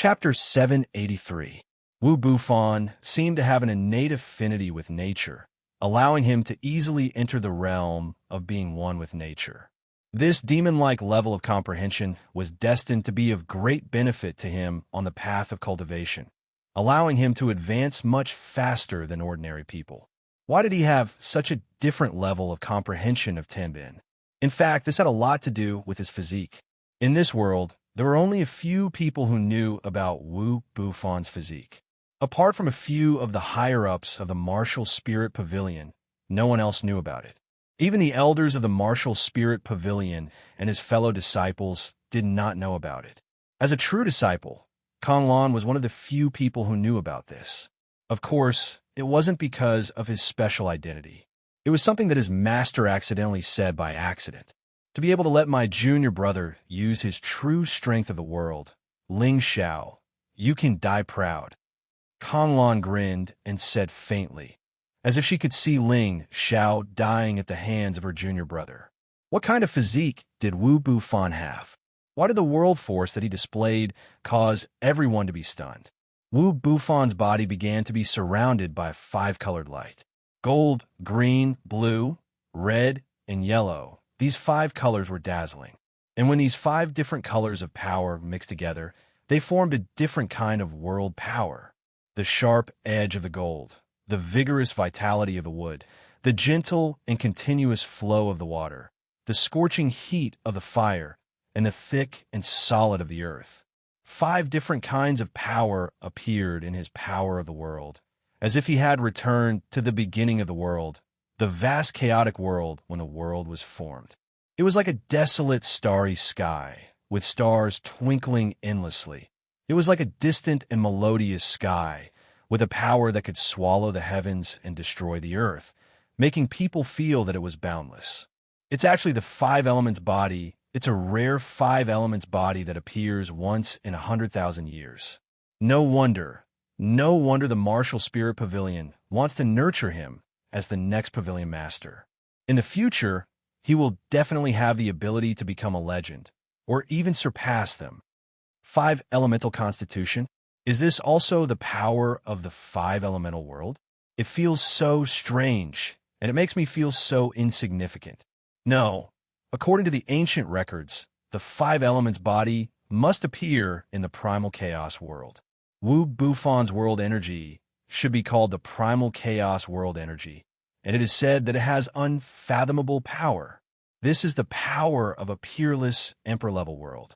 Chapter 783. Wu Bufan seemed to have an innate affinity with nature, allowing him to easily enter the realm of being one with nature. This demon-like level of comprehension was destined to be of great benefit to him on the path of cultivation, allowing him to advance much faster than ordinary people. Why did he have such a different level of comprehension of Tenbin? In fact, this had a lot to do with his physique. In this world, there were only a few people who knew about Wu Bufan's physique. Apart from a few of the higher-ups of the Martial Spirit Pavilion, no one else knew about it. Even the elders of the Martial Spirit Pavilion and his fellow disciples did not know about it. As a true disciple, Konglan was one of the few people who knew about this. Of course, it wasn't because of his special identity. It was something that his master accidentally said by accident. To be able to let my junior brother use his true strength of the world, Ling Xiao, you can die proud. Konglan grinned and said faintly, as if she could see Ling Xiao dying at the hands of her junior brother. What kind of physique did Wu Bufan have? Why did the world force that he displayed cause everyone to be stunned? Wu Bufan's body began to be surrounded by a five-colored light. Gold, green, blue, red, and yellow. These five colors were dazzling. And when these five different colors of power mixed together, they formed a different kind of world power. The sharp edge of the gold, the vigorous vitality of the wood, the gentle and continuous flow of the water, the scorching heat of the fire, and the thick and solid of the earth. Five different kinds of power appeared in his power of the world, as if he had returned to the beginning of the world, the vast chaotic world when the world was formed. It was like a desolate starry sky, with stars twinkling endlessly. It was like a distant and melodious sky, with a power that could swallow the heavens and destroy the earth, making people feel that it was boundless. It's actually the five elements body. It's a rare five elements body that appears once in 100,000 years. No wonder the Martial Spirit Pavilion wants to nurture him as the next pavilion master. In the future, he will definitely have the ability to become a legend, or even surpass them. Five elemental constitution? Is this also the power of the five elemental world? It feels so strange, and it makes me feel so insignificant. No, according to the ancient records, the five elements body must appear in the primal chaos world. Wu Bufan's world energy should be called the primal chaos world energy, and it is said that it has unfathomable power. This is the power of a peerless emperor-level world.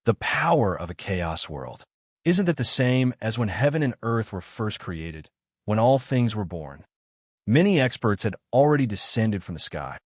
The power of a chaos world. Isn't that the same as when heaven and earth were first created, when all things were born? Many experts had already descended from the sky.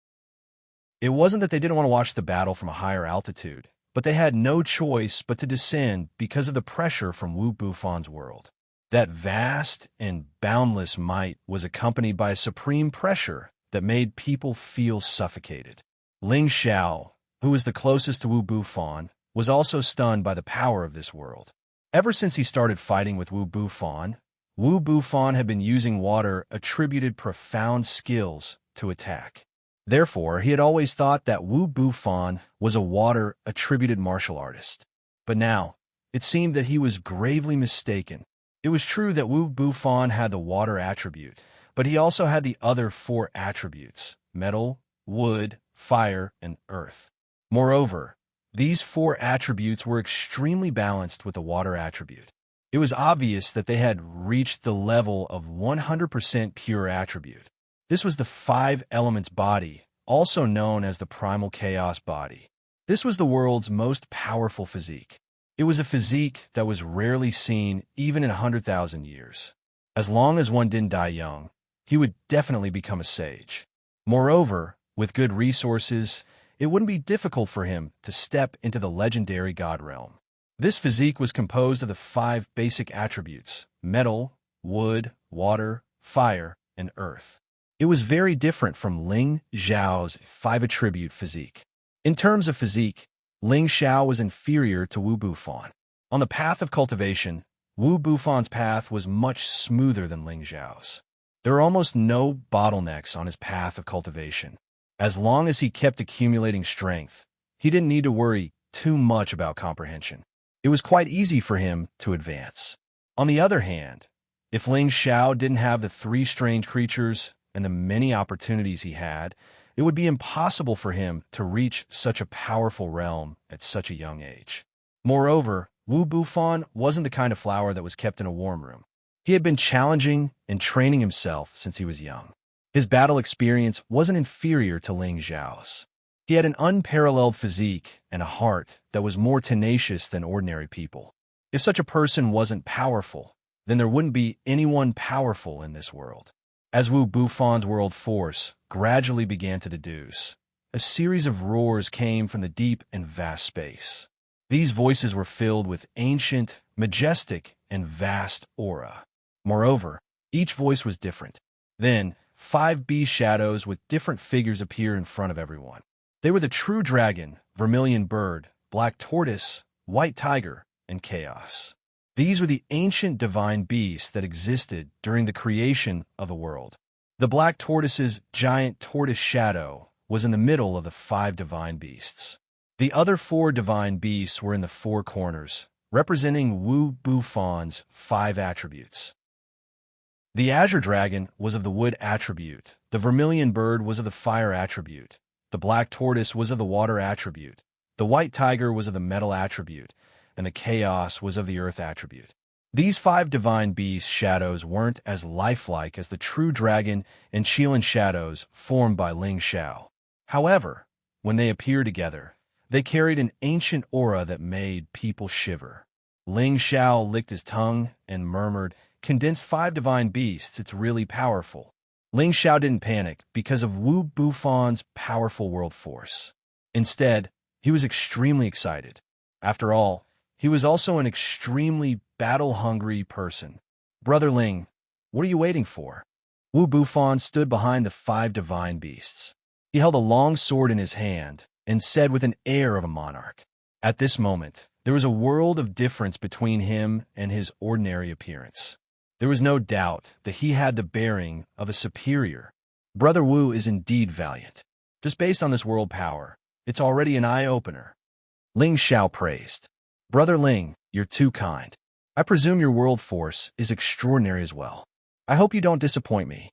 It wasn't that they didn't want to watch the battle from a higher altitude, but they had no choice but to descend because of the pressure from Wu Bufan's world. That vast and boundless might was accompanied by a supreme pressure that made people feel suffocated. Ling Xiao, who was the closest to Wu Bufan, was also stunned by the power of this world. Ever since he started fighting with Wu Bufan had been using water-attributed profound skills to attack. Therefore, he had always thought that Wu Bufan was a water-attributed martial artist. But now, it seemed that he was gravely mistaken. It was true that Wu Bufan had the water attribute, but he also had the other four attributes: metal, wood, fire, and earth. Moreover, these four attributes were extremely balanced with the water attribute. It was obvious that they had reached the level of 100% pure attribute. This was the five elements body, also known as the primal chaos body. This was the world's most powerful physique. It was a physique that was rarely seen even in 100,000 years. As long as one didn't die young, he would definitely become a sage. Moreover, with good resources, it wouldn't be difficult for him to step into the legendary god realm. This physique was composed of the five basic attributes: metal, wood, water, fire, and earth. It was very different from Ling Xiao's five-attribute physique. In terms of physique, Ling Xiao was inferior to Wu Bufan. On the path of cultivation, Wu Bufan's path was much smoother than Ling Xiao's. There were almost no bottlenecks on his path of cultivation. As long as he kept accumulating strength, he didn't need to worry too much about comprehension. It it was quite easy for him to advance. On the other hand, if Ling Xiao didn't have the three strange creatures and the many opportunities he had, it would be impossible for him to reach such a powerful realm at such a young age. Moreover, Wu Bufan wasn't the kind of flower that was kept in a warm room. He had been challenging and training himself since he was young. His battle experience wasn't inferior to Ling Xiao's. He had an unparalleled physique and a heart that was more tenacious than ordinary people. If such a person wasn't powerful, then there wouldn't be anyone powerful in this world. As Wu Bufan's world force gradually began to deduce, a series of roars came from the deep and vast space. These voices were filled with ancient, majestic, and vast aura. Moreover, each voice was different. Then, 5 beast shadows with different figures appear in front of everyone. They were the true dragon, vermilion bird, black tortoise, white tiger, and chaos. These were the ancient divine beasts that existed during the creation of the world. The black tortoise's giant tortoise shadow was in the middle of the 5 divine beasts. The other 4 divine beasts were in the 4 corners, representing Wu Bufan's 5 attributes. The azure dragon was of the wood attribute, the vermilion bird was of the fire attribute, the black tortoise was of the water attribute, the white tiger was of the metal attribute, and the chaos was of the earth attribute. These 5 divine beast shadows weren't as lifelike as the true dragon and Qilan shadows formed by Ling Xiao. However, when they appeared together, they carried an ancient aura that made people shiver. Ling Xiao licked his tongue and murmured, "Condensed 5 divine beasts, it's really powerful." Ling Xiao didn't panic because of Wu Bufan's powerful world force. Instead, he was extremely excited. After all, he was also an extremely battle-hungry person. "Brother Ling, what are you waiting for?" Wu Bufan stood behind the 5 divine beasts. He held a long sword in his hand and said with an air of a monarch. At this moment, there was a world of difference between him and his ordinary appearance. There was no doubt that he had the bearing of a superior. Brother Wu is indeed valiant. Just based on this world power, it's already an eye-opener. Ling Xiao praised. "Brother Ling, you're too kind. I presume your world force is extraordinary as well. I hope you don't disappoint me."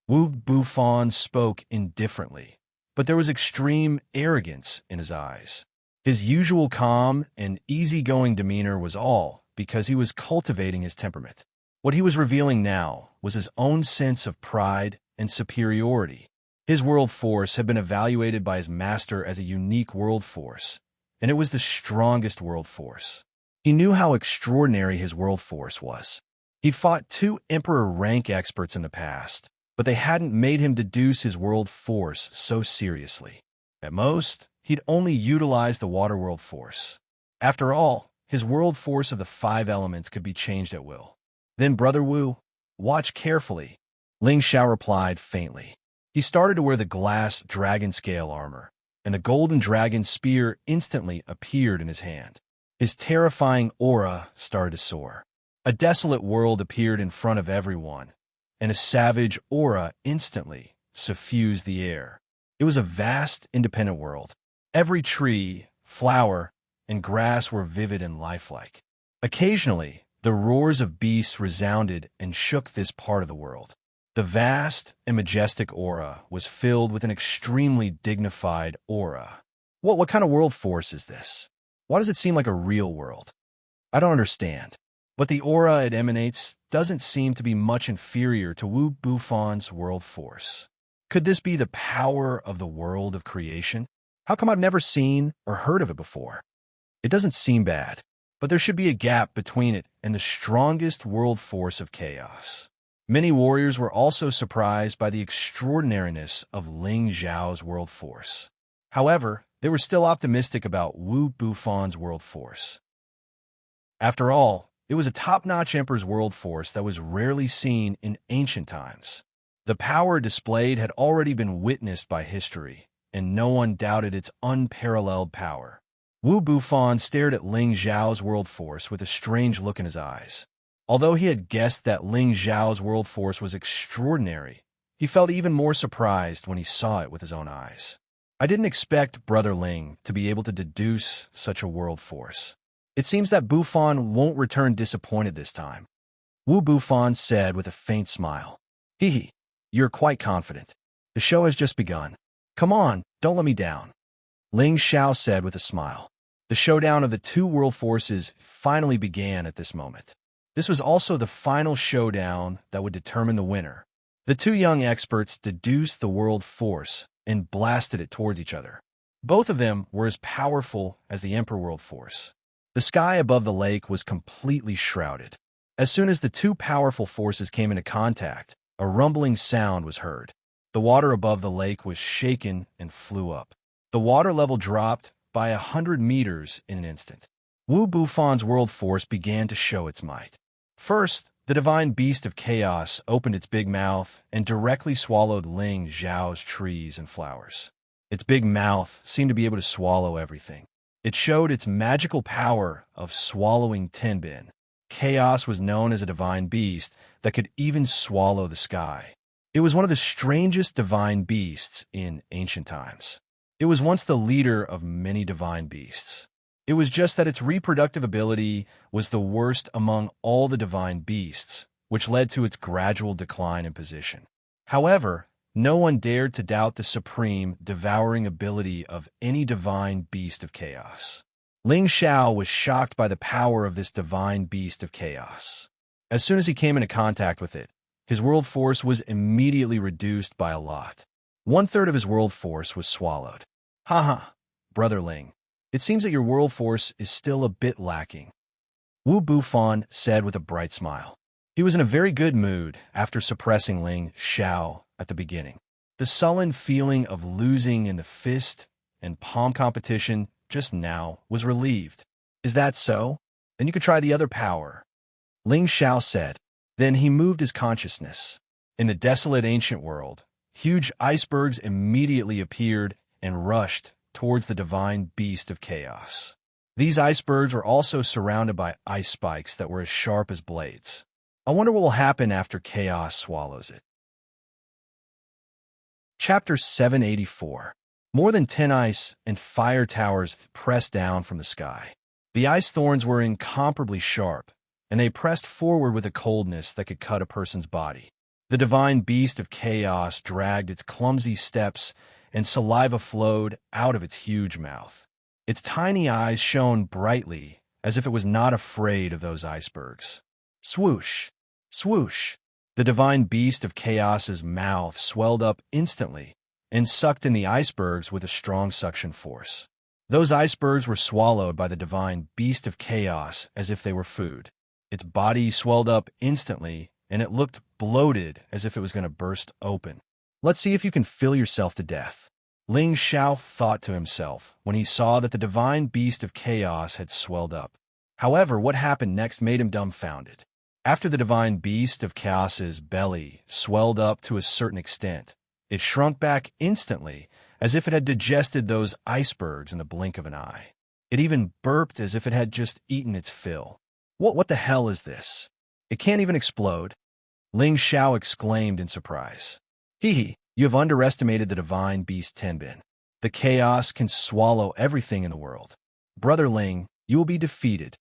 Wu Bufan spoke indifferently, but there was extreme arrogance in his eyes. His usual calm and easygoing demeanor was all because he was cultivating his temperament. What he was revealing now was his own sense of pride and superiority. His world force had been evaluated by his master as a unique world force, and it was the strongest world force. He knew how extraordinary his world force was. He'd fought 2 emperor rank experts in the past, but they hadn't made him deduce his world force so seriously. At most, he'd only utilized the water world force. After all, his world force of the 5 elements could be changed at will. "Then, Brother Wu, watch carefully," Ling Xiao replied faintly. He started to wear the glass dragon scale armor, and the golden dragon spear instantly appeared in his hand. His terrifying aura started to soar. A desolate world appeared in front of everyone, and a savage aura instantly suffused the air. It was a vast, independent world. Every tree, flower, and grass were vivid and lifelike. Occasionally, the roars of beasts resounded and shook this part of the world. The vast and majestic aura was filled with an extremely dignified aura. What kind of world force is this? Why does it seem like a real world? I don't understand. But the aura it emanates doesn't seem to be much inferior to Wu Bufan's world force. Could this be the power of the world of creation? How come I've never seen or heard of it before? It doesn't seem bad, but there should be a gap between it and the strongest world force of chaos. Many warriors were also surprised by the extraordinariness of Ling Xiao's world force. However, they were still optimistic about Wu Bufan's world force. After all, it was a top-notch emperor's world force that was rarely seen in ancient times. The power displayed had already been witnessed by history, and no one doubted its unparalleled power. Wu Bufan stared at Ling Xiao's world force with a strange look in his eyes. Although he had guessed that Ling Xiao's world force was extraordinary, he felt even more surprised when he saw it with his own eyes. "I didn't expect Brother Ling to be able to deduce such a world force." It seems that Bufon won't return disappointed this time. Wu Bufon said with a faint smile. Hee hee, you're quite confident. The show has just begun. Come on, don't let me down. Ling Xiao said with a smile. The showdown of the two world forces finally began at this moment. This was also the final showdown that would determine the winner. The two young experts deduced the world force and blasted it towards each other. Both of them were as powerful as the Emperor World Force. The sky above the lake was completely shrouded. As soon as the two powerful forces came into contact, a rumbling sound was heard. The water above the lake was shaken and flew up. The water level dropped by 100 meters in an instant. Wu Bufon's world force began to show its might. First, the divine beast of chaos opened its big mouth and directly swallowed Ling Xiao's trees and flowers. Its big mouth seemed to be able to swallow everything. It showed its magical power of swallowing Tenbin. Chaos was known as a divine beast that could even swallow the sky. It was one of the strangest divine beasts in ancient times. It was once the leader of many divine beasts. It was just that its reproductive ability was the worst among all the divine beasts, which led to its gradual decline in position. However, no one dared to doubt the supreme, devouring ability of any divine beast of chaos. Ling Xiao was shocked by the power of this divine beast of chaos. As soon as he came into contact with it, his world force was immediately reduced by a lot. 1/3 of his world force was swallowed. Haha, Brother Ling, it seems that your world force is still a bit lacking. Wu Bufon said with a bright smile. He was in a very good mood after suppressing Ling Xiao at the beginning. The sullen feeling of losing in the fist and palm competition just now was relieved. Is that so? Then you could try the other power. Ling Xiao said. Then he moved his consciousness. In the desolate ancient world, huge icebergs immediately appeared and rushed towards the divine beast of chaos. These icebergs were also surrounded by ice spikes that were as sharp as blades. I wonder what will happen after chaos swallows it. Chapter 784. More than 10 ice and fire towers pressed down from the sky. The ice thorns were incomparably sharp, and they pressed forward with a coldness that could cut a person's body. The divine beast of chaos dragged its clumsy steps, and saliva flowed out of its huge mouth. Its tiny eyes shone brightly, as if it was not afraid of those icebergs. Swoosh! Swoosh! The divine beast of chaos's mouth swelled up instantly and sucked in the icebergs with a strong suction force. Those icebergs were swallowed by the divine beast of chaos as if they were food. Its body swelled up instantly, and it looked bloated as if it was going to burst open. Let's see if you can fill yourself to death. Ling Xiao thought to himself when he saw that the divine beast of chaos had swelled up. However, what happened next made him dumbfounded. After the divine beast of chaos's belly swelled up to a certain extent, it shrunk back instantly as if it had digested those icebergs in the blink of an eye. It even burped as if it had just eaten its fill. What the hell is this? It can't even explode. Ling Xiao exclaimed in surprise. Hee hee, you have underestimated the divine beast Tenbin. The chaos can swallow everything in the world. Brother Ling, you will be defeated.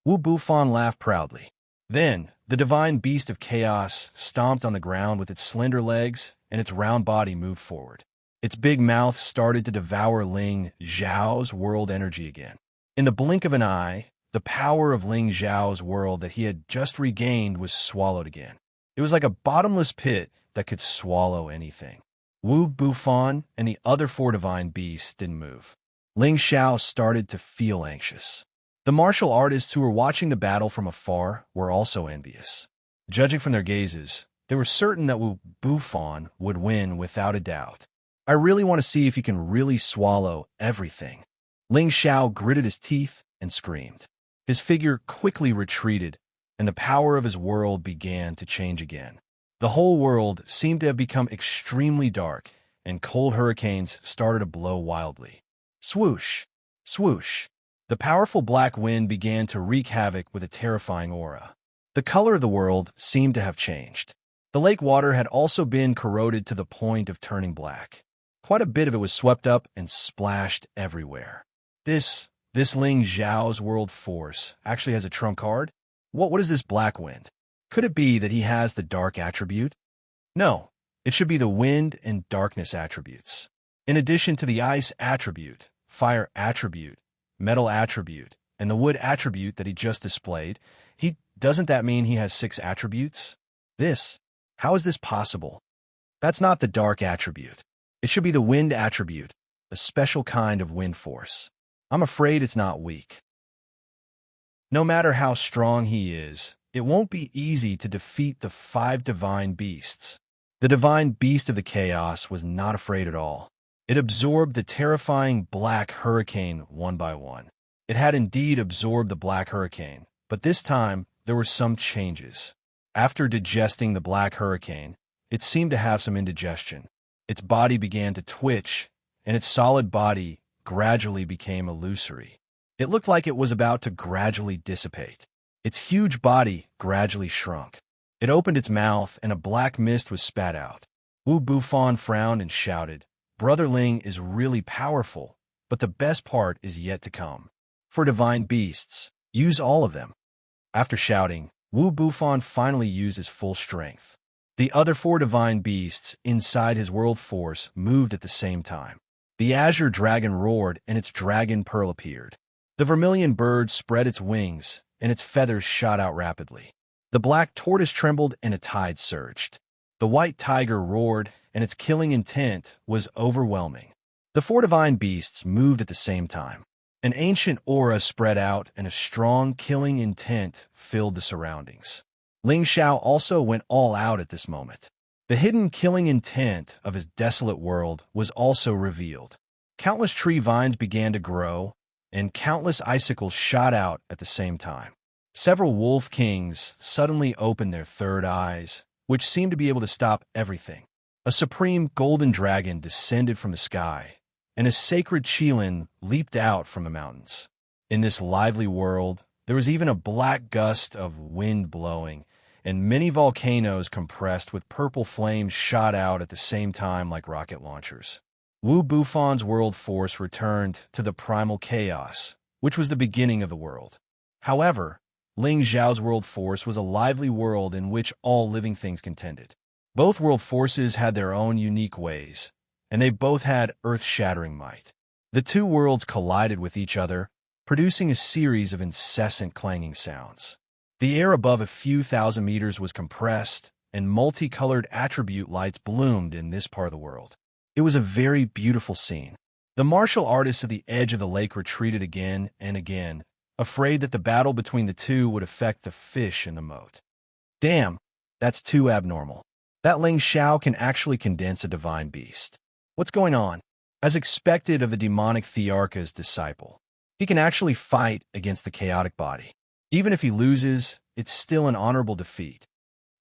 Wu Bufon laughed proudly. Then, the divine beast of chaos stomped on the ground with its slender legs, and its round body moved forward. Its big mouth started to devour Ling Xiao's world energy again. In the blink of an eye, the power of Ling Xiao's world that he had just regained was swallowed again. It was like a bottomless pit that could swallow anything. Wu Bufon and the other 4 divine beasts didn't move. Ling Xiao started to feel anxious. The martial artists who were watching the battle from afar were also envious. Judging from their gazes, they were certain that Wu Bufon would win without a doubt. I really want to see if he can really swallow everything. Ling Xiao gritted his teeth and screamed. His figure quickly retreated, and the power of his world began to change again. The whole world seemed to have become extremely dark, and cold hurricanes started to blow wildly. Swoosh! Swoosh! The powerful black wind began to wreak havoc with a terrifying aura. The color of the world seemed to have changed. The lake water had also been corroded to the point of turning black. Quite a bit of it was swept up and splashed everywhere. This This Ling Xiao's world force actually has a trump card? What is this black wind? Could it be that he has the dark attribute? No, it should be the wind and darkness attributes. In addition to the ice attribute, fire attribute, metal attribute, and the wood attribute that he just displayed, doesn't that mean he has 6 attributes? How is this possible? That's not the dark attribute. It should be the wind attribute, a special kind of wind force. I'm afraid it's not weak. No matter how strong he is, it won't be easy to defeat the 5 divine beasts. The divine beast of the chaos was not afraid at all. It absorbed the terrifying black hurricane one by one. It had indeed absorbed the black hurricane, but this time there were some changes. After digesting the black hurricane, it seemed to have some indigestion. Its body began to twitch, and its solid body gradually became illusory. It looked like it was about to gradually dissipate. Its huge body gradually shrunk. It opened its mouth, and a black mist was spat out. Wu Bufan frowned and shouted, "Brother Ling is really powerful, but the best part is yet to come. For divine beasts, use all of them." After shouting, Wu Bufan finally used his full strength. The other 4 divine beasts inside his world force moved at the same time. The azure dragon roared, and its dragon pearl appeared. The vermilion bird spread its wings, and its feathers shot out rapidly. The black tortoise trembled, and a tide surged. The white tiger roared, and its killing intent was overwhelming. The 4 divine beasts moved at the same time. An ancient aura spread out, and a strong killing intent filled the surroundings. Ling Xiao also went all out at this moment. The hidden killing intent of his desolate world was also revealed. Countless tree vines began to grow, and countless icicles shot out at the same time. Several wolf kings suddenly opened their third eyes, which seemed to be able to stop everything. A supreme golden dragon descended from the sky, and a sacred qilin leaped out from the mountains. In this lively world, there was even a black gust of wind blowing, and many volcanoes compressed with purple flames shot out at the same time like rocket launchers. Wu Bufan's world force returned to the primal chaos, which was the beginning of the world. However, Ling Xiao's world force was a lively world in which all living things contended. Both world forces had their own unique ways, and they both had earth-shattering might. The 2 worlds collided with each other, producing a series of incessant clanging sounds. The air above a few thousand meters was compressed, and multicolored attribute lights bloomed in this part of the world. It was a very beautiful scene. The martial artists at the edge of the lake retreated again and again, afraid that the battle between the 2 would affect the fish in the moat. Damn, that's too abnormal. That Ling Xiao can actually condense a divine beast. What's going on? As expected of the demonic Thearcha's disciple, he can actually fight against the chaotic body. Even if he loses, it's still an honorable defeat.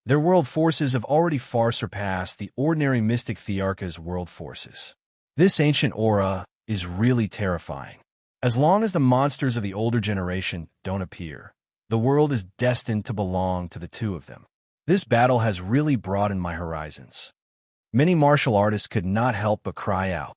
Their world forces have already far surpassed the ordinary mystic Thearcha's world forces. This ancient aura is really terrifying. As long as the monsters of the older generation don't appear, the world is destined to belong to the 2 of them. This battle has really broadened my horizons. Many martial artists could not help but cry out.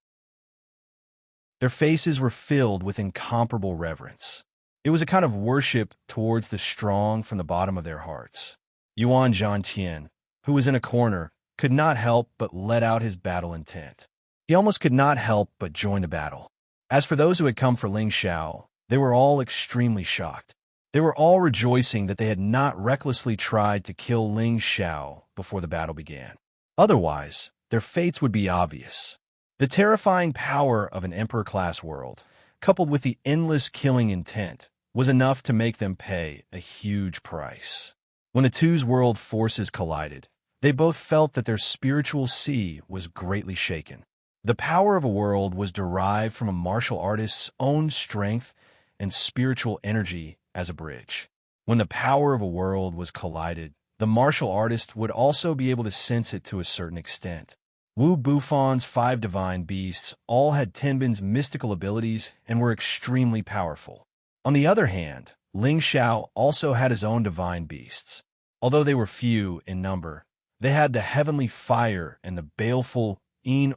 Their faces were filled with incomparable reverence. It was a kind of worship towards the strong from the bottom of their hearts. Yuan Zhantian, who was in a corner, could not help but let out his battle intent. He almost could not help but join the battle. As for those who had come for Ling Xiao, they were all extremely shocked. They were all rejoicing that they had not recklessly tried to kill Ling Xiao before the battle began. Otherwise, their fates would be obvious. The terrifying power of an emperor-class world, coupled with the endless killing intent, was enough to make them pay a huge price. When the 2's world forces collided, they both felt that their spiritual sea was greatly shaken. The power of a world was derived from a martial artist's own strength and spiritual energy as a bridge. When the power of a world was collided, the martial artist would also be able to sense it to a certain extent. Wu Bufan's 5 divine beasts all had Tenbin's mystical abilities and were extremely powerful. On the other hand, Ling Xiao also had his own divine beasts. Although they were few in number, they had the heavenly fire and the baleful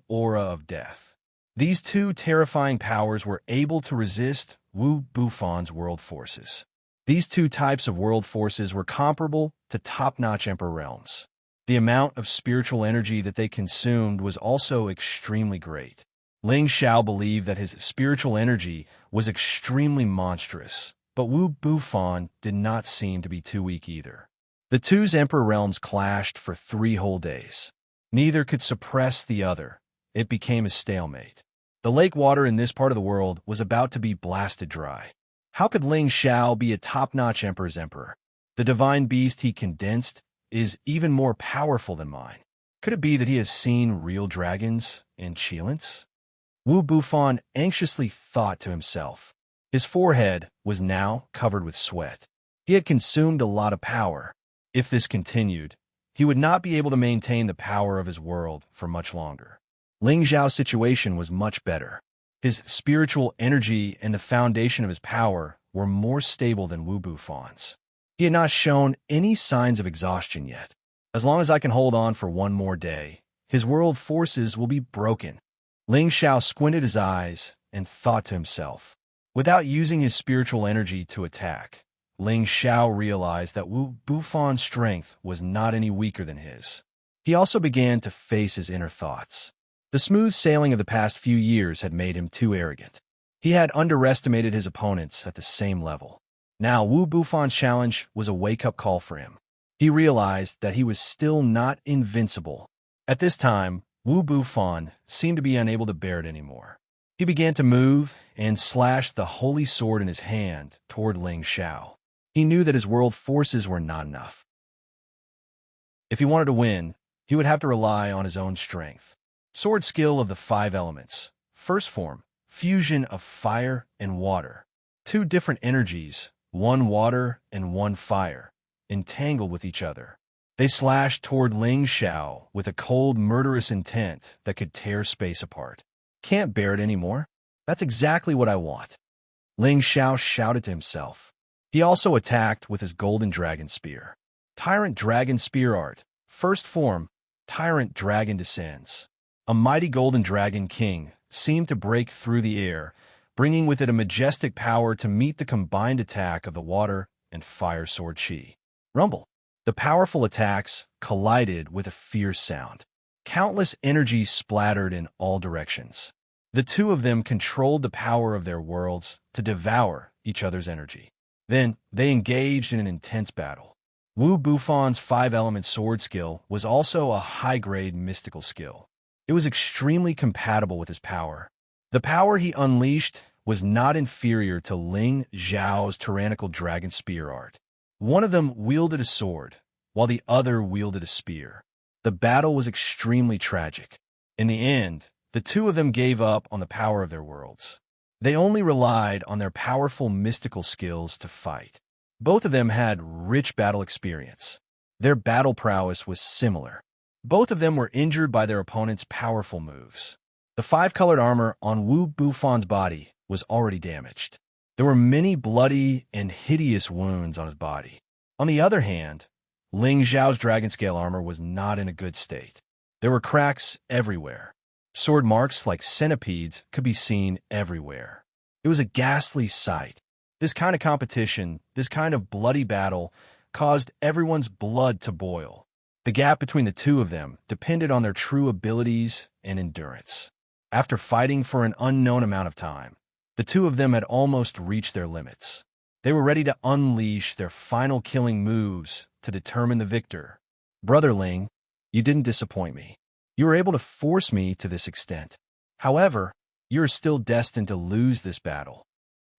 aura of death. These 2 terrifying powers were able to resist Wu Bufon's world forces. These two types of world forces were comparable to top-notch emperor realms. The amount of spiritual energy that they consumed was also extremely great. Ling Xiao believed that his spiritual energy was extremely monstrous, but Wu Bufon did not seem to be too weak either. The two's emperor realms clashed for 3 whole days. Neither could suppress the other. It became a stalemate. The lake water in this part of the world was about to be blasted dry. How could Ling Xiao be a top-notch emperor's emperor? The divine beast he condensed is even more powerful than mine. Could it be that he has seen real dragons and Qilins? Wu Bufon anxiously thought to himself. His forehead was now covered with sweat. He had consumed a lot of power. If this continued, he would not be able to maintain the power of his world for much longer. Ling Xiao's situation was much better. His spiritual energy and the foundation of his power were more stable than Wu Bufon's. He had not shown any signs of exhaustion yet. As long as I can hold on for 1 more day, his world forces will be broken. Ling Xiao squinted his eyes and thought to himself. Without using his spiritual energy to attack, Ling Xiao realized that Wu Bufon's strength was not any weaker than his. He also began to face his inner thoughts. The smooth sailing of the past few years had made him too arrogant. He had underestimated his opponents at the same level. Now Wu Bufon's challenge was a wake-up call for him. He realized that he was still not invincible. At this time, Wu Bufon seemed to be unable to bear it anymore. He began to move and slashed the holy sword in his hand toward Ling Xiao. He knew that his world forces were not enough. If he wanted to win, he would have to rely on his own strength. Sword skill of the 5 elements. First form, fusion of fire and water. 2 different energies, 1 water and 1 fire, entangled with each other. They slashed toward Ling Xiao with a cold, murderous intent that could tear space apart. Can't bear it anymore? That's exactly what I want. Ling Xiao shouted to himself. He also attacked with his golden dragon spear. Tyrant Dragon Spear Art. First form, Tyrant Dragon descends. A mighty golden dragon king seemed to break through the air, bringing with it a majestic power to meet the combined attack of the water and fire sword Qi. Rumble. The powerful attacks collided with a fierce sound. Countless energies splattered in all directions. The two of them controlled the power of their worlds to devour each other's energy. Then they engaged in an intense battle. Wu Bufon's 5-element sword skill was also a high-grade mystical skill. It was extremely compatible with his power. The power he unleashed was not inferior to Ling Xiao's tyrannical dragon spear art. One of them wielded a sword, while the other wielded a spear. The battle was extremely tragic. In the end, the two of them gave up on the power of their worlds. They only relied on their powerful mystical skills to fight. Both of them had rich battle experience. Their battle prowess was similar. Both of them were injured by their opponent's powerful moves. The 5-colored armor on Wu Bufon's body was already damaged. There were many bloody and hideous wounds on his body. On the other hand, Ling Xiao's dragon scale armor was not in a good state. There were cracks everywhere. Sword marks like centipedes could be seen everywhere. It was a ghastly sight. This kind of competition, this kind of bloody battle, caused everyone's blood to boil. The gap between the two of them depended on their true abilities and endurance. After fighting for an unknown amount of time, the two of them had almost reached their limits. They were ready to unleash their final killing moves to determine the victor. Brother Ling, you didn't disappoint me. You were able to force me to this extent. However, you are still destined to lose this battle.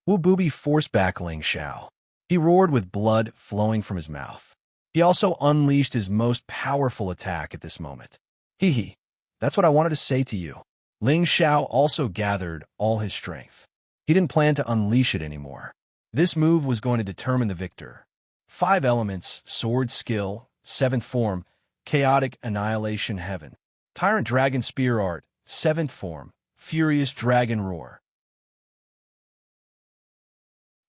Wu Bubi forced back Ling Xiao. He roared with blood flowing from his mouth. He also unleashed his most powerful attack at this moment. Hee, that's what I wanted to say to you. Ling Xiao also gathered all his strength. He didn't plan to unleash it anymore. This move was going to determine the victor. 5 elements, sword skill, 7th form, chaotic annihilation heaven. Tyrant Dragon Spear Art, 7th form, furious dragon roar.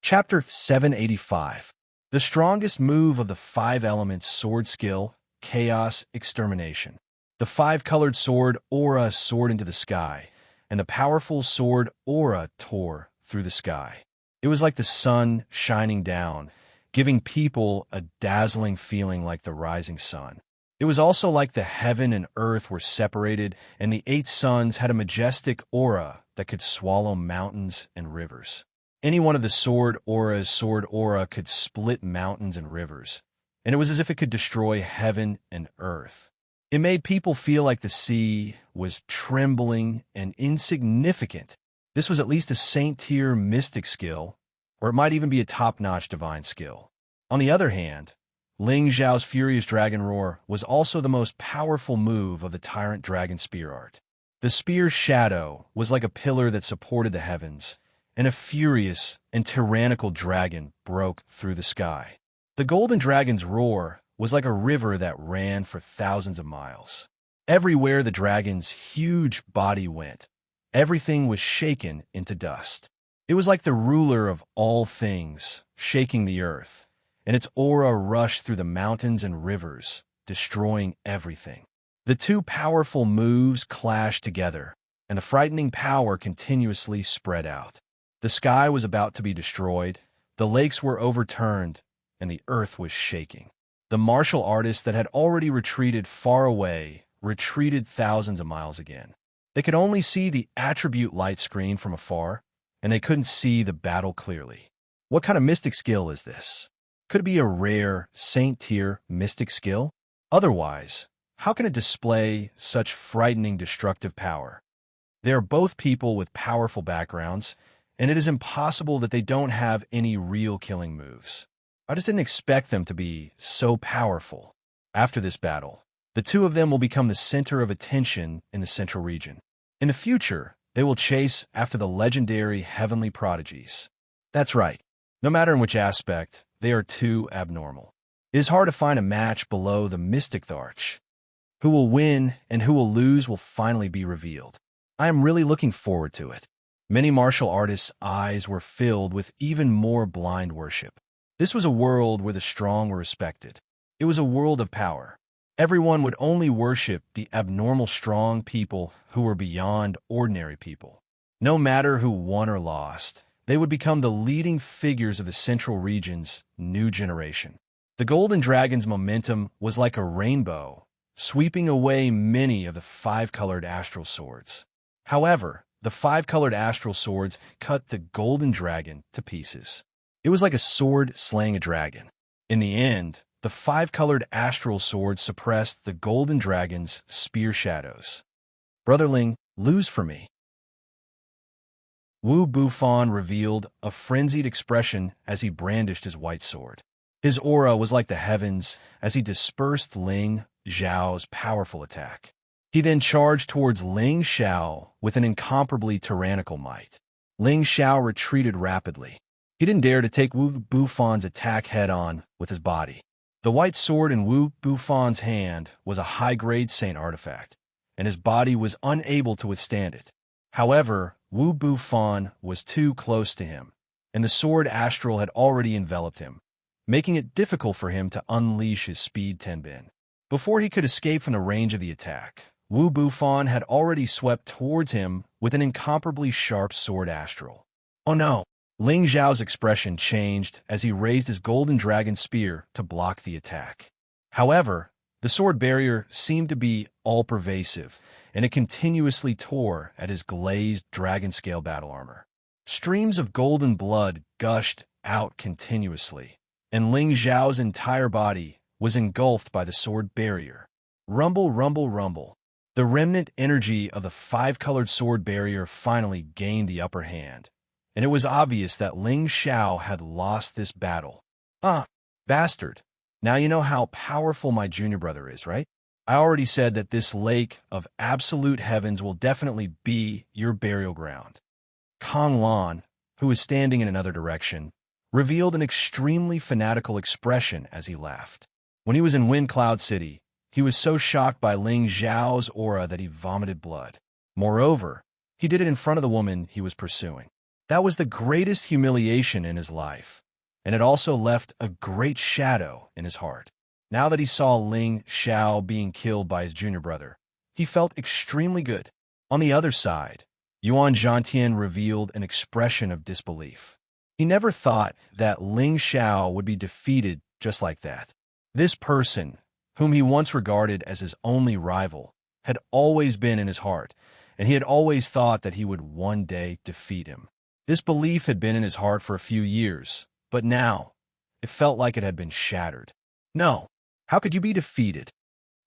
Chapter 785. The strongest move of the 5 elements sword skill, chaos extermination. The 5-colored sword aura soared into the sky, and the powerful sword aura tore through the sky. It was like the sun shining down, giving people a dazzling feeling like the rising sun. It was also like the heaven and earth were separated, and the 8 suns had a majestic aura that could swallow mountains and rivers. Any one of the sword aura could split mountains and rivers, and it was as if it could destroy heaven and earth. It made people feel like the sea was trembling and insignificant. This was at least a saint-tier mystic skill, or it might even be a top-notch divine skill. On the other hand, Ling Xiao's Furious Dragon Roar was also the most powerful move of the Tyrant Dragon Spear art. The spear's shadow was like a pillar that supported the heavens, and a furious and tyrannical dragon broke through the sky. The Golden Dragon's roar was like a river that ran for thousands of miles. Everywhere the dragon's huge body went, everything was shaken into dust. It was like the ruler of all things, shaking the earth, and its aura rushed through the mountains and rivers, destroying everything. The two powerful moves clashed together, and the frightening power continuously spread out. The sky was about to be destroyed, the lakes were overturned, and the earth was shaking. The martial artists that had already retreated far away retreated thousands of miles again. They could only see the attribute light screen from afar, and they couldn't see the battle clearly. What kind of mystic skill is this? Could it be a rare, saint-tier mystic skill? Otherwise, how can it display such frightening destructive power? They are both people with powerful backgrounds, and it is impossible that they don't have any real killing moves. I just didn't expect them to be so powerful. After this battle, the two of them will become the center of attention in the central region. In the future, they will chase after the legendary heavenly prodigies. That's right. No matter in which aspect, they are too abnormal. It is hard to find a match below the Mystic Arch. Who will win and who will lose will finally be revealed. I am really looking forward to it. Many martial artists' eyes were filled with even more blind worship. This was a world where the strong were respected. It was a world of power. Everyone would only worship the abnormal strong people who were beyond ordinary people. No matter who won or lost, they would become the leading figures of the Central Region's new generation. The Golden Dragon's momentum was like a rainbow, sweeping away many of the 5-colored astral swords. However, the 5-colored astral swords cut the Golden Dragon to pieces. It was like a sword slaying a dragon. In the end, the 5-colored astral sword suppressed the Golden Dragon's spear shadows. Brother Ling, lose for me. Wu Bufan revealed a frenzied expression as he brandished his white sword. His aura was like the heavens as he dispersed Ling Xiao's powerful attack. He then charged towards Ling Xiao with an incomparably tyrannical might. Ling Xiao retreated rapidly. He didn't dare to take Wu Bufan's attack head-on with his body. The white sword in Wu Bufan's hand was a high-grade saint artifact, and his body was unable to withstand it. However, Wu Bufan was too close to him, and the sword astral had already enveloped him, making it difficult for him to unleash his speed tenbin. Before he could escape from the range of the attack, Wu Bufan had already swept towards him with an incomparably sharp sword astral. Oh no! Ling Xiao's expression changed as he raised his golden dragon spear to block the attack. However, the sword barrier seemed to be all-pervasive, and it continuously tore at his glazed dragon-scale battle armor. Streams of golden blood gushed out continuously, and Ling Xiao's entire body was engulfed by the sword barrier. Rumble, rumble, rumble. The remnant energy of the 5-colored sword barrier finally gained the upper hand, and it was obvious that Ling Xiao had lost this battle. Ah, bastard. Now you know how powerful my junior brother is, right? I already said that this lake of absolute heavens will definitely be your burial ground. Kong Lan, who was standing in another direction, revealed an extremely fanatical expression as he laughed. When he was in Wind Cloud City, he was so shocked by Ling Xiao's aura that he vomited blood. Moreover, he did it in front of the woman he was pursuing. That was the greatest humiliation in his life, and it also left a great shadow in his heart. Now that he saw Ling Xiao being killed by his junior brother, he felt extremely good. On the other side, Yuan Zhantian revealed an expression of disbelief. He never thought that Ling Xiao would be defeated just like that. This person, whom he once regarded as his only rival, had always been in his heart, and he had always thought that he would one day defeat him. This belief had been in his heart for a few years, but now it felt like it had been shattered. No, how could you be defeated?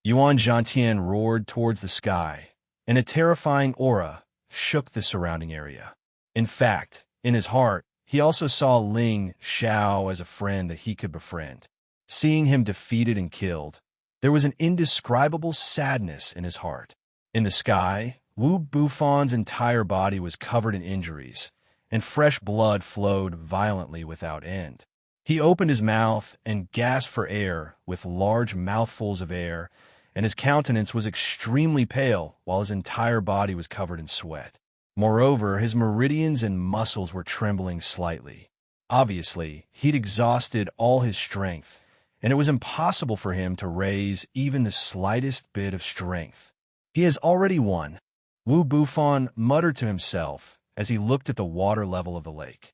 Yuan Zhantian roared towards the sky, and a terrifying aura shook the surrounding area. In fact, in his heart, he also saw Ling Xiao as a friend that he could befriend. Seeing him defeated and killed, there was an indescribable sadness in his heart. In the sky, Wu Bufon's entire body was covered in injuries, and fresh blood flowed violently without end. He opened his mouth and gasped for air with large mouthfuls of air, and his countenance was extremely pale while his entire body was covered in sweat. Moreover, his meridians and muscles were trembling slightly. Obviously, he'd exhausted all his strength, and it was impossible for him to raise even the slightest bit of strength. He has already won, Wu Bufon muttered to himself as he looked at the water level of the lake.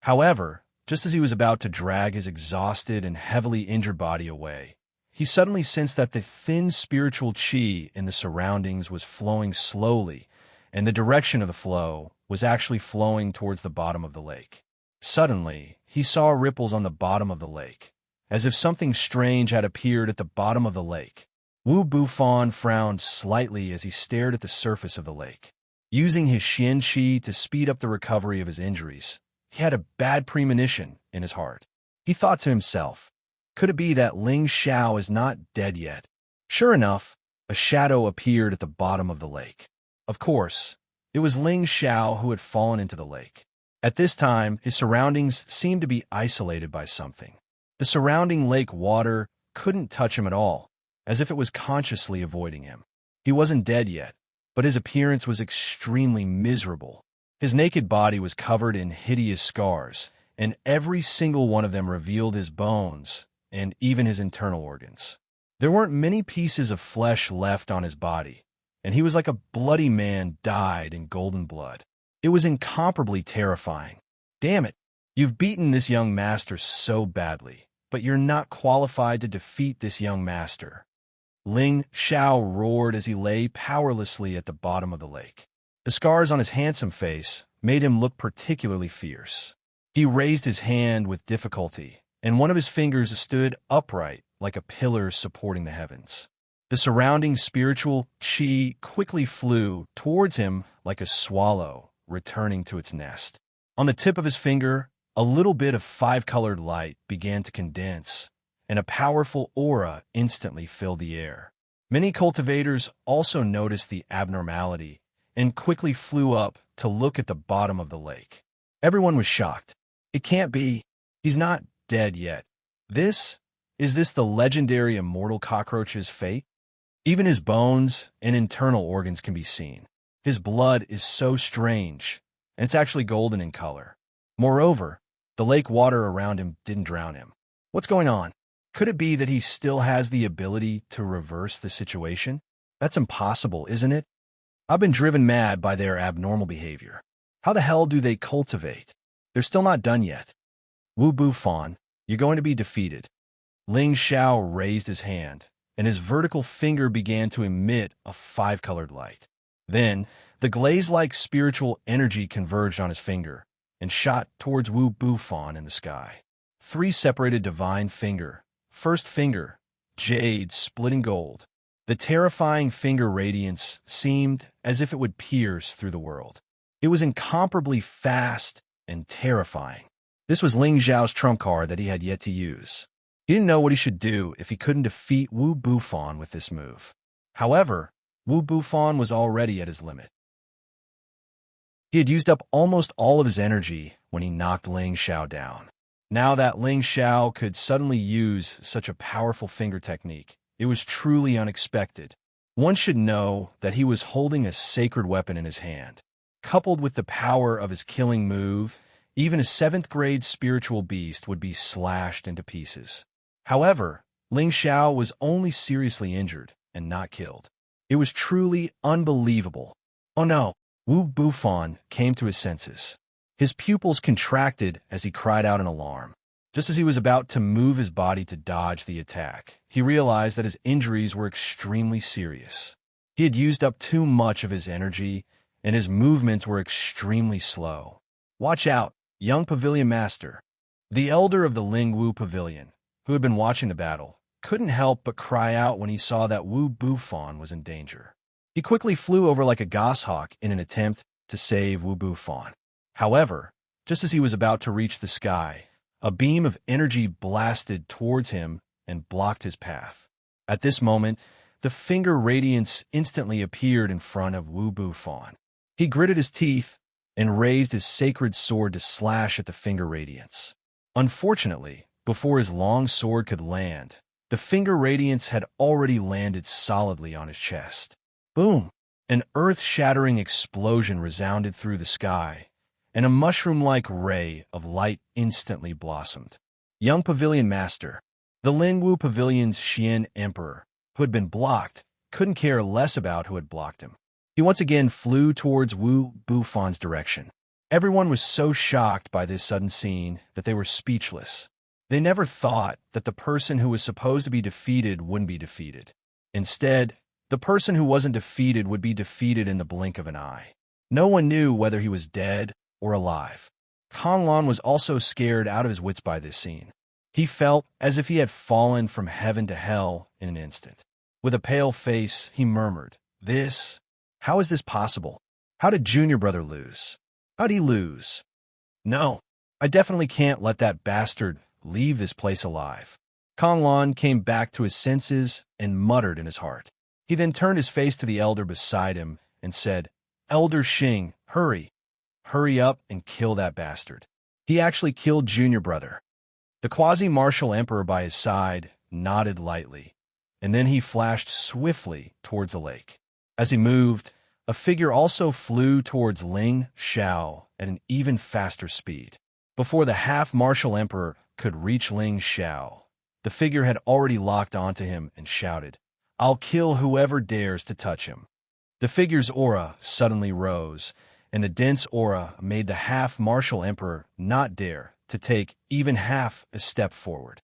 However, just as he was about to drag his exhausted and heavily injured body away, he suddenly sensed that the thin spiritual qi in the surroundings was flowing slowly, and the direction of the flow was actually flowing towards the bottom of the lake. Suddenly, he saw ripples on the bottom of the lake, as if something strange had appeared at the bottom of the lake. Wu Bufon frowned slightly as he stared at the surface of the lake. Using his Xianxia to speed up the recovery of his injuries, he had a bad premonition in his heart. He thought to himself, could it be that Ling Xiao is not dead yet? Sure enough, a shadow appeared at the bottom of the lake. Of course, it was Ling Xiao who had fallen into the lake. At this time, his surroundings seemed to be isolated by something. The surrounding lake water couldn't touch him at all, as if it was consciously avoiding him. He wasn't dead yet, but his appearance was extremely miserable. His naked body was covered in hideous scars, and every single one of them revealed his bones and even his internal organs. There weren't many pieces of flesh left on his body, and he was like a bloody man dyed in golden blood. It was incomparably terrifying. Damn it, you've beaten this young master so badly, but you're not qualified to defeat this young master. Ling Xiao roared as he lay powerlessly at the bottom of the lake. The scars on his handsome face made him look particularly fierce. He raised his hand with difficulty, and one of his fingers stood upright like a pillar supporting the heavens. The surrounding spiritual qi quickly flew towards him like a swallow returning to its nest. On the tip of his finger, a little bit of five-colored light began to condense, and a powerful aura instantly filled the air. Many cultivators also noticed the abnormality and quickly flew up to look at the bottom of the lake. Everyone was shocked. It can't be. He's not dead yet. Is this the legendary immortal cockroach's fate? Even his bones and internal organs can be seen. His blood is so strange, and it's actually golden in color. Moreover, the lake water around him didn't drown him. What's going on? Could it be that he still has the ability to reverse the situation? That's impossible, isn't it? I've been driven mad by their abnormal behavior. How the hell do they cultivate? They're still not done yet. Wu Bufon, you're going to be defeated. Ling Xiao raised his hand, and his vertical finger began to emit a five-colored light. Then, the glaze-like spiritual energy converged on his finger and shot towards Wu Bufon in the sky. Three separated divine finger. First finger, jade splitting gold. The terrifying finger radiance seemed as if it would pierce through the world. It was incomparably fast and terrifying. This was Ling Xiao's trump card that he had yet to use. He didn't know what he should do if he couldn't defeat Wu Bufon with this move. However, Wu Bufon was already at his limit. He had used up almost all of his energy when he knocked Ling Xiao down. Now that Ling Xiao could suddenly use such a powerful finger technique, it was truly unexpected. One should know that he was holding a sacred weapon in his hand. Coupled with the power of his killing move, even a 7th-grade spiritual beast would be slashed into pieces. However, Ling Xiao was only seriously injured and not killed. It was truly unbelievable. Oh no! Wu Bufon came to his senses. His pupils contracted as he cried out in alarm. Just as he was about to move his body to dodge the attack, he realized that his injuries were extremely serious. He had used up too much of his energy, and his movements were extremely slow. "Watch out, young pavilion master." The elder of the Lingwu pavilion, who had been watching the battle, couldn't help but cry out when he saw that Wu Bufan was in danger. He quickly flew over like a goshawk in an attempt to save Wu Bufan. However, just as he was about to reach the sky, a beam of energy blasted towards him and blocked his path. At this moment, the finger radiance instantly appeared in front of Wu Bufan. He gritted his teeth and raised his sacred sword to slash at the finger radiance. Unfortunately, before his long sword could land, the finger radiance had already landed solidly on his chest. Boom! An earth-shattering explosion resounded through the sky, and a mushroom-like ray of light instantly blossomed. Young Pavilion Master, the Lingwu Pavilion's Xian Emperor, who had been blocked, couldn't care less about who had blocked him. He once again flew towards Wu Bufan's direction. Everyone was so shocked by this sudden scene that they were speechless. They never thought that the person who was supposed to be defeated wouldn't be defeated. Instead, the person who wasn't defeated would be defeated in the blink of an eye. No one knew whether he was dead or alive. Kanglan was also scared out of his wits by this scene. He felt as if he had fallen from heaven to hell in an instant. With a pale face, he murmured, How is this possible? How did Junior Brother lose? How'd he lose? No, I definitely can't let that bastard leave this place alive." Kanglan came back to his senses and muttered in his heart. He then turned his face to the elder beside him and said, "Elder Xing, hurry. Hurry up and kill that bastard. He actually killed Junior Brother." The quasi-martial emperor by his side nodded lightly, and then he flashed swiftly towards the lake. As he moved, a figure also flew towards Ling Xiao at an even faster speed. Before the half-martial emperor could reach Ling Xiao, the figure had already locked onto him and shouted, "I'll kill whoever dares to touch him." The figure's aura suddenly rose, and the dense aura made the half-martial emperor not dare to take even half a step forward.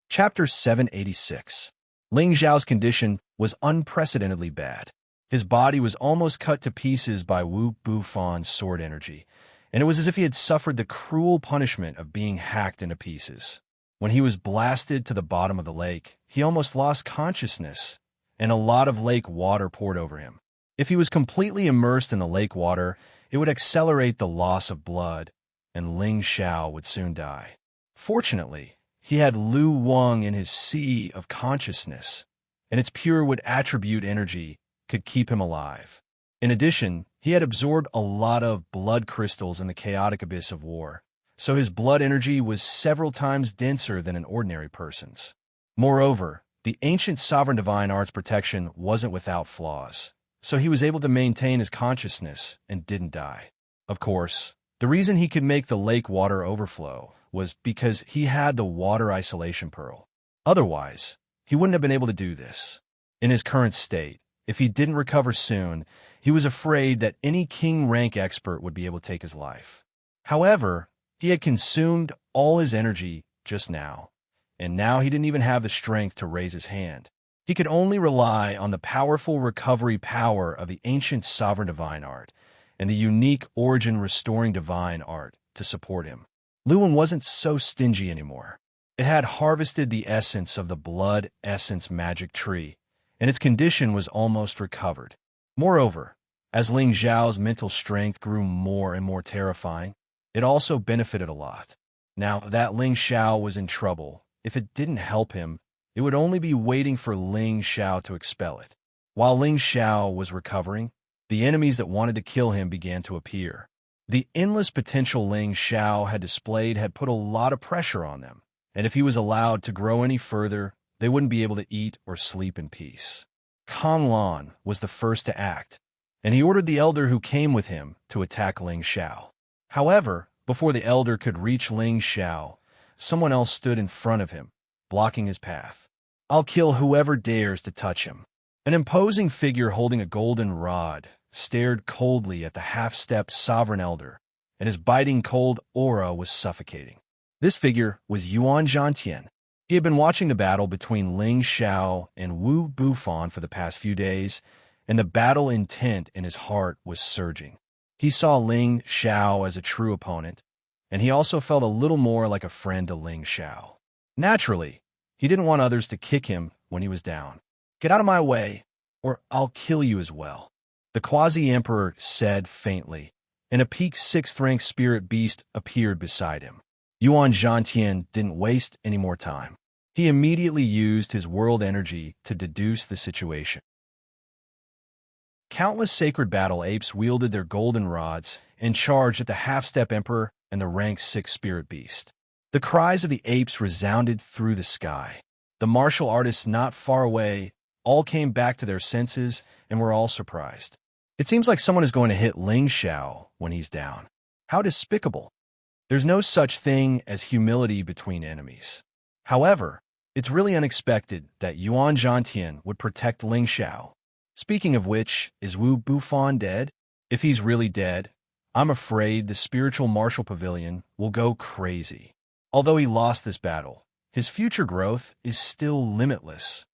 Chapter 786. Ling Xiao's condition was unprecedentedly bad. His body was almost cut to pieces by Wu Bufan's sword energy, and it was as if he had suffered the cruel punishment of being hacked into pieces. When he was blasted to the bottom of the lake, he almost lost consciousness, and a lot of lake water poured over him. If he was completely immersed in the lake water, it would accelerate the loss of blood, and Ling Xiao would soon die. Fortunately, he had Lu Wang in his sea of consciousness, and its pure wood attribute energy could keep him alive. In addition, he had absorbed a lot of blood crystals in the chaotic abyss of war, so his blood energy was several times denser than an ordinary person's. Moreover, the ancient sovereign divine art's protection wasn't without flaws, so he was able to maintain his consciousness and didn't die. Of course, the reason he could make the lake water overflow was because he had the water isolation pearl. Otherwise, he wouldn't have been able to do this. In his current state, if he didn't recover soon, he was afraid that any king rank expert would be able to take his life. However, he had consumed all his energy just now, and now he didn't even have the strength to raise his hand. He could only rely on the powerful recovery power of the ancient sovereign divine art and the unique origin restoring divine art to support him. Luan wasn't so stingy anymore. It had harvested the essence of the blood essence magic tree, and its condition was almost recovered. Moreover, as Ling Xiao's mental strength grew more and more terrifying, it also benefited a lot. Now that Ling Xiao was in trouble, if it didn't help him, it would only be waiting for Ling Xiao to expel it. While Ling Xiao was recovering, the enemies that wanted to kill him began to appear. The endless potential Ling Xiao had displayed had put a lot of pressure on them, and if he was allowed to grow any further, they wouldn't be able to eat or sleep in peace. Kanglan was the first to act, and he ordered the elder who came with him to attack Ling Xiao. However, before the elder could reach Ling Xiao, someone else stood in front of him, blocking his path. "I'll kill whoever dares to touch him." An imposing figure holding a golden rod stared coldly at the half-stepped sovereign elder, and his biting cold aura was suffocating. This figure was Yuan Zhantian. He had been watching the battle between Ling Xiao and Wu Bufan for the past few days, and the battle intent in his heart was surging. He saw Ling Xiao as a true opponent, and he also felt a little more like a friend to Ling Xiao. Naturally, he didn't want others to kick him when he was down. "Get out of my way, or I'll kill you as well," the Quasi-Emperor said faintly, and a peak 6th-rank spirit beast appeared beside him. Yuan Zhantian didn't waste any more time. He immediately used his world energy to deduce the situation. Countless sacred battle apes wielded their golden rods and charged at the half-step emperor and the rank 6 spirit beast. The cries of the apes resounded through the sky. The martial artists not far away all came back to their senses and were all surprised. It seems like someone is going to hit Ling Xiao when he's down. How despicable. There's no such thing as humility between enemies. However, it's really unexpected that Yuan Zhantian would protect Ling Xiao. Speaking of which, is Wu Bufan dead? If he's really dead, I'm afraid the spiritual martial pavilion will go crazy. Although he lost this battle, his future growth is still limitless.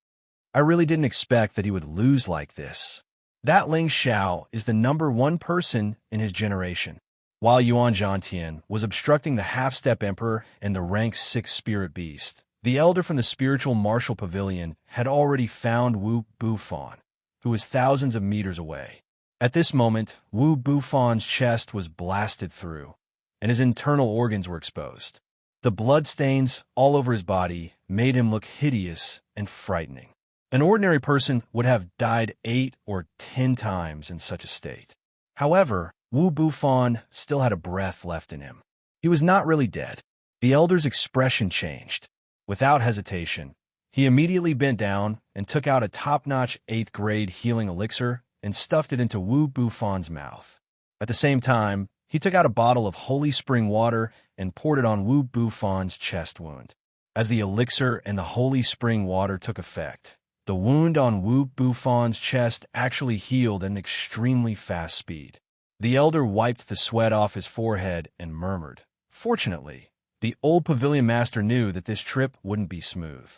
I really didn't expect that he would lose like this. That Ling Xiao is the #1 person in his generation. While Yuan Zhantian was obstructing the half-step emperor and the rank 6 spirit beast, the elder from the spiritual martial pavilion had already found Wu Bufan, who was thousands of meters away. At this moment, Wu Bufan's chest was blasted through, and his internal organs were exposed. The bloodstains all over his body made him look hideous and frightening. An ordinary person would have died 8 or 10 times in such a state. However, Wu Bufan still had a breath left in him. He was not really dead. The elder's expression changed. Without hesitation, he immediately bent down and took out a top-notch 8th-grade healing elixir and stuffed it into Wu Bufan's mouth. At the same time, he took out a bottle of holy spring water and poured it on Wu Bufan's chest wound. As the elixir and the holy spring water took effect, the wound on Wu Bufan's chest actually healed at an extremely fast speed. The elder wiped the sweat off his forehead and murmured, "Fortunately, the old pavilion master knew that this trip wouldn't be smooth.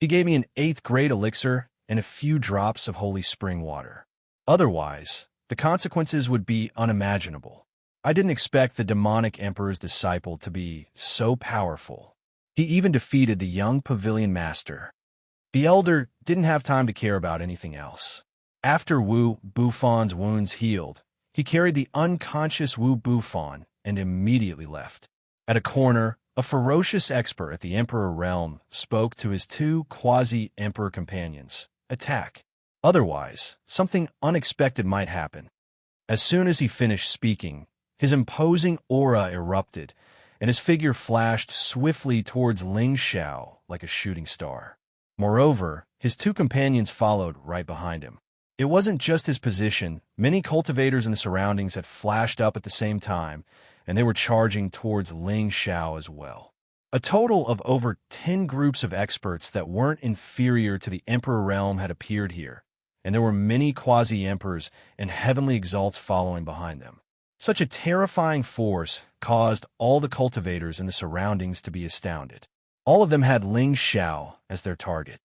He gave me an 8th-grade elixir and a few drops of holy spring water. Otherwise, the consequences would be unimaginable. I didn't expect the demonic emperor's disciple to be so powerful. He even defeated the young pavilion master." The elder didn't have time to care about anything else. After Wu Bufan's wounds healed, he carried the unconscious Wu Bufan and immediately left. At a corner, a ferocious expert at the Emperor realm spoke to his 2 quasi-emperor companions. "Attack. Otherwise, something unexpected might happen." As soon as he finished speaking, his imposing aura erupted, and his figure flashed swiftly towards Ling Xiao like a shooting star. Moreover, his 2 companions followed right behind him. It wasn't just his position. Many cultivators in the surroundings had flashed up at the same time, and they were charging towards Ling Xiao as well. A total of over 10 groups of experts that weren't inferior to the Emperor realm had appeared here, and there were many quasi-emperors and heavenly exalts following behind them. Such a terrifying force caused all the cultivators in the surroundings to be astounded. All of them had Ling Xiao as their target.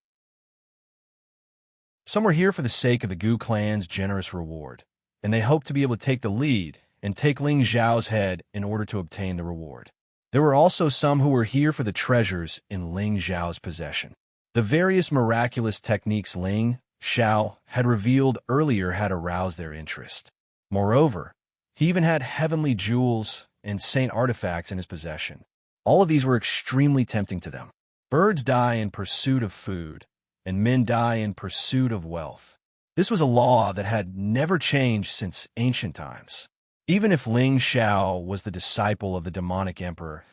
Some were here for the sake of the Gu clan's generous reward, and they hoped to be able to take the lead and take Ling Xiao's head in order to obtain the reward. There were also some who were here for the treasures in Ling Xiao's possession. The various miraculous techniques Ling Xiao had revealed earlier had aroused their interest. Moreover, he even had heavenly jewels and saint artifacts in his possession. All of these were extremely tempting to them. Birds die in pursuit of food, and men die in pursuit of wealth. This was a law that had never changed since ancient times. Even if Ling Xiao was the disciple of the demonic emperor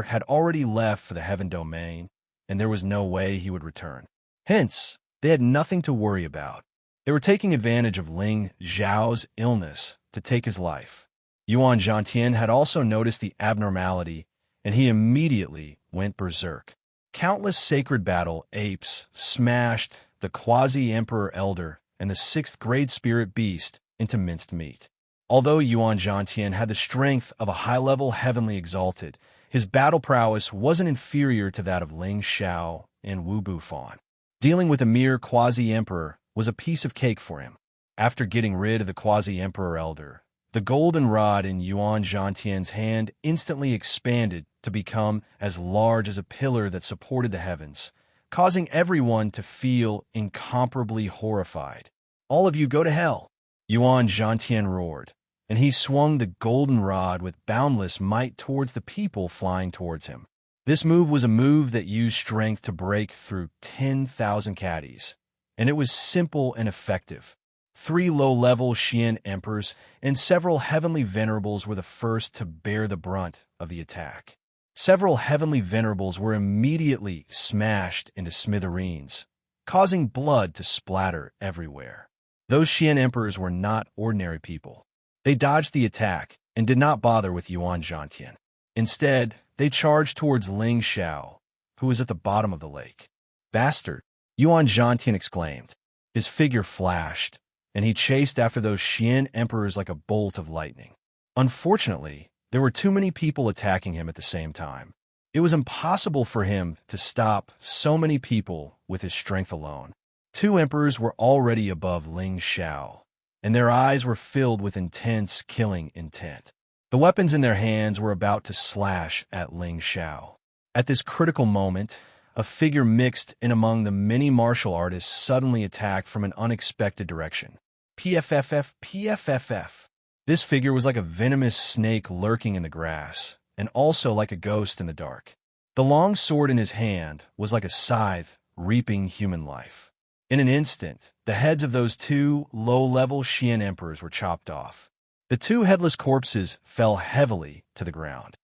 had already left for the heaven domain, and there was no way he would return. Hence, they had nothing to worry about. They were taking advantage of Ling Xiao's illness to take his life. Yuan Zhantian had also noticed the abnormality, and he immediately went berserk. Countless sacred battle apes smashed the quasi-emperor elder and the 6th-grade spirit beast into minced meat. Although Yuan Zhantian had the strength of a high-level heavenly exalted, his battle prowess wasn't inferior to that of Ling Xiao and Wu Bufan. Dealing with a mere quasi-emperor was a piece of cake for him. After getting rid of the quasi-emperor elder, the golden rod in Yuan Zhantian's hand instantly expanded to become as large as a pillar that supported the heavens, causing everyone to feel incomparably horrified. "All of you go to hell!" Yuan Zhantian roared, and he swung the golden rod with boundless might towards the people flying towards him. This move was a move that used strength to break through 10,000 caddies, and it was simple and effective. 3 low-level Xian emperors and several heavenly venerables were the first to bear the brunt of the attack. Several heavenly venerables were immediately smashed into smithereens, causing blood to splatter everywhere. Those Xian emperors were not ordinary people. They dodged the attack and did not bother with Yuan Zhantian. Instead, they charged towards Ling Xiao, who was at the bottom of the lake. "Bastard!" Yuan Zhantian exclaimed. His figure flashed, and he chased after those Xian emperors like a bolt of lightning. Unfortunately, there were too many people attacking him at the same time. It was impossible for him to stop so many people with his strength alone. 2 emperors were already above Ling Xiao, and their eyes were filled with intense killing intent. The weapons in their hands were about to slash at Ling Xiao. At this critical moment, a figure mixed in among the many martial artists suddenly attacked from an unexpected direction. PFFF, PFFF. This figure was like a venomous snake lurking in the grass, and also like a ghost in the dark. The long sword in his hand was like a scythe reaping human life. In an instant, the heads of those 2 low-level Xian emperors were chopped off. The 2 headless corpses fell heavily to the ground.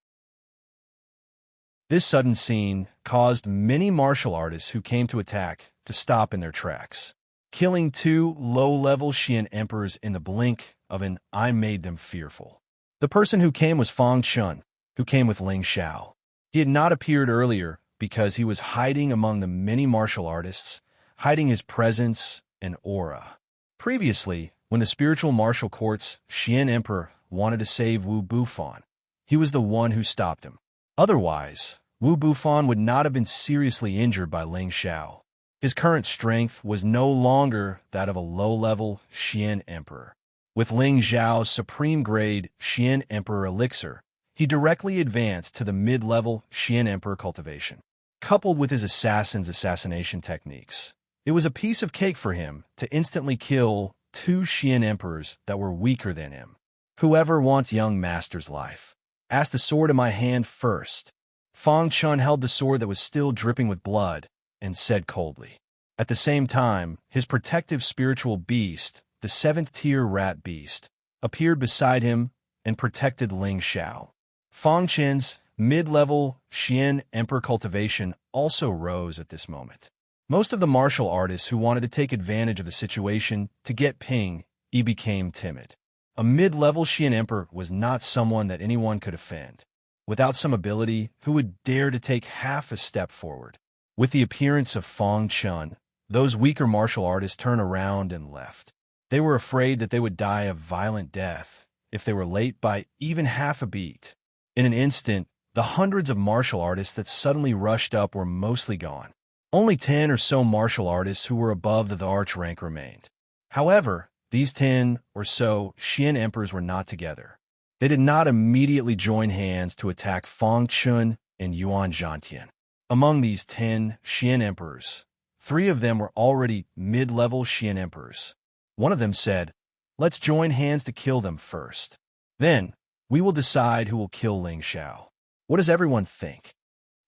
This sudden scene caused many martial artists who came to attack to stop in their tracks. Killing 2 low-level Xian emperors in the blink of an eye made them fearful. The person who came was Fang Chun, who came with Ling Xiao. He had not appeared earlier because he was hiding among the many martial artists, hiding his presence and aura. Previously, when the spiritual martial court's Xian emperor wanted to save Wu Bufan, he was the one who stopped him. Otherwise, Wu Bufan would not have been seriously injured by Ling Xiao. His current strength was no longer that of a low-level Xian emperor. With Ling Xiao's supreme-grade Xian emperor elixir, he directly advanced to the mid-level Xian emperor cultivation. Coupled with his assassin's assassination techniques, it was a piece of cake for him to instantly kill 2 Xian emperors that were weaker than him. "Whoever wants young master's life, ask the sword in my hand first." Fang Chun held the sword that was still dripping with blood and said coldly. At the same time, his protective spiritual beast, the 7th-tier rat beast, appeared beside him and protected Ling Xiao. Fang Chun's mid-level Xian emperor cultivation also rose at this moment. Most of the martial artists who wanted to take advantage of the situation to get ping, he became timid. A mid-level Xian emperor was not someone that anyone could offend. Without some ability, who would dare to take half a step forward? With the appearance of Fang Chun, those weaker martial artists turned around and left. They were afraid that they would die a violent death if they were late by even half a beat. In an instant, the hundreds of martial artists that suddenly rushed up were mostly gone. Only 10 or so martial artists who were above the arch rank remained. However, these 10 or so Xian emperors were not together. They did not immediately join hands to attack Fang Chun and Yuan Zhantian. Among these 10 Xian emperors, 3 of them were already mid-level Xian emperors. One of them said, "Let's join hands to kill them first. Then, we will decide who will kill Ling Xiao." What does everyone think?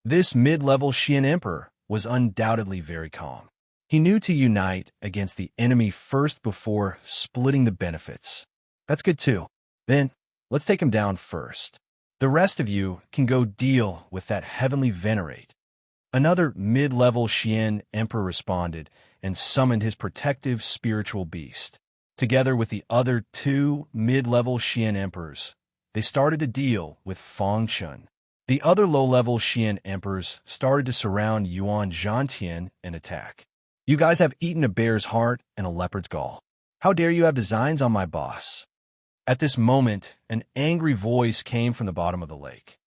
This mid-level Xian emperor was undoubtedly very calm. He knew to unite against the enemy first before splitting the benefits. That's good too. Then, let's take him down first. The rest of you can go deal with that heavenly venerate. Another mid-level Xian emperor responded and summoned his protective spiritual beast. Together with the other 2 mid-level Xian emperors, they started to deal with Fang Chun. The other low-level Xian emperors started to surround Yuan Zhantian and attack. "You guys have eaten a bear's heart and a leopard's gall. How dare you have designs on my boss? At this moment, an angry voice came from the bottom of the lake.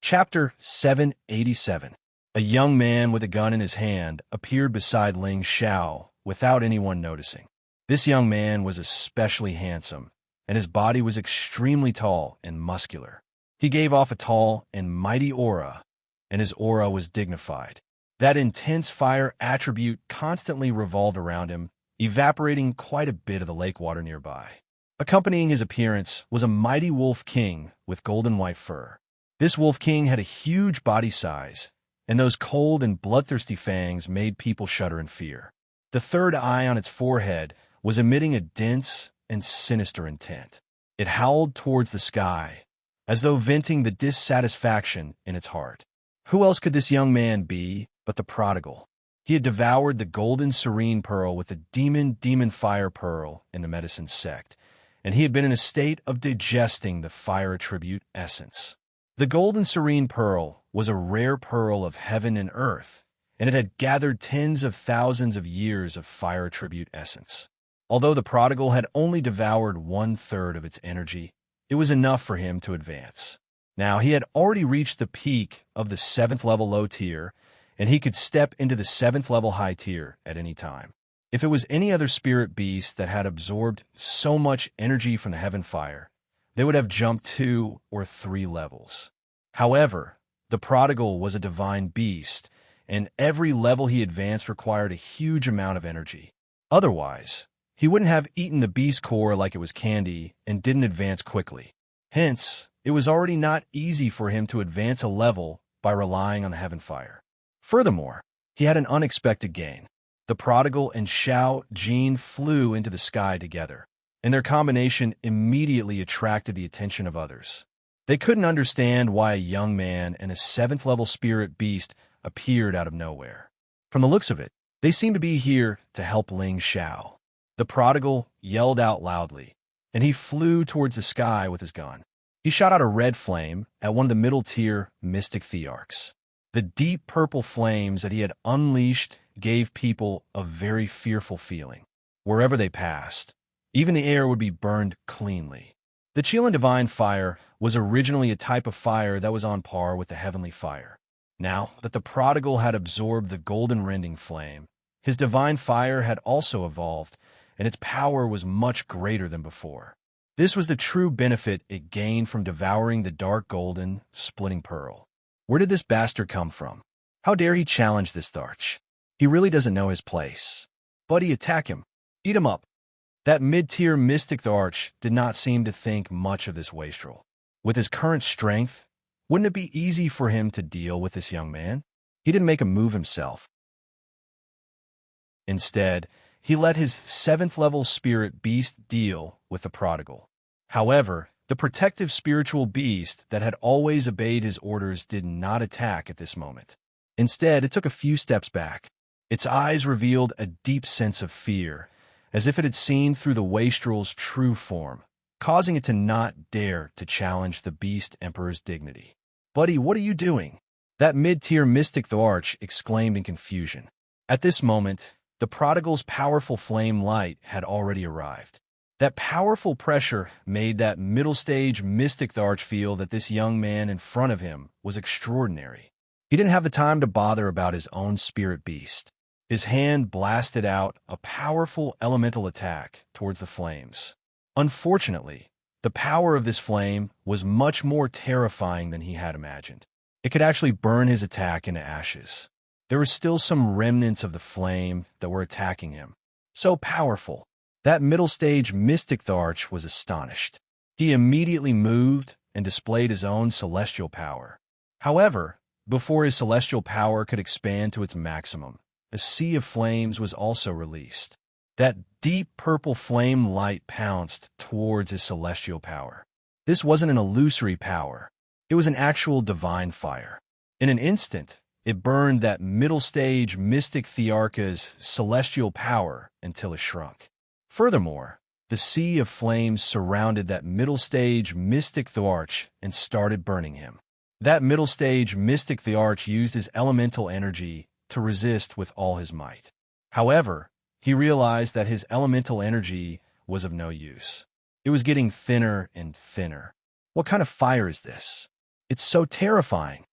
Chapter 787. A young man with a gun in his hand appeared beside Ling Xiao without anyone noticing. This young man was especially handsome, and his body was extremely tall and muscular. He gave off a tall and mighty aura, and his aura was dignified. That intense fire attribute constantly revolved around him, evaporating quite a bit of the lake water nearby. Accompanying his appearance was a mighty wolf king with golden white fur. This wolf king had a huge body size, and those cold and bloodthirsty fangs made people shudder in fear. The third eye on its forehead was emitting a dense and sinister intent. It howled towards the sky, as though venting the dissatisfaction in its heart. Who else could this young man be but the prodigal? He had devoured the golden serene pearl with the demon fire pearl in the medicine sect, and he had been in a state of digesting the fire attribute essence. The golden serene pearl was a rare pearl of heaven and earth, and it had gathered tens of thousands of years of fire attribute essence. Although the prodigal had only devoured 1/3 of its energy, it was enough for him to advance. Now he had already reached the peak of the 7th level low tier, and he could step into the 7th level high tier at any time. If it was any other spirit beast that had absorbed so much energy from the heaven fire, they would have jumped 2 or 3 levels. However, the prodigal was a divine beast, and every level he advanced required a huge amount of energy. Otherwise, he wouldn't have eaten the beast core like it was candy and didn't advance quickly. Hence, it was already not easy for him to advance a level by relying on the heaven fire. Furthermore, he had an unexpected gain. The prodigal and Xiao Jin flew into the sky together, and their combination immediately attracted the attention of others. They couldn't understand why a young man and a 7th level spirit beast appeared out of nowhere. From the looks of it, they seemed to be here to help Ling Xiao. The prodigal yelled out loudly, and he flew towards the sky with his gun. He shot out a red flame at one of the middle-tier mystic thearchs. The deep purple flames that he had unleashed gave people a very fearful feeling. Wherever they passed, even the air would be burned cleanly. The Qilin divine fire was originally a type of fire that was on par with the heavenly fire. Now that the prodigal had absorbed the golden rending flame, his divine fire had also evolved, and its power was much greater than before. This was the true benefit it gained from devouring the dark golden, splitting pearl. Where did this bastard come from? How dare he challenge this Tharch? He really doesn't know his place. Buddy, attack him. Eat him up. That mid-tier mystic Tharch did not seem to think much of this wastrel. With his current strength, wouldn't it be easy for him to deal with this young man? He didn't make a move himself. Instead, he let his 7th level spirit beast deal with the prodigal. However, the protective spiritual beast that had always obeyed his orders did not attack at this moment. Instead, it took a few steps back. Its eyes revealed a deep sense of fear, as if it had seen through the wastrel's true form, causing it to not dare to challenge the beast emperor's dignity. Buddy, what are you doing? That mid-tier mystic Tharch exclaimed in confusion. At this moment, the prodigal's powerful flame light had already arrived. That powerful pressure made that middle-stage mystic Tharch feel that this young man in front of him was extraordinary. He didn't have the time to bother about his own spirit beast. His hand blasted out a powerful elemental attack towards the flames. Unfortunately, the power of this flame was much more terrifying than he had imagined. It could actually burn his attack into ashes. There were still some remnants of the flame that were attacking him. So powerful. That middle-stage mystic Tharch was astonished. He immediately moved and displayed his own celestial power. However, before his celestial power could expand to its maximum, a sea of flames was also released. That deep purple flame light pounced towards his celestial power. This wasn't an illusory power. It was an actual divine fire. In an instant, it burned that middle-stage mystic Thearcha's celestial power until it shrunk. Furthermore, the sea of flames surrounded that middle-stage mystic Tharch and started burning him. That middle-stage mystic Tharch used his elemental energy to resist with all his might. However, he realized that his elemental energy was of no use. It was getting thinner and thinner. What kind of fire is this? It's so terrifying,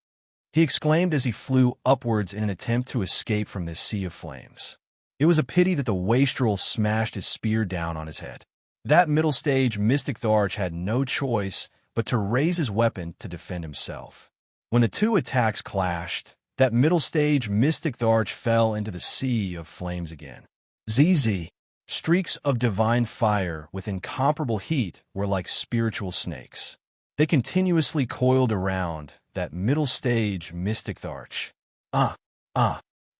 he exclaimed as he flew upwards in an attempt to escape from this sea of flames. It was a pity that the wastrel smashed his spear down on his head. That middle stage mystic Tharch had no choice but to raise his weapon to defend himself. When the two attacks clashed, that middle stage mystic Tharch fell into the sea of flames again. ZZ. Streaks of divine fire with incomparable heat were like spiritual snakes. They continuously coiled around that middle stage mystic Tharch.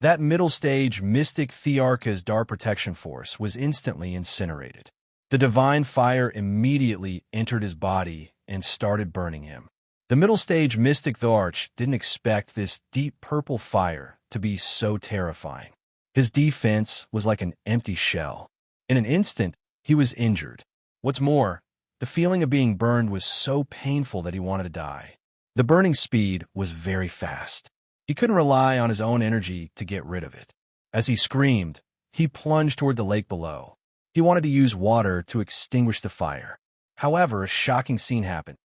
That middle stage mystic Thearcha's dark protection force was instantly incinerated. The divine fire immediately entered his body and started burning him. The middle stage mystic Tharch didn't expect this deep purple fire to be so terrifying. His defense was like an empty shell. In an instant, he was injured. What's more, the feeling of being burned was so painful that he wanted to die. The burning speed was very fast. He couldn't rely on his own energy to get rid of it. As he screamed, he plunged toward the lake below. He wanted to use water to extinguish the fire. However, a shocking scene happened.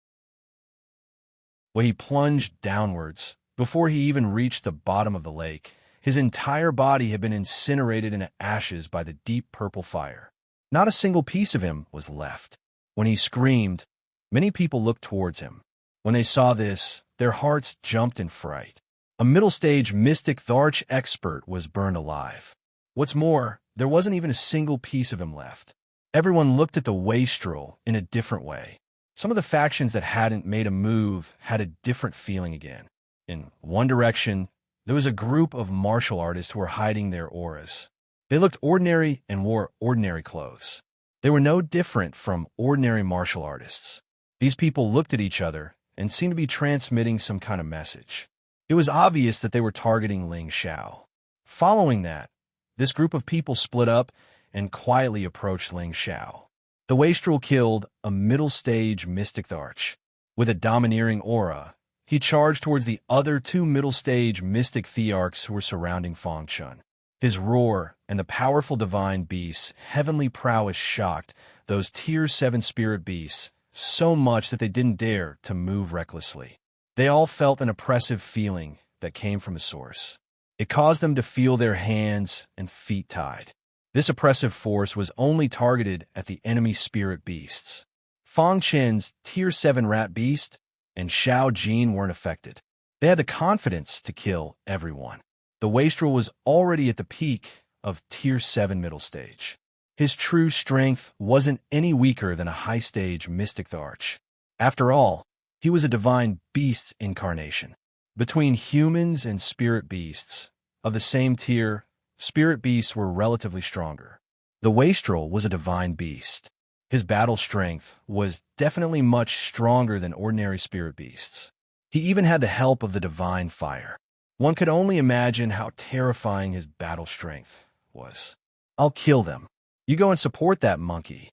When he plunged downwards, before he even reached the bottom of the lake, his entire body had been incinerated into ashes by the deep purple fire. Not a single piece of him was left. When he screamed, many people looked towards him. When they saw this, their hearts jumped in fright. A middle-stage mystic Tharch expert was burned alive. What's more, there wasn't even a single piece of him left. Everyone looked at the wastrel in a different way. Some of the factions that hadn't made a move had a different feeling again. In one direction, there was a group of martial artists who were hiding their auras. They looked ordinary and wore ordinary clothes. They were no different from ordinary martial artists. These people looked at each other and seemed to be transmitting some kind of message. It was obvious that they were targeting Ling Xiao. Following that, this group of people split up and quietly approached Ling Xiao. The wastrel killed a middle-stage mystic Tharch. With a domineering aura, he charged towards the other two middle-stage mystic Thearchs who were surrounding Fang Chun. His roar and the powerful divine beast's heavenly prowess shocked those Tier 7 spirit beasts so much that they didn't dare to move recklessly. They all felt an oppressive feeling that came from the source. It caused them to feel their hands and feet tied. This oppressive force was only targeted at the enemy spirit beasts. Fang Chen's Tier 7 rat beast and Xiao Jin weren't affected. They had the confidence to kill everyone. The wastrel was already at the peak of Tier 7 middle stage. His true strength wasn't any weaker than a high-stage mystic Tharch. After all, he was a divine beast's incarnation. Between humans and spirit beasts of the same tier, spirit beasts were relatively stronger. The wastrel was a divine beast. His battle strength was definitely much stronger than ordinary spirit beasts. He even had the help of the divine fire. One could only imagine how terrifying his battle strength was. I'll kill them. You go and support that monkey.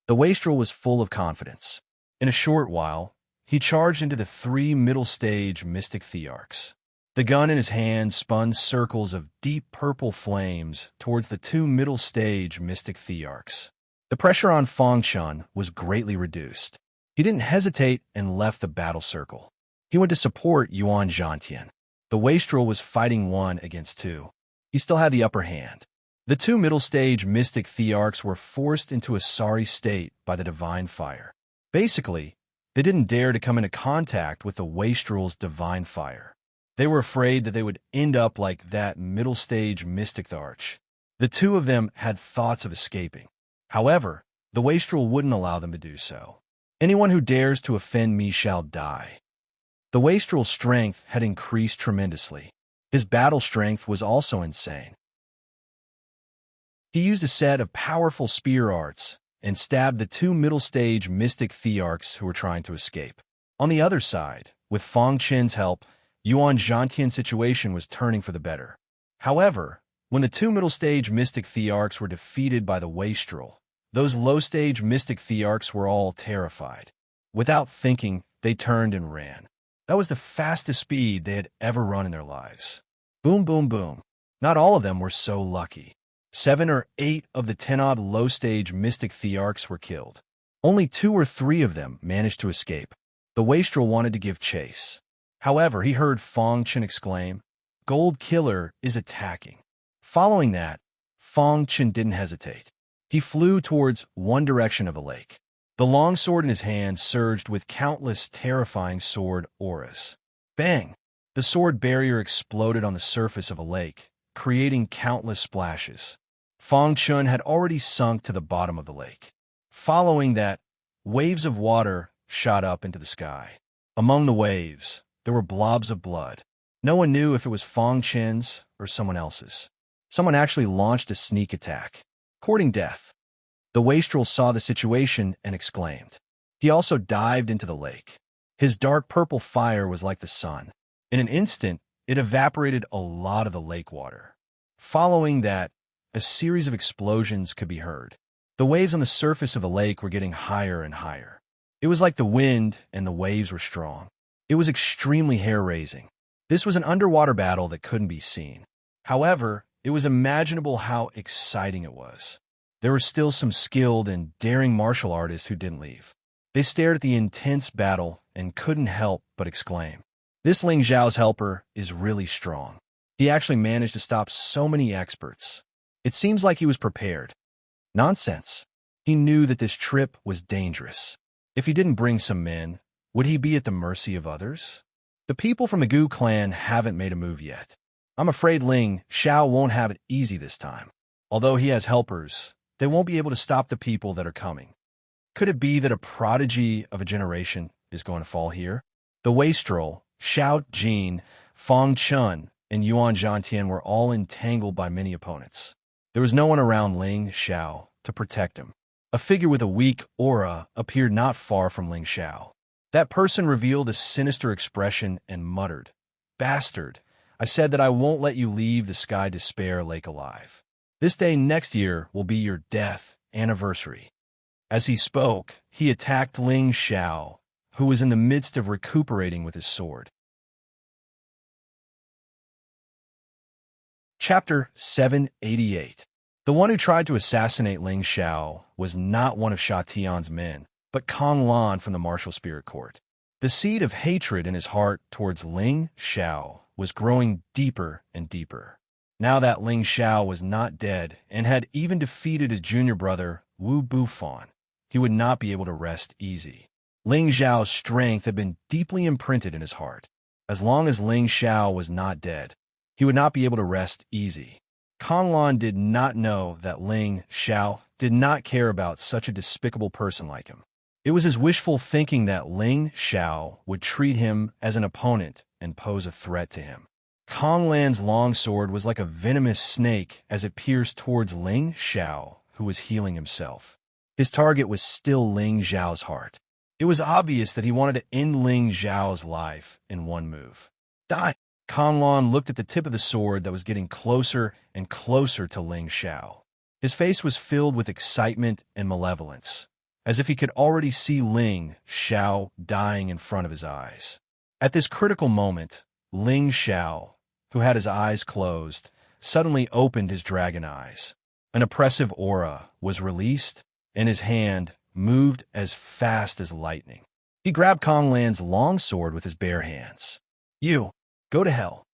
The wastrel was full of confidence. In a short while, he charged into the three middle-stage mystic Thearchs. The gun in his hand spun circles of deep purple flames towards the two middle-stage mystic Thearchs. The pressure on Fang Chun was greatly reduced. He didn't hesitate and left the battle circle. He went to support Yuan Zhantian. The wastrel was fighting 1 against 2. He still had the upper hand. The two middle-stage mystic Thearchs were forced into a sorry state by the divine fire. Basically, they didn't dare to come into contact with the wastrel's divine fire. They were afraid that they would end up like that middle-stage mystic Tharch. The two of them had thoughts of escaping. However, the wastrel wouldn't allow them to do so. Anyone who dares to offend me shall die. The wastrel's strength had increased tremendously. His battle strength was also insane. He used a set of powerful spear arts and stabbed the two middle-stage mystic Thearchs who were trying to escape. On the other side, with Fang Chen's help, Yuan Zhantian's situation was turning for the better. However, when the two middle-stage mystic Thearchs were defeated by the wastrel, those low-stage mystic Thearchs were all terrified. Without thinking, they turned and ran. That was the fastest speed they had ever run in their lives. Boom, boom, boom. Not all of them were so lucky. 7 or 8 of the 10-odd low-stage mystic thearchs were killed. Only 2 or 3 of them managed to escape. The wastrel wanted to give chase. However, he heard Fong Chen exclaim, "Gold Killer is attacking." Following that, Fong Chen didn't hesitate. He flew towards one direction of the lake. The long sword in his hand surged with countless terrifying sword auras. Bang! The sword barrier exploded on the surface of a lake, creating countless splashes. Fong Chen had already sunk to the bottom of the lake. Following that, waves of water shot up into the sky. Among the waves, there were blobs of blood. No one knew if it was Fong Chen's or someone else's. Someone actually launched a sneak attack, courting death. The wastrel saw the situation and exclaimed. He also dived into the lake. His dark purple fire was like the sun. In an instant, it evaporated a lot of the lake water. Following that, a series of explosions could be heard. The waves on the surface of the lake were getting higher and higher. It was like the wind and the waves were strong. It was extremely hair-raising. This was an underwater battle that couldn't be seen. However, it was imaginable how exciting it was. There were still some skilled and daring martial artists who didn't leave. They stared at the intense battle and couldn't help but exclaim, "This Ling Zhao's helper is really strong. He actually managed to stop so many experts. It seems like he was prepared." Nonsense. He knew that this trip was dangerous. If he didn't bring some men, would he be at the mercy of others? The people from the Gu clan haven't made a move yet. I'm afraid Ling Xiao won't have it easy this time. Although he has helpers, they won't be able to stop the people that are coming. Could it be that a prodigy of a generation is going to fall here? The wastrel, Xiao Jin, Fong Chen, and Yuan Zhantian were all entangled by many opponents. There was no one around Ling Xiao to protect him. A figure with a weak aura appeared not far from Ling Xiao. That person revealed a sinister expression and muttered, "Bastard, I said that I won't let you leave the Sky Despair Lake alive. This day next year will be your death anniversary." As he spoke, he attacked Ling Xiao, who was in the midst of recuperating with his sword. Chapter 788. The one who tried to assassinate Ling Xiao was not one of Sha Tian's men, but Kong Lan from the martial spirit court. The seed of hatred in his heart towards Ling Xiao was growing deeper and deeper. Now that Ling Xiao was not dead and had even defeated his junior brother, Wu Bufan, he would not be able to rest easy. Ling Xiao's strength had been deeply imprinted in his heart. As long as Ling Xiao was not dead, he would not be able to rest easy. Kong Lan did not know that Ling Xiao did not care about such a despicable person like him. It was his wishful thinking that Ling Xiao would treat him as an opponent and pose a threat to him. Kong Lan's long sword was like a venomous snake as it pierced towards Ling Xiao, who was healing himself. His target was still Ling Xiao's heart. It was obvious that he wanted to end Ling Xiao's life in one move. Die! Kong Lan looked at the tip of the sword that was getting closer and closer to Ling Xiao. His face was filled with excitement and malevolence, as if he could already see Ling Xiao dying in front of his eyes. At this critical moment, Ling Xiao, who had his eyes closed, suddenly opened his dragon eyes. An oppressive aura was released, and his hand moved as fast as lightning. He grabbed Kong Lan's long sword with his bare hands. "You, go to hell."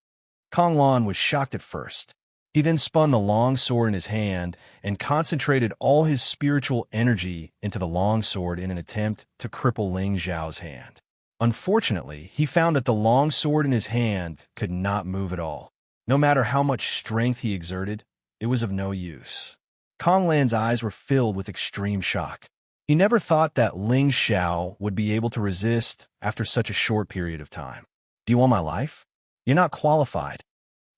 Kong Lan was shocked at first. He then spun the long sword in his hand and concentrated all his spiritual energy into the long sword in an attempt to cripple Ling Xiao's hand. Unfortunately, he found that the long sword in his hand could not move at all. No matter how much strength he exerted, it was of no use. Kong Lan's eyes were filled with extreme shock. He never thought that Ling Xiao would be able to resist after such a short period of time. "Do you want my life? You're not qualified,"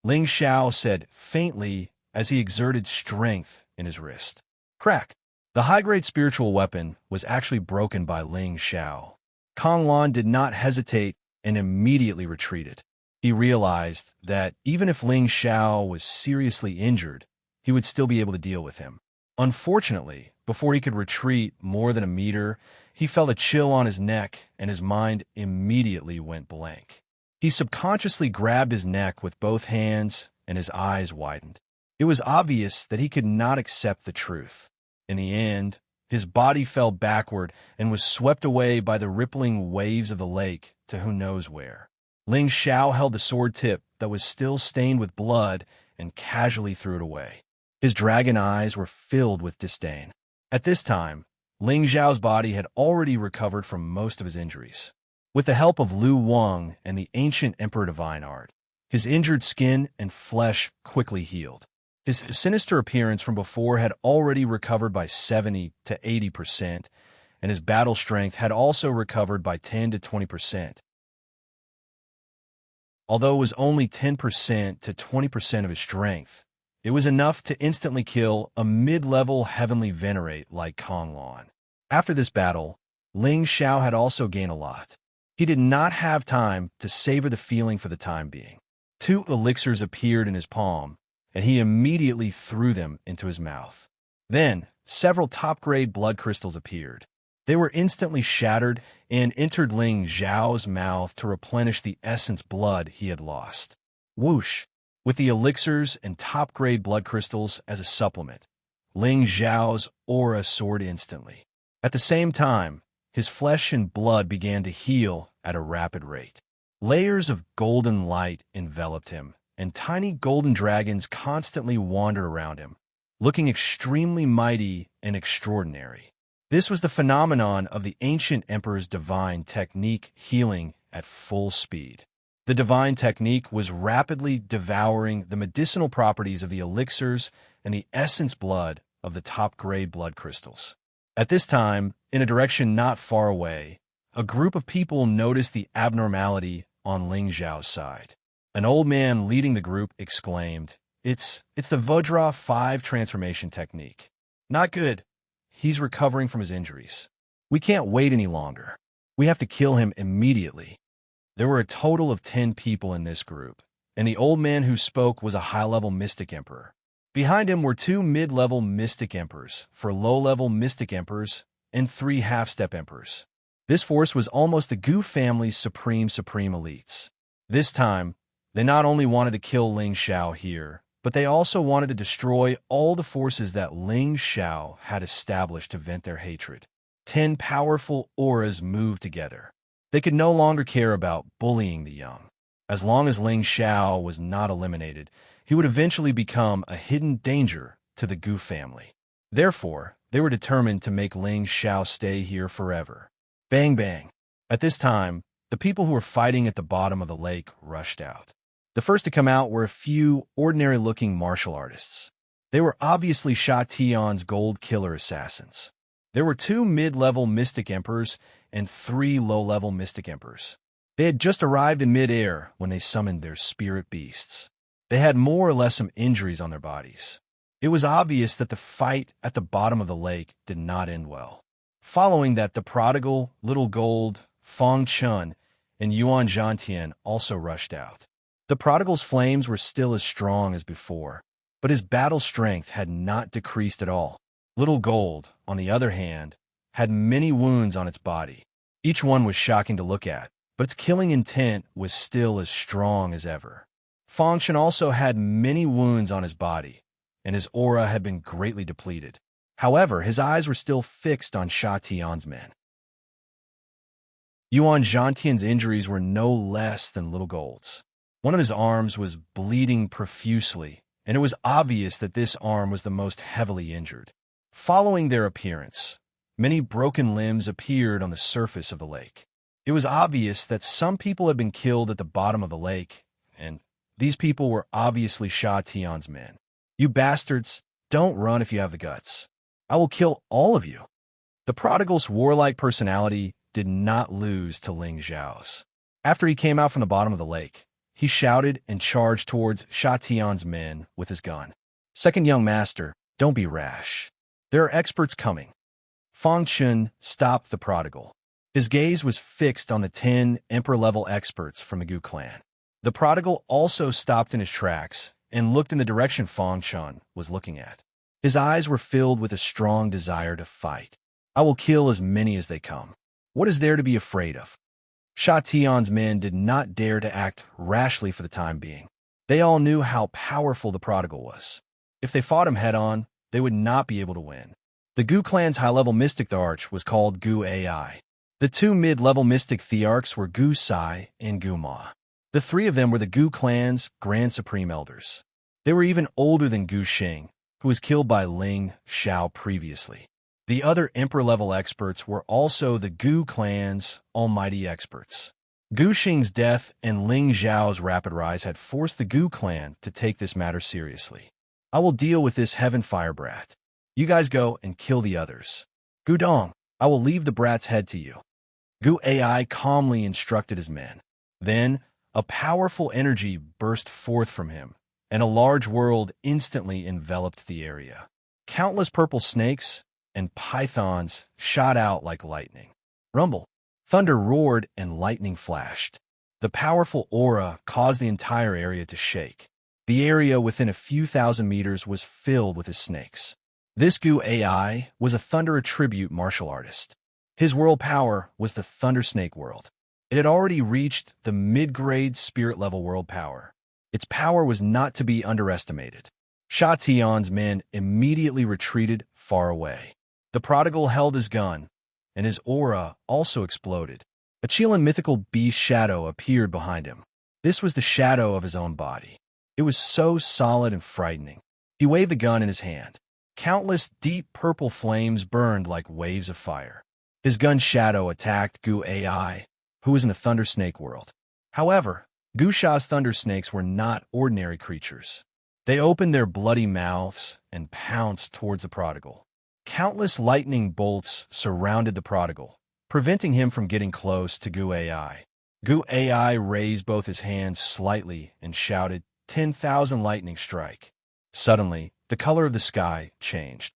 Ling Xiao said faintly as he exerted strength in his wrist. Crack! The high-grade spiritual weapon was actually broken by Ling Xiao. Kong Lan did not hesitate and immediately retreated. He realized that even if Ling Xiao was seriously injured, he would still be able to deal with him. Unfortunately, before he could retreat more than a meter, he felt a chill on his neck and his mind immediately went blank. He subconsciously grabbed his neck with both hands and his eyes widened. It was obvious that he could not accept the truth. In the end, his body fell backward and was swept away by the rippling waves of the lake to who knows where. Ling Xiao held the sword tip that was still stained with blood and casually threw it away. His dragon eyes were filled with disdain. At this time, Ling Xiao's body had already recovered from most of his injuries. With the help of Lu Wang and the ancient Emperor Divine Art, his injured skin and flesh quickly healed. His sinister appearance from before had already recovered by 70 to 80%, and his battle strength had also recovered by 10 to 20%. Although it was only 10% to 20% of his strength, it was enough to instantly kill a mid-level heavenly venerate like Kong Lan. After this battle, Ling Xiao had also gained a lot. He did not have time to savor the feeling for the time being. 2 elixirs appeared in his palm, and he immediately threw them into his mouth. Then, several top-grade blood crystals appeared. They were instantly shattered and entered Ling Xiao's mouth to replenish the essence blood he had lost. Whoosh! With the elixirs and top-grade blood crystals as a supplement, Ling Xiao's aura soared instantly. At the same time, his flesh and blood began to heal at a rapid rate. Layers of golden light enveloped him, and tiny golden dragons constantly wandered around him, looking extremely mighty and extraordinary. This was the phenomenon of the ancient emperor's divine technique healing at full speed. The divine technique was rapidly devouring the medicinal properties of the elixirs and the essence blood of the top-grade blood crystals. At this time, in a direction not far away, a group of people noticed the abnormality on Ling Xiao's side. An old man leading the group exclaimed, It's the Vajra 5 transformation technique. Not good. He's recovering from his injuries. We can't wait any longer. We have to kill him immediately. There were a total of 10 people in this group, and the old man who spoke was a high-level mystic emperor. Behind him were 2 mid-level mystic emperors, 4 low-level mystic emperors, and 3 half-step emperors. This force was almost the Gu family's supreme elites. This time, they not only wanted to kill Ling Xiao here, but they also wanted to destroy all the forces that Ling Xiao had established to vent their hatred. 10 powerful auras moved together. They could no longer care about bullying the young. As long as Ling Xiao was not eliminated, he would eventually become a hidden danger to the Gu family. Therefore, they were determined to make Ling Xiao stay here forever. Bang bang. At this time, the people who were fighting at the bottom of the lake rushed out. The first to come out were a few ordinary-looking martial artists. They were obviously Sha Tian's gold killer assassins. There were 2 mid-level mystic emperors and 3 low-level mystic emperors. They had just arrived in mid-air when they summoned their spirit beasts. They had more or less some injuries on their bodies. It was obvious that the fight at the bottom of the lake did not end well. Following that, the prodigal, Little Gold, Fong Chun, and Yuan Zhantian also rushed out. The prodigal's flames were still as strong as before, but his battle strength had not decreased at all. Little Gold, on the other hand, had many wounds on its body. Each one was shocking to look at, but its killing intent was still as strong as ever. Fong Chun also had many wounds on his body, and his aura had been greatly depleted. However, his eyes were still fixed on Sha Tian's men. Yuan Zhantian's injuries were no less than Little Gold's. One of his arms was bleeding profusely, and it was obvious that this arm was the most heavily injured. Following their appearance, many broken limbs appeared on the surface of the lake. It was obvious that some people had been killed at the bottom of the lake, and these people were obviously Sha Tian's men. You bastards, don't run if you have the guts. I will kill all of you. The prodigal's warlike personality did not lose to Ling Xiao's. After he came out from the bottom of the lake, he shouted and charged towards Sha Tian's men with his gun. Second young master, don't be rash. There are experts coming. Fong Chun stopped the prodigal. His gaze was fixed on the 10 emperor-level experts from the Gu clan. The prodigal also stopped in his tracks and looked in the direction Fong Chun was looking at. His eyes were filled with a strong desire to fight. I will kill as many as they come. What is there to be afraid of? Sha Tian's men did not dare to act rashly for the time being. They all knew how powerful the prodigal was. If they fought him head-on, they would not be able to win. The Gu clan's high-level mystic thearch was called Gu Ai. The two mid-level mystic thearchs were Gu Sai and Gu Ma. The three of them were the Gu clan's Grand Supreme Elders. They were even older than Gu Xing, who was killed by Ling Xiao previously. The other Emperor-level experts were also the Gu clan's almighty experts. Gu Xing's death and Ling Xiao's rapid rise had forced the Gu clan to take this matter seriously. I will deal with this heaven fire brat. You guys go and kill the others. Gu Dong, I will leave the brat's head to you. Gu Ai calmly instructed his men. Then, a powerful energy burst forth from him, and a large world instantly enveloped the area. Countless purple snakes and pythons shot out like lightning. Rumble. Thunder roared and lightning flashed. The powerful aura caused the entire area to shake. The area within a few thousand meters was filled with his snakes. This Gu Ai was a Thunder tribute martial artist. His world power was the Thunder Snake world. It had already reached the mid-grade spirit-level world power. Its power was not to be underestimated. Sha Tian's men immediately retreated far away. The prodigal held his gun, and his aura also exploded. A Chilean mythical beast shadow appeared behind him. This was the shadow of his own body. It was so solid and frightening. He waved the gun in his hand. Countless deep purple flames burned like waves of fire. His gun shadow attacked Gu Ai, who was in the Thunder Snake world. However, Gu Sha's Thunder Snakes were not ordinary creatures. They opened their bloody mouths and pounced towards the prodigal. Countless lightning bolts surrounded the prodigal, preventing him from getting close to Gu Ai. Gu Ai raised both his hands slightly and shouted, 10,000 lightning strike. Suddenly, the color of the sky changed.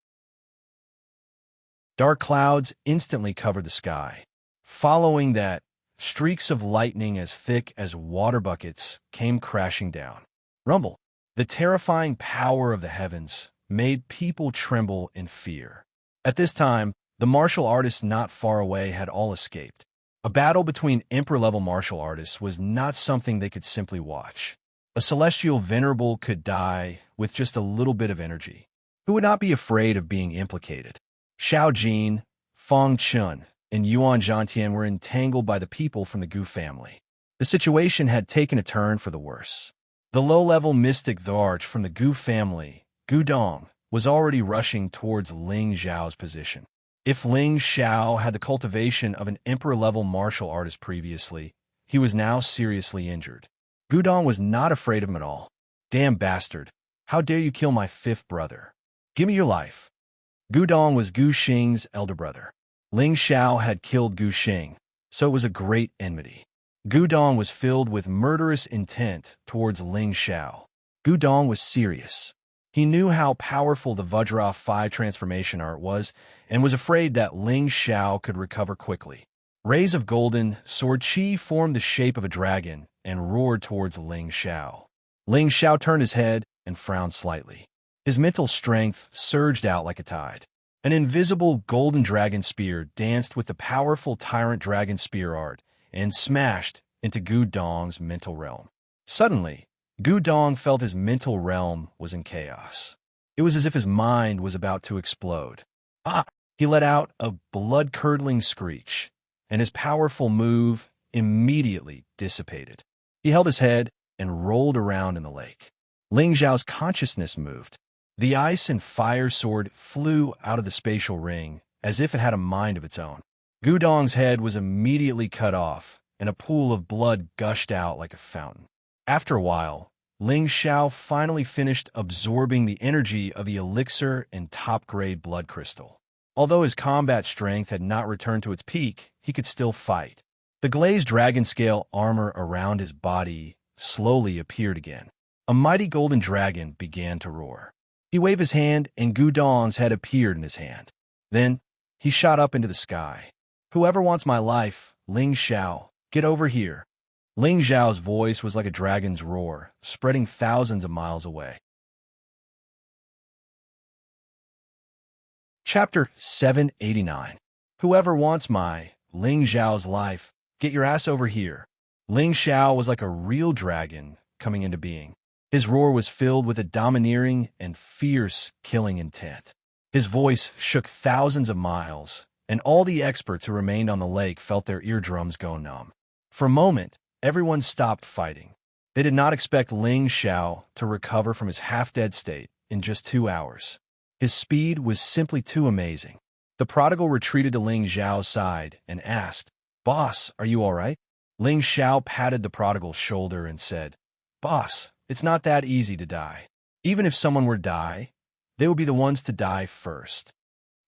Dark clouds instantly covered the sky. Following that, streaks of lightning as thick as water buckets came crashing down. Rumble. The terrifying power of the heavens made people tremble in fear. At this time, the martial artists not far away had all escaped. A battle between Emperor-level martial artists was not something they could simply watch. A celestial venerable could die with just a little bit of energy. Who would not be afraid of being implicated? Xiao Jin, Feng Chun, and Yuan Zhantian were entangled by the people from the Gu family. The situation had taken a turn for the worse. The low-level mystic Tharch from the Gu family, Gu Dong, was already rushing towards Ling Xiao's position. If Ling Xiao had the cultivation of an emperor-level martial artist previously, he was now seriously injured. Gu Dong was not afraid of him at all. Damn bastard, how dare you kill my fifth brother? Give me your life. Gu Dong was Gu Xing's elder brother. Ling Xiao had killed Gu Xing, so it was a great enmity. Gu Dong was filled with murderous intent towards Ling Xiao. Gu Dong was serious. He knew how powerful the Vajra 5 transformation art was and was afraid that Ling Xiao could recover quickly. Rays of golden sword chi formed the shape of a dragon and roared towards Ling Xiao. Ling Xiao turned his head and frowned slightly. His mental strength surged out like a tide. An invisible golden dragon spear danced with the powerful tyrant dragon spear art and smashed into Gu Dong's mental realm. Suddenly, Gu Dong felt his mental realm was in chaos. It was as if his mind was about to explode. Ah! He let out a blood-curdling screech, and his powerful move immediately dissipated. He held his head and rolled around in the lake. Ling Xiao's consciousness moved. The ice and fire sword flew out of the spatial ring as if it had a mind of its own. Gu Dong's head was immediately cut off, and a pool of blood gushed out like a fountain. After a while, Ling Xiao finally finished absorbing the energy of the elixir and top-grade blood crystal. Although his combat strength had not returned to its peak, he could still fight. The glazed dragon scale armor around his body slowly appeared again. A mighty golden dragon began to roar. He waved his hand, and Gu Dong's head appeared in his hand. Then, he shot up into the sky. Whoever wants my life, Ling Xiao, get over here. Ling Xiao's voice was like a dragon's roar, spreading thousands of miles away. Chapter 789. Whoever wants my, Ling Xiao's life, get your ass over here. Ling Xiao was like a real dragon coming into being. His roar was filled with a domineering and fierce killing intent. His voice shook thousands of miles, and all the experts who remained on the lake felt their eardrums go numb. For a moment, everyone stopped fighting. They did not expect Ling Xiao to recover from his half-dead state in just 2 hours. His speed was simply too amazing. The prodigal retreated to Ling Xiao's side and asked, "Boss, are you all right?" Ling Xiao patted the prodigal's shoulder and said, "Boss, it's not that easy to die. Even if someone were to die, they would be the ones to die first."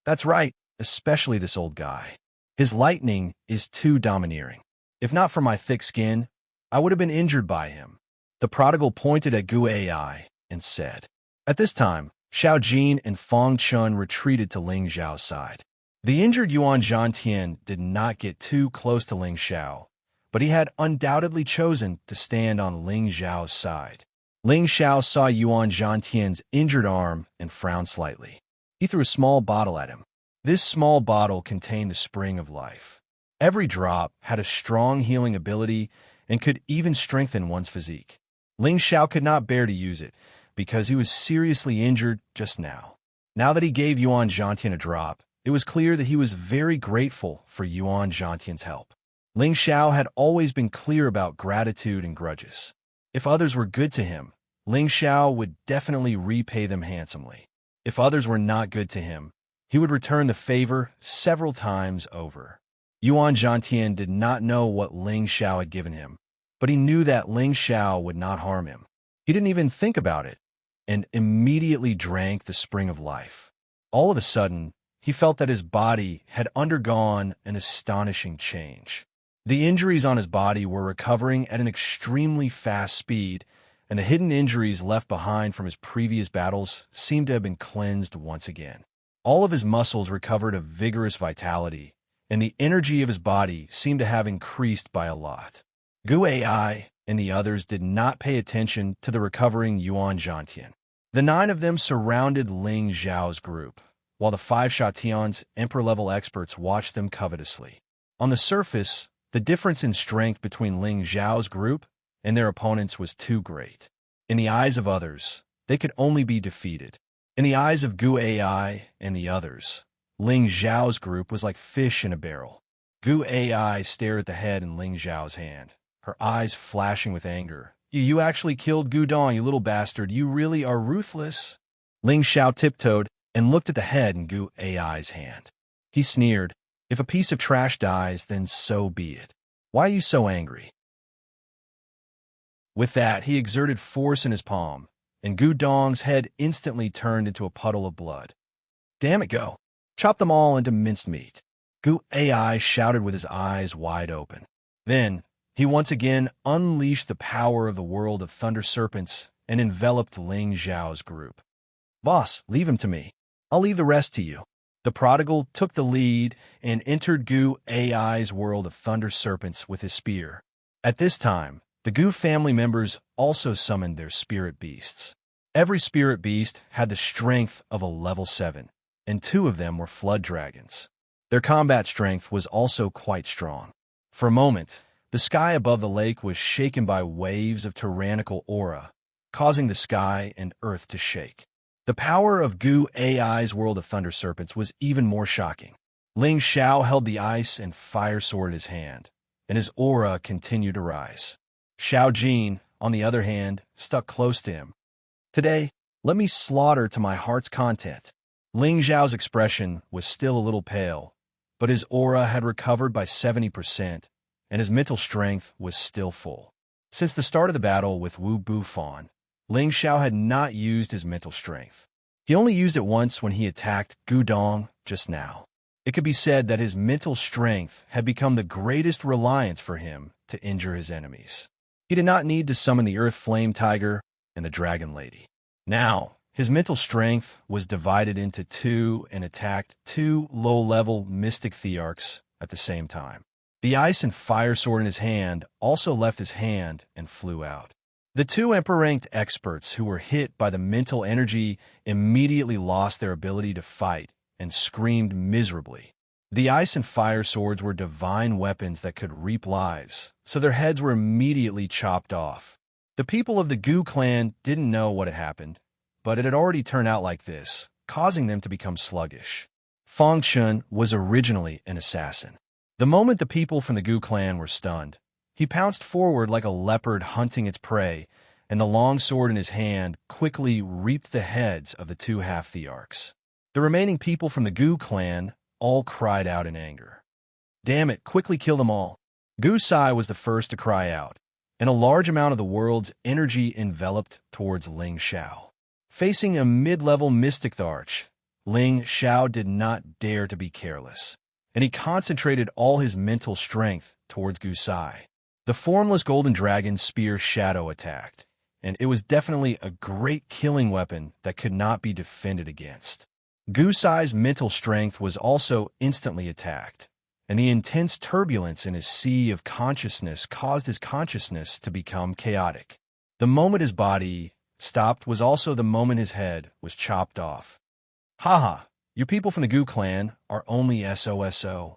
"That's right, especially this old guy. His lightning is too domineering. If not for my thick skin, I would have been injured by him." The prodigal pointed at Gu Ai and said. At this time, Xiao Jin and Feng Chun retreated to Ling Xiao's side. The injured Yuan Zhantian did not get too close to Ling Xiao, but he had undoubtedly chosen to stand on Ling Xiao's side. Ling Xiao saw Yuan Zhantian's injured arm and frowned slightly. He threw a small bottle at him. This small bottle contained the spring of life. Every drop had a strong healing ability and could even strengthen one's physique. Ling Xiao could not bear to use it because he was seriously injured just now. Now that he gave Yuan Zhantian a drop, it was clear that he was very grateful for Yuan Zhantian's help. Ling Xiao had always been clear about gratitude and grudges. If others were good to him, Ling Xiao would definitely repay them handsomely. If others were not good to him, he would return the favor several times over. Yuan Zhantian did not know what Ling Xiao had given him, but he knew that Ling Xiao would not harm him. He didn't even think about it, and immediately drank the spring of life. All of a sudden, he felt that his body had undergone an astonishing change. The injuries on his body were recovering at an extremely fast speed, and the hidden injuries left behind from his previous battles seemed to have been cleansed once again. All of his muscles recovered a vigorous vitality, and the energy of his body seemed to have increased by a lot. Gu Ai and the others did not pay attention to the recovering Yuan Zhantian. The 9 of them surrounded Ling Xiao's group, while the 5 Shatians, Emperor-level experts, watched them covetously. On the surface, the difference in strength between Ling Xiao's group and their opponents was too great. In the eyes of others, they could only be defeated. In the eyes of Gu Ai and the others, Ling Xiao's group was like fish in a barrel. Gu Ai stared at the head in Ling Xiao's hand, her eyes flashing with anger. You actually killed Gu Dong, you little bastard. You really are ruthless." Ling Xiao tiptoed and looked at the head in Gu Ai's hand. He sneered, "If a piece of trash dies, then so be it. Why are you so angry?" With that, he exerted force in his palm, and Gu Dong's head instantly turned into a puddle of blood. "Damn it, go. Chop them all into minced meat." Gu Ai shouted with his eyes wide open. Then, he once again unleashed the power of the world of thunder serpents and enveloped Ling Xiao's group. "Boss, leave him to me. I'll leave the rest to you." The prodigal took the lead and entered Gu Ai's world of thunder serpents with his spear. At this time, the Gu family members also summoned their spirit beasts. Every spirit beast had the strength of a level 7, and 2 of them were flood dragons. Their combat strength was also quite strong. For a moment, the sky above the lake was shaken by waves of tyrannical aura, causing the sky and earth to shake. The power of Gu Ai's world of thunder serpents was even more shocking. Ling Xiao held the ice and fire sword in his hand, and his aura continued to rise. Xiao Jin, on the other hand, stuck close to him. "Today, let me slaughter to my heart's content." Ling Xiao's expression was still a little pale, but his aura had recovered by 70%, and his mental strength was still full. Since the start of the battle with Wu Bufan, Ling Xiao had not used his mental strength. He only used it once when he attacked Gu Dong just now. It could be said that his mental strength had become the greatest reliance for him to injure his enemies. He did not need to summon the Earth Flame Tiger and the Dragon Lady. Now, his mental strength was divided into 2 and attacked 2 low-level mystic thearchs at the same time. The ice and fire sword in his hand also left his hand and flew out. The 2 Emperor-ranked experts who were hit by the mental energy immediately lost their ability to fight and screamed miserably. The ice and fire swords were divine weapons that could reap lives, so their heads were immediately chopped off. The people of the Gu clan didn't know what had happened, but it had already turned out like this, causing them to become sluggish. Fang Chun was originally an assassin. The moment the people from the Gu clan were stunned, he pounced forward like a leopard hunting its prey, and the long sword in his hand quickly reaped the heads of the two half-thearchs. The remaining people from the Gu clan all cried out in anger. "Damn it, quickly kill them all." Gu Sai was the first to cry out, and a large amount of the world's energy enveloped towards Ling Xiao. Facing a mid-level mystic arch, Ling Xiao did not dare to be careless, and he concentrated all his mental strength towards Gu Sai. The formless golden dragon spear shadow attacked, and it was definitely a great killing weapon that could not be defended against. Gu Sai's mental strength was also instantly attacked, and the intense turbulence in his sea of consciousness caused his consciousness to become chaotic. The moment his body stopped was also the moment his head was chopped off. Haha, your people from the Gu clan are only SOSO.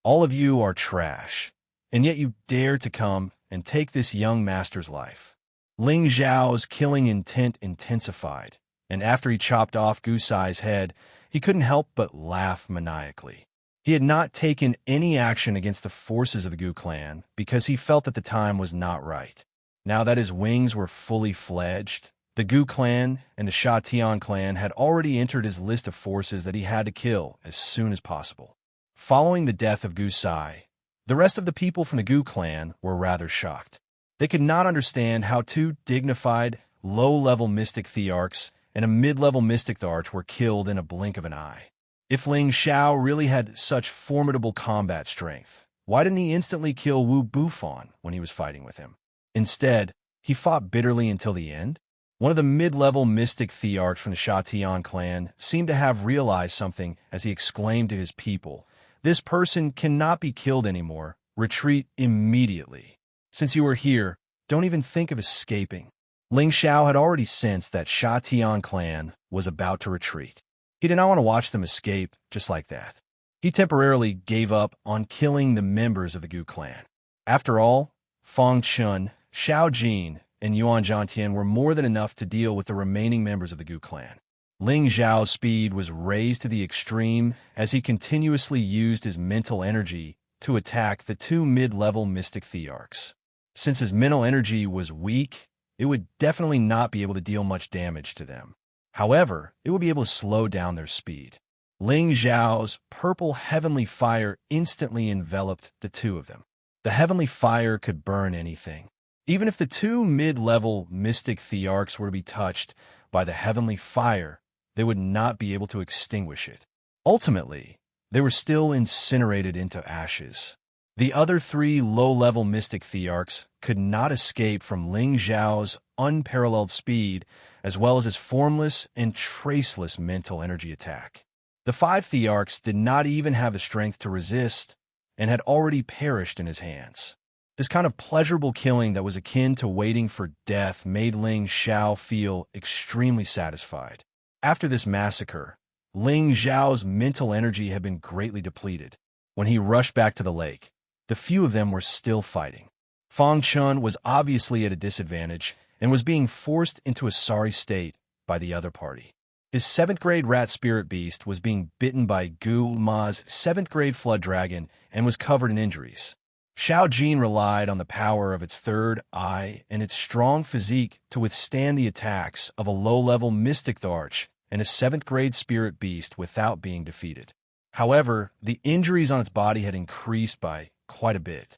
All of you are trash, and yet you dare to come and take this young master's life. Ling Xiao's killing intent intensified, and after he chopped off Gu Sai's head, he couldn't help but laugh maniacally. He had not taken any action against the forces of the Gu clan because he felt that the time was not right. Now that his wings were fully fledged, the Gu clan and the Sha Tian clan had already entered his list of forces that he had to kill as soon as possible. Following the death of Gu Sai, the rest of the people from the Gu clan were rather shocked. They could not understand how two dignified, low-level mystic thearchs and a mid-level mystic thearch were killed in a blink of an eye. If Ling Xiao really had such formidable combat strength, why didn't he instantly kill Wu Bufan when he was fighting with him? Instead, he fought bitterly until the end. One of the mid-level mystic thearchs from the Sha Tian clan seemed to have realized something as he exclaimed to his people, "This person cannot be killed anymore. Retreat immediately. Since you are here, don't even think of escaping." Ling Xiao had already sensed that Sha Tian clan was about to retreat. He did not want to watch them escape just like that. He temporarily gave up on killing the members of the Gu clan. After all, Fang Chun, Xiao Jin, and Yuan Zhantian were more than enough to deal with the remaining members of the Gu clan. Ling Xiao's speed was raised to the extreme as he continuously used his mental energy to attack the two mid-level mystic thearchs. Since his mental energy was weak, it would definitely not be able to deal much damage to them. However, it would be able to slow down their speed. Ling Xiao's purple heavenly fire instantly enveloped the two of them. The heavenly fire could burn anything. Even if the two mid-level mystic thearchs were to be touched by the heavenly fire, they would not be able to extinguish it. Ultimately, they were still incinerated into ashes. The other three low-level mystic thearchs could not escape from Ling Xiao's unparalleled speed, as well as his formless and traceless mental energy attack. The five thearchs did not even have the strength to resist and had already perished in his hands. This kind of pleasurable killing that was akin to waiting for death made Ling Xiao feel extremely satisfied. After this massacre, Ling Xiao's mental energy had been greatly depleted. When he rushed back to the lake, the few of them were still fighting. Fang Chun was obviously at a disadvantage and was being forced into a sorry state by the other party. His 7th-grade rat spirit beast was being bitten by Gu Ma's 7th-grade flood dragon and was covered in injuries. Xiao Jin relied on the power of its third eye and its strong physique to withstand the attacks of a low-level mystic thearch and a 7th-grade spirit beast without being defeated. However, the injuries on its body had increased by quite a bit.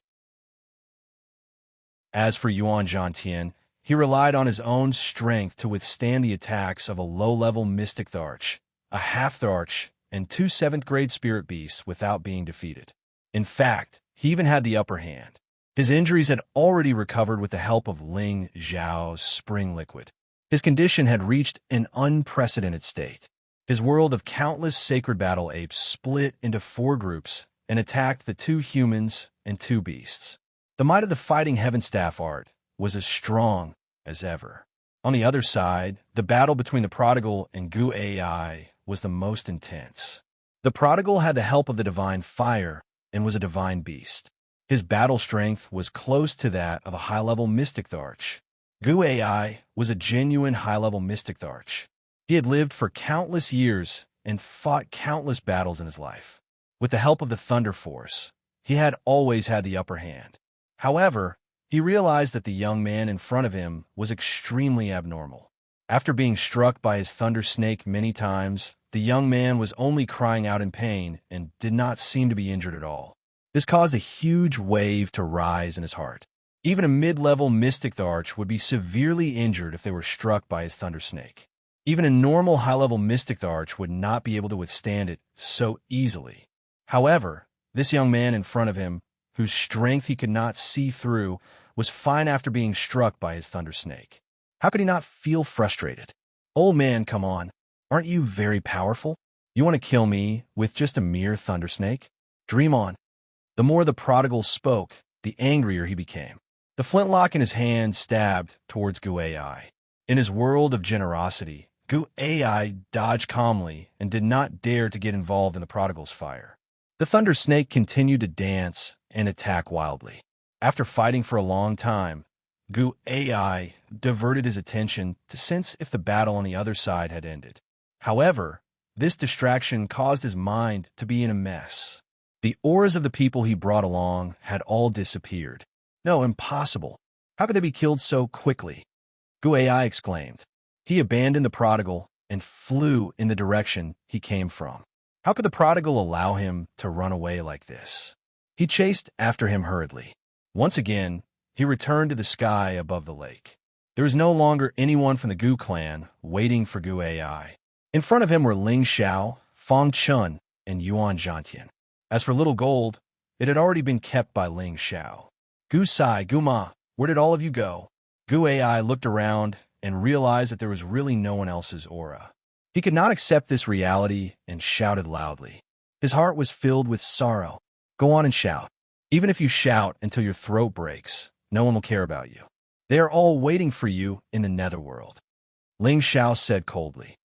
As for Yuan Zhantian, he relied on his own strength to withstand the attacks of a low-level mystic thearch, a half-thearch, and 2 7th-grade spirit beasts without being defeated. In fact, he even had the upper hand. His injuries had already recovered with the help of Ling Xiao's spring liquid. His condition had reached an unprecedented state. His world of countless sacred battle apes split into 4 groups and attacked the 2 humans and 2 beasts. The might of the fighting heaven staff art was as strong as ever. On the other side, the battle between the prodigal and Gu AI was the most intense. The prodigal had the help of the divine fire and was a divine beast. His battle strength was close to that of a high-level mystic Tharch. Gu Ai was a genuine high-level mystic Tharch. He had lived for countless years and fought countless battles in his life. With the help of the Thunder Force, he had always had the upper hand. However, he realized that the young man in front of him was extremely abnormal. After being struck by his thunder snake many times, the young man was only crying out in pain and did not seem to be injured at all. This caused a huge wave to rise in his heart. Even a mid-level mystic Tharch would be severely injured if they were struck by his thunder snake. Even a normal high-level mystic Tharch would not be able to withstand it so easily. However, this young man in front of him, whose strength he could not see through, was fine after being struck by his thunder snake. How could he not feel frustrated? Old man, come on. Aren't you very powerful? You want to kill me with just a mere thunder snake? Dream on. The more the prodigal spoke, the angrier he became. The flintlock in his hand stabbed towards Gu Ai. In his world of generosity, Gu Ai dodged calmly and did not dare to get involved in the prodigal's fire. The thunder snake continued to dance and attack wildly. After fighting for a long time, Gu Ai diverted his attention to sense if the battle on the other side had ended. However, this distraction caused his mind to be in a mess. The auras of the people he brought along had all disappeared. No, impossible. How could they be killed so quickly? Gu Ai exclaimed. He abandoned the prodigal and flew in the direction he came from. How could the prodigal allow him to run away like this? He chased after him hurriedly. Once again, he returned to the sky above the lake. There was no longer anyone from the Gu clan waiting for Gu Ai. In front of him were Ling Xiao, Fang Chun, and Yuan Zhantian. As for Little Gold, it had already been kept by Ling Xiao. Gu Sai, Gu Ma, where did all of you go? Gu Ai looked around and realized that there was really no one else's aura. He could not accept this reality and shouted loudly. His heart was filled with sorrow. Go on and shout. Even if you shout until your throat breaks, no one will care about you. They are all waiting for you in the netherworld. Ling Xiao said coldly.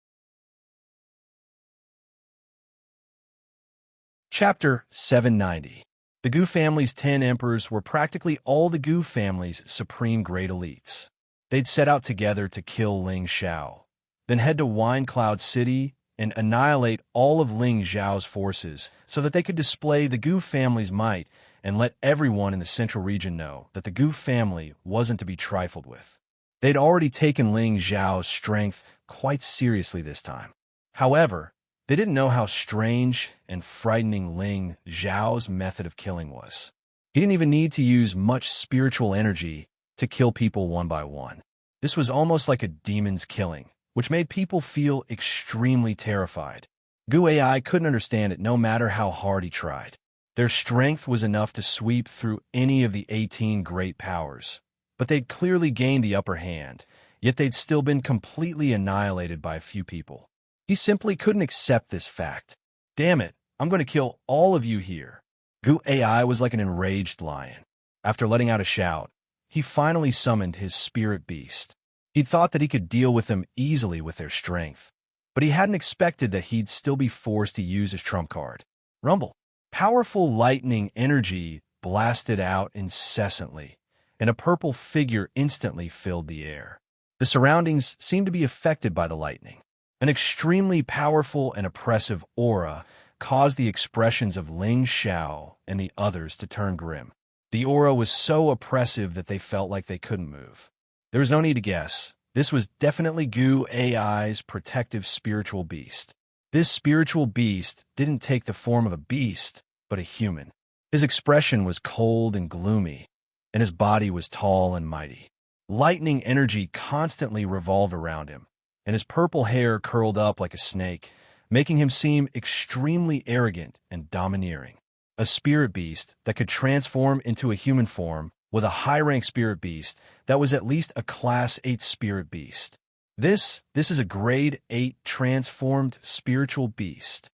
Chapter 790. The Gu family's 10 emperors were practically all the Gu family's supreme great elites. They'd set out together to kill Ling Xiao, then head to Wine Cloud City and annihilate all of Ling Xiao's forces so that they could display the Gu family's might and let everyone in the central region know that the Gu family wasn't to be trifled with. They'd already taken Ling Xiao's strength quite seriously this time. However, they didn't know how strange and frightening Ling Xiao's method of killing was. He didn't even need to use much spiritual energy to kill people one by one. This was almost like a demon's killing, which made people feel extremely terrified. Gu Ai couldn't understand it no matter how hard he tried. Their strength was enough to sweep through any of the 18 great powers, but they'd clearly gained the upper hand, yet they'd still been completely annihilated by a few people. He simply couldn't accept this fact. Damn it, I'm going to kill all of you here. Gu Ai was like an enraged lion. After letting out a shout, he finally summoned his spirit beast. He'd thought that he could deal with them easily with their strength, but he hadn't expected that he'd still be forced to use his trump card. Rumble. Powerful lightning energy blasted out incessantly, and a purple figure instantly filled the air. The surroundings seemed to be affected by the lightning. An extremely powerful and oppressive aura caused the expressions of Ling Xiao and the others to turn grim. The aura was so oppressive that they felt like they couldn't move. There was no need to guess. This was definitely Gu Ai's protective spiritual beast. This spiritual beast didn't take the form of a beast, but a human. His expression was cold and gloomy, and his body was tall and mighty. Lightning energy constantly revolved around him, and his purple hair curled up like a snake, making him seem extremely arrogant and domineering. A spirit beast that could transform into a human form with a high-rank spirit beast that was at least a Class 8 spirit beast. This is a Grade 8 transformed spiritual beast.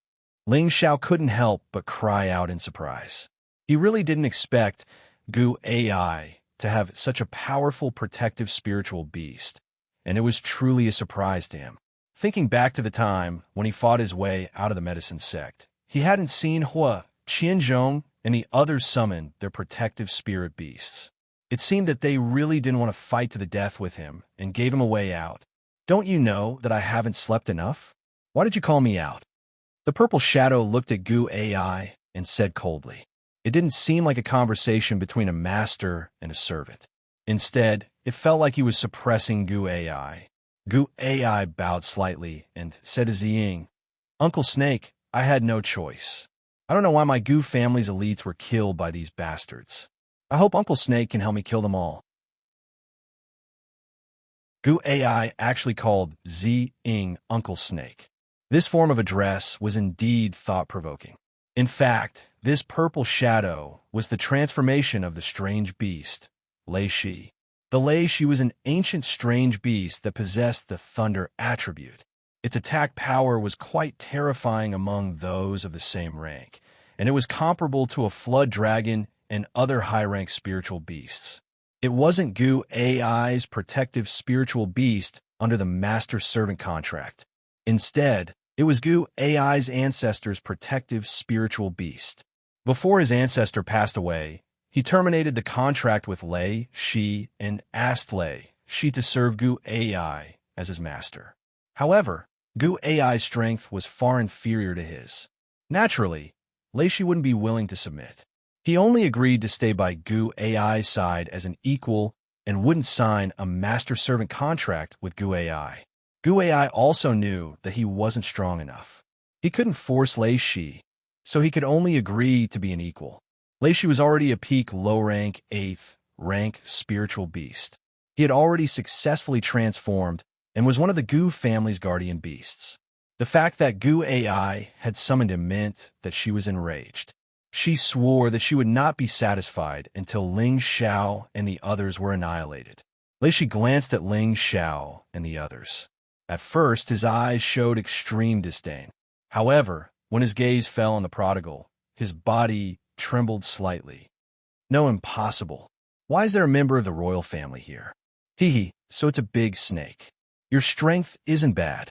Ling Xiao couldn't help but cry out in surprise. He really didn't expect Gu Ai to have such a powerful protective spiritual beast, and it was truly a surprise to him. Thinking back to the time when he fought his way out of the medicine sect, he hadn't seen Hua, Qianzhong, and the others summoned their protective spirit beasts. It seemed that they really didn't want to fight to the death with him and gave him a way out. "Don't you know that I haven't slept enough? Why did you call me out?" The purple shadow looked at Gu Ai and said coldly. It didn't seem like a conversation between a master and a servant. Instead, it felt like he was suppressing Gu Ai. Gu Ai bowed slightly and said to Ziying, "Uncle Snake, I had no choice. I don't know why my Gu family's elites were killed by these bastards. I hope Uncle Snake can help me kill them all." Gu Ai actually called Ziying Uncle Snake. This form of address was indeed thought-provoking. In fact, this purple shadow was the transformation of the strange beast, Lei Shi. The Lei Shi was an ancient strange beast that possessed the thunder attribute. Its attack power was quite terrifying among those of the same rank, and it was comparable to a flood dragon and other high-rank spiritual beasts. It wasn't Gu Ai's protective spiritual beast under the master-servant contract. Instead, it was Gu Ai's ancestor's protective spiritual beast. Before his ancestor passed away, he terminated the contract with Lei Shi and asked Lei Shi to serve Gu Ai as his master. However, Gu Ai's strength was far inferior to his. Naturally, Lei Shi wouldn't be willing to submit. He only agreed to stay by Gu Ai's side as an equal and wouldn't sign a master-servant contract with Gu Ai. Gu Ai also knew that he wasn't strong enough. He couldn't force Lei Shi, so he could only agree to be an equal. Lei Shi was already a peak low-rank, 8th rank spiritual beast. He had already successfully transformed and was one of the Gu family's guardian beasts. The fact that Gu Ai had summoned him meant that she was enraged. She swore that she would not be satisfied until Ling Xiao and the others were annihilated. Lei Shi glanced at Ling Xiao and the others. At first, his eyes showed extreme disdain. However, when his gaze fell on the prodigal, his body trembled slightly. "No, impossible. Why is there a member of the royal family here? Hee, so it's a big snake. Your strength isn't bad."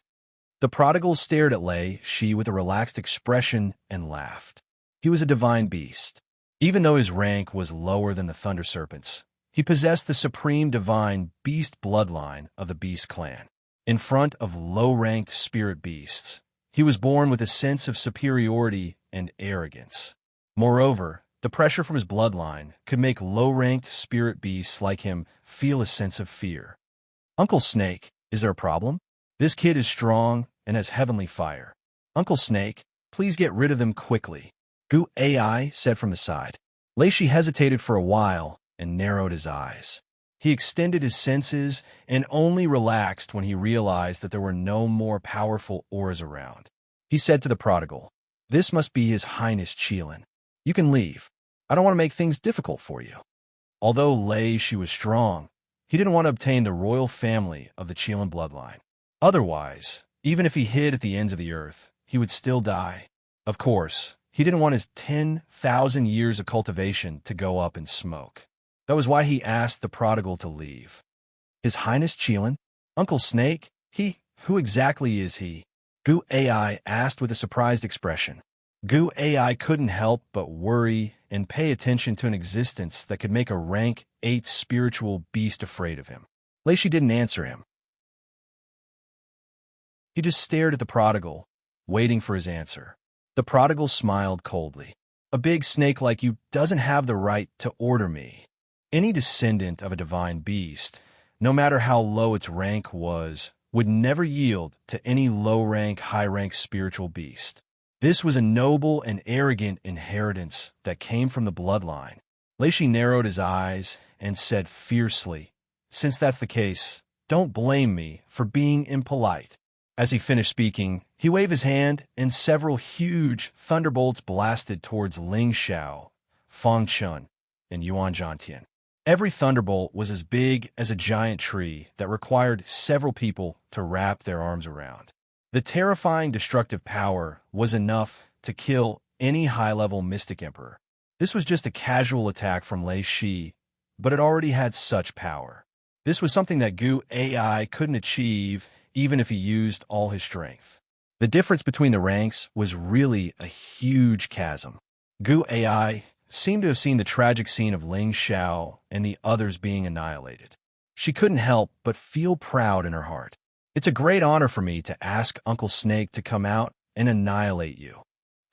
The prodigal stared at Lei Shi with a relaxed expression and laughed. He was a divine beast. Even though his rank was lower than the Thunder Serpents, he possessed the supreme divine beast bloodline of the Beast Clan. In front of low-ranked spirit beasts, he was born with a sense of superiority and arrogance. Moreover, the pressure from his bloodline could make low-ranked spirit beasts like him feel a sense of fear. "Uncle Snake, is there a problem? This kid is strong and has heavenly fire. Uncle Snake, please get rid of them quickly," Gu Ai said from the side. Lei Shi hesitated for a while and narrowed his eyes. He extended his senses and only relaxed when he realized that there were no more powerful auras around. He said to the prodigal, "This must be His Highness Qilin. You can leave. I don't want to make things difficult for you." Although Lei Shi was strong, he didn't want to obtain the royal family of the Qilin bloodline. Otherwise, even if he hid at the ends of the earth, he would still die. Of course, he didn't want his 10,000 years of cultivation to go up in smoke. That was why he asked the prodigal to leave. "His Highness Qilin? Uncle Snake? Who exactly is he?" Gu Ai asked with a surprised expression. Gu Ai couldn't help but worry and pay attention to an existence that could make a rank 8 spiritual beast afraid of him. Lei Shi didn't answer him. He just stared at the prodigal, waiting for his answer. The prodigal smiled coldly. "A big snake like you doesn't have the right to order me." Any descendant of a divine beast, no matter how low its rank was, would never yield to any low-rank, high-rank spiritual beast. This was a noble and arrogant inheritance that came from the bloodline. Lei Shi narrowed his eyes and said fiercely, "Since that's the case, don't blame me for being impolite." As he finished speaking, he waved his hand and several huge thunderbolts blasted towards Ling Xiao, Feng Chun, and Yuan Zhantian. Every thunderbolt was as big as a giant tree that required several people to wrap their arms around. The terrifying destructive power was enough to kill any high-level mystic emperor. This was just a casual attack from Lei Shi, but it already had such power. This was something that Gu Ai couldn't achieve even if he used all his strength. The difference between the ranks was really a huge chasm. Gu Ai seemed to have seen the tragic scene of Ling Xiao and the others being annihilated. She couldn't help but feel proud in her heart. It's a great honor for me to ask Uncle Snake to come out and annihilate you.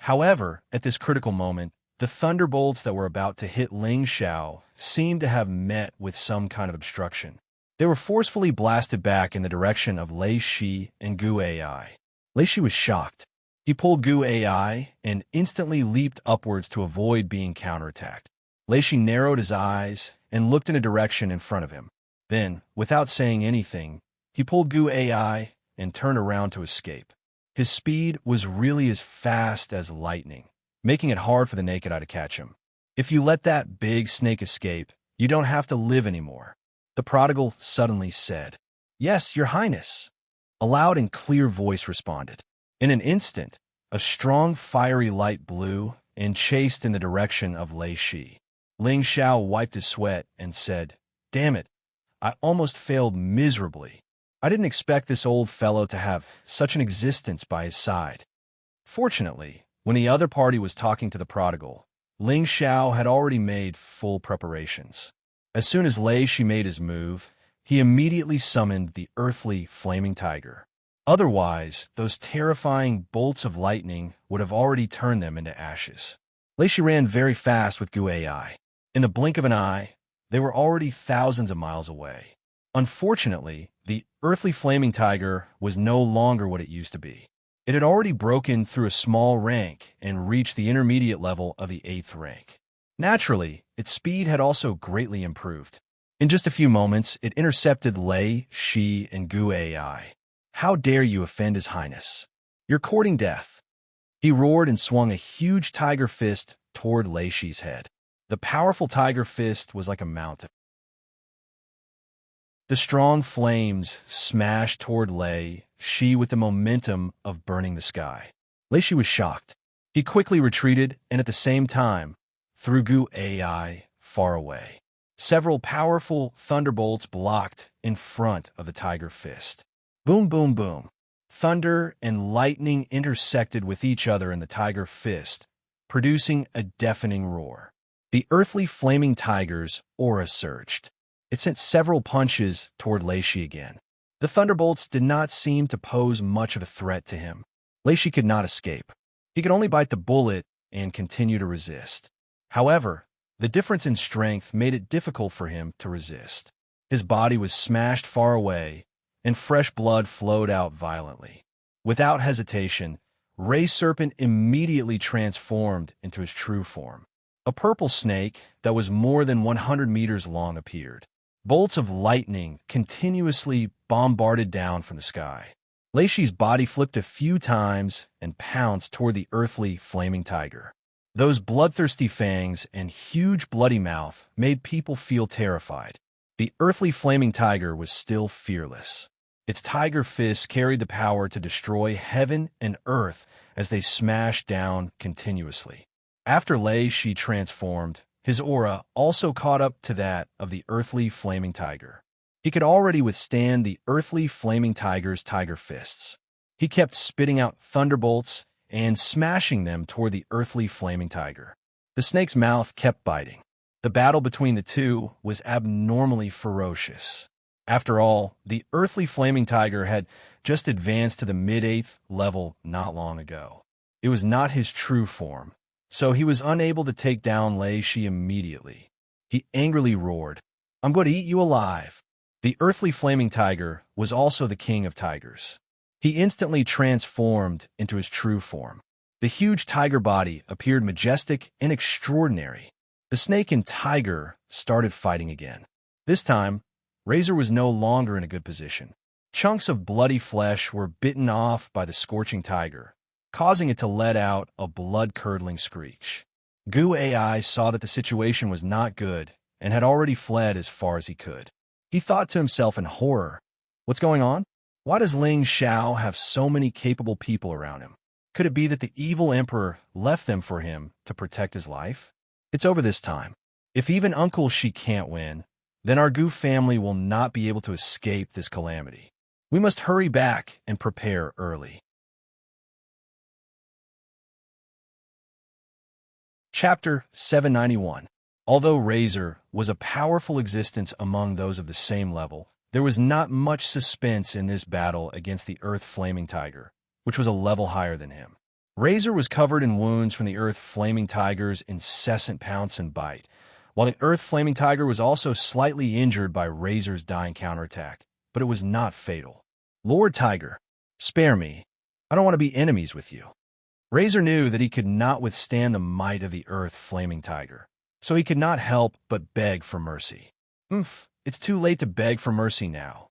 However, at this critical moment, the thunderbolts that were about to hit Ling Xiao seemed to have met with some kind of obstruction. They were forcefully blasted back in the direction of Lei Shi and Gu Ai. Lei Shi was shocked. He pulled Gu Ai and instantly leaped upwards to avoid being counterattacked. Lei Shi narrowed his eyes and looked in a direction in front of him. Then, without saying anything, he pulled Gu Ai and turned around to escape. His speed was really as fast as lightning, making it hard for the naked eye to catch him. If you let that big snake escape, you don't have to live anymore, the prodigal suddenly said. Yes, your highness, a loud and clear voice responded. In an instant, a strong fiery light blew and chased in the direction of Lei Shi. Ling Xiao wiped his sweat and said, Damn it, I almost failed miserably. I didn't expect this old fellow to have such an existence by his side. Fortunately, when the other party was talking to the prodigal, Ling Xiao had already made full preparations. As soon as Lei Shi made his move, he immediately summoned the earthly flaming tiger. Otherwise, those terrifying bolts of lightning would have already turned them into ashes. Lei Shi ran very fast with Gu Ai. In the blink of an eye, they were already thousands of miles away. Unfortunately, the earthly flaming tiger was no longer what it used to be. It had already broken through a small rank and reached the intermediate level of the 8th rank. Naturally, its speed had also greatly improved. In just a few moments, it intercepted Lei Shi and Gu Ai. How dare you offend His Highness? You're courting death. He roared and swung a huge tiger fist toward Lei Shi's head. The powerful tiger fist was like a mountain. The strong flames smashed toward Lei Shi with the momentum of burning the sky. Lei Shi was shocked. He quickly retreated and at the same time threw Gu Ai far away. Several powerful thunderbolts blocked in front of the tiger fist. Boom, boom, boom. Thunder and lightning intersected with each other in the tiger fist, producing a deafening roar. The earthly flaming tiger's aura surged. It sent several punches toward Lei Shi again. The thunderbolts did not seem to pose much of a threat to him. Lei Shi could not escape. He could only bite the bullet and continue to resist. However, the difference in strength made it difficult for him to resist. His body was smashed far away, and fresh blood flowed out violently. Without hesitation, Ray Serpent immediately transformed into his true form. A purple snake that was more than 100 meters long appeared. Bolts of lightning continuously bombarded down from the sky. Lei Shi's body flipped a few times and pounced toward the earthly flaming tiger. Those bloodthirsty fangs and huge bloody mouth made people feel terrified. The earthly flaming tiger was still fearless. Its tiger fists carried the power to destroy heaven and earth as they smashed down continuously. After Lei Shi transformed, his aura also caught up to that of the earthly flaming tiger. He could already withstand the earthly flaming tiger's tiger fists. He kept spitting out thunderbolts and smashing them toward the earthly flaming tiger. The snake's mouth kept biting. The battle between the two was abnormally ferocious. After all, the earthly flaming tiger had just advanced to the mid-8th level not long ago. It was not his true form, so he was unable to take down Lei Shi immediately. He angrily roared, "I'm going to eat you alive." The earthly flaming tiger was also the king of tigers. He instantly transformed into his true form. The huge tiger body appeared majestic and extraordinary. The snake and tiger started fighting again. This time, Razor was no longer in a good position. Chunks of bloody flesh were bitten off by the scorching tiger, causing it to let out a blood-curdling screech. Gu Ai saw that the situation was not good and had already fled as far as he could. He thought to himself in horror, "What's going on? Why does Ling Xiao have so many capable people around him? Could it be that the evil emperor left them for him to protect his life? It's over this time. If even Uncle Shi can't win, then our Gu family will not be able to escape this calamity. We must hurry back and prepare early." Chapter 791. Although Razor was a powerful existence among those of the same level, there was not much suspense in this battle against the Earth Flaming Tiger, which was a level higher than him. Razor was covered in wounds from the Earth Flaming Tiger's incessant pounce and bite, while the Earth Flaming Tiger was also slightly injured by Razor's dying counterattack, but it was not fatal. Lord Tiger, spare me. I don't want to be enemies with you. Razor knew that he could not withstand the might of the Earth Flaming Tiger, so he could not help but beg for mercy. It's too late to beg for mercy now.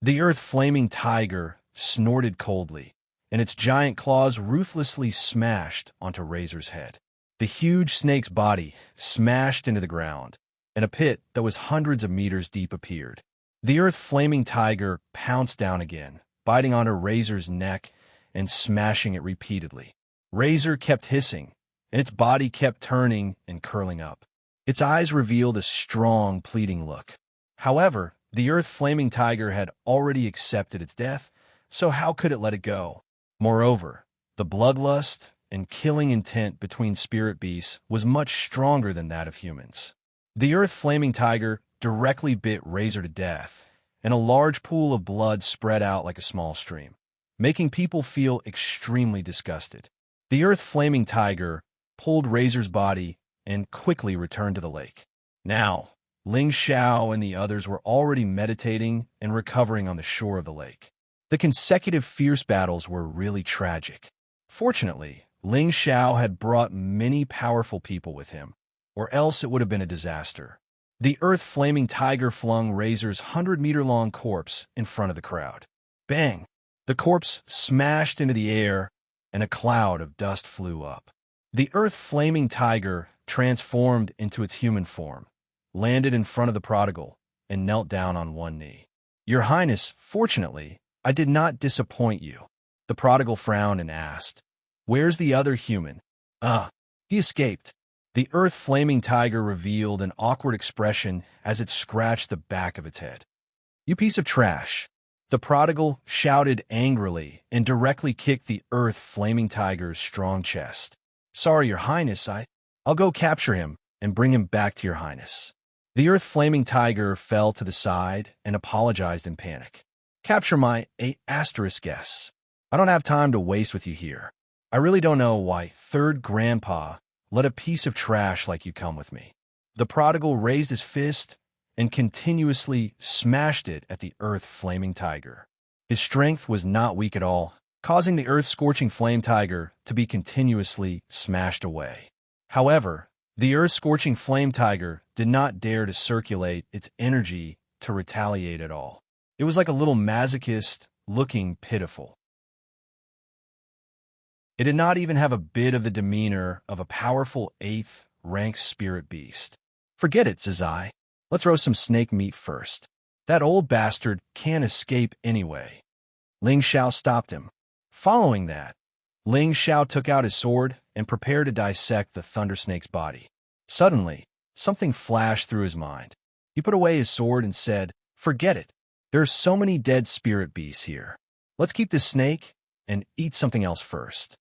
The Earth Flaming Tiger snorted coldly, and its giant claws ruthlessly smashed onto Razor's head. The huge snake's body smashed into the ground, and a pit that was hundreds of meters deep appeared. The Earth Flaming Tiger pounced down again, biting onto Razor's neck and smashing it repeatedly. Razor kept hissing, and its body kept turning and curling up. Its eyes revealed a strong, pleading look. However, the Earth Flaming Tiger had already accepted its death, so how could it let it go? Moreover, the bloodlust and killing intent between spirit beasts was much stronger than that of humans. The Earth Flaming Tiger directly bit Razor to death, and a large pool of blood spread out like a small stream, making people feel extremely disgusted. The Earth Flaming Tiger pulled Razor's body and quickly returned to the lake. Now, Ling Xiao and the others were already meditating and recovering on the shore of the lake. The consecutive fierce battles were really tragic. Fortunately, Ling Xiao had brought many powerful people with him, or else it would have been a disaster. The Earth Flaming Tiger flung Razor's 100-meter-long corpse in front of the crowd. Bang! The corpse smashed into the air, and a cloud of dust flew up. The Earth Flaming Tiger transformed into its human form, landed in front of the prodigal, and knelt down on one knee. Your Highness, fortunately, I did not disappoint you. The prodigal frowned and asked, Where's the other human? He escaped. The Earth Flaming Tiger revealed an awkward expression as it scratched the back of its head. You piece of trash. The prodigal shouted angrily and directly kicked the Earth Flaming Tiger's strong chest. Sorry, Your Highness, I'll go capture him and bring him back to Your Highness. The Earth Flaming Tiger fell to the side and apologized in panic. Capture my asterisk guess. I don't have time to waste with you here. I really don't know why Third Grandpa let a piece of trash like you come with me. The prodigal raised his fist and continuously smashed it at the Earth Flaming Tiger. His strength was not weak at all, causing the Earth Scorching Flame Tiger to be continuously smashed away. However, the Earth Scorching Flame Tiger did not dare to circulate its energy to retaliate at all. It was like a little masochist looking pitiful. It did not even have a bit of the demeanor of a powerful 8th-rank spirit beast. Forget it, Zizai. Let's roast some snake meat first. That old bastard can't escape anyway. Ling Xiao stopped him. Following that, Ling Xiao took out his sword and prepared to dissect the thunder snake's body. Suddenly, something flashed through his mind. He put away his sword and said, Forget it. There are so many dead spirit beasts here. Let's keep this snake and eat something else first.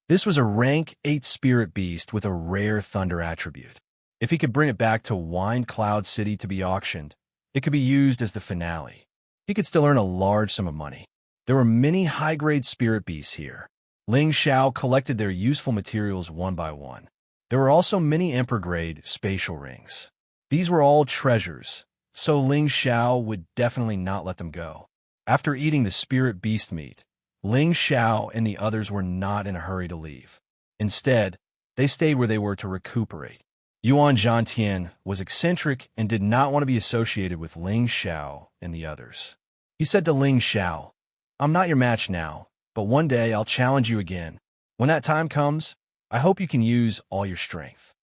This was a rank 8 spirit beast with a rare thunder attribute. If he could bring it back to Wind Cloud City to be auctioned, it could be used as the finale. He could still earn a large sum of money. There were many high-grade spirit beasts here. Ling Xiao collected their useful materials one by one. There were also many Emperor-grade spatial rings. These were all treasures, so Ling Xiao would definitely not let them go. After eating the spirit beast meat, Ling Xiao and the others were not in a hurry to leave. Instead, they stayed where they were to recuperate. Yuan Zhantian was eccentric and did not want to be associated with Ling Xiao and the others. He said to Ling Xiao, I'm not your match now, but one day I'll challenge you again. When that time comes, I hope you can use all your strength.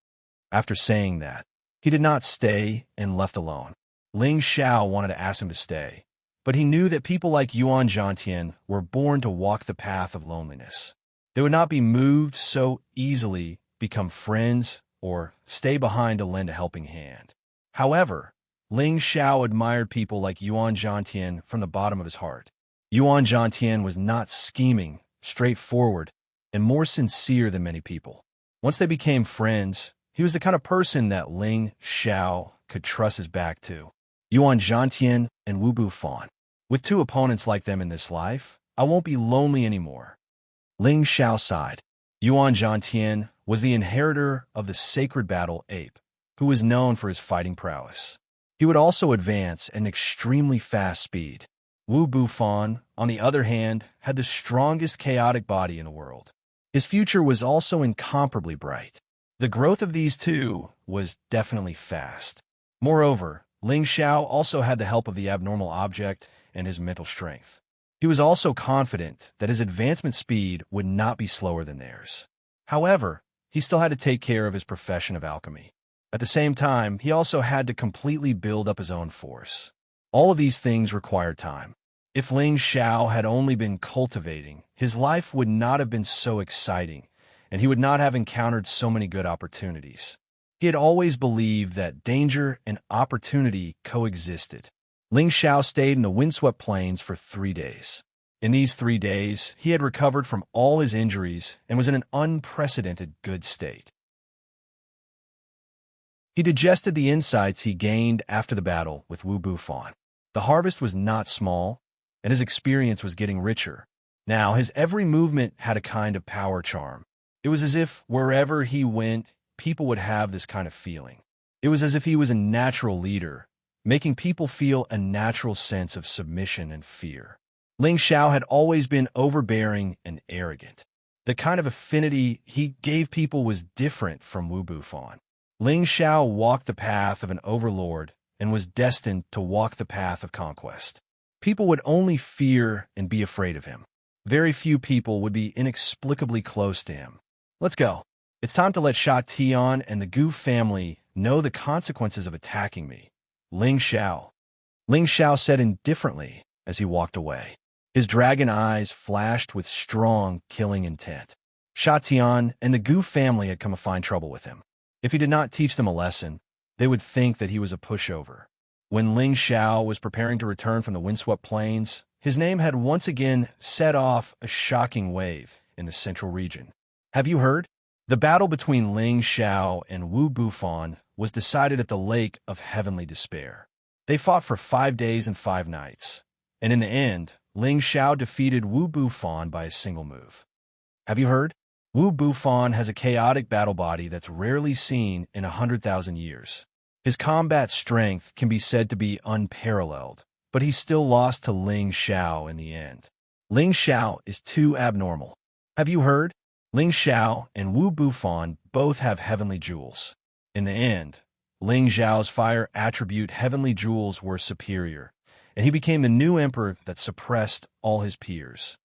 After saying that, he did not stay and left alone. Ling Xiao wanted to ask him to stay, but he knew that people like Yuan Zhantian were born to walk the path of loneliness. They would not be moved so easily become friends or stay behind to lend a helping hand. However, Ling Xiao admired people like Yuan Zhantian from the bottom of his heart. Yuan Zhantian was not scheming, straightforward, and more sincere than many people. Once they became friends, He was the kind of person that Ling Xiao could trust his back to. Yuan Zhantian and Wu Bufan. With two opponents like them in this life, I won't be lonely anymore. Ling Xiao sighed. Yuan Zhantian was the inheritor of the sacred battle ape, who was known for his fighting prowess. He would also advance at an extremely fast speed. Wu Bufan, on the other hand, had the strongest chaotic body in the world. His future was also incomparably bright. The growth of these two was definitely fast. Moreover, Ling Xiao also had the help of the abnormal object and his mental strength. He was also confident that his advancement speed would not be slower than theirs. However, he still had to take care of his profession of alchemy. At the same time, he also had to completely build up his own force. All of these things required time. If Ling Xiao had only been cultivating, his life would not have been so exciting, and he would not have encountered so many good opportunities. He had always believed that danger and opportunity coexisted. Ling Xiao stayed in the windswept plains for 3 days. In these 3 days, he had recovered from all his injuries and was in an unprecedented good state. He digested the insights he gained after the battle with Wu Bufan. The harvest was not small, and his experience was getting richer. Now, his every movement had a kind of power charm. It was as if wherever he went, people would have this kind of feeling. It was as if he was a natural leader, making people feel a natural sense of submission and fear. Ling Xiao had always been overbearing and arrogant. The kind of affinity he gave people was different from Wu Bufan. Ling Xiao walked the path of an overlord and was destined to walk the path of conquest. People would only fear and be afraid of him. Very few people would be inexplicably close to him. Let's go. It's time to let Sha Tian and the Gu family know the consequences of attacking me. Ling Xiao said indifferently as he walked away. His dragon eyes flashed with strong, killing intent. Sha Tian and the Gu family had come to find trouble with him. If he did not teach them a lesson, they would think that he was a pushover. When Ling Xiao was preparing to return from the windswept plains, his name had once again set off a shocking wave in the central region. Have you heard? The battle between Ling Xiao and Wu Bufan was decided at the Lake of Heavenly Despair. They fought for 5 days and 5 nights, and in the end, Ling Xiao defeated Wu Bufan by a single move. Have you heard? Wu Bufan has a chaotic battle body that's rarely seen in 100,000 years. His combat strength can be said to be unparalleled, but he still lost to Ling Xiao in the end. Ling Xiao is too abnormal. Have you heard? Ling Xiao and Wu Bufan both have heavenly jewels. In the end, Ling Xiao's fire attribute heavenly jewels were superior, and he became the new emperor that suppressed all his peers.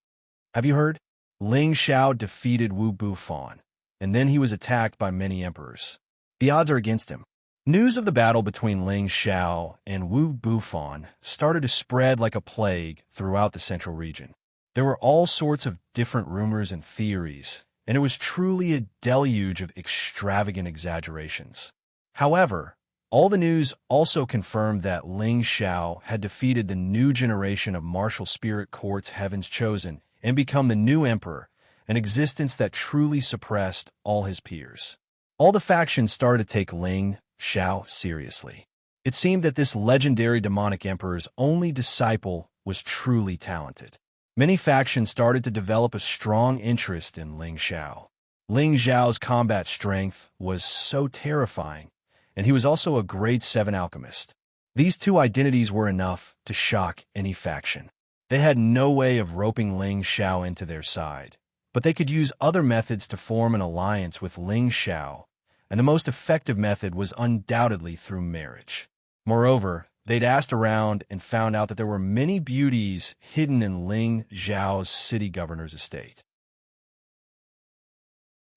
Have you heard? Ling Xiao defeated Wu Bufan, and then he was attacked by many emperors. The odds are against him. News of the battle between Ling Xiao and Wu Bufan started to spread like a plague throughout the central region. There were all sorts of different rumors and theories, and it was truly a deluge of extravagant exaggerations. However, all the news also confirmed that Ling Xiao had defeated the new generation of martial spirit court's Heaven's Chosen and become the new emperor, an existence that truly suppressed all his peers. All the factions started to take Ling Xiao seriously. It seemed that this legendary demonic emperor's only disciple was truly talented. Many factions started to develop a strong interest in Ling Xiao. Ling Xiao's combat strength was so terrifying, and he was also a grade 7 alchemist. These two identities were enough to shock any faction. They had no way of roping Ling Xiao into their side, but they could use other methods to form an alliance with Ling Xiao, and the most effective method was undoubtedly through marriage. Moreover, they'd asked around and found out that there were many beauties hidden in Ling Xiao's city governor's estate.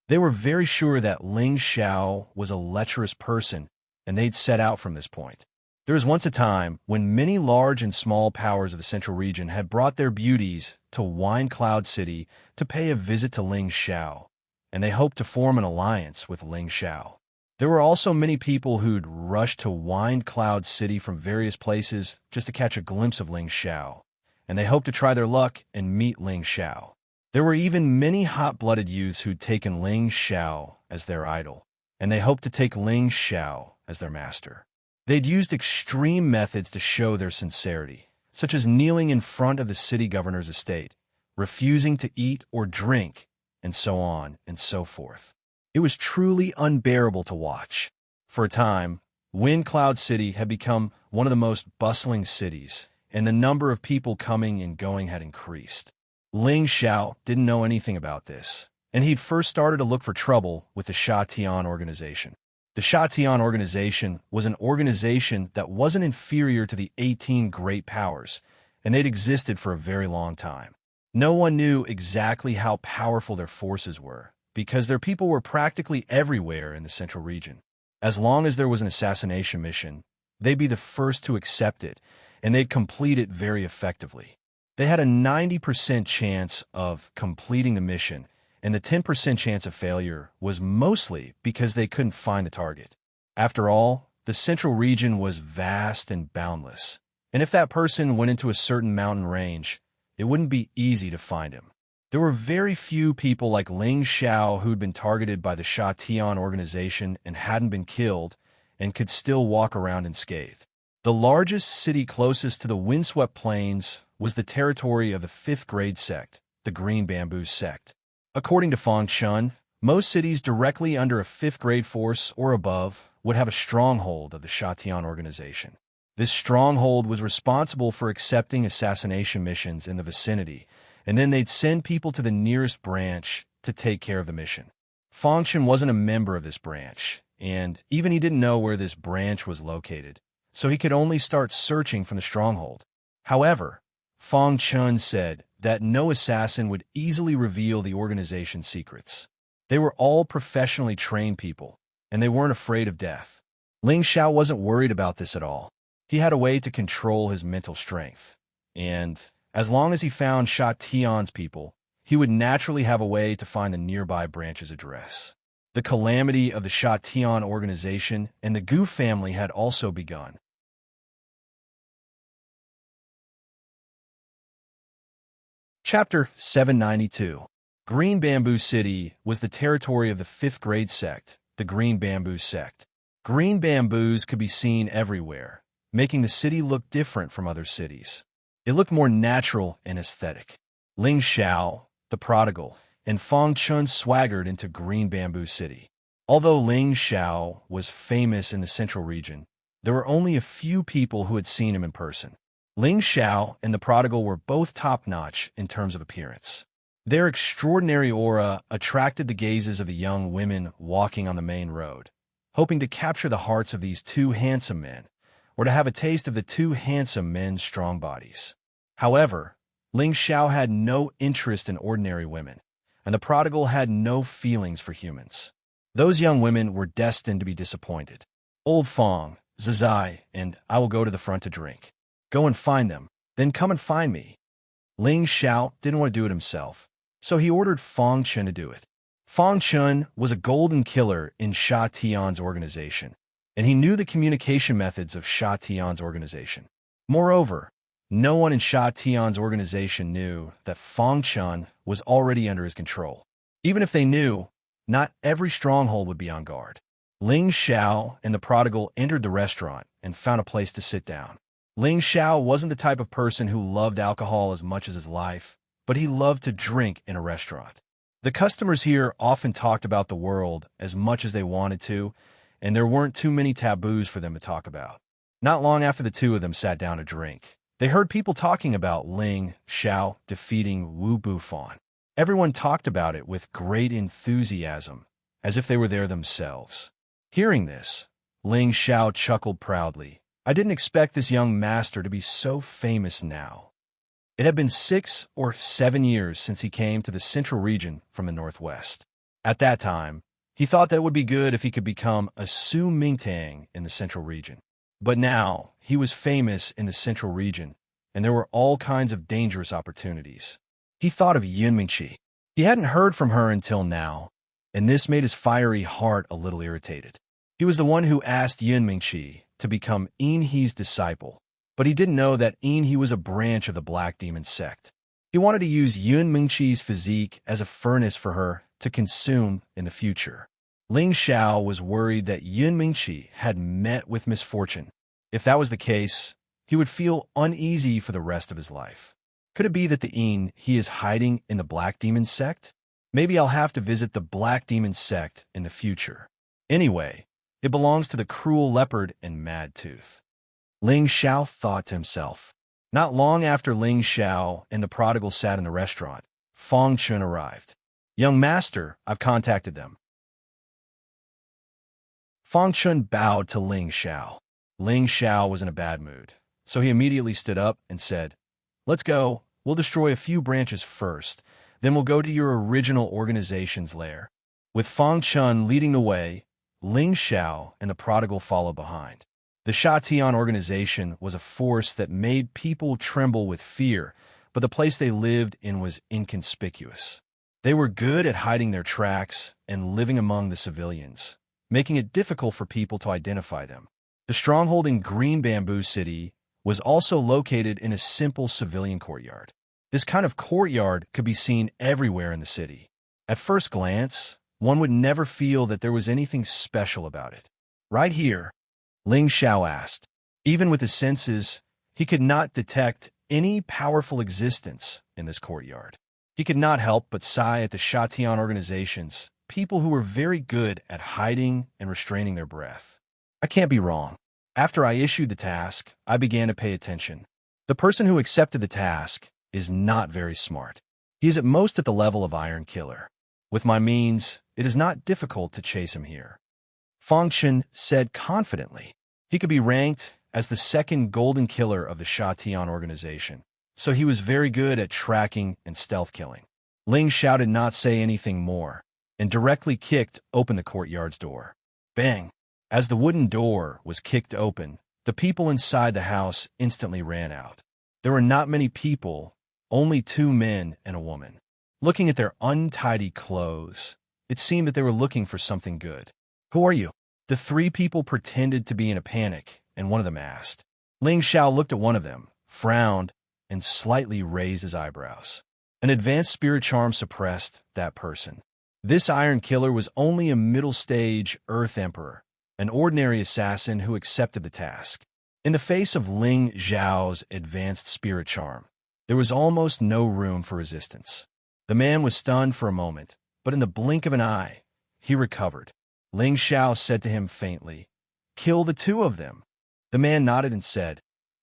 They were very sure that Ling Xiao was a lecherous person, and they'd set out from this point. There was once a time when many large and small powers of the central region had brought their beauties to Wine Cloud City to pay a visit to Ling Xiao, and they hoped to form an alliance with Ling Xiao. There were also many people who'd rushed to Wine Cloud City from various places just to catch a glimpse of Ling Xiao, and they hoped to try their luck and meet Ling Xiao. There were even many hot-blooded youths who'd taken Ling Xiao as their idol. and they hoped to take Ling Xiao as their master. They'd used extreme methods to show their sincerity, such as kneeling in front of the city governor's estate, refusing to eat or drink, and so on and so forth. It was truly unbearable to watch. For a time, Wind Cloud City had become one of the most bustling cities, and the number of people coming and going had increased. Ling Xiao didn't know anything about this, and he'd first started to look for trouble with the Shatian organization. The Shatian organization was an organization that wasn't inferior to the 18 great powers, and they'd existed for a very long time. No one knew exactly how powerful their forces were, because their people were practically everywhere in the central region. As long as there was an assassination mission, they'd be the first to accept it, and they'd complete it very effectively. They had a 90% chance of completing the mission, and the 10% chance of failure was mostly because they couldn't find the target. After all, the central region was vast and boundless, and if that person went into a certain mountain range, it wouldn't be easy to find him. There were very few people like Ling Xiao who'd been targeted by the Shatian organization and hadn't been killed, and could still walk around unscathed. The largest city closest to the windswept plains was the territory of the 5th grade sect, the Green Bamboo sect. According to Feng Chun, most cities directly under a 5th grade force or above would have a stronghold of the Shatian organization. This stronghold was responsible for accepting assassination missions in the vicinity, and then they'd send people to the nearest branch to take care of the mission. Feng Chun wasn't a member of this branch, and even he didn't know where this branch was located, so he could only start searching from the stronghold. However, Feng Chun said that no assassin would easily reveal the organization's secrets. They were all professionally trained people, and they weren't afraid of death. Ling Xiao wasn't worried about this at all. He had a way to control his mental strength, and as long as he found Sha Tian's people, he would naturally have a way to find the nearby branch's address. The calamity of the Sha Tian organization and the Gu family had also begun. Chapter 792. Green Bamboo City was the territory of the 5th grade sect, the Green Bamboo sect. Green bamboos could be seen everywhere, making the city look different from other cities. It looked more natural and aesthetic. Ling Xiao, the prodigal, and Feng Chun swaggered into Green Bamboo City. Although Ling Xiao was famous in the central region, there were only a few people who had seen him in person. Ling Xiao and the prodigal were both top-notch in terms of appearance. Their extraordinary aura attracted the gazes of the young women walking on the main road, hoping to capture the hearts of these two handsome men, or to have a taste of the two handsome men's strong bodies. However, Ling Xiao had no interest in ordinary women, and the prodigal had no feelings for humans. Those young women were destined to be disappointed. Old Fong, Zizai, and I will go to the front to drink. Go and find them, then come and find me. Ling Xiao didn't want to do it himself, so he ordered Feng Chun to do it. Feng Chun was a golden killer in Sha Tian's organization, and he knew the communication methods of Sha Tian's organization. Moreover, no one in Sha Tian's organization knew that Feng Chun was already under his control. Even if they knew, not every stronghold would be on guard. Ling Xiao and the prodigal entered the restaurant and found a place to sit down. Ling Xiao wasn't the type of person who loved alcohol as much as his life, but he loved to drink in a restaurant. The customers here often talked about the world as much as they wanted to, and there weren't too many taboos for them to talk about. Not long after the two of them sat down to drink, they heard people talking about Ling Xiao defeating Wu Bufan. Everyone talked about it with great enthusiasm, as if they were there themselves. Hearing this, Ling Xiao chuckled proudly. I didn't expect this young master to be so famous now. It had been 6 or 7 years since he came to the central region from the northwest. At that time, he thought that it would be good if he could become a Su Mingtang in the central region. But now, he was famous in the central region, and there were all kinds of dangerous opportunities. He thought of Yunmingqi. He hadn't heard from her until now, and this made his fiery heart a little irritated. He was the one who asked Yunmingqi to become Yinhe's disciple, but he didn't know that Yinhe was a branch of the Black Demon sect. He wanted to use Yunmingqi's physique as a furnace for her to consume in the future. Ling Xiao was worried that Yun Mingqi had met with misfortune. If that was the case, he would feel uneasy for the rest of his life. Could it be that the Yin he is hiding in the Black Demon sect? Maybe I'll have to visit the Black Demon sect in the future. Anyway, it belongs to the cruel leopard and mad tooth. Ling Xiao thought to himself. Not long after Ling Xiao and the prodigal sat in the restaurant, Fong Chun arrived. Young master, I've contacted them. Fong Chun bowed to Ling Xiao. Ling Xiao was in a bad mood, so he immediately stood up and said, "Let's go. We'll destroy a few branches first, then we'll go to your original organization's lair." With Fong Chun leading the way, Ling Xiao and the prodigal followed behind. The Shatian organization was a force that made people tremble with fear, but the place they lived in was inconspicuous. They were good at hiding their tracks and living among the civilians, making it difficult for people to identify them. The stronghold in Green Bamboo City was also located in a simple civilian courtyard. This kind of courtyard could be seen everywhere in the city. At first glance, one would never feel that there was anything special about it. Right here, Ling Xiao asked. Even with his senses, he could not detect any powerful existence in this courtyard. He could not help but sigh at the Shatian organizations, people who were very good at hiding and restraining their breath. I can't be wrong. After I issued the task, I began to pay attention. The person who accepted the task is not very smart. He is at most at the level of Iron Killer. With my means, it is not difficult to chase him here. Fong Chun said confidently. He could be ranked as the second golden killer of the Shatian organization, so he was very good at tracking and stealth killing. Ling Xiao did not say anything more, and directly kicked open the courtyard's door. Bang! As the wooden door was kicked open, the people inside the house instantly ran out. There were not many people, only 2 men and a woman. Looking at their untidy clothes, it seemed that they were looking for something good. "Who are you?" The 3 people pretended to be in a panic, and one of them asked. Ling Xiao looked at one of them, frowned, and slightly raised his eyebrows. An advanced spirit charm suppressed that person. This Iron Killer was only a middle-stage Earth Emperor, an ordinary assassin who accepted the task. In the face of Ling Xiao's advanced spirit charm, there was almost no room for resistance. The man was stunned for a moment, but in the blink of an eye, he recovered. Ling Xiao said to him faintly, "Kill the 2 of them." The man nodded and said,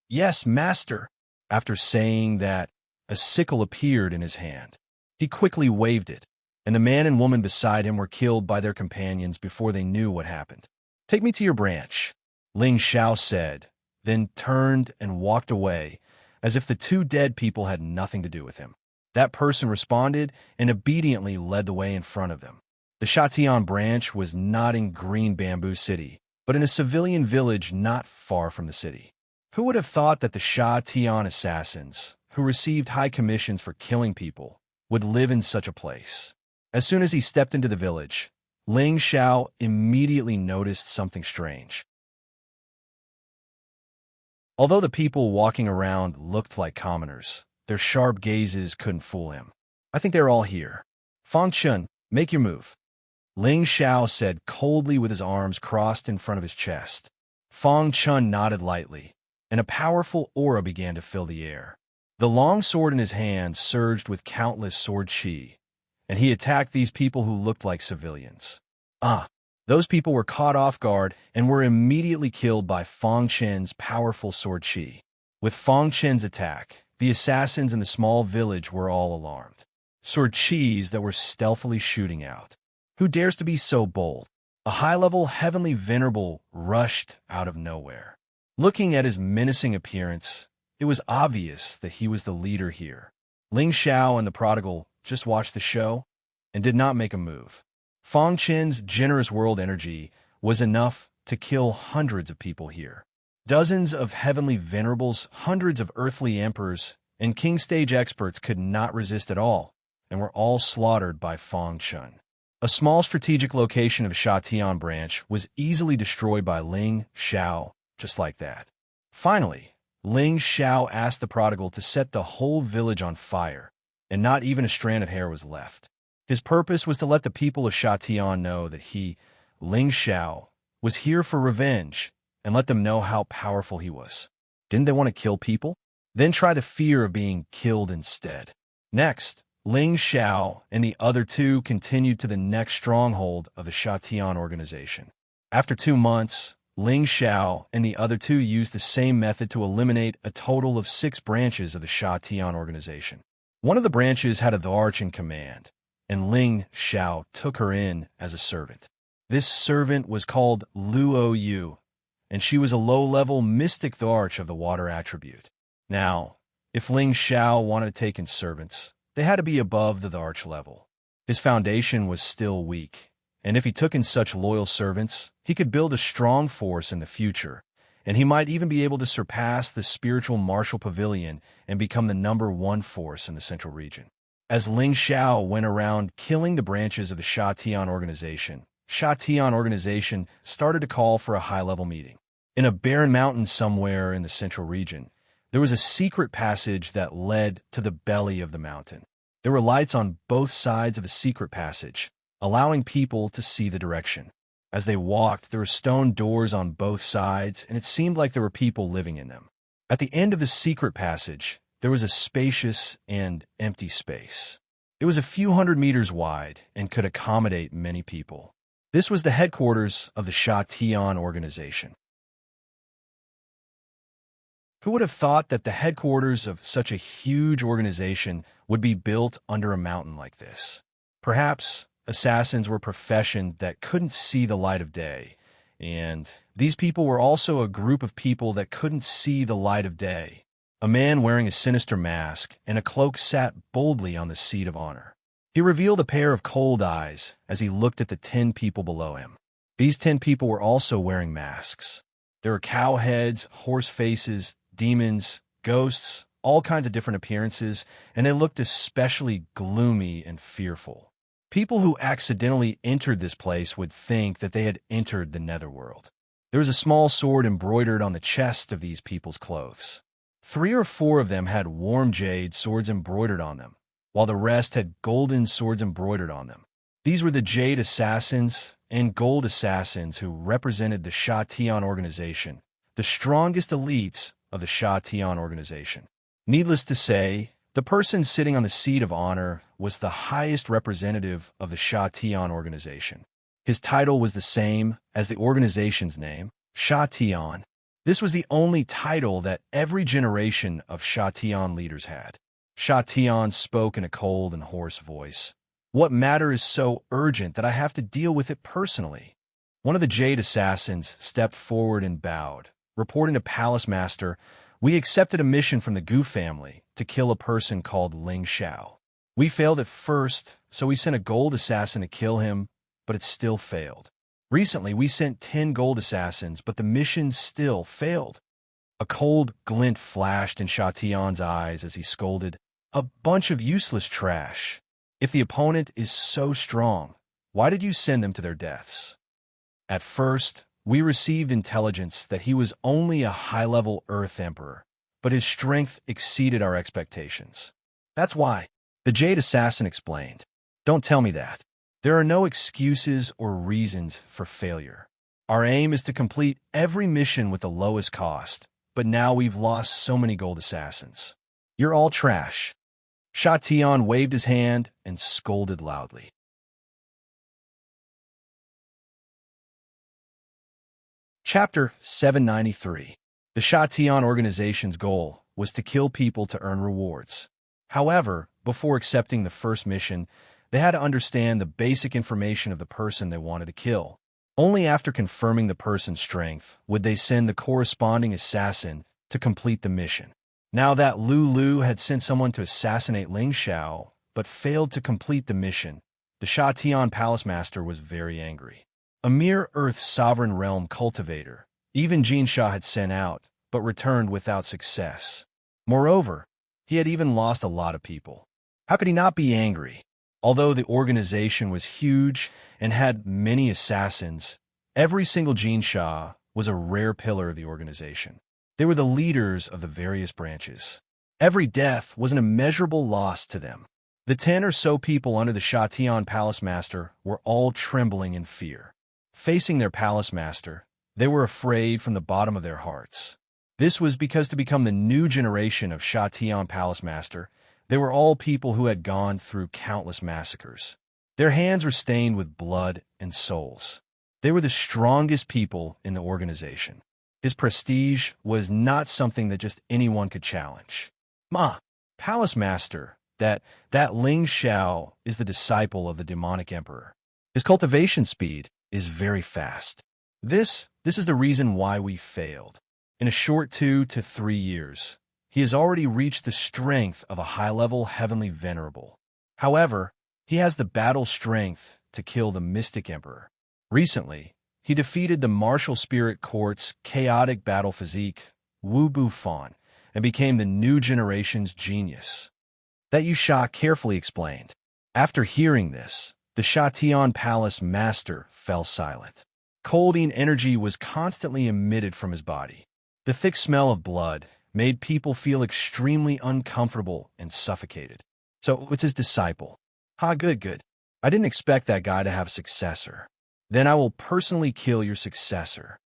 "Yes, master." After saying that, a sickle appeared in his hand. He quickly waved it, and the man and woman beside him were killed by their companions before they knew what happened. "Take me to your branch," Ling Xiao said, then turned and walked away, as if the 2 dead people had nothing to do with him. That person responded and obediently led the way in front of them. The Shatian branch was not in Green Bamboo City, but in a civilian village not far from the city. Who would have thought that the Shatian assassins, who received high commissions for killing people, would live in such a place? As soon as he stepped into the village, Ling Xiao immediately noticed something strange. Although the people walking around looked like commoners, their sharp gazes couldn't fool him. "I think they're all here. Fong Chun, make your move," Ling Xiao said coldly with his arms crossed in front of his chest. Fong Chun nodded lightly, and a powerful aura began to fill the air. The long sword in his hand surged with countless sword chi, and he attacked these people who looked like civilians. Those people were caught off guard and were immediately killed by Fong Chen's powerful sword chi. With Fong Chen's attack, the assassins in the small village were all alarmed. Sword chis that were stealthily shooting out. Who dares to be so bold? A high-level heavenly venerable rushed out of nowhere. Looking at his menacing appearance, it was obvious that he was the leader here. Ling Xiao and the prodigal just watched the show and did not make a move. Fong Chen's generous world energy was enough to kill hundreds of people here. Dozens of heavenly venerables, hundreds of earthly emperors, and king stage experts could not resist at all, and were all slaughtered by Fong Chun. A small strategic location of Shatian branch was easily destroyed by Ling Xiao, just like that. Finally, Ling Xiao asked the prodigal to set the whole village on fire, and not even a strand of hair was left. His purpose was to let the people of Shatian know that he Ling Xiao, was here for revenge and let them know how powerful he was. Didn't they want to kill people? Then try the fear of being killed instead. Next, Ling Xiao and the other two continued to the next stronghold of the Shatian organization. After 2 months, Ling Xiao and the other two used the same method to eliminate a total of 6 branches of the Shatian organization. One of the branches had a Dharch in command, and Ling Xiao took her in as a servant. This servant was called Luo Yu, and she was a low-level mystic Dharch of the water attribute. Now, if Ling Xiao wanted to take in servants, they had to be above the Dharch level. His foundation was still weak, and if he took in such loyal servants, he could build a strong force in the future, and he might even be able to surpass the spiritual martial pavilion and become the #1 force in the central region. As Ling Xiao went around killing the branches of the Shatian organization started to call for a high-level meeting. In a barren mountain somewhere in the central region, there was a secret passage that led to the belly of the mountain. There were lights on both sides of the secret passage, allowing people to see the direction. As they walked, there were stone doors on both sides, and it seemed like there were people living in them. At the end of the secret passage, there was a spacious and empty space. It was a few hundred meters wide and could accommodate many people. This was the headquarters of the Shatian organization. Who would have thought that the headquarters of such a huge organization would be built under a mountain like this? Perhaps assassins were a profession that couldn't see the light of day, and these people were also a group of people that couldn't see the light of day. A man wearing a sinister mask and a cloak sat boldly on the seat of honor. He revealed a pair of cold eyes as he looked at the 10 people below him. These 10 people were also wearing masks. There were cow heads, horse faces, demons, ghosts, all kinds of different appearances, and they looked especially gloomy and fearful. People who accidentally entered this place would think that they had entered the netherworld. There was a small sword embroidered on the chest of these people's clothes. 3 or 4 of them had warm jade swords embroidered on them, while the rest had golden swords embroidered on them. These were the Jade Assassins and Gold Assassins who represented the Shatian organization, the strongest elites of the Shatian organization. Needless to say, the person sitting on the seat of honor was the highest representative of the Shatian organization. His title was the same as the organization's name, Shatian. This was the only title that every generation of Shatian leaders had. Shatian spoke in a cold and hoarse voice. What matter is so urgent that I have to deal with it personally. One of the Jade Assassins stepped forward and bowed, reporting to Palace Master, "We accepted a mission from the Gu family to kill a person called Ling Xiao. We failed at first, so we sent a gold assassin to kill him, but it still failed. Recently, we sent 10 gold assassins, but the mission still failed." A cold glint flashed in Shatian's eyes as he scolded, "A bunch of useless trash. If the opponent is so strong, why did you send them to their deaths? At first, we received intelligence that he was only a high-level Earth Emperor, but his strength exceeded our expectations. That's why," the Jade Assassin explained. "Don't tell me that. There are no excuses or reasons for failure. Our aim is to complete every mission with the lowest cost, but now we've lost so many gold assassins. You're all trash." Shatian waved his hand and scolded loudly. Chapter 793. The Shatian organization's goal was to kill people to earn rewards. However, before accepting the first mission, they had to understand the basic information of the person they wanted to kill. Only after confirming the person's strength would they send the corresponding assassin to complete the mission. Now that Lu had sent someone to assassinate Ling Xiao, but failed to complete the mission, the Shatian Palace Master was very angry. A mere Earth sovereign realm cultivator, even Xianxia had sent out, but returned without success. Moreover, he had even lost a lot of people. How could he not be angry? Although the organization was huge and had many assassins, every single Xianxia was a rare pillar of the organization. They were the leaders of the various branches. Every death was an immeasurable loss to them. The 10 or so people under the Shatian Palace Master were all trembling in fear. facing their palace master, they were afraid from the bottom of their hearts. This was because to become the new generation of Xianxia Palace Master, they were all people who had gone through countless massacres. Their hands were stained with blood and souls. They were the strongest people in the organization. His prestige was not something that just anyone could challenge. Palace Master, that Ling Xiao is the disciple of the demonic emperor. His cultivation speed is very fast. This is the reason why we failed. In a short 2 to 3 years, he has already reached the strength of a high-level heavenly venerable. However, he has the battle strength to kill the mystic emperor. Recently, he defeated the martial spirit court's chaotic battle physique, Wu Bufan, and became the new generation's genius. That Wuxia carefully explained. After hearing this, the Xianxia Palace Master fell silent. Colding energy was constantly emitted from his body. The thick smell of blood made people feel extremely uncomfortable and suffocated. So it's his disciple. Good. I didn't expect that guy to have a successor. Then I will personally kill your successor.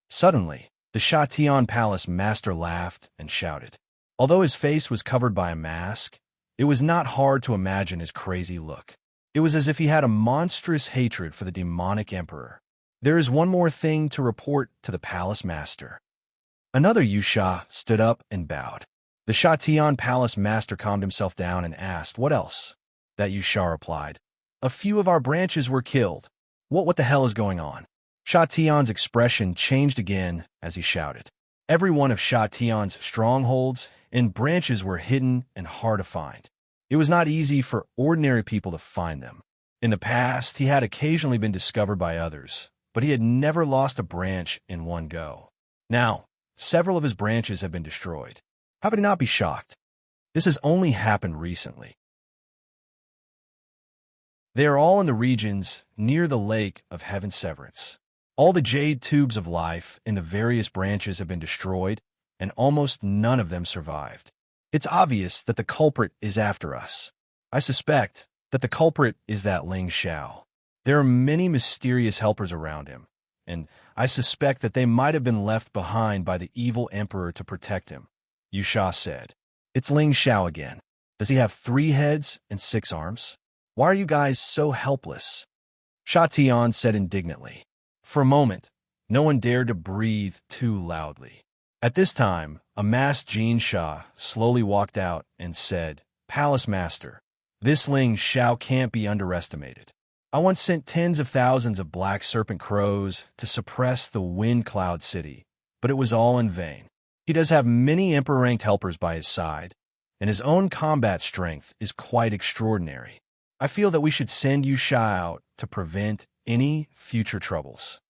Suddenly, the Xianxia Palace Master laughed and shouted. Although his face was covered by a mask, it was not hard to imagine his crazy look. It was as if he had a monstrous hatred for the demonic emperor. There is one more thing to report to the Palace Master. Another Wuxia stood up and bowed. The Xianxia Palace Master calmed himself down and asked, "What else?" That Wuxia replied, "A few of our branches were killed. What the hell is going on?" Xianxia's expression changed again as he shouted. Every one of Xianxia's strongholds and branches were hidden and hard to find. It was not easy for ordinary people to find them. In the past, he had occasionally been discovered by others, but he had never lost a branch in one go. Now, several of his branches have been destroyed. How could he not be shocked? This has only happened recently. They are all in the regions near the Lake of Heaven Severance. All the jade tubes of life in the various branches have been destroyed, and almost none of them survived. It's obvious that the culprit is after us. I suspect that the culprit is that Ling Xiao. There are many mysterious helpers around him, and I suspect that they might have been left behind by the evil emperor to protect him. Wuxia said. It's Ling Xiao again. Does he have 3 heads and 6 arms? Why are you guys so helpless? Xianxia said indignantly. For a moment, no one dared to breathe too loudly. At this time, a masked Xianxia slowly walked out and said, "Palace Master, this Ling Xiao can't be underestimated. I once sent tens of thousands of black serpent crows to suppress the Wind Cloud City, but it was all in vain. He does have many emperor-ranked helpers by his side, and his own combat strength is quite extraordinary. I feel that we should send Wuxia out to prevent any future troubles."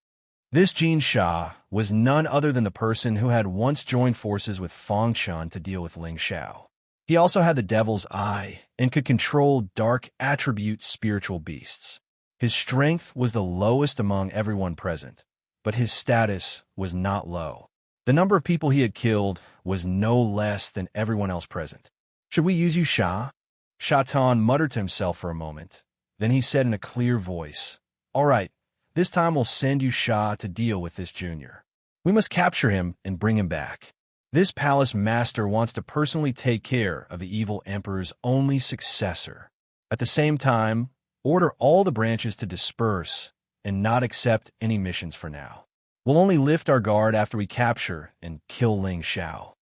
This Xianxia was none other than the person who had once joined forces with Fengshan to deal with Ling Xiao. He also had the Devil's Eye and could control dark attribute spiritual beasts. His strength was the lowest among everyone present, but his status was not low. The number of people he had killed was no less than everyone else present. "Should we use Wuxia?" Shatan muttered to himself for a moment. Then he said in a clear voice, "All right, this time we'll send Wuxia to deal with this junior. We must capture him and bring him back. This palace master wants to personally take care of the evil emperor's only successor. At the same time, order all the branches to disperse and not accept any missions for now. We'll only lift our guard after we capture and kill Ling Xiao."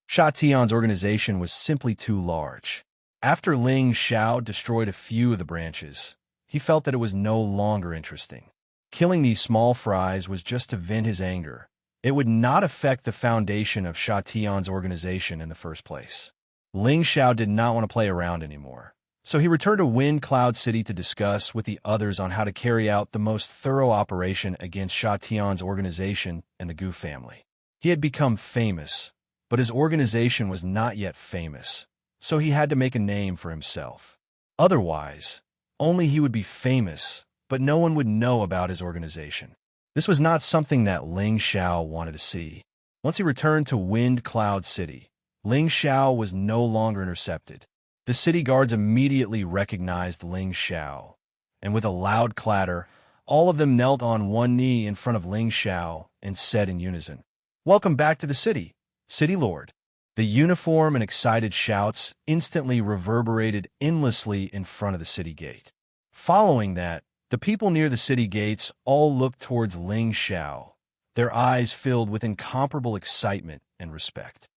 Xianxia's organization was simply too large. After Ling Xiao destroyed a few of the branches, he felt that it was no longer interesting. Killing these small fries was just to vent his anger. It would not affect the foundation of Xianxia's organization in the first place. Ling Xiao did not want to play around anymore, so he returned to Wind Cloud City to discuss with the others on how to carry out the most thorough operation against Xianxia's organization and the Gu family. He had become famous, but his organization was not yet famous, so he had to make a name for himself. Otherwise, only he would be famous, but no one would know about his organization. This was not something that Ling Xiao wanted to see. Once he returned to Wind Cloud City, Ling Xiao was no longer intercepted. The city guards immediately recognized Ling Xiao, and with a loud clatter, all of them knelt on one knee in front of Ling Xiao and said in unison, "Welcome back to the city, City Lord." The uniform and excited shouts instantly reverberated endlessly in front of the city gate. Following that, the people near the city gates all looked towards Ling Xiao, their eyes filled with incomparable excitement and respect.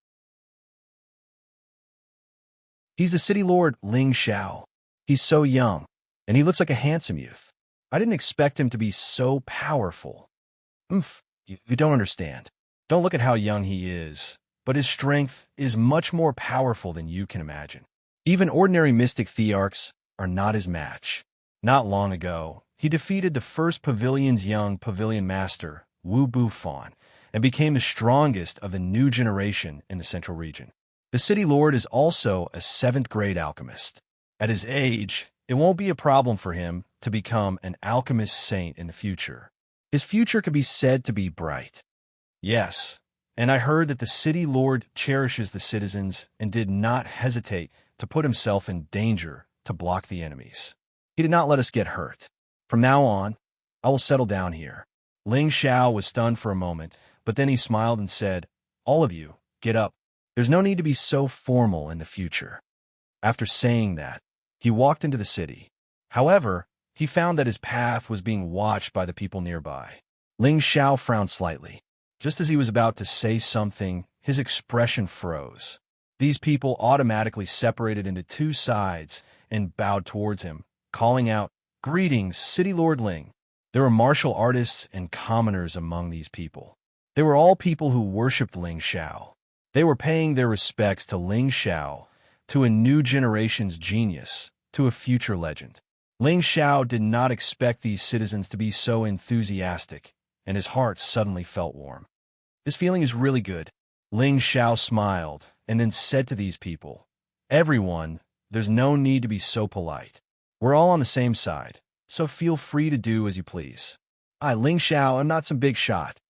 "He's the city lord, Ling Xiao. He's so young, and he looks like a handsome youth. I didn't expect him to be so powerful." You don't understand. Don't look at how young he is, but his strength is much more powerful than you can imagine. Even ordinary mystic thearchs are not his match. Not long ago, he defeated the first pavilion's young pavilion master, Wu Bufan, and became the strongest of the new generation in the central region. The city lord is also a 7th grade alchemist. At his age, it won't be a problem for him to become an alchemist saint in the future. His future could be said to be bright. Yes, and I heard that the city lord cherishes the citizens and did not hesitate to put himself in danger to block the enemies. He did not let us get hurt. From now on, I will settle down here. Ling Xiao was stunned for a moment, but then he smiled and said, "All of you, get up. There's no need to be so formal in the future." After saying that, he walked into the city. However, he found that his path was being watched by the people nearby. Ling Xiao frowned slightly. Just as he was about to say something, his expression froze. These people automatically separated into two sides and bowed towards him, calling out, "Greetings, City Lord Ling." There were martial artists and commoners among these people. They were all people who worshipped Ling Xiao. They were paying their respects to Ling Xiao, to a new generation's genius, to a future legend. Ling Xiao did not expect these citizens to be so enthusiastic, and his heart suddenly felt warm. "This feeling is really good." Ling Xiao smiled and then said to these people, "Everyone, there's no need to be so polite. We're all on the same side, so feel free to do as you please. I, Ling Xiao, am not some big shot.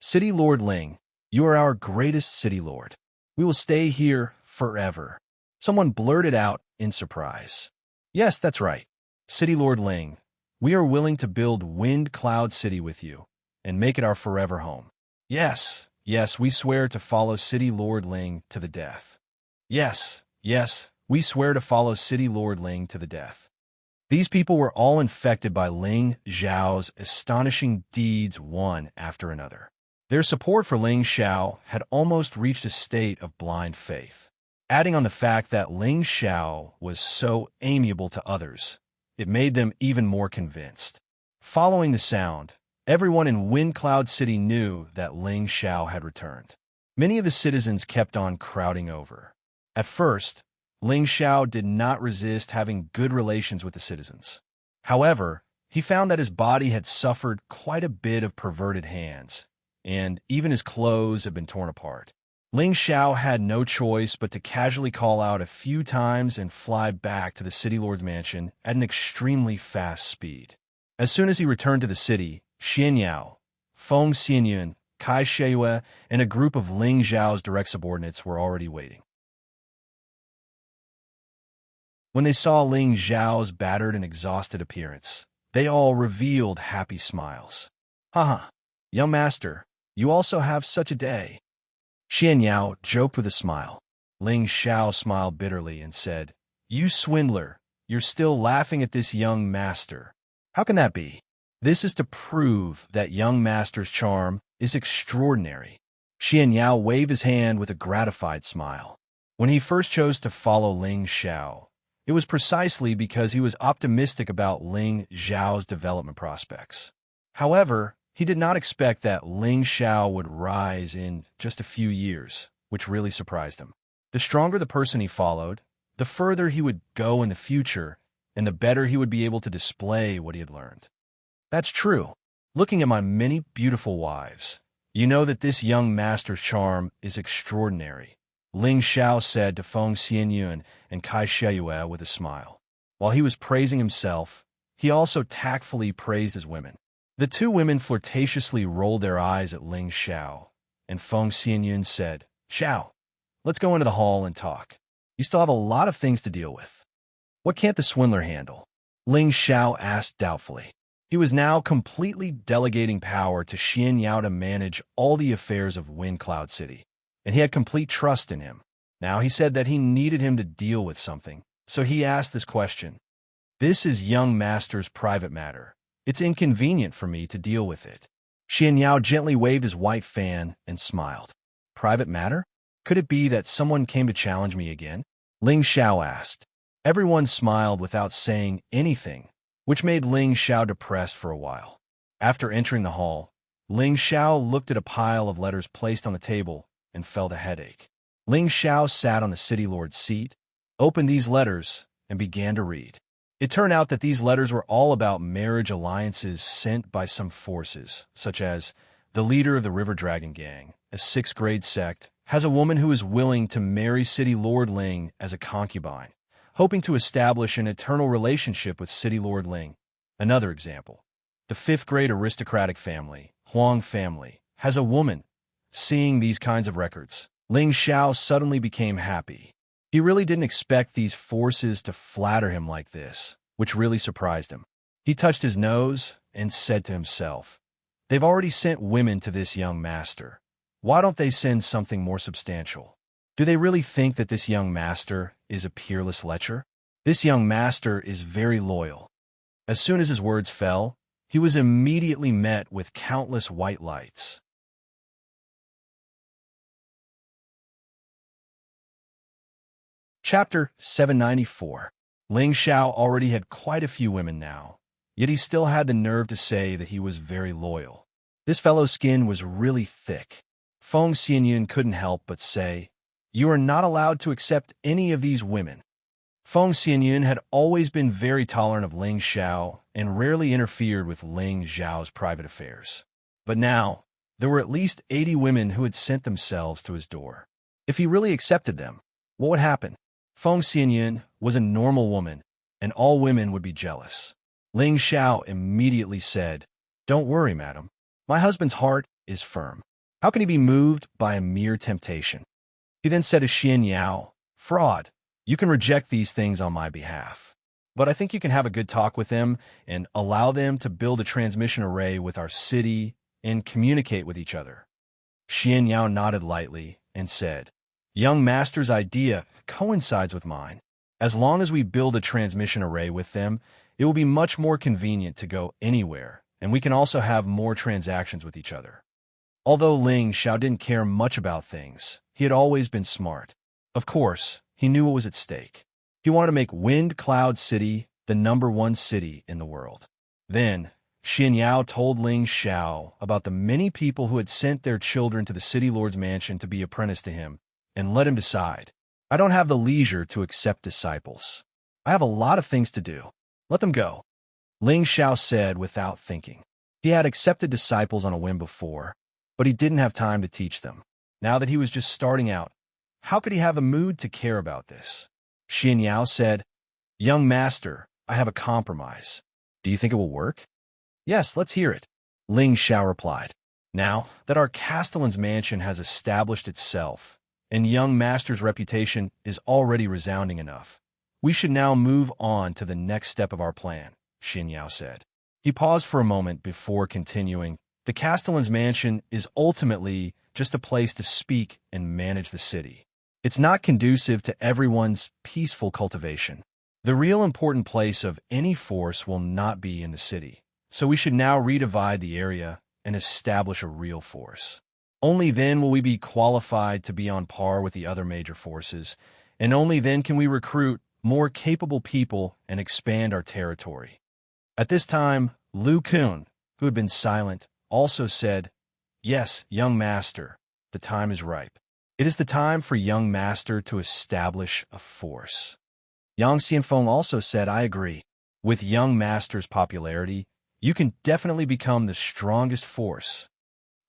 City Lord Ling, you are our greatest city lord. We will stay here forever." Someone blurted out in surprise. "Yes, that's right. City Lord Ling, we are willing to build Wind Cloud City with you and make it our forever home. Yes, yes, we swear to follow City Lord Ling to the death. Yes, yes, we swear to follow City Lord Ling to the death." These people were all infected by Ling Xiao's astonishing deeds one after another. Their support for Ling Xiao had almost reached a state of blind faith. Adding on the fact that Ling Xiao was so amiable to others, it made them even more convinced. Following the sound, everyone in Wind Cloud City knew that Ling Xiao had returned. Many of the citizens kept on crowding over. At first, Ling Xiao did not resist having good relations with the citizens. However, he found that his body had suffered quite a bit of perverted hands, and even his clothes had been torn apart. Ling Xiao had no choice but to casually call out a few times and fly back to the city lord's mansion at an extremely fast speed. As soon as he returned to the city, Xianxia, Feng Xianyun, Kai Sheiyue, and a group of Ling Xiao's direct subordinates were already waiting. When they saw Ling Xiao's battered and exhausted appearance, they all revealed happy smiles. "Haha, young master, you also have such a day." Xianxia joked with a smile. Ling Xiao smiled bitterly and said, "You swindler, you're still laughing at this young master. How can that be? This is to prove that young master's charm is extraordinary." Xianxia waved his hand with a gratified smile. When he first chose to follow Ling Xiao, it was precisely because he was optimistic about Ling Xiao's development prospects. However, he did not expect that Ling Xiao would rise in just a few years, which really surprised him. The stronger the person he followed, the further he would go in the future, and the better he would be able to display what he had learned. That's true. Looking at my many beautiful wives, you know that this young master's charm is extraordinary, Ling Xiao said to Feng Xianyun and Kai Sheiyue with a smile. While he was praising himself, he also tactfully praised his women. The two women flirtatiously rolled their eyes at Ling Xiao, and Feng Xianyun said, "Xiao, let's go into the hall and talk. You still have a lot of things to deal with." "What can't the swindler handle?" Ling Xiao asked doubtfully. He was now completely delegating power to Xianxia to manage all the affairs of Wind Cloud City, and he had complete trust in him. Now he said that he needed him to deal with something, so he asked this question. This is young master's private matter. It's inconvenient for me to deal with it. Xianxia gently waved his white fan and smiled. Private matter? Could it be that someone came to challenge me again? Ling Xiao asked. Everyone smiled without saying anything, which made Ling Xiao depressed for a while. After entering the hall, Ling Xiao looked at a pile of letters placed on the table and felt a headache. Ling Xiao sat on the city lord's seat, opened these letters, and began to read. It turned out that these letters were all about marriage alliances sent by some forces, such as the leader of the River Dragon Gang, a 6th grade sect, has a woman who is willing to marry City Lord Ling as a concubine, hoping to establish an eternal relationship with City Lord Ling. Another example, the 5th grade aristocratic family, Huang family, has a woman. Seeing these kinds of records, Ling Xiao suddenly became happy. He really didn't expect these forces to flatter him like this, which really surprised him. He touched his nose and said to himself, they've already sent women to this young master. Why don't they send something more substantial? Do they really think that this young master is a peerless lecher? This young master is very loyal. As soon as his words fell, he was immediately met with countless white lights. Chapter 794. Ling Xiao already had quite a few women now, yet he still had the nerve to say that he was very loyal. This fellow's skin was really thick. Feng Xianyun couldn't help but say, you are not allowed to accept any of these women. Feng Xianyun had always been very tolerant of Ling Xiao and rarely interfered with Ling Xiao's private affairs. But now, there were at least 80 women who had sent themselves to his door. If he really accepted them, what would happen? Feng Xianyun was a normal woman, and all women would be jealous. Ling Xiao immediately said, don't worry, madam. My husband's heart is firm. How can he be moved by a mere temptation? He then said to Xianxia, fraud, you can reject these things on my behalf. But I think you can have a good talk with them and allow them to build a transmission array with our city and communicate with each other. Xianxia nodded lightly and said, young master's idea coincides with mine. As long as we build a transmission array with them, it will be much more convenient to go anywhere, and we can also have more transactions with each other. Although Ling Xiao didn't care much about things, he had always been smart. Of course, he knew what was at stake. He wanted to make Wind Cloud City the #1 city in the world. Then, Xianxia told Ling Xiao about the many people who had sent their children to the city lord's mansion to be apprenticed to him, and let him decide. I don't have the leisure to accept disciples. I have a lot of things to do. Let them go. Ling Xiao said without thinking. He had accepted disciples on a whim before, but he didn't have time to teach them. Now that he was just starting out, how could he have a mood to care about this? Xianxia said, young master, I have a compromise. Do you think it will work? Yes, let's hear it. Ling Xiao replied. Now that our castellan's mansion has established itself, and young master's reputation is already resounding enough, we should now move on to the next step of our plan, Xianxia said. He paused for a moment before continuing. The castellan's mansion is ultimately just a place to speak and manage the city. It's not conducive to everyone's peaceful cultivation. The real important place of any force will not be in the city, so we should now redivide the area and establish a real force. Only then will we be qualified to be on par with the other major forces, and only then can we recruit more capable people and expand our territory. At this time, Lu Kun, who had been silent, also said, yes, young master, the time is ripe. It is the time for young master to establish a force. Yang Xianfeng also said, I agree. With young master's popularity, you can definitely become the strongest force.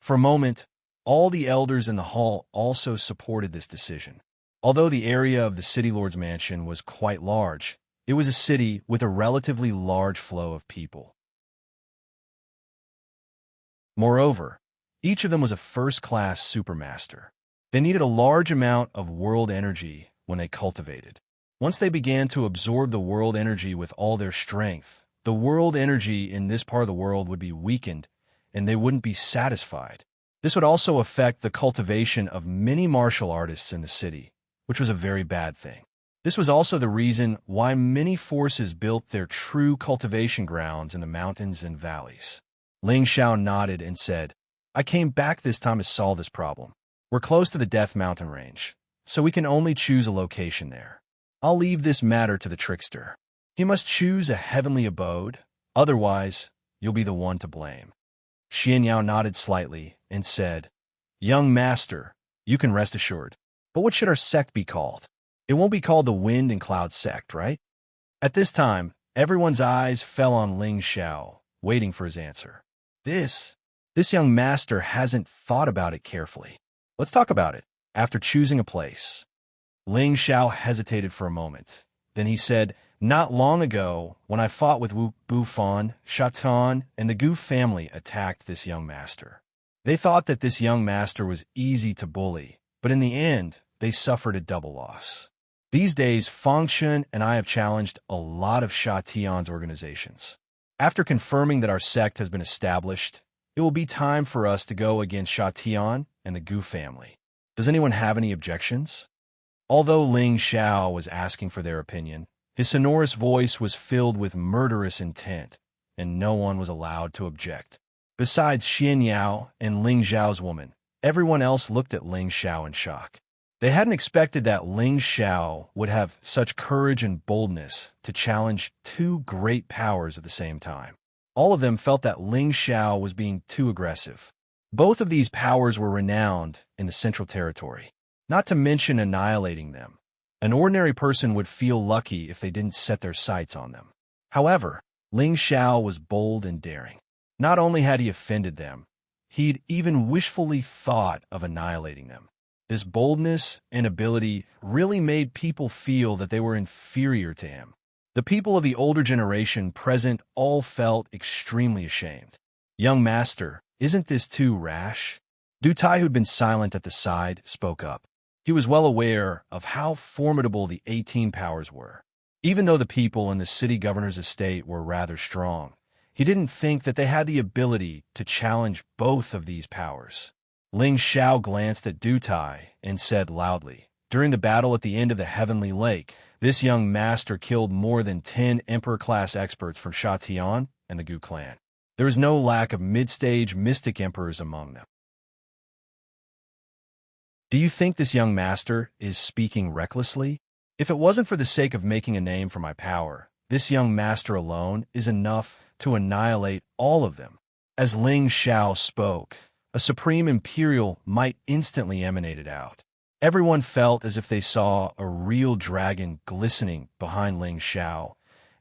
For a moment, all the elders in the hall also supported this decision. Although the area of the city lord's mansion was quite large, it was a city with a relatively large flow of people. Moreover, each of them was a first-class supermaster. They needed a large amount of world energy when they cultivated. Once they began to absorb the world energy with all their strength, the world energy in this part of the world would be weakened, and they wouldn't be satisfied. This would also affect the cultivation of many martial artists in the city, which was a very bad thing. This was also the reason why many forces built their true cultivation grounds in the mountains and valleys. Ling Xiao nodded and said, I came back this time to solve this problem. We're close to the Death Mountain range, so we can only choose a location there. I'll leave this matter to the trickster. He must choose a heavenly abode, otherwise you'll be the one to blame. Xianxia nodded slightly and said, Young master, you can rest assured. But what should our sect be called? It won't be called the Wind and Cloud sect, right? At this time, everyone's eyes fell on Ling Xiao, waiting for his answer. This young master hasn't thought about it carefully. Let's talk about it. After choosing a place, Ling Xiao hesitated for a moment. Then he said, Not long ago, when I fought with Wu Bufan, Shatan, and the Gu family attacked this young master. They thought that this young master was easy to bully, but in the end, they suffered a double loss. These days, Fengshen and I have challenged a lot of Sha Tian's organizations. After confirming that our sect has been established, it will be time for us to go against Sha Tian and the Gu family. Does anyone have any objections? Although Ling Xiao was asking for their opinion, his sonorous voice was filled with murderous intent, and no one was allowed to object. Besides Xianxia and Ling Xiao's woman, everyone else looked at Ling Xiao in shock. They hadn't expected that Ling Xiao would have such courage and boldness to challenge two great powers at the same time. All of them felt that Ling Xiao was being too aggressive. Both of these powers were renowned in the Central Territory, not to mention annihilating them. An ordinary person would feel lucky if they didn't set their sights on them. However, Ling Xiao was bold and daring. Not only had he offended them, he'd even wishfully thought of annihilating them. This boldness and ability really made people feel that they were inferior to him. The people of the older generation present all felt extremely ashamed. Young master, isn't this too rash? Du Tai, who'd been silent at the side, spoke up. He was well aware of how formidable the 18 powers were. Even though the people in the city governor's estate were rather strong, he didn't think that they had the ability to challenge both of these powers. Ling Xiao glanced at Du Tai and said loudly, During the battle at the end of the Heavenly Lake, this young master killed more than 10 Emperor-class experts from Sha Tian and the Gu clan. There is no lack of mid-stage mystic emperors among them. Do you think this young master is speaking recklessly? If it wasn't for the sake of making a name for my power, this young master alone is enough to annihilate all of them. As Ling Xiao spoke, a supreme imperial might instantly emanated out. Everyone felt as if they saw a real dragon glistening behind Ling Xiao,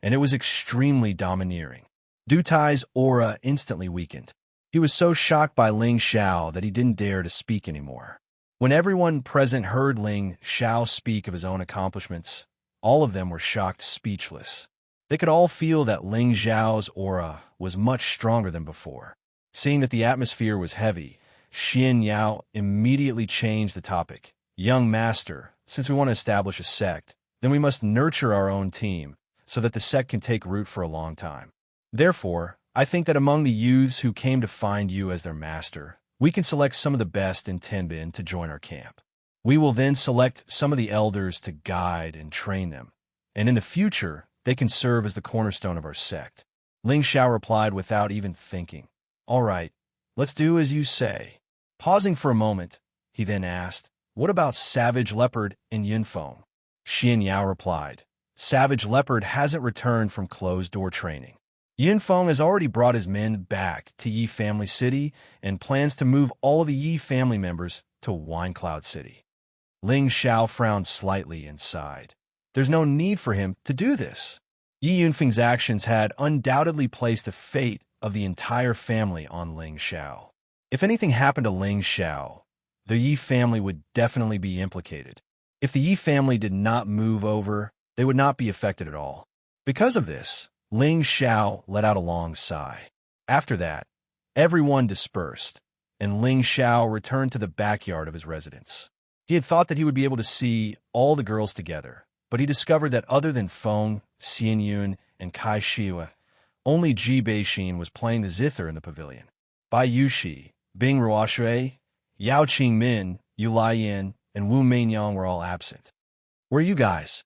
and it was extremely domineering. Du Tai's aura instantly weakened. He was so shocked by Ling Xiao that he didn't dare to speak anymore. When everyone present heard Ling Xiao speak of his own accomplishments, all of them were shocked speechless. They could all feel that Ling Xiao's aura was much stronger than before. Seeing that the atmosphere was heavy, Xianxia immediately changed the topic. Young master, since we want to establish a sect, then we must nurture our own team so that the sect can take root for a long time. Therefore, I think that among the youths who came to find you as their master, we can select some of the best in Tenbin to join our camp. We will then select some of the elders to guide and train them, and in the future, they can serve as the cornerstone of our sect. Ling Xiao replied without even thinking. All right, let's do as you say. Pausing for a moment, he then asked, What about Savage Leopard and Yunfeng? Xianxia replied, Savage Leopard hasn't returned from closed-door training. Yunfeng has already brought his men back to Yi Family City and plans to move all of the Yi family members to Wine Cloud City. Ling Xiao frowned slightly and sighed. There's no need for him to do this. Yi Yunfeng's actions had undoubtedly placed the fate of the entire family on Ling Xiao. If anything happened to Ling Xiao, the Yi family would definitely be implicated. If the Yi family did not move over, they would not be affected at all. Because of this, Ling Xiao let out a long sigh. After that, everyone dispersed, and Ling Xiao returned to the backyard of his residence. He had thought that he would be able to see all the girls together, but he discovered that other than Feng, Xianyun, and Kai Shiwa, only Ji Beixin was playing the zither in the pavilion. Bai Yuxi, Bing Ruoshui, Yao Qingmin, Yu Laiyan, and Wu Meinyang were all absent. "Where are you guys?"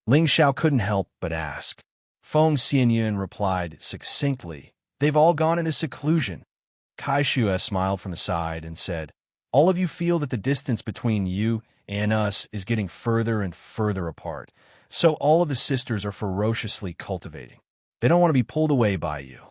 Ling Xiao couldn't help but ask. Feng Xianyun replied succinctly, "They've all gone into seclusion." Kai Shue smiled from the side and said, "All of you feel that the distance between you and us is getting further and further apart, so all of the sisters are ferociously cultivating. They don't want to be pulled away by you."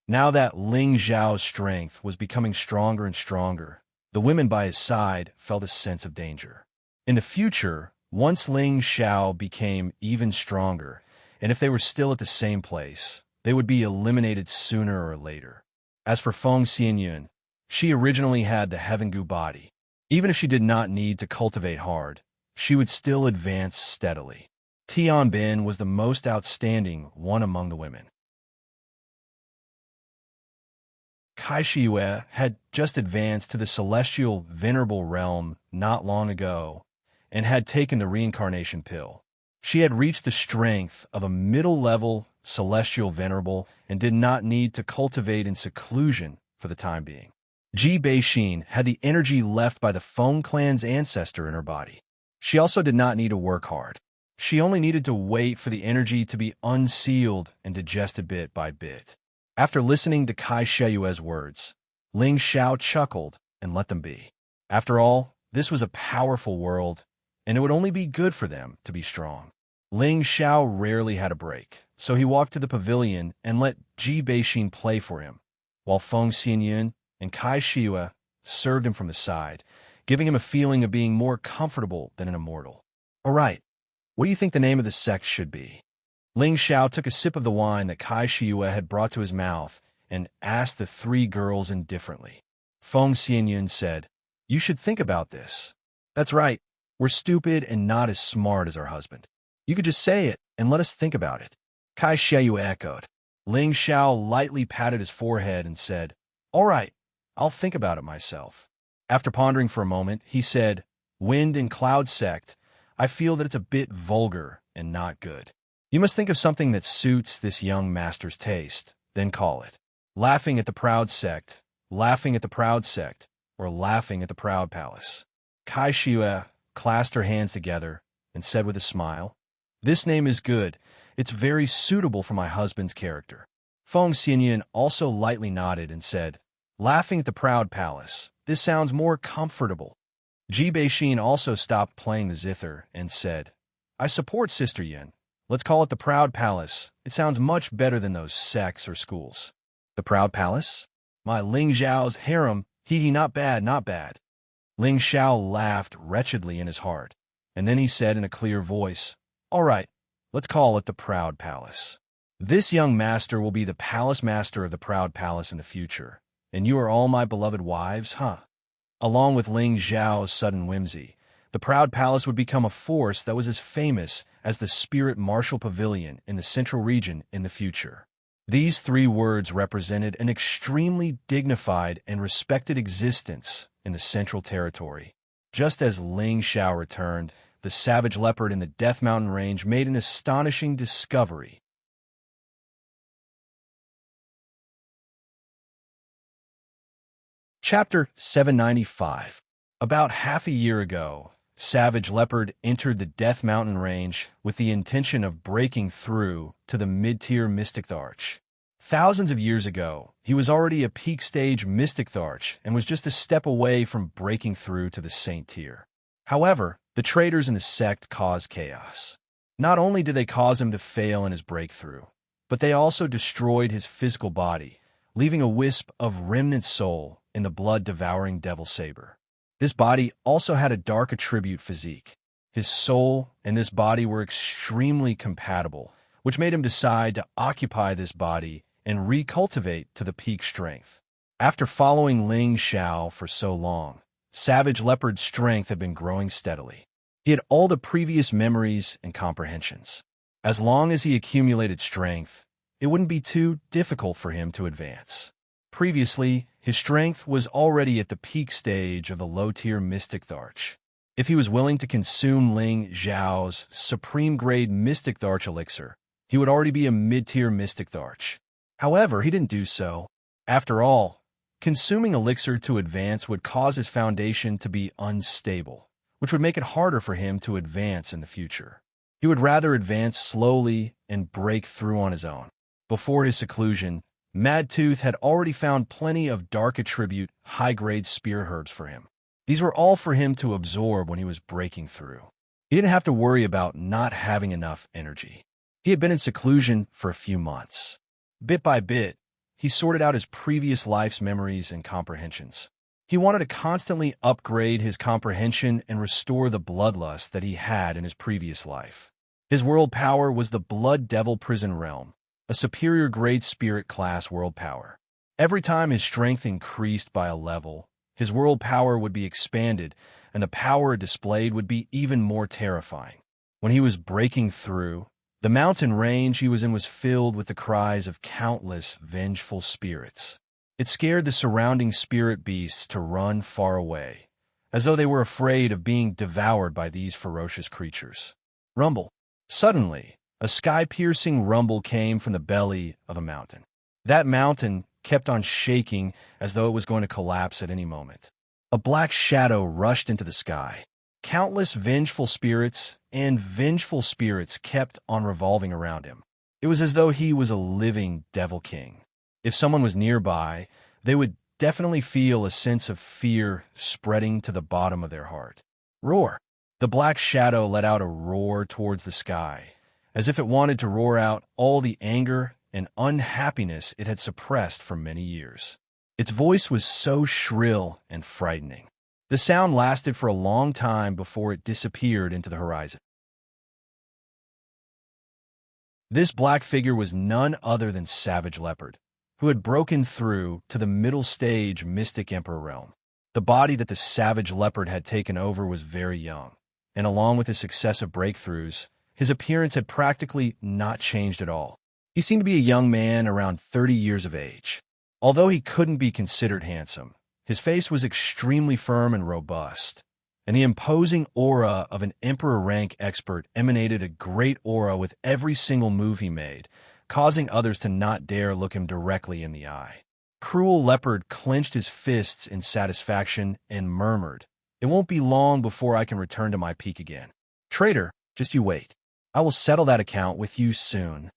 Now that Ling Xiao's strength was becoming stronger and stronger, the women by his side felt a sense of danger. In the future, once Ling Xiao became even stronger, and if they were still at the same place, they would be eliminated sooner or later. As for Feng Xianyun, she originally had the Heaven Gu body. Even if she did not need to cultivate hard, she would still advance steadily. Tian Bin was the most outstanding one among the women. Kai Shiyue had just advanced to the celestial venerable realm not long ago and had taken the reincarnation pill. She had reached the strength of a middle-level celestial venerable and did not need to cultivate in seclusion for the time being. Ji Beixin had the energy left by the Feng clan's ancestor in her body. She also did not need to work hard. She only needed to wait for the energy to be unsealed and digested bit by bit. After listening to Kai Shiyue's words, Ling Xiao chuckled and let them be. After all, this was a powerful world, and it would only be good for them to be strong. Ling Xiao rarely had a break, so he walked to the pavilion and let Ji Beixin play for him, while Feng Xianyun and Kai Shiyue served him from the side, giving him a feeling of being more comfortable than an immortal. "All right, what do you think the name of the sect should be?" Ling Xiao took a sip of the wine that Kai Shiyue had brought to his mouth and asked the three girls indifferently. Feng Xianyun said, "You should think about this." "That's right. We're stupid and not as smart as our husband. You could just say it and let us think about it." Kai Shiyue echoed. Ling Xiao lightly patted his forehead and said, "All right, I'll think about it myself." After pondering for a moment, he said, "Wind and Cloud Sect, I feel that it's a bit vulgar and not good. You must think of something that suits this young master's taste, then call it Laughing at the Proud Sect, Laughing at the Proud Sect, or Laughing at the Proud Palace." Kai Shiyue clasped her hands together and said with a smile, "This name is good. It's very suitable for my husband's character." Feng Xianyun also lightly nodded and said, "Laughing at the Proud Palace. This sounds more comfortable." Ji Beixin also stopped playing the zither and said, "I support Sister Yin. Let's call it the Proud Palace. It sounds much better than those sects or schools." "The Proud Palace? My Ling Xiao's harem, hee, not bad, not bad." Ling Xiao laughed wretchedly in his heart, and then he said in a clear voice, "All right, let's call it the Proud Palace. This young master will be the palace master of the Proud Palace in the future, and you are all my beloved wives, huh?" Along with Ling Xiao's sudden whimsy, the Proud Palace would become a force that was as famous as the Spirit Martial Pavilion in the Central Region in the future. These three words represented an extremely dignified and respected existence in the Central Territory. Just as Ling Xiao returned, the savage leopard in the Death Mountain Range made an astonishing discovery. Chapter 795. About half a year ago, Savage Leopard entered the Death Mountain Range with the intention of breaking through to the mid-tier Mystic Tharch. Thousands of years ago, he was already a peak-stage Mystic Tharch and was just a step away from breaking through to the Saint tier. However, the traitors in the sect caused chaos. Not only did they cause him to fail in his breakthrough, but they also destroyed his physical body, leaving a wisp of remnant soul in the blood-devouring Devil Saber. This body also had a dark attribute physique. His soul and this body were extremely compatible, which made him decide to occupy this body and recultivate to the peak strength. After following Ling Xiao for so long, Savage Leopard's strength had been growing steadily. He had all the previous memories and comprehensions. As long as he accumulated strength, it wouldn't be too difficult for him to advance. Previously, his strength was already at the peak stage of the low-tier Mystic Tharch. If he was willing to consume Ling Xiao's supreme-grade Mystic Tharch elixir, he would already be a mid-tier Mystic Tharch. However, he didn't do so. After all, consuming elixir to advance would cause his foundation to be unstable, which would make it harder for him to advance in the future. He would rather advance slowly and break through on his own. Before his seclusion, Madtooth had already found plenty of dark attribute, high-grade spear herbs for him. These were all for him to absorb when he was breaking through. He didn't have to worry about not having enough energy. He had been in seclusion for a few months. Bit by bit, he sorted out his previous life's memories and comprehensions. He wanted to constantly upgrade his comprehension and restore the bloodlust that he had in his previous life. His world power was the Blood Devil Prison Realm, a superior grade spirit class world power. Every time his strength increased by a level, his world power would be expanded, and the power it displayed would be even more terrifying. When he was breaking through, the mountain range he was in was filled with the cries of countless vengeful spirits. It scared the surrounding spirit beasts to run far away, as though they were afraid of being devoured by these ferocious creatures. Rumble. Suddenly, a sky-piercing rumble came from the belly of a mountain. That mountain kept on shaking as though it was going to collapse at any moment. A black shadow rushed into the sky. Countless vengeful spirits kept on revolving around him. It was as though he was a living devil king. If someone was nearby, they would definitely feel a sense of fear spreading to the bottom of their heart. Roar! The black shadow let out a roar towards the sky, as if it wanted to roar out all the anger and unhappiness it had suppressed for many years. Its voice was so shrill and frightening. The sound lasted for a long time before it disappeared into the horizon. This black figure was none other than Savage Leopard, who had broken through to the middle stage Mystic Emperor realm. The body that the Savage Leopard had taken over was very young, and along with his successive breakthroughs, his appearance had practically not changed at all. He seemed to be a young man around 30 years of age. Although he couldn't be considered handsome, his face was extremely firm and robust, and the imposing aura of an Emperor-rank expert emanated a great aura with every single move he made, causing others to not dare look him directly in the eye. Cruel Leopard clenched his fists in satisfaction and murmured, "It won't be long before I can return to my peak again. Traitor, just you wait. I will settle that account with you soon."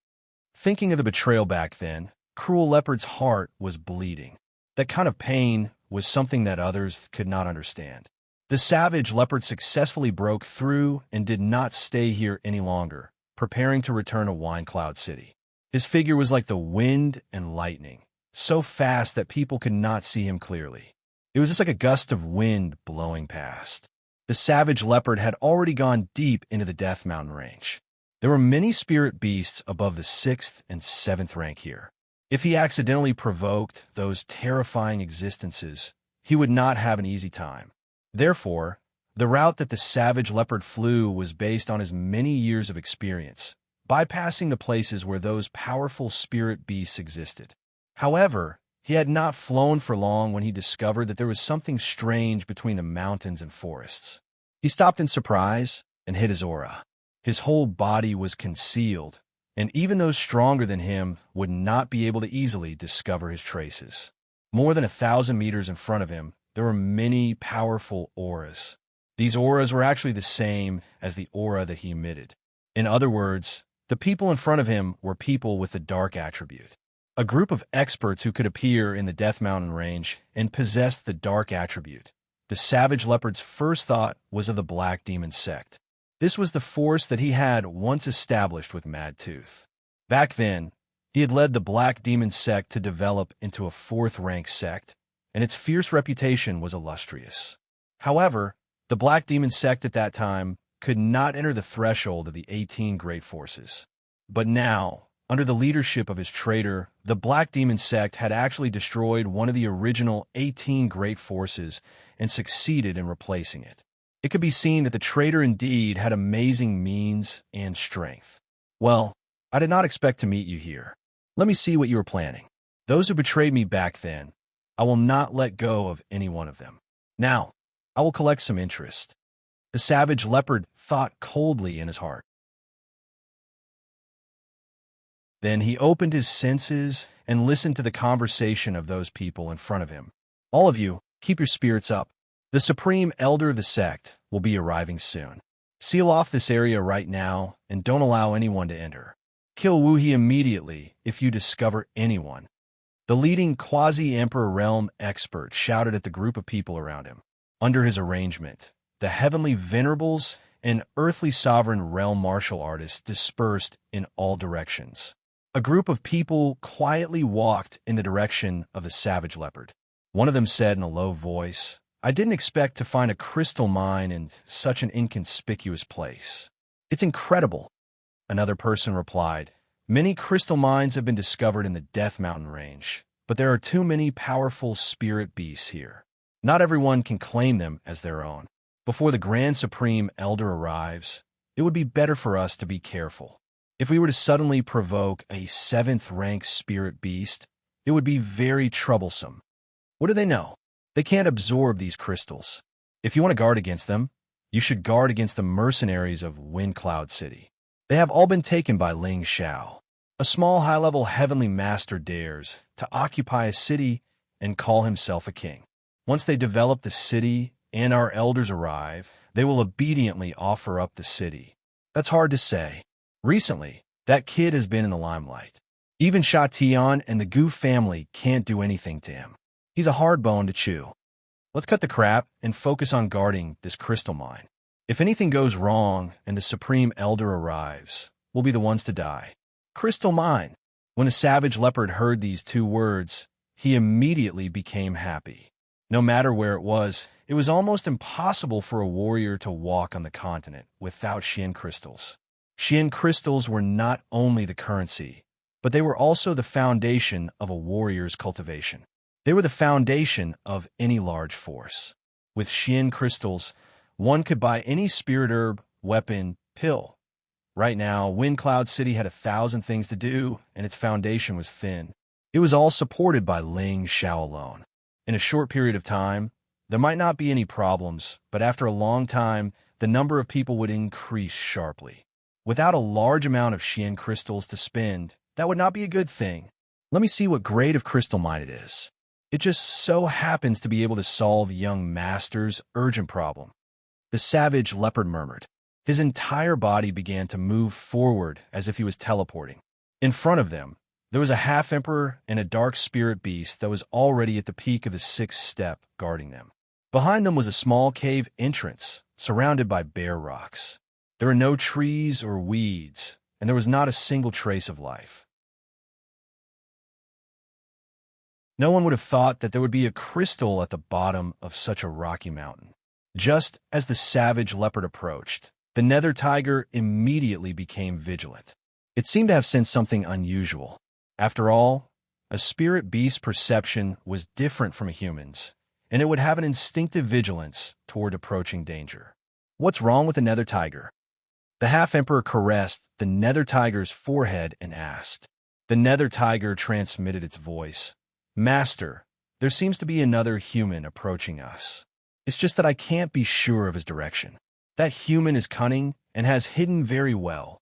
Thinking of the betrayal back then, Cruel Leopard's heart was bleeding. That kind of pain was something that others could not understand. The Savage Leopard successfully broke through and did not stay here any longer, preparing to return to Winecloud City. His figure was like the wind and lightning, so fast that people could not see him clearly. It was just like a gust of wind blowing past. The Savage Leopard had already gone deep into the Death Mountain range. There were many spirit beasts above the 6th and 7th rank here. If he accidentally provoked those terrifying existences, he would not have an easy time. Therefore, the route that the Savage Leopard flew was based on his many years of experience, bypassing the places where those powerful spirit beasts existed. However, he had not flown for long when he discovered that there was something strange between the mountains and forests. He stopped in surprise and hid his aura. His whole body was concealed, and even those stronger than him would not be able to easily discover his traces. More than 1,000 meters in front of him, there were many powerful auras. These auras were actually the same as the aura that he emitted. In other words, the people in front of him were people with the dark attribute. A group of experts who could appear in the Death Mountain range and possessed the dark attribute. The Savage Leopard's first thought was of the Black Demon Sect. This was the force that he had once established with Madtooth. Back then, he had led the Black Demon Sect to develop into a 4th-rank sect, and its fierce reputation was illustrious. However, the Black Demon Sect at that time could not enter the threshold of the 18 Great Forces. But now, under the leadership of his traitor, the Black Demon Sect had actually destroyed one of the original 18 Great Forces and succeeded in replacing it. It could be seen that the traitor indeed had amazing means and strength. Well, I did not expect to meet you here. Let me see what you were planning. Those who betrayed me back then, I will not let go of any one of them. Now, I will collect some interest. The Savage Leopard thought coldly in his heart. Then he opened his senses and listened to the conversation of those people in front of him. All of you, keep your spirits up. The Supreme Elder of the sect will be arriving soon. Seal off this area right now and don't allow anyone to enter. Kill Wuxia immediately if you discover anyone. The leading quasi-emperor realm expert shouted at the group of people around him. Under his arrangement, the heavenly venerables and earthly sovereign realm martial artists dispersed in all directions. A group of people quietly walked in the direction of the savage leopard. One of them said in a low voice, "I didn't expect to find a crystal mine in such an inconspicuous place. It's incredible." Another person replied, "Many crystal mines have been discovered in the Death Mountain range, but there are too many powerful spirit beasts here. Not everyone can claim them as their own. Before the Grand Supreme Elder arrives, it would be better for us to be careful. If we were to suddenly provoke a 7th-rank spirit beast, it would be very troublesome. What do they know? They can't absorb these crystals. If you want to guard against them, you should guard against the mercenaries of Wind Cloud City. They have all been taken by Xianxia. A small high-level heavenly master dares to occupy a city and call himself a king. Once they develop the city and our elders arrive, they will obediently offer up the city. That's hard to say. Recently, that kid has been in the limelight. Even Xianxia and the Gu family can't do anything to him. He's a hard bone to chew. Let's cut the crap and focus on guarding this crystal mine. If anything goes wrong and the Supreme Elder arrives, we'll be the ones to die." Crystal mine. When the savage leopard heard these 2 words, he immediately became happy. No matter where it was almost impossible for a warrior to walk on the continent without Xian crystals. Xian crystals were not only the currency, but they were also the foundation of a warrior's cultivation. They were the foundation of any large force. With Xian crystals, one could buy any spirit herb, weapon, pill. Right now, Wind Cloud City had 1,000 things to do, and its foundation was thin. It was all supported by Xianxia alone. In a short period of time, there might not be any problems, but after a long time, the number of people would increase sharply. Without a large amount of Xian crystals to spend, that would not be a good thing. Let me see what grade of crystal mine it is. It just so happens to be able to solve young master's urgent problem. The savage leopard murmured. His entire body began to move forward as if he was teleporting. In front of them, there was a half-emperor and a dark spirit beast that was already at the peak of the 6th step guarding them. Behind them was a small cave entrance, surrounded by bare rocks. There were no trees or weeds, and there was not a single trace of life. No one would have thought that there would be a crystal at the bottom of such a rocky mountain. Just as the savage leopard approached, the nether tiger immediately became vigilant. It seemed to have sensed something unusual. After all, a spirit beast's perception was different from a human's, and it would have an instinctive vigilance toward approaching danger. What's wrong with the nether tiger? The half-emperor caressed the nether tiger's forehead and asked. The nether tiger transmitted its voice. "Master, there seems to be another human approaching us. It's just that I can't be sure of his direction. That human is cunning and has hidden very well.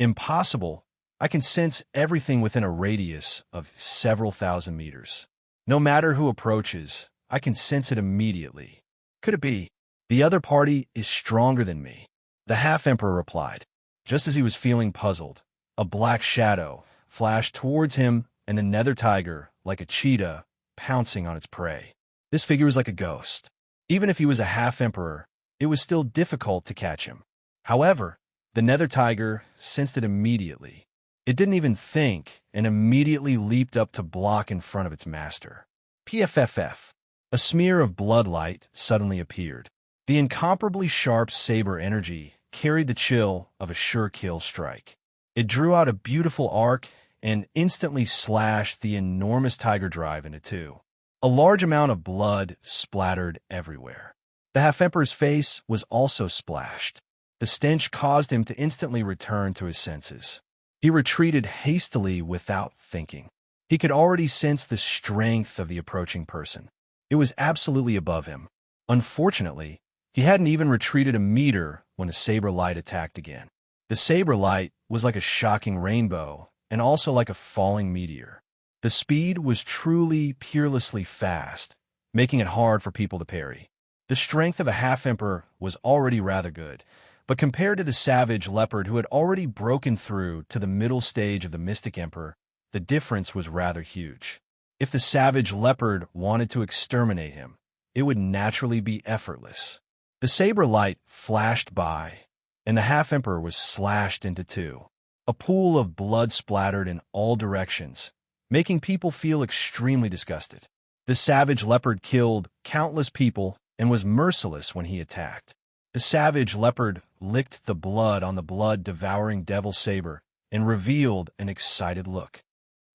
Impossible. I can sense everything within a radius of several thousand meters. No matter who approaches, I can sense it immediately. Could it be? The other party is stronger than me." The half-emperor replied. Just as he was feeling puzzled, a black shadow flashed towards him and the nether tiger, like a cheetah, pouncing on its prey. This figure was like a ghost. Even if he was a half-emperor, it was still difficult to catch him. However, the nether tiger sensed it immediately. It didn't even think and immediately leaped up to block in front of its master. PFFF. A smear of bloodlight suddenly appeared. The incomparably sharp saber energy carried the chill of a sure-kill strike. It drew out a beautiful arc and instantly slashed the enormous tiger drive into 2. A large amount of blood splattered everywhere. The half-emperor's face was also splashed. The stench caused him to instantly return to his senses. He retreated hastily without thinking. He could already sense the strength of the approaching person. It was absolutely above him. Unfortunately, he hadn't even retreated a meter when the saber light attacked again. The saber light was like a shocking rainbow, and also like a falling meteor. The speed was truly, peerlessly fast, making it hard for people to parry. The strength of a half-emperor was already rather good, but compared to the savage leopard who had already broken through to the middle stage of the mystic emperor, the difference was rather huge. If the savage leopard wanted to exterminate him, it would naturally be effortless. The saber light flashed by, and the half-emperor was slashed into two. A pool of blood splattered in all directions, making people feel extremely disgusted. The savage leopard killed countless people and was merciless when he attacked. The savage leopard licked the blood on the blood-devouring devil saber and revealed an excited look.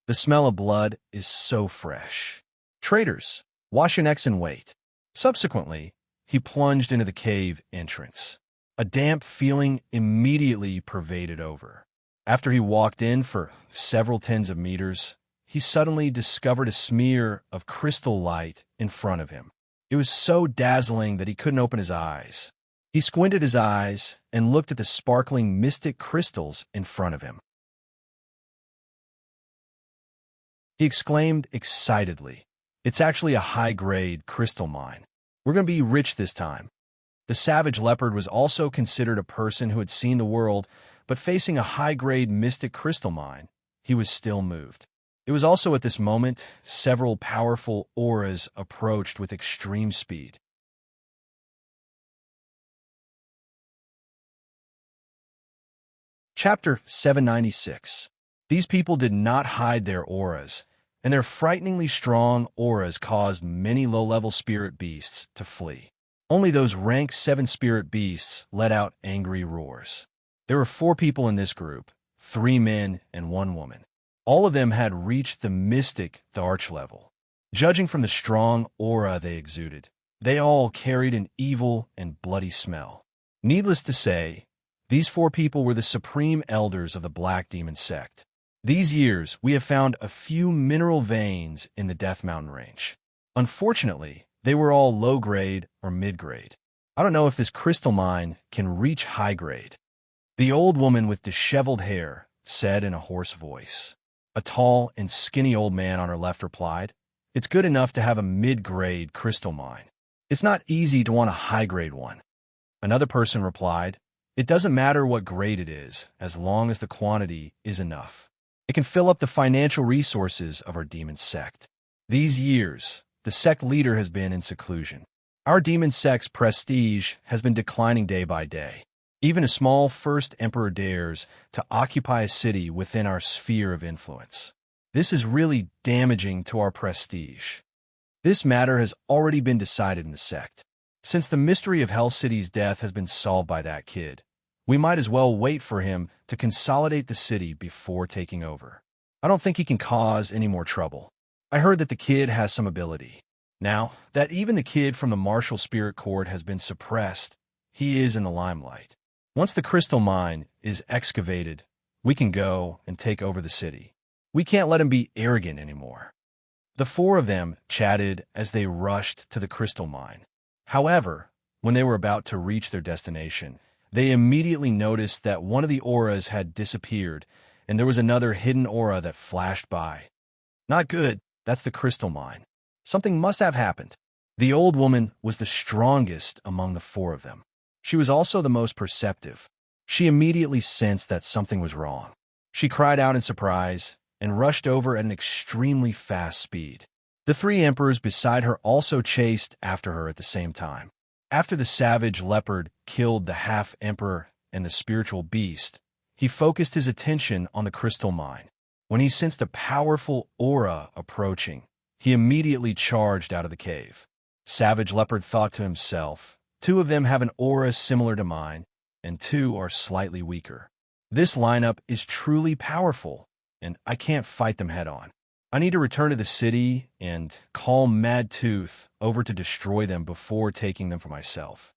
The smell of blood is so fresh. Traitors, wash your necks and wait. Subsequently, he plunged into the cave entrance. A damp feeling immediately pervaded over. After he walked in for several tens of meters, he suddenly discovered a smear of crystal light in front of him. It was so dazzling that he couldn't open his eyes. He squinted his eyes and looked at the sparkling mystic crystals in front of him. He exclaimed excitedly, "It's actually a high-grade crystal mine. We're going to be rich this time." The savage leopard was also considered a person who had seen the world, but facing a high-grade mystic crystal mine, he was still moved. It was also at this moment several powerful auras approached with extreme speed. Chapter 796. These people did not hide their auras, and their frighteningly strong auras caused many low-level spirit beasts to flee. Only those rank 7 spirit beasts let out angry roars. There were 4 people in this group, 3 men and 1 woman. All of them had reached the mystic, the arch level. Judging from the strong aura they exuded, they all carried an evil and bloody smell. Needless to say, these 4 people were the supreme elders of the Black Demon sect. These years, we have found a few mineral veins in the Death Mountain range. Unfortunately, they were all low-grade or mid-grade. I don't know if this crystal mine can reach high-grade. The old woman with disheveled hair said in a hoarse voice. A tall and skinny old man on her left replied, "It's good enough to have a mid-grade crystal mine. It's not easy to want a high-grade one." Another person replied, "It doesn't matter what grade it is, as long as the quantity is enough. It can fill up the financial resources of our demon sect." These years, the sect leader has been in seclusion. Our demon sect's prestige has been declining day by day. Even a small first emperor dares to occupy a city within our sphere of influence. This is really damaging to our prestige. This matter has already been decided in the sect. Since the mystery of Hell City's death has been solved by that kid, we might as well wait for him to consolidate the city before taking over. I don't think he can cause any more trouble. I heard that the kid has some ability. Now, that even the kid from the martial spirit court has been suppressed, he is in the limelight. Once the crystal mine is excavated, we can go and take over the city. We can't let him be arrogant anymore. The 4 of them chatted as they rushed to the crystal mine. However, when they were about to reach their destination, they immediately noticed that one of the auras had disappeared, and there was another hidden aura that flashed by. Not good, that's the crystal mine. Something must have happened. The old woman was the strongest among the 4 of them. She was also the most perceptive. She immediately sensed that something was wrong. She cried out in surprise and rushed over at an extremely fast speed. The 3 emperors beside her also chased after her at the same time. After the savage leopard killed the half-emperor and the spiritual beast, he focused his attention on the crystal mine. When he sensed a powerful aura approaching, he immediately charged out of the cave. Savage leopard thought to himself, 2 of them have an aura similar to mine, and 2 are slightly weaker. This lineup is truly powerful, and I can't fight them head-on. I need to return to the city and call Mad Tooth over to destroy them before taking them for myself.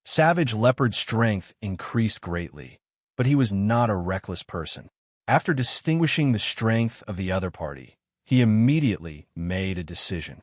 Savage Leopard's strength increased greatly, but he was not a reckless person. After distinguishing the strength of the other party, he immediately made a decision.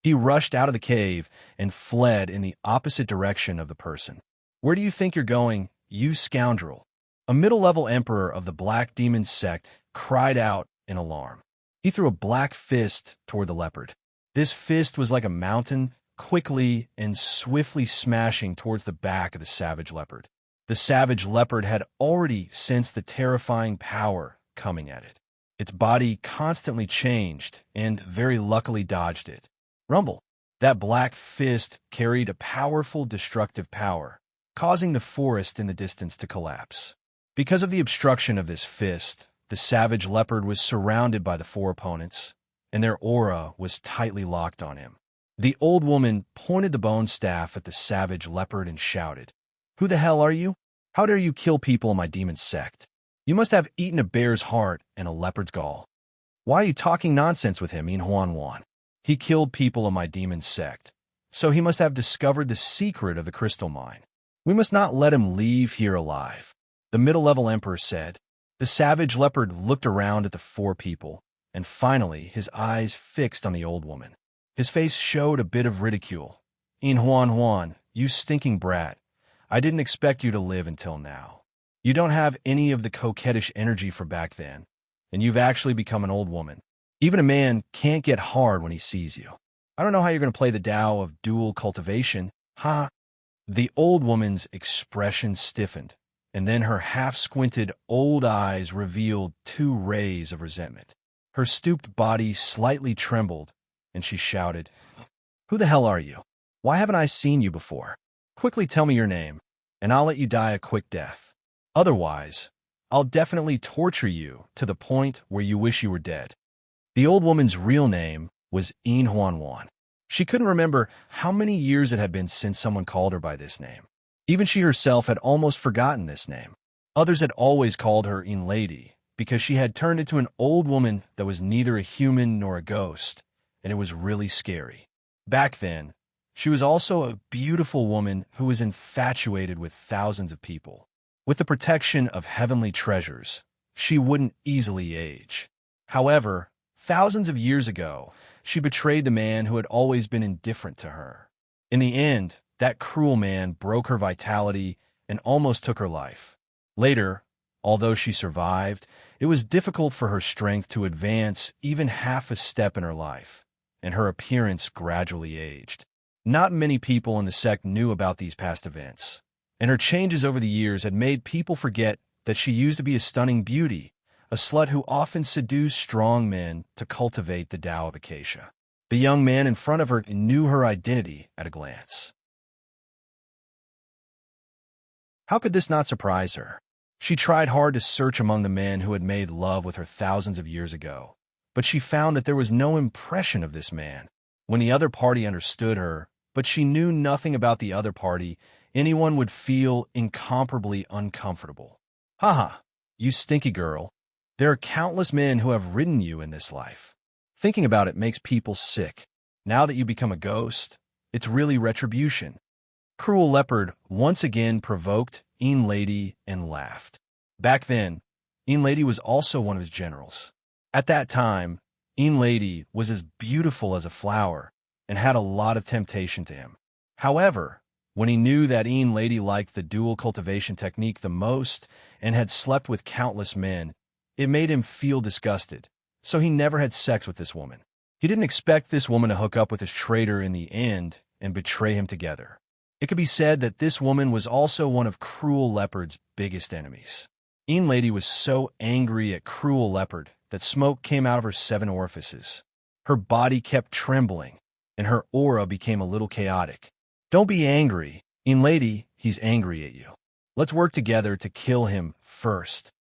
He rushed out of the cave and fled in the opposite direction of the person. "Where do you think you're going, you scoundrel?" A middle-level emperor of the Black Demon sect cried out in alarm. He threw a black fist toward the leopard. This fist was like a mountain, quickly and swiftly smashing towards the back of the savage leopard. The savage leopard had already sensed the terrifying power coming at it. Its body constantly changed and very luckily dodged it. Rumble. That black fist carried a powerful destructive power, causing the forest in the distance to collapse. Because of the obstruction of this fist, the savage leopard was surrounded by the four opponents, and their aura was tightly locked on him. The old woman pointed the bone staff at the savage leopard and shouted, "Who the hell are you? How dare you kill people in my demon sect? You must have eaten a bear's heart and a leopard's gall. Why are you talking nonsense with him, In Huan Wan? He killed people in my demon sect, so he must have discovered the secret of the crystal mine. We must not let him leave here alive," the middle-level emperor said. The savage leopard looked around at the four people, and finally his eyes fixed on the old woman. His face showed a bit of ridicule. "In Huan Huan, you stinking brat. I didn't expect you to live until now. You don't have any of the coquettish energy for back then, and you've actually become an old woman. Even a man can't get hard when he sees you. I don't know how you're going to play the Tao of dual cultivation, huh?" The old woman's expression stiffened, and then her half-squinted old eyes revealed two rays of resentment. Her stooped body slightly trembled, and she shouted, "Who the hell are you? Why haven't I seen you before? Quickly tell me your name, and I'll let you die a quick death. Otherwise, I'll definitely torture you to the point where you wish you were dead." The old woman's real name was In Huan Wan. She couldn't remember how many years it had been since someone called her by this name. Even she herself had almost forgotten this name. Others had always called her In Lady, because she had turned into an old woman that was neither a human nor a ghost, and it was really scary. Back then, she was also a beautiful woman who was infatuated with thousands of people. With the protection of heavenly treasures, she wouldn't easily age. However, thousands of years ago, she betrayed the man who had always been indifferent to her. In the end, that cruel man broke her vitality and almost took her life. Later, although she survived, it was difficult for her strength to advance even half a step in her life, and her appearance gradually aged. Not many people in the sect knew about these past events, and her changes over the years had made people forget that she used to be a stunning beauty, a slut who often seduced strong men to cultivate the Tao of Acacia. The young man in front of her knew her identity at a glance. How could this not surprise her? She tried hard to search among the men who had made love with her thousands of years ago, but she found that there was no impression of this man. When the other party understood her, but she knew nothing about the other party, anyone would feel incomparably uncomfortable. Haha, you stinky girl. There are countless men who have ridden you in this life. Thinking about it makes people sick. Now that you become a ghost, it's really retribution. Cruel Leopard once again provoked In Lady and laughed. Back then, In Lady was also one of his generals. At that time, In Lady was as beautiful as a flower and had a lot of temptation to him. However, when he knew that In Lady liked the dual cultivation technique the most and had slept with countless men, it made him feel disgusted, so he never had sex with this woman. He didn't expect this woman to hook up with his traitor in the end and betray him together. It could be said that this woman was also one of Cruel Leopard's biggest enemies. In Lady was so angry at Cruel Leopard that smoke came out of her 7 orifices. Her body kept trembling, and her aura became a little chaotic. Don't be angry. In Lady, he's angry at you. Let's work together to kill him first.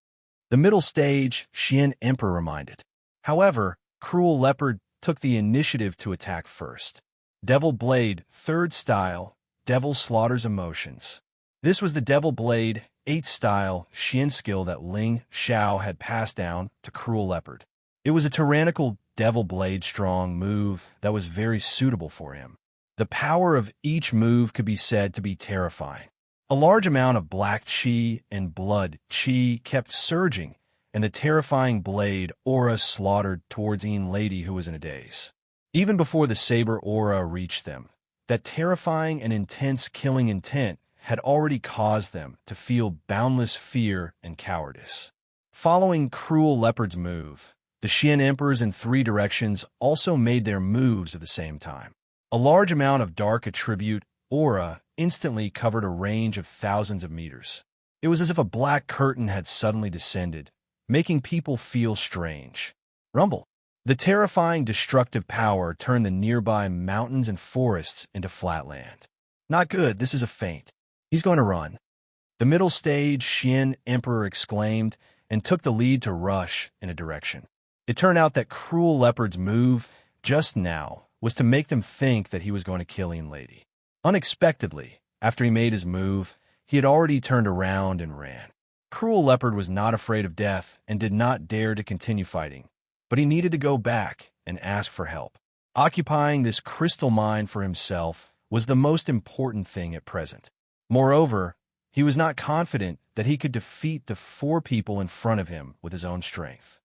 The middle stage, Xian Emperor reminded. However, Cruel Leopard took the initiative to attack first. Devil Blade, 3rd style, Devil slaughters emotions. This was the Devil Blade, 8th style, Xian skill that Ling Xiao had passed down to Cruel Leopard. It was a tyrannical Devil Blade strong move that was very suitable for him. The power of each move could be said to be terrifying. A large amount of black chi and blood chi kept surging, and the terrifying blade aura slaughtered towards In Lady who was in a daze. Even before the saber aura reached them, that terrifying and intense killing intent had already caused them to feel boundless fear and cowardice. Following Cruel Leopard's move, the Xian emperors in three directions also made their moves at the same time. A large amount of dark attribute, aura, instantly covered a range of thousands of meters. It was as if a black curtain had suddenly descended, making people feel strange. Rumble. The terrifying destructive power turned the nearby mountains and forests into flat land. Not good, this is a feint. He's going to run. The middle stage Xian emperor exclaimed and took the lead to rush in a direction. It turned out that Cruel Leopard's move, just now, was to make them think that he was going to kill Ian Lady. Unexpectedly, after he made his move, he had already turned around and ran. Cruel Leopard was not afraid of death and did not dare to continue fighting, but he needed to go back and ask for help. Occupying this crystal mine for himself was the most important thing at present. Moreover, he was not confident that he could defeat the four people in front of him with his own strength.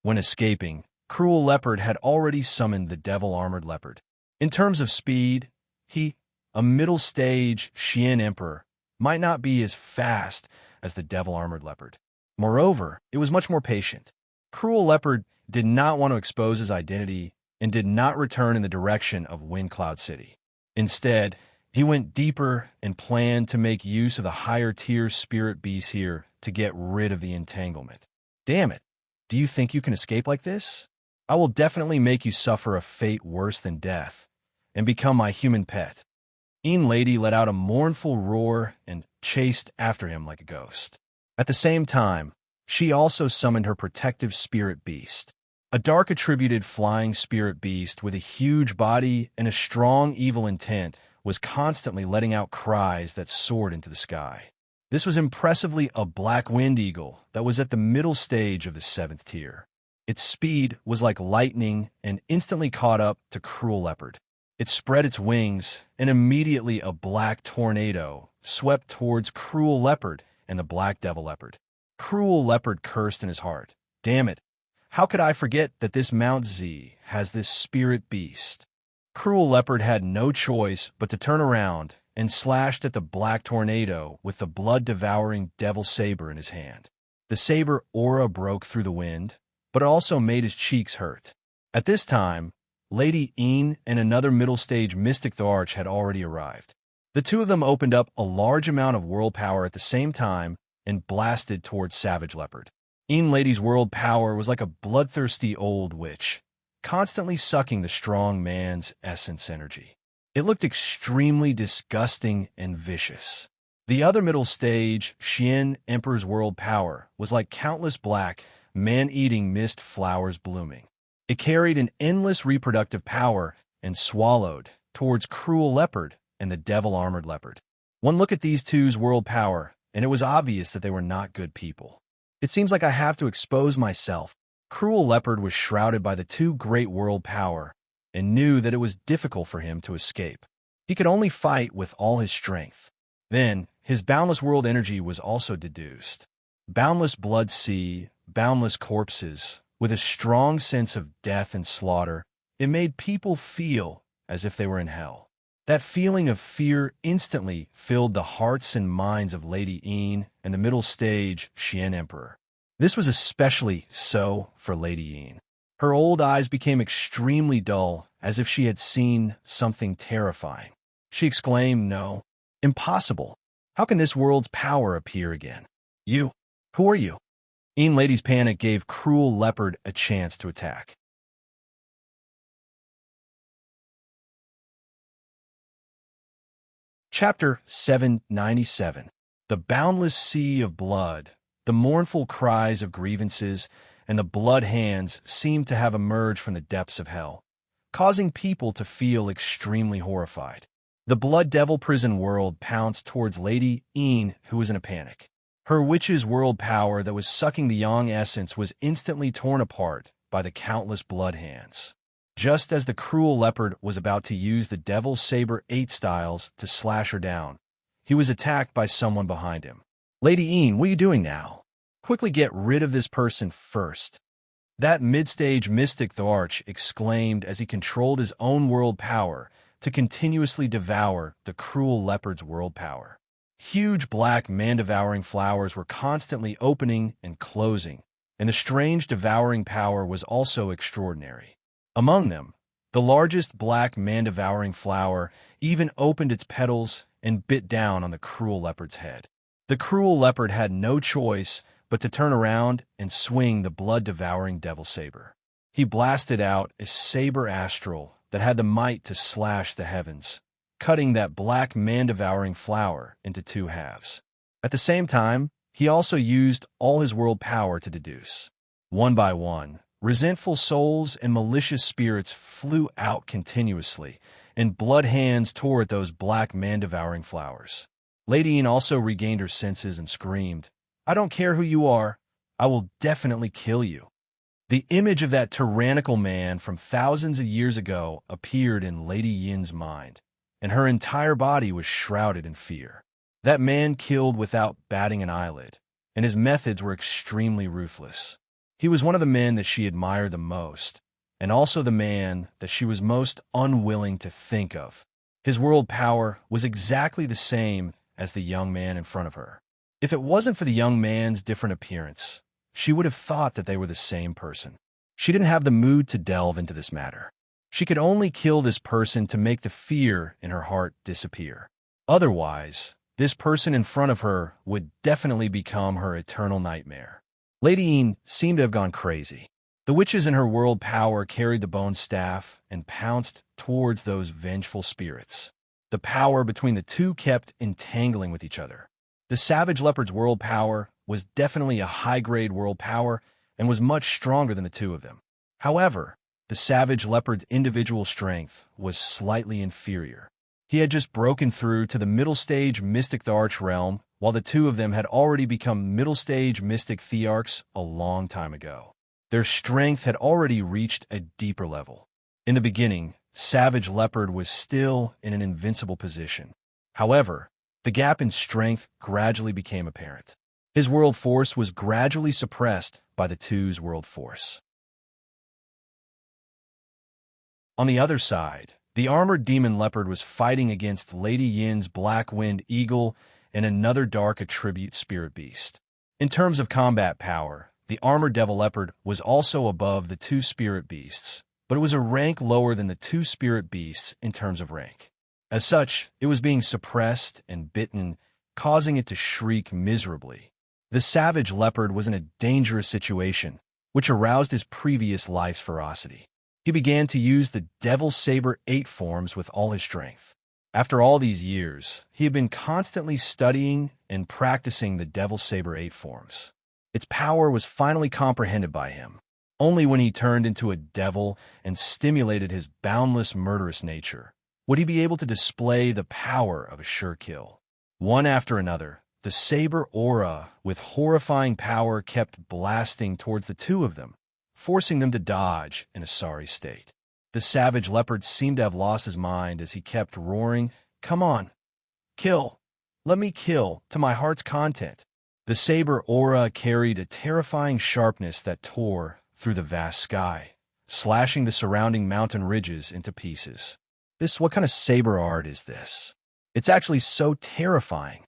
When escaping, Cruel Leopard had already summoned the devil-armored leopard. In terms of speed, he, a middle-stage Xian emperor, might not be as fast as the devil-armored leopard. Moreover, it was much more patient. Cruel Leopard did not want to expose his identity and did not return in the direction of Wind Cloud City. Instead, he went deeper and planned to make use of the higher-tier spirit beasts here to get rid of the entanglement. Damn it! Do you think you can escape like this? I will definitely make you suffer a fate worse than death and become my human pet. Ian Lady let out a mournful roar and chased after him like a ghost. At the same time, she also summoned her protective spirit beast. A dark-attributed flying spirit beast with a huge body and a strong evil intent was constantly letting out cries that soared into the sky. This was impressively a black wind eagle that was at the middle stage of the 7th tier. Its speed was like lightning and instantly caught up to Cruel Leopard. It spread its wings, and immediately a black tornado swept towards Cruel Leopard and the Black Devil Leopard. Cruel Leopard cursed in his heart. Damn it! How could I forget that this Mount Z has this spirit beast? Cruel Leopard had no choice but to turn around and slashed at the black tornado with the blood-devouring devil saber in his hand. The saber aura broke through the wind, but it also made his cheeks hurt. At this time, Lady Ian and another middle-stage Mystic the Arch had already arrived. The two of them opened up a large amount of world power at the same time and blasted towards Savage Leopard. Ian Lady's world power was like a bloodthirsty old witch, constantly sucking the strong man's essence energy. It looked extremely disgusting and vicious. The other middle stage, Xian Emperor's world power, was like countless black, man-eating mist flowers blooming. It carried an endless reproductive power and swallowed towards Cruel Leopard and the devil-armored leopard. One look at these two's world power, and it was obvious that they were not good people. It seems like I have to expose myself. Cruel Leopard was shrouded by the two great world power and knew that it was difficult for him to escape. He could only fight with all his strength. Then, his boundless world energy was also deduced. Boundless blood sea, boundless corpses, with a strong sense of death and slaughter, it made people feel as if they were in hell. That feeling of fear instantly filled the hearts and minds of Lady Ian and the middle stage Xian Emperor. This was especially so for Lady Ian. Her old eyes became extremely dull, as if she had seen something terrifying. She exclaimed, "No, impossible. How can this world's power appear again? You, who are you?" Ian Lady's panic gave Cruel Leopard a chance to attack. Chapter 797. The boundless sea of blood, the mournful cries of grievances, and the blood hands seemed to have emerged from the depths of hell, causing people to feel extremely horrified. The Blood Devil prison world pounced towards Lady Ian, who was in a panic. Her witch's world power that was sucking the yang essence was instantly torn apart by the countless blood hands. Just as the Cruel Leopard was about to use the Devil Saber 8 styles to slash her down, he was attacked by someone behind him. "Lady Ian, what are you doing now? Quickly get rid of this person first." That mid-stage Mystic the Arch exclaimed as he controlled his own world power to continuously devour the cruel leopard's world power. Huge black man-devouring flowers were constantly opening and closing, and the strange devouring power was also extraordinary. Among them, the largest black man-devouring flower even opened its petals and bit down on the cruel leopard's head. The cruel leopard had no choice but to turn around and swing the blood-devouring devil saber. He blasted out a saber astral that had the might to slash the heavens, cutting that black man-devouring flower into two halves. At the same time, he also used all his world power to deduce. One by one, resentful souls and malicious spirits flew out continuously, and blood hands tore at those black man-devouring flowers. Lady Yin also regained her senses and screamed, "I don't care who you are, I will definitely kill you." The image of that tyrannical man from thousands of years ago appeared in Lady Yin's mind, and her entire body was shrouded in fear. That man killed without batting an eyelid, and his methods were extremely ruthless. He was one of the men that she admired the most, and also the man that she was most unwilling to think of. His world power was exactly the same as the young man in front of her. If it wasn't for the young man's different appearance, she would have thought that they were the same person. She didn't have the mood to delve into this matter. She could only kill this person to make the fear in her heart disappear. Otherwise, this person in front of her would definitely become her eternal nightmare. Lady Yin seemed to have gone crazy. The witches in her world power carried the bone staff and pounced towards those vengeful spirits. The power between the two kept entangling with each other. The savage leopard's world power was definitely a high-grade world power and was much stronger than the two of them. However, the savage leopard's individual strength was slightly inferior. He had just broken through to the middle-stage mystic Thearch realm, while the two of them had already become middle-stage mystic Thearchs a long time ago. Their strength had already reached a deeper level. In the beginning, Savage Leopard was still in an invincible position. However, the gap in strength gradually became apparent. His world force was gradually suppressed by the two's world force. On the other side, the armored demon leopard was fighting against Lady Yin's black-winged eagle and another dark attribute spirit beast. In terms of combat power, the armored devil leopard was also above the two spirit beasts, but it was a rank lower than the two spirit beasts in terms of rank. As such, it was being suppressed and bitten, causing it to shriek miserably. The savage leopard was in a dangerous situation, which aroused his previous life's ferocity. He began to use the Devil Saber 8 forms with all his strength. After all these years, he had been constantly studying and practicing the Devil Saber 8 forms. Its power was finally comprehended by him. Only when he turned into a devil and stimulated his boundless murderous nature would he be able to display the power of a sure kill. One after another, the saber aura with horrifying power kept blasting towards the two of them, forcing them to dodge in a sorry state. The savage leopard seemed to have lost his mind as he kept roaring, "Come on, kill, let me kill, to my heart's content." The saber aura carried a terrifying sharpness that tore through the vast sky, slashing the surrounding mountain ridges into pieces. What kind of saber art is this? It's actually so terrifying.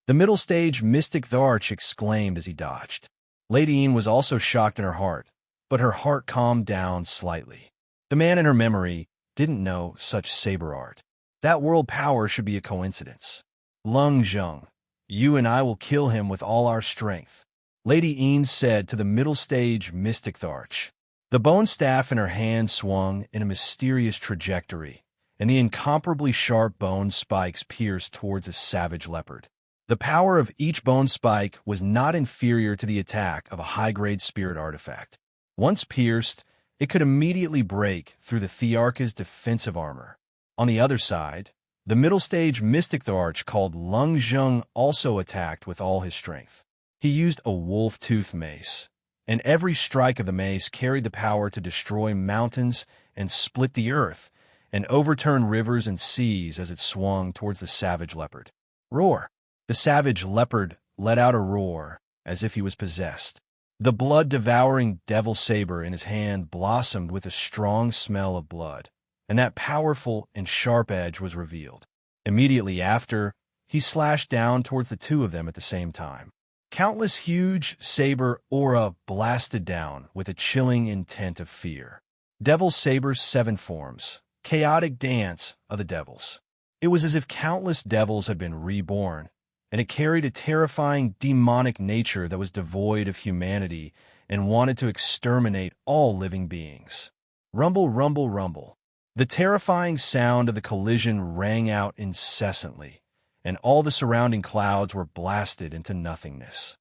The middle stage mystic Thearch exclaimed as he dodged. Lady Yin was also shocked in her heart, but her heart calmed down slightly. The man in her memory didn't know such saber art. That world power should be a coincidence. Lung Zheng, you and I will kill him with all our strength, Lady Yin said to the middle stage mystic Thearch. The bone staff in her hand swung in a mysterious trajectory, and the incomparably sharp bone spikes pierced towards a savage leopard. The power of each bone spike was not inferior to the attack of a high-grade spirit artifact. Once pierced, it could immediately break through the Thearch's defensive armor. On the other side, the middle-stage mystic Thearch called Lung Zheng also attacked with all his strength. He used a wolf-tooth mace, and every strike of the mace carried the power to destroy mountains and split the earth, and overturn rivers and seas as it swung towards the savage leopard. Roar! The savage leopard let out a roar as if he was possessed. The blood-devouring devil saber in his hand blossomed with a strong smell of blood, and that powerful and sharp edge was revealed. Immediately after, he slashed down towards the two of them at the same time. Countless huge saber aura blasted down with a chilling intent of fear. Devil Saber's 7 forms. Chaotic dance of the devils. It was as if countless devils had been reborn, and it carried a terrifying demonic nature that was devoid of humanity and wanted to exterminate all living beings. Rumble, rumble, rumble. The terrifying sound of the collision rang out incessantly, and all the surrounding clouds were blasted into nothingness.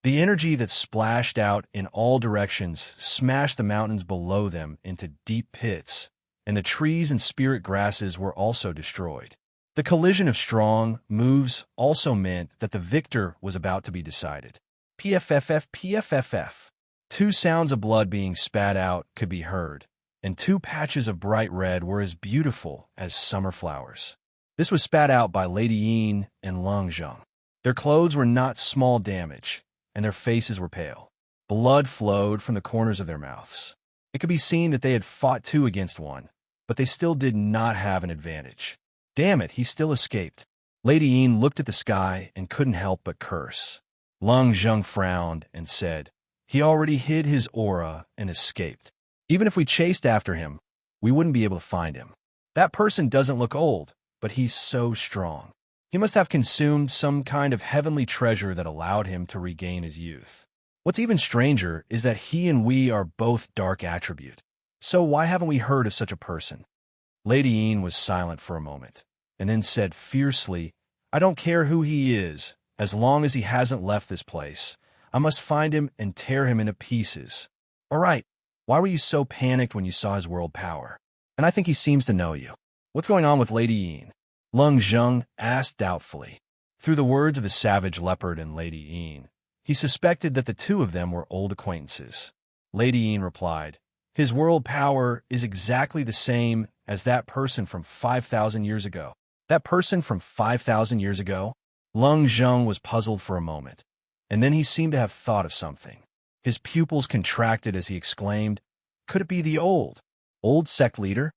The energy that splashed out in all directions smashed the mountains below them into deep pits, and the trees and spirit grasses were also destroyed. The collision of strong moves also meant that the victor was about to be decided. PFFF, PFFF. 2 sounds of blood being spat out could be heard, and 2 patches of bright red were as beautiful as summer flowers. This was spat out by Lady Yin and Long Zheng. Their clothes were not small damage, and their faces were pale. Blood flowed from the corners of their mouths. It could be seen that they had fought 2 against 1, but they still did not have an advantage. Damn it, he still escaped. Lady Yin looked at the sky and couldn't help but curse. Long Zheng frowned and said, "He already hid his aura and escaped. Even if we chased after him, we wouldn't be able to find him. That person doesn't look old, but he's so strong. He must have consumed some kind of heavenly treasure that allowed him to regain his youth. What's even stranger is that he and we are both dark attribute. So why haven't we heard of such a person?" Lady Yin was silent for a moment, and then said fiercely, "I don't care who he is, as long as he hasn't left this place. I must find him and tear him into pieces." "All right, why were you so panicked when you saw his world power? And I think he seems to know you. What's going on with Lady Yin?" Long Zheng asked doubtfully. Through the words of the savage leopard and Lady Yin, he suspected that the 2 of them were old acquaintances. Lady Yin replied, "His world power is exactly the same as that person from 5,000 years ago." "That person from 5,000 years ago?" Long Zheng was puzzled for a moment, and then he seemed to have thought of something. His pupils contracted as he exclaimed, "Could it be the old sect leader?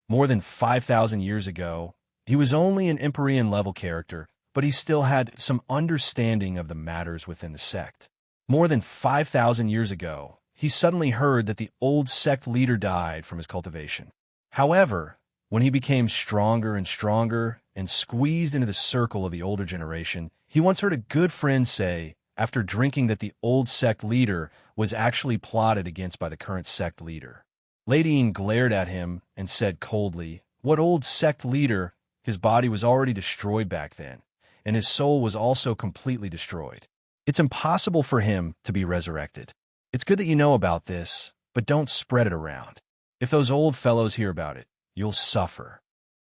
More than 5,000 years ago, he was only an Empyrean-level character, but he still had some understanding of the matters within the sect. More than 5,000 years ago, he suddenly heard that the old sect leader died from his cultivation. However, when he became stronger and stronger and squeezed into the circle of the older generation, he once heard a good friend say, after drinking, that the old sect leader was actually plotted against by the current sect leader. Lady Yin glared at him and said coldly, "What old sect leader? His body was already destroyed back then, and his soul was also completely destroyed. It's impossible for him to be resurrected. It's good that you know about this, but don't spread it around. If those old fellows hear about it, you'll suffer."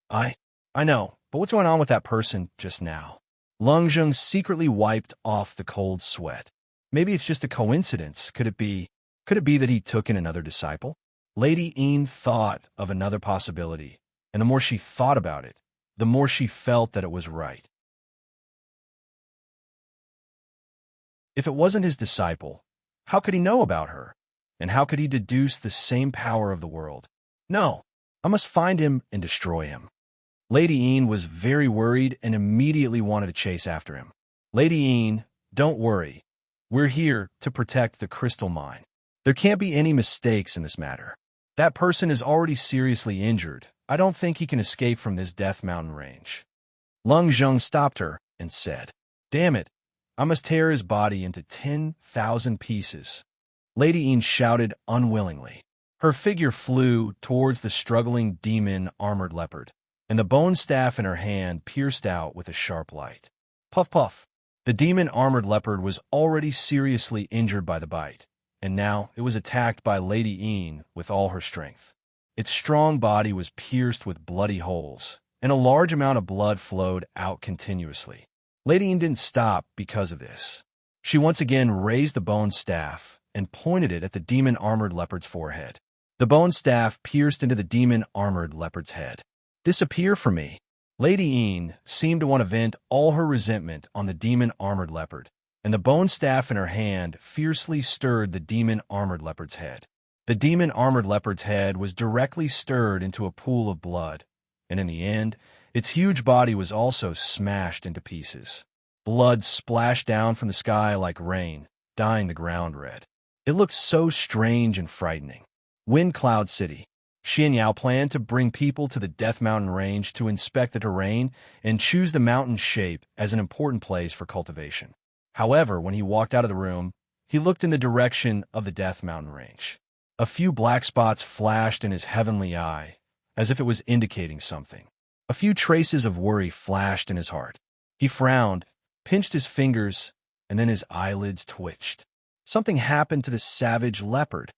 I know, but what's going on with that person just now?" Long Zheng secretly wiped off the cold sweat. "Maybe it's just a coincidence. Could it be that he took in another disciple?" Lady Yin thought of another possibility, and the more she thought about it, the more she felt that it was right. If it wasn't his disciple, how could he know about her? And how could he deduce the same power of the world? "No, I must find him and destroy him." Lady Yin was very worried and immediately wanted to chase after him. "Lady Yin, don't worry. We're here to protect the crystal mine. There can't be any mistakes in this matter. That person is already seriously injured. I don't think he can escape from this Death Mountain range." Long Zheng stopped her and said, "Damn it, I must tear his body into 10,000 pieces." Lady Yin shouted unwillingly. Her figure flew towards the struggling demon-armored leopard, and the bone staff in her hand pierced out with a sharp light. Puff puff. The demon-armored leopard was already seriously injured by the bite, and now it was attacked by Lady Yin with all her strength. Its strong body was pierced with bloody holes, and a large amount of blood flowed out continuously. Lady Yin didn't stop because of this. She once again raised the bone staff and pointed it at the demon-armored leopard's forehead. The bone staff pierced into the demon-armored leopard's head. "Disappear from me." Lady Yin seemed to want to vent all her resentment on the demon-armored leopard, and the bone staff in her hand fiercely stirred the demon-armored leopard's head. The demon-armored leopard's head was directly stirred into a pool of blood, and in the end, its huge body was also smashed into pieces. Blood splashed down from the sky like rain, dyeing the ground red. It looked so strange and frightening. Wind Cloud City. Xianxia planned to bring people to the Death Mountain Range to inspect the terrain and choose the mountain's shape as an important place for cultivation. However, when he walked out of the room, he looked in the direction of the Death Mountain Range. A few black spots flashed in his heavenly eye, as if it was indicating something. A few traces of worry flashed in his heart. He frowned, pinched his fingers, and then his eyelids twitched. Something happened to the savage leopard.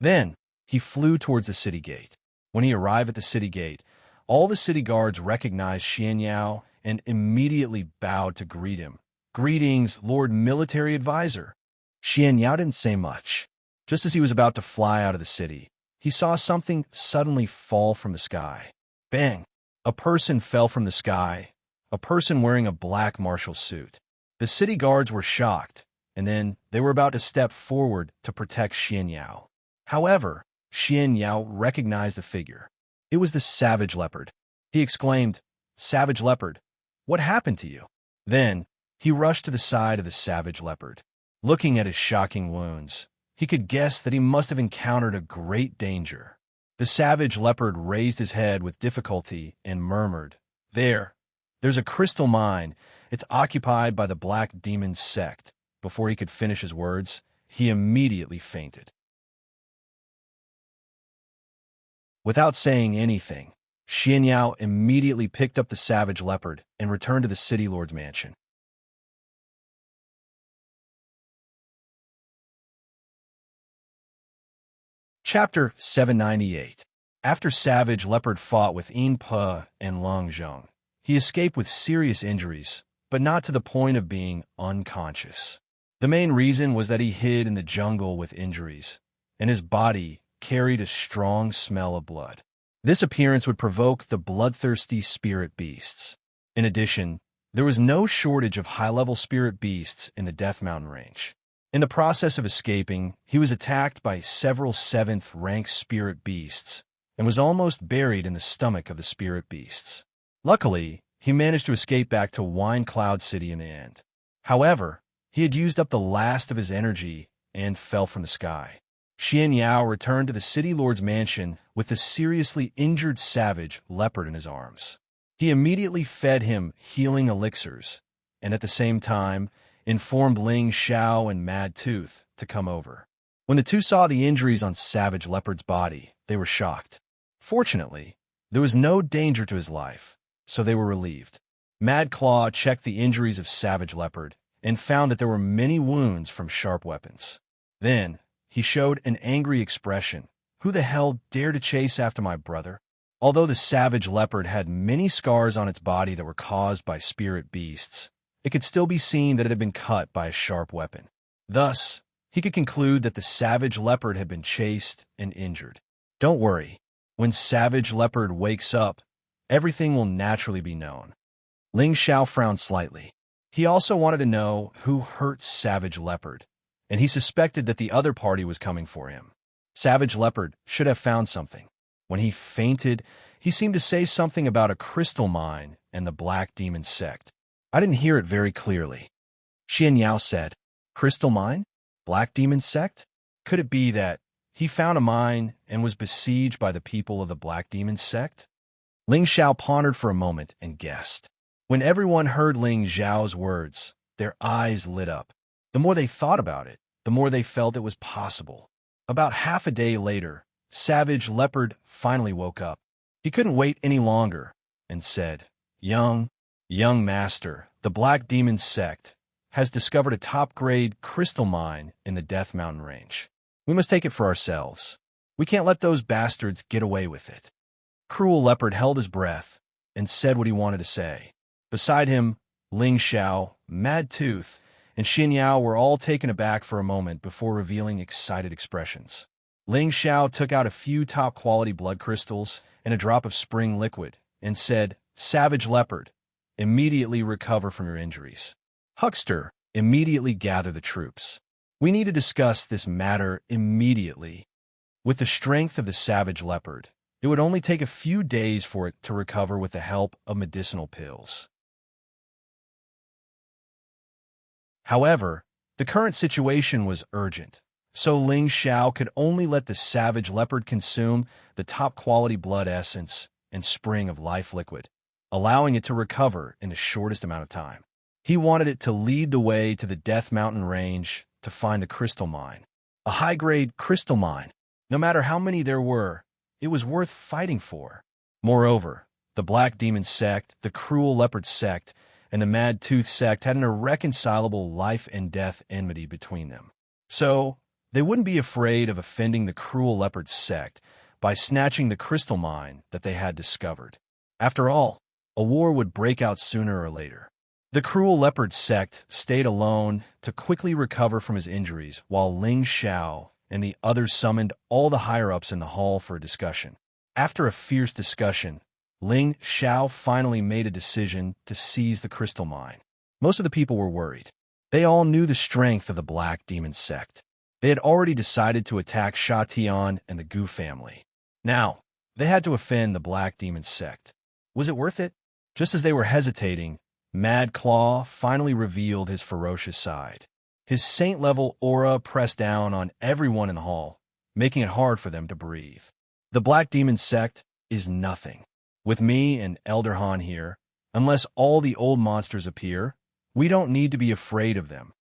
Then, he flew towards the city gate. When he arrived at the city gate, all the city guards recognized Xianxia and immediately bowed to greet him. "Greetings, Lord Military Advisor." Xianxia didn't say much. Just as he was about to fly out of the city, he saw something suddenly fall from the sky. Bang! A person fell from the sky, a person wearing a black martial suit. The city guards were shocked, and then they were about to step forward to protect Xianxia. However, Xianxia recognized the figure. It was the savage leopard. He exclaimed, "Savage leopard, what happened to you?" Then, he rushed to the side of the savage leopard. Looking at his shocking wounds, he could guess that he must have encountered a great danger. The savage leopard raised his head with difficulty and murmured, There's a crystal mine. It's occupied by the Black Demon sect." Before he could finish his words, he immediately fainted. Without saying anything, Xianxia immediately picked up the savage leopard and returned to the city lord's mansion. Chapter 798. After Savage Leopard fought with Yin Pe and Long Zhong, he escaped with serious injuries, but not to the point of being unconscious. The main reason was that he hid in the jungle with injuries, and his body carried a strong smell of blood. This appearance would provoke the bloodthirsty spirit beasts. In addition, there was no shortage of high-level spirit beasts in the Death Mountain Range. In the process of escaping, he was attacked by several 7th-rank spirit beasts and was almost buried in the stomach of the spirit beasts. Luckily, he managed to escape back to Wine Cloud City in the end. However, he had used up the last of his energy and fell from the sky. Xianxia returned to the city lord's mansion with the seriously injured savage leopard in his arms. He immediately fed him healing elixirs, and at the same time, informed Ling Xiao and Mad Tooth to come over. When the two saw the injuries on Savage Leopard's body, they were shocked. Fortunately, there was no danger to his life, so they were relieved. Mad Claw checked the injuries of Savage Leopard and found that there were many wounds from sharp weapons. Then, he showed an angry expression. "Who the hell dared to chase after my brother?" Although the Savage Leopard had many scars on its body that were caused by spirit beasts, it could still be seen that it had been cut by a sharp weapon. Thus, he could conclude that the Savage Leopard had been chased and injured. Don't worry, when Savage Leopard wakes up, everything will naturally be known. Ling Xiao frowned slightly. He also wanted to know who hurt Savage Leopard, and he suspected that the other party was coming for him. Savage Leopard should have found something. When he fainted, he seemed to say something about a crystal mine and the Black Demon sect. I didn't hear it very clearly. Xianxia said, "Crystal mine? Black Demon sect? Could it be that he found a mine and was besieged by the people of the Black Demon sect?" Ling Xiao pondered for a moment and guessed. When everyone heard Ling Xiao's words, their eyes lit up. The more they thought about it, the more they felt it was possible. About half a day later, Savage Leopard finally woke up. He couldn't wait any longer and said, Young Master, the Black Demon sect has discovered a top-grade crystal mine in the Death Mountain Range. We must take it for ourselves. We can't let those bastards get away with it." Cruel Leopard held his breath and said what he wanted to say. Beside him, Ling Xiao, Mad Tooth, and Xianxia were all taken aback for a moment before revealing excited expressions. Ling Xiao took out a few top-quality blood crystals and a drop of spring liquid and said, "Savage Leopard, immediately recover from your injuries. Huckster, immediately gather the troops. We need to discuss this matter immediately." With the strength of the savage leopard, it would only take a few days for it to recover with the help of medicinal pills. However, the current situation was urgent, so Ling Xiao could only let the savage leopard consume the top-quality blood essence and spring of life liquid, allowing it to recover in the shortest amount of time. He wanted it to lead the way to the Death Mountain Range to find the crystal mine. A high-grade crystal mine. No matter how many there were, it was worth fighting for. Moreover, the Black Demon Sect, the Cruel Leopard Sect, and the Mad Tooth Sect had an irreconcilable life and death enmity between them. So, they wouldn't be afraid of offending the Cruel Leopard Sect by snatching the crystal mine that they had discovered. After all, a war would break out sooner or later. The Cruel Leopard Sect stayed alone to quickly recover from his injuries, while Ling Xiao and the others summoned all the higher-ups in the hall for a discussion. After a fierce discussion, Ling Xiao finally made a decision to seize the crystal mine. Most of the people were worried. They all knew the strength of the Black Demon Sect. They had already decided to attack Sha Tian and the Gu family. Now, they had to offend the Black Demon Sect. Was it worth it? Just as they were hesitating, Mad Claw finally revealed his ferocious side. His saint-level aura pressed down on everyone in the hall, making it hard for them to breathe. The Black Demon Sect is nothing. With me and Elder Han here, unless all the old monsters appear, we don't need to be afraid of them,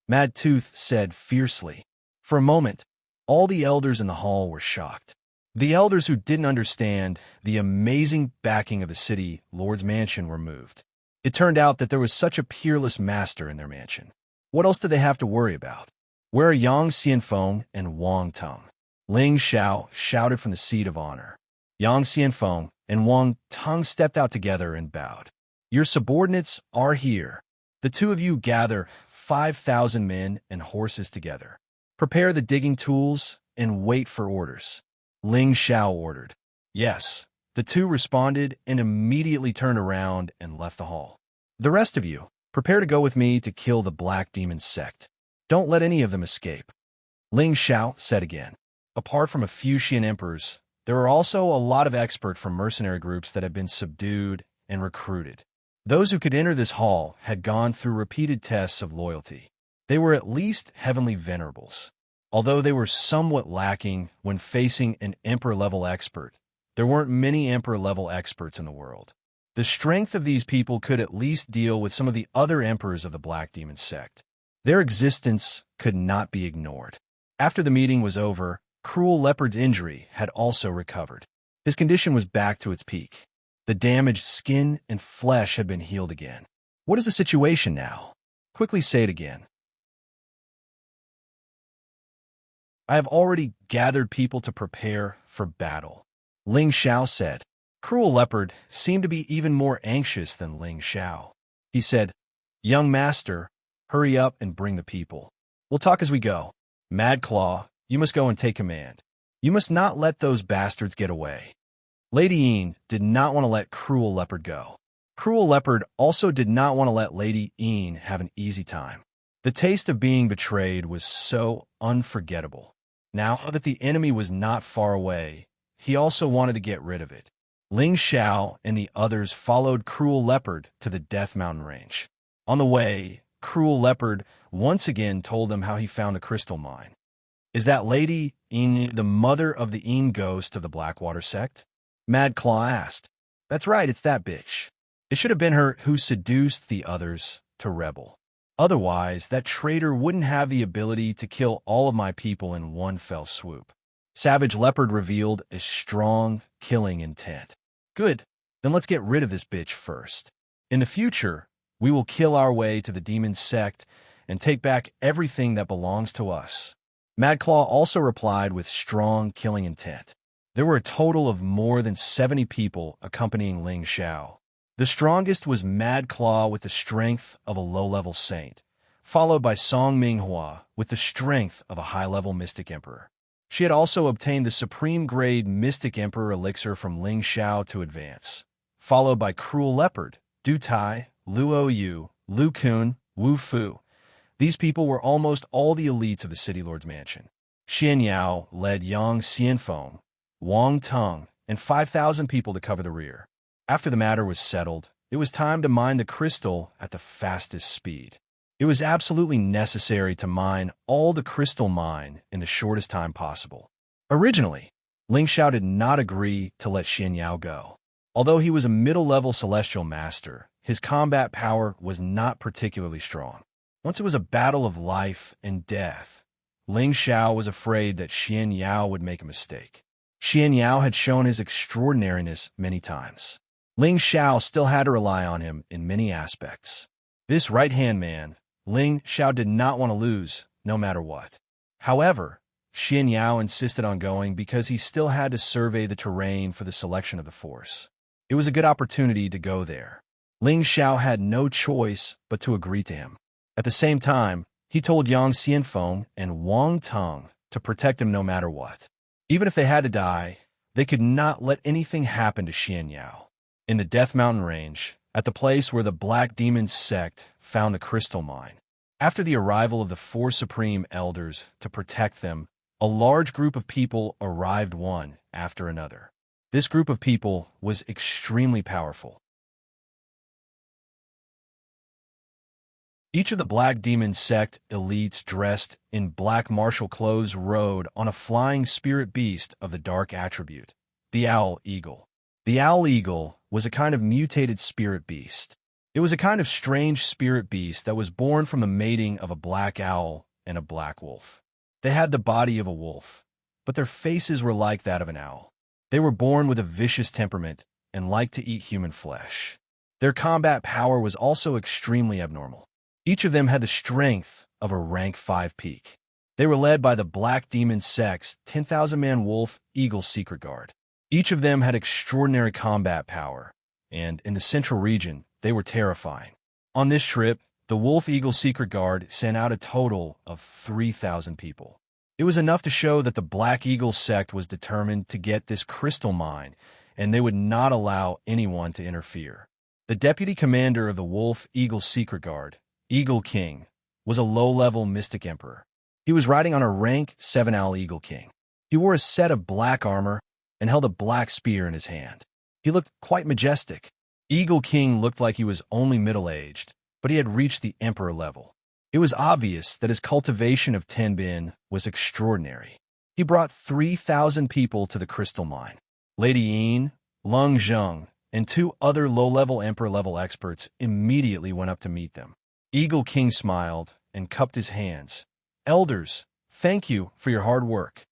Mad Tooth said fiercely. For a moment, all the elders in the hall were shocked. The elders who didn't understand the amazing backing of the city Lord's mansion were moved. It turned out that there was such a peerless master in their mansion. What else did they have to worry about? Where are Yang Xianfeng and Wang Tung? Ling Xiao shouted from the seat of honor. Yang Xianfeng and Wang Tung stepped out together and bowed. Your subordinates are here. The two of you gather 5,000 men and horses together. Prepare the digging tools and wait for orders. Ling Xiao ordered. Yes. The two responded and immediately turned around and left the hall. The rest of you, prepare to go with me to kill the Black Demon Sect. Don't let any of them escape. Ling Xiao said again. Apart from a few Xian emperors, there are also a lot of experts from mercenary groups that have been subdued and recruited. Those who could enter this hall had gone through repeated tests of loyalty. They were at least heavenly venerables. Although they were somewhat lacking when facing an emperor-level expert, there weren't many emperor-level experts in the world. The strength of these people could at least deal with some of the other emperors of the Black Demon Sect. Their existence could not be ignored. After the meeting was over, Cruel Leopard's injury had also recovered. His condition was back to its peak. The damaged skin and flesh had been healed again. What is the situation now? Quickly say it again. I have already gathered people to prepare for battle, Ling Xiao said. Cruel Leopard seemed to be even more anxious than Ling Xiao. He said, Young master, hurry up and bring the people. We'll talk as we go. Mad Claw, you must go and take command. You must not let those bastards get away. Lady Yin did not want to let Cruel Leopard go. Cruel Leopard also did not want to let Lady Yin have an easy time. The taste of being betrayed was so unforgettable. Now that the enemy was not far away, he also wanted to get rid of it. Ling Xiao and the others followed Cruel Leopard to the Death Mountain Range. On the way, Cruel Leopard once again told them how he found the crystal mine. Is that Lady Yin the mother of the Yin ghost of the Blackwater sect? Mad Claw asked. That's right, it's that bitch. It should have been her who seduced the others to rebel. Otherwise, that traitor wouldn't have the ability to kill all of my people in one fell swoop. Savage Leopard revealed a strong killing intent. Good, then let's get rid of this bitch first. In the future, we will kill our way to the demon sect and take back everything that belongs to us. Mad Claw also replied with strong killing intent. There were a total of more than 70 people accompanying Ling Xiao. The strongest was Mad Claw with the strength of a low-level saint, followed by Song Minghua with the strength of a high-level Mystic Emperor. She had also obtained the supreme-grade Mystic Emperor elixir from Ling Xiao to advance, followed by Cruel Leopard, Du Tai, Luo Yu, Lu Kun, Wu Fu. These people were almost all the elites of the City Lord's mansion. Xianxia led Yang Xianfeng, Wang Tung, and 5,000 people to cover the rear. After the matter was settled, it was time to mine the crystal at the fastest speed. It was absolutely necessary to mine all the crystal mine in the shortest time possible. Originally, Ling Xiao did not agree to let Xianxia go. Although he was a middle-level celestial master, his combat power was not particularly strong. Once it was a battle of life and death, Ling Xiao was afraid that Xianxia would make a mistake. Xianxia had shown his extraordinariness many times. Ling Xiao still had to rely on him in many aspects. This right-hand man, Ling Xiao did not want to lose, no matter what. However, Xianxia insisted on going because he still had to survey the terrain for the selection of the force. It was a good opportunity to go there. Ling Xiao had no choice but to agree to him. At the same time, he told Yang Xianfeng and Wang Tung to protect him no matter what. Even if they had to die, they could not let anything happen to Xianxia. In the Death Mountain Range, at the place where the Black Demon sect found the crystal mine, after the arrival of the 4 supreme elders to protect them, a large group of people arrived one after another. This group of people was extremely powerful. Each of the Black Demon sect elites dressed in black martial clothes rode on a flying spirit beast of the dark attribute, the Owl Eagle. The Owl Eagle was a kind of mutated spirit beast. It was a kind of strange spirit beast that was born from the mating of a black owl and a black wolf. They had the body of a wolf, but their faces were like that of an owl. They were born with a vicious temperament and liked to eat human flesh. Their combat power was also extremely abnormal. Each of them had the strength of a rank 5 peak. They were led by the Black Demon sect's 10,000-man Wolf Eagle Secret Guard. Each of them had extraordinary combat power, and in the central region, they were terrifying. On this trip, the Wolf Eagle Secret Guard sent out a total of 3,000 people. It was enough to show that the Black Eagle sect was determined to get this crystal mine, and they would not allow anyone to interfere. The deputy commander of the Wolf Eagle Secret Guard, Eagle King, was a low-level mystic emperor. He was riding on a rank 7 Owl Eagle King. He wore a set of black armor and held a black spear in his hand. He looked quite majestic. Eagle King looked like he was only middle-aged, but he had reached the emperor level. It was obvious that his cultivation of Tenbin was extraordinary. He brought 3,000 people to the crystal mine. Lady Yin, Lung Zheng, and 2 other low-level emperor-level experts immediately went up to meet them. Eagle King smiled and cupped his hands. "Elders, thank you for your hard work."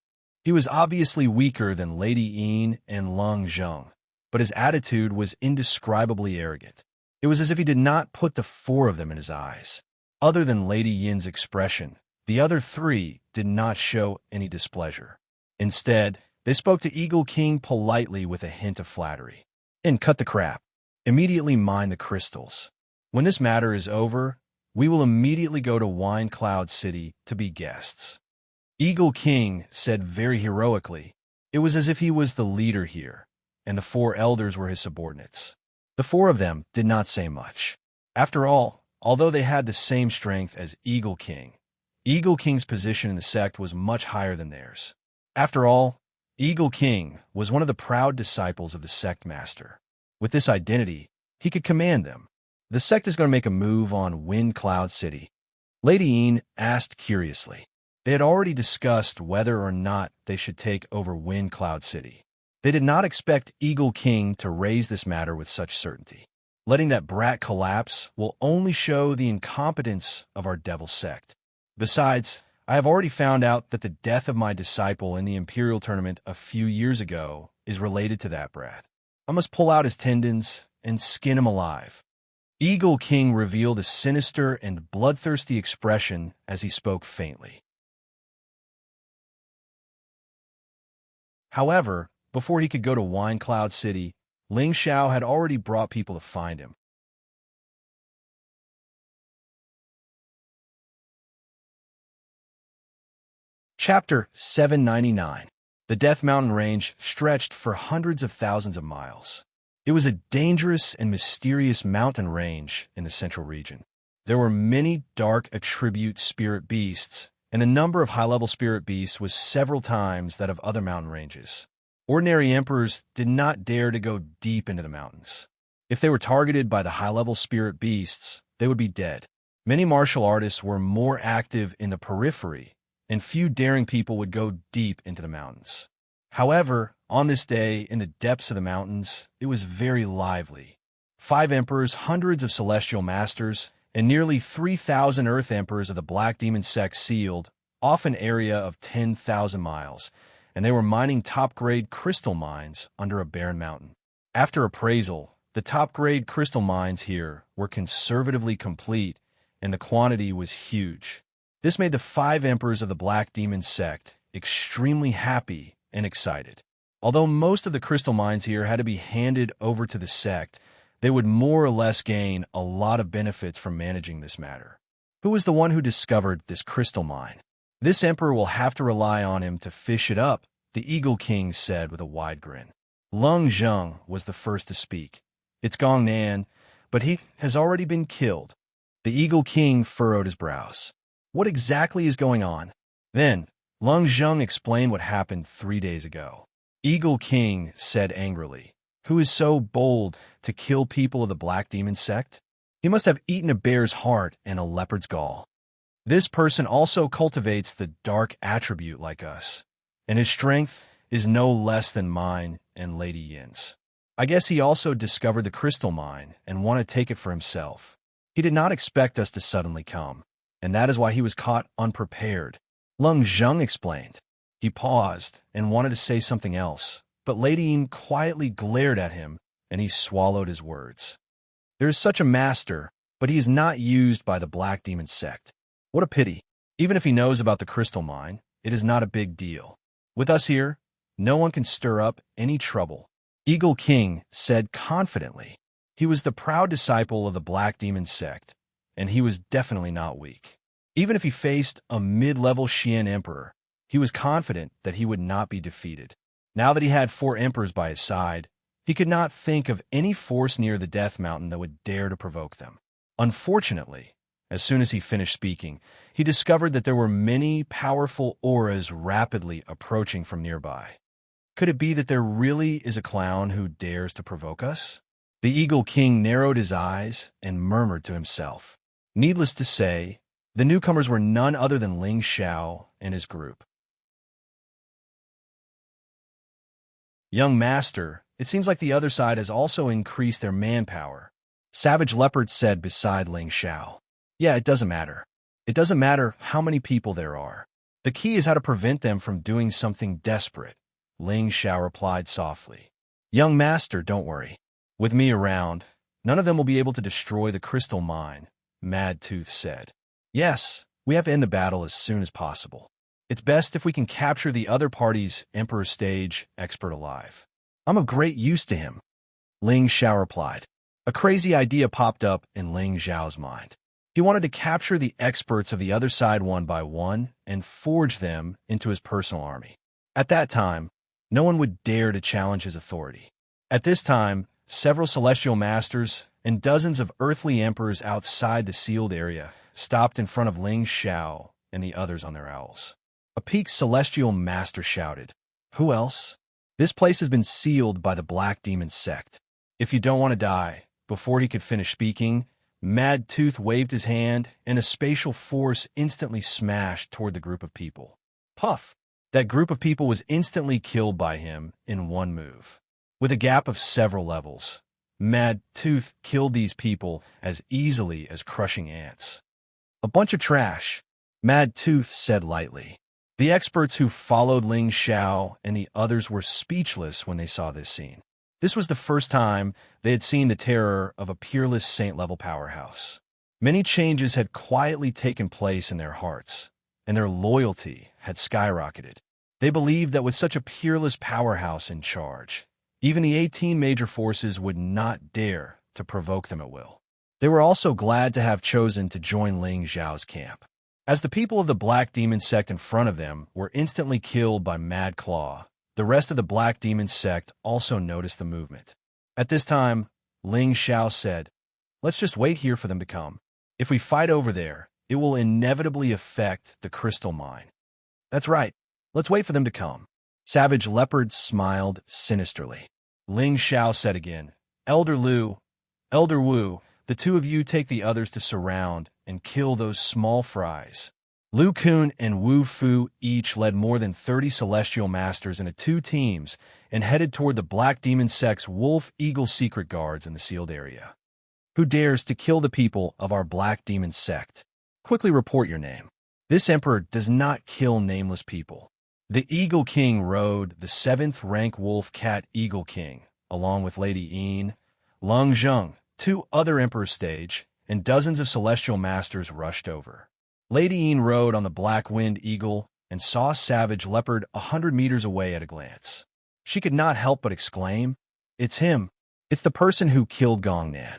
He was obviously weaker than Lady Yin and Lung Zheng, but his attitude was indescribably arrogant. It was as if he did not put the 4 of them in his eyes. Other than Lady Yin's expression, the other 3 did not show any displeasure. Instead, they spoke to Eagle King politely with a hint of flattery. "And cut the crap. Immediately mine the crystals. When this matter is over, we will immediately go to Wine Cloud City to be guests." Eagle King said very heroically. It was as if he was the leader here, and the 4 elders were his subordinates. The 4 of them did not say much. After all, although they had the same strength as Eagle King's position in the sect was much higher than theirs. After all, Eagle King was one of the proud disciples of the sect master. With this identity, he could command them. "The sect is going to make a move on Wind Cloud City?" Lady Yin asked curiously. They had already discussed whether or not they should take over Wind Cloud City. They did not expect Eagle King to raise this matter with such certainty. Letting that brat collapse will only show the incompetence of our devil sect. Besides, I have already found out that the death of my disciple in the Imperial Tournament a few years ago is related to that brat. I must pull out his tendons and skin him alive. Eagle King revealed a sinister and bloodthirsty expression as he spoke faintly. However, before he could go to Wine Cloud City, Ling Xiao had already brought people to find him. Chapter 799. The Death Mountain Range stretched for hundreds of thousands of miles. It was a dangerous and mysterious mountain range in the central region. There were many dark attribute spirit beasts and the number of high-level spirit beasts was several times that of other mountain ranges. Ordinary emperors did not dare to go deep into the mountains. If they were targeted by the high-level spirit beasts, they would be dead. Many martial artists were more active in the periphery, and few daring people would go deep into the mountains. However, on this day, in the depths of the mountains, it was very lively. 5 emperors, hundreds of celestial masters, and nearly 3,000 earth emperors of the Black Demon sect sealed off an area of 10,000 miles, and they were mining top-grade crystal mines under a barren mountain. After appraisal, the top-grade crystal mines here were conservatively complete, and the quantity was huge. This made the 5 emperors of the Black Demon sect extremely happy and excited. Although most of the crystal mines here had to be handed over to the sect, they would more or less gain a lot of benefits from managing this matter. Who was the one who discovered this crystal mine? This emperor will have to rely on him to fish it up, the Eagle King said with a wide grin. Lung Zheng was the first to speak. It's Gong Nan, but he has already been killed. The Eagle King furrowed his brows. What exactly is going on? Then, Lung Zheng explained what happened 3 days ago. Eagle King said angrily, "Who is so bold to kill people of the Black Demon sect? He must have eaten a bear's heart and a leopard's gall. This person also cultivates the dark attribute like us, and his strength is no less than mine and Lady Yin's. I guess he also discovered the crystal mine and wanted to take it for himself. He did not expect us to suddenly come, and that is why he was caught unprepared," Lung Zheng explained. He paused and wanted to say something else, but Lady Yin quietly glared at him, and he swallowed his words. There is such a master, but he is not used by the Black Demon sect. What a pity. Even if he knows about the crystal mine, it is not a big deal. With us here, no one can stir up any trouble, Eagle King said confidently. He was the proud disciple of the Black Demon sect, and he was definitely not weak. Even if he faced a mid-level Xian emperor, he was confident that he would not be defeated. Now that he had 4 emperors by his side, he could not think of any force near the Death Mountain that would dare to provoke them. Unfortunately, as soon as he finished speaking, he discovered that there were many powerful auras rapidly approaching from nearby. Could it be that there really is a clown who dares to provoke us? The Eagle King narrowed his eyes and murmured to himself. Needless to say, the newcomers were none other than Ling Xiao and his group. Young Master, it seems like the other side has also increased their manpower, Savage Leopard said beside Ling Xiao. Yeah, it doesn't matter. It doesn't matter how many people there are. The key is how to prevent them from doing something desperate, Ling Xiao replied softly. Young Master, don't worry. With me around, none of them will be able to destroy the crystal mine, Mad Tooth said. Yes, we have to end the battle as soon as possible. It's best if we can capture the other party's Emperor Stage expert alive. I'm of great use to him, Ling Xiao replied. A crazy idea popped up in Ling Xiao's mind. He wanted to capture the experts of the other side one by one and forge them into his personal army. At that time, no one would dare to challenge his authority. At this time, several celestial masters and dozens of earthly emperors outside the sealed area stopped in front of Ling Xiao and the others on their owls. A peaked celestial master shouted, "Who else? This place has been sealed by the Black Demon sect. If you don't want to die," before he could finish speaking, Mad Tooth waved his hand, and a spatial force instantly smashed toward the group of people. Puff! That group of people was instantly killed by him in one move. With a gap of several levels, Mad Tooth killed these people as easily as crushing ants. A bunch of trash, Mad Tooth said lightly. The experts who followed Ling Xiao and the others were speechless when they saw this scene. This was the first time they had seen the terror of a peerless saint-level powerhouse. Many changes had quietly taken place in their hearts, and their loyalty had skyrocketed. They believed that with such a peerless powerhouse in charge, even the 18 major forces would not dare to provoke them at will. They were also glad to have chosen to join Ling Xiao's camp. As the people of the Black Demon sect in front of them were instantly killed by Mad Claw, the rest of the Black Demon sect also noticed the movement. At this time, Ling Xiao said, "Let's just wait here for them to come. If we fight over there, it will inevitably affect the crystal mine. That's right. Let's wait for them to come. Savage Leopard smiled sinisterly. Ling Xiao said again, Elder Lu, Elder Wu, the two of you take the others to surround and kill those small fries. Lu Kun and Wu Fu each led more than 30 celestial masters into two teams and headed toward the Black Demon Sect's Wolf Eagle secret guards in the sealed area. Who dares to kill the people of our Black Demon Sect? Quickly report your name. This emperor does not kill nameless people. The Eagle King rode the 7th-rank Wolf Cat Eagle King, along with Lady Yin, Lung Zheng, 2 other emperors stage, and dozens of celestial masters rushed over. Lady Yin rode on the Black Wind Eagle and saw Savage Leopard 100 meters away at a glance. She could not help but exclaim, It's him. It's the person who killed Gongnan.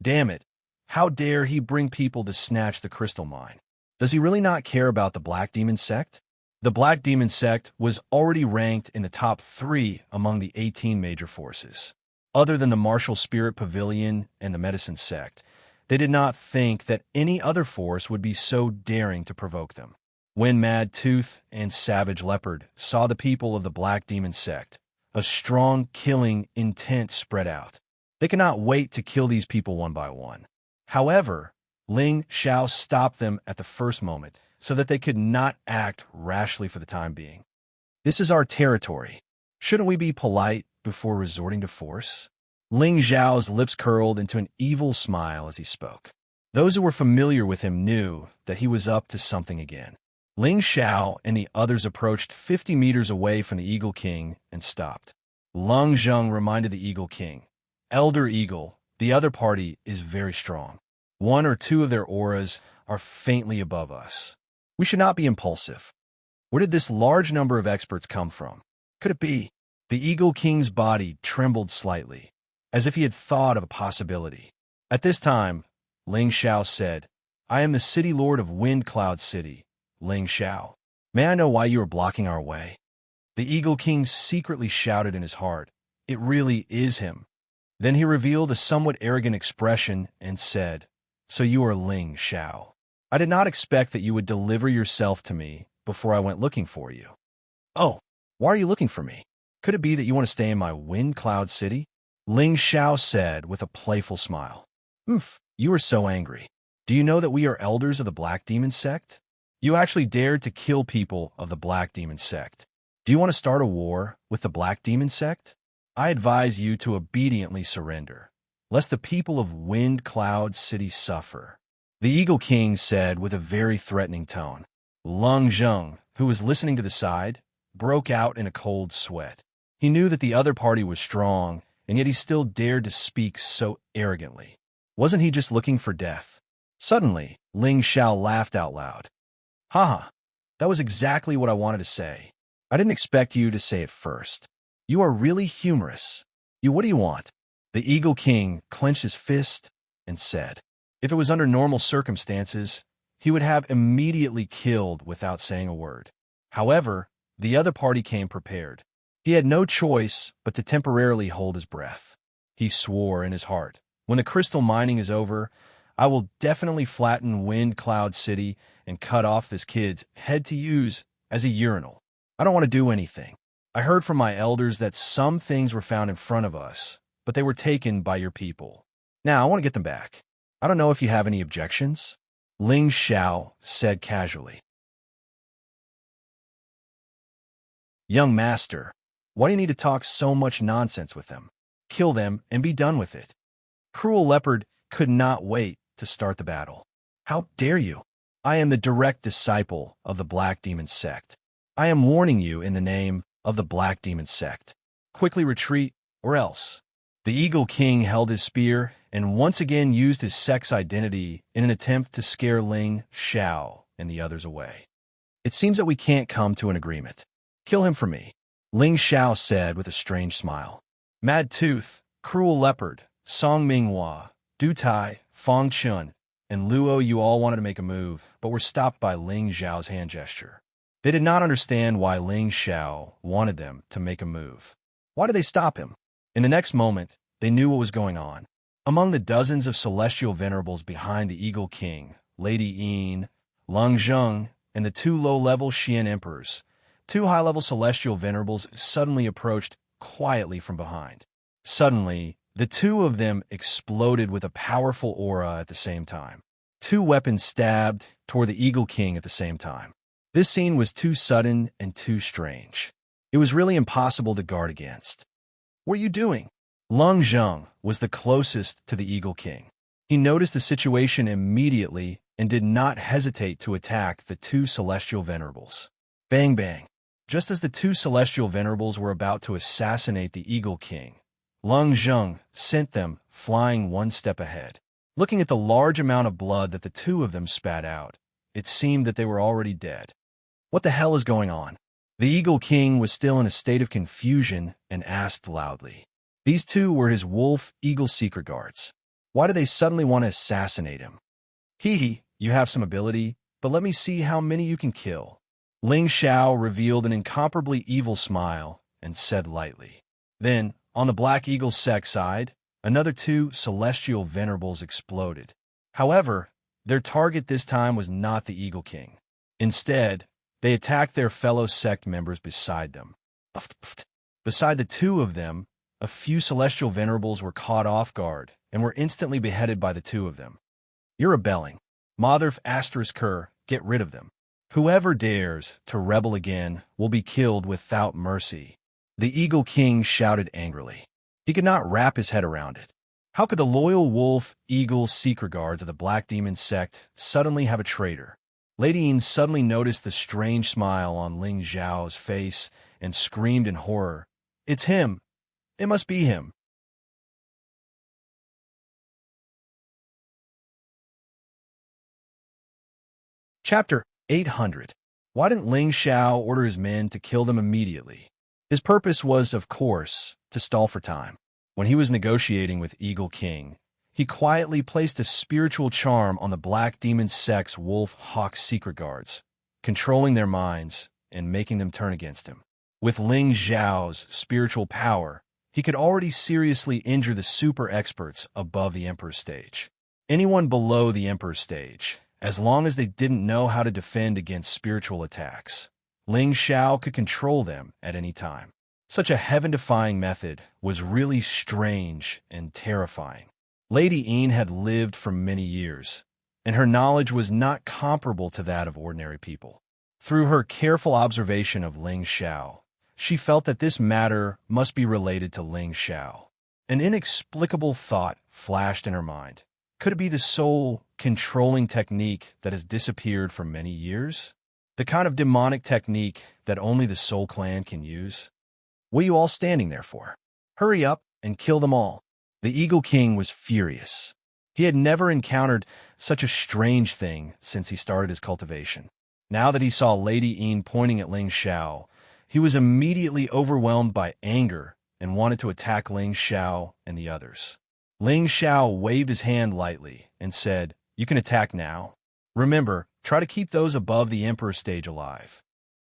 Damn it. How dare he bring people to snatch the crystal mine? Does he really not care about the Black Demon Sect? The Black Demon Sect was already ranked in the top 3 among the 18 major forces. Other than the Martial Spirit Pavilion and the Medicine Sect, they did not think that any other force would be so daring to provoke them. When Mad Tooth and Savage Leopard saw the people of the Black Demon Sect, a strong killing intent spread out. They could not wait to kill these people one by one. However, Ling Xiao stopped them at the first moment so that they could not act rashly for the time being. This is our territory. Shouldn't we be polite before resorting to force? Ling Xiao's lips curled into an evil smile as he spoke. Those who were familiar with him knew that he was up to something again. Ling Xiao and the others approached 50 meters away from the Eagle King and stopped. Lung Zheng reminded the Eagle King, Elder Eagle, the other party is very strong. 1 or 2 of their auras are faintly above us. We should not be impulsive. Where did this large number of experts come from? Could it be? The Eagle King's body trembled slightly, as if he had thought of a possibility. At this time, Ling Xiao said, I am the City Lord of Wind Cloud City, Ling Xiao. May I know why you are blocking our way? The Eagle King secretly shouted in his heart, It really is him. Then he revealed a somewhat arrogant expression and said, So you are Ling Xiao. I did not expect that you would deliver yourself to me before I went looking for you. Oh, why are you looking for me? Could it be that you want to stay in my Wind Cloud City? Ling Xiao said with a playful smile. You are so angry. Do you know that we are elders of the Black Demon Sect? You actually dared to kill people of the Black Demon Sect. Do you want to start a war with the Black Demon Sect? I advise you to obediently surrender, lest the people of Wind Cloud City suffer. The Eagle King said with a very threatening tone. Lung Zheng, who was listening to the side, broke out in a cold sweat. He knew that the other party was strong, and yet he still dared to speak so arrogantly. Wasn't he just looking for death? Suddenly, Ling Xiao laughed out loud. Haha, that was exactly what I wanted to say. I didn't expect you to say it first. You are really humorous. What do you want? The Eagle King clenched his fist and said, If it was under normal circumstances, he would have immediately killed without saying a word. However, the other party came prepared. He had no choice but to temporarily hold his breath. He swore in his heart, When the crystal mining is over, I will definitely flatten Wind Cloud City and cut off this kid's head to use as a urinal. I don't want to do anything. I heard from my elders that some things were found in front of us, but they were taken by your people. Now I want to get them back. I don't know if you have any objections. Ling Xiao said casually. Young master, why do you need to talk so much nonsense with them? Kill them and be done with it. Cruel Leopard could not wait to start the battle. How dare you? I am the direct disciple of the Black Demon Sect. I am warning you in the name of the Black Demon Sect. Quickly retreat, or else. The Eagle King held his spear and once again used his sex identity in an attempt to scare Ling Xiao and the others away. It seems that we can't come to an agreement. Kill him for me, Ling Xiao said with a strange smile. Mad Tooth, Cruel Leopard, Song Minghua, Du Tai, Fong Chun, and Luo, you all wanted to make a move, but were stopped by Ling Xiao's hand gesture. They did not understand why Ling Xiao wanted them to make a move. Why did they stop him? In the next moment, they knew what was going on. Among the dozens of celestial venerables behind the Eagle King, Lady Yin, Leng Zheng, and the two low-level Xian emperors, two high-level celestial venerables suddenly approached quietly from behind. Suddenly, the two of them exploded with a powerful aura at the same time. Two weapons stabbed toward the Eagle King at the same time. This scene was too sudden and too strange. It was really impossible to guard against. "What are you doing?" Leng Zheng was the closest to the Eagle King. He noticed the situation immediately and did not hesitate to attack the two celestial venerables. Bang bang. Just as the two celestial venerables were about to assassinate the Eagle King, Leng Zheng sent them flying one step ahead. Looking at the large amount of blood that the two of them spat out, it seemed that they were already dead. What the hell is going on? The Eagle King was still in a state of confusion and asked loudly. These two were his wolf-eagle secret guards. Why did they suddenly want to assassinate him? Hee, you have some ability, but let me see how many you can kill. Ling Xiao revealed an incomparably evil smile and said lightly. Then, on the Black Eagle's sect side, another two celestial venerables exploded. However, their target this time was not the Eagle King. Instead, they attacked their fellow sect members beside them. Beside the two of them, a few celestial venerables were caught off guard and were instantly beheaded by the two of them. "You're rebelling. Motherf *Ker, get rid of them. Whoever dares to rebel again will be killed without mercy." The Eagle King shouted angrily. He could not wrap his head around it. How could the loyal wolf-eagle secret guards of the Black Demon sect suddenly have a traitor? Lady Yin suddenly noticed the strange smile on Ling Xiao's face and screamed in horror. "It's him! It must be him!" Chapter 800. Why didn't Ling Xiao order his men to kill them immediately? His purpose was, of course, to stall for time. When he was negotiating with Eagle King, he quietly placed a spiritual charm on the Black Demon sect's wolf-hawk secret guards, controlling their minds and making them turn against him. With Ling Xiao's spiritual power, he could already seriously injure the super experts above the Emperor's stage. Anyone below the Emperor's stage, as long as they didn't know how to defend against spiritual attacks, Ling Xiao could control them at any time. Such a heaven-defying method was really strange and terrifying. Lady Yin had lived for many years, and her knowledge was not comparable to that of ordinary people. Through her careful observation of Ling Xiao, she felt that this matter must be related to Ling Xiao. An inexplicable thought flashed in her mind. Could it be the soul controlling technique that has disappeared for many years? The kind of demonic technique that only the Soul Clan can use? What are you all standing there for? Hurry up and kill them all. The Eagle King was furious. He had never encountered such a strange thing since he started his cultivation. Now that he saw Lady Yin pointing at Ling Xiao, he was immediately overwhelmed by anger and wanted to attack Ling Xiao and the others. Ling Xiao waved his hand lightly and said, "You can attack now. Remember, try to keep those above the Emperor's stage alive."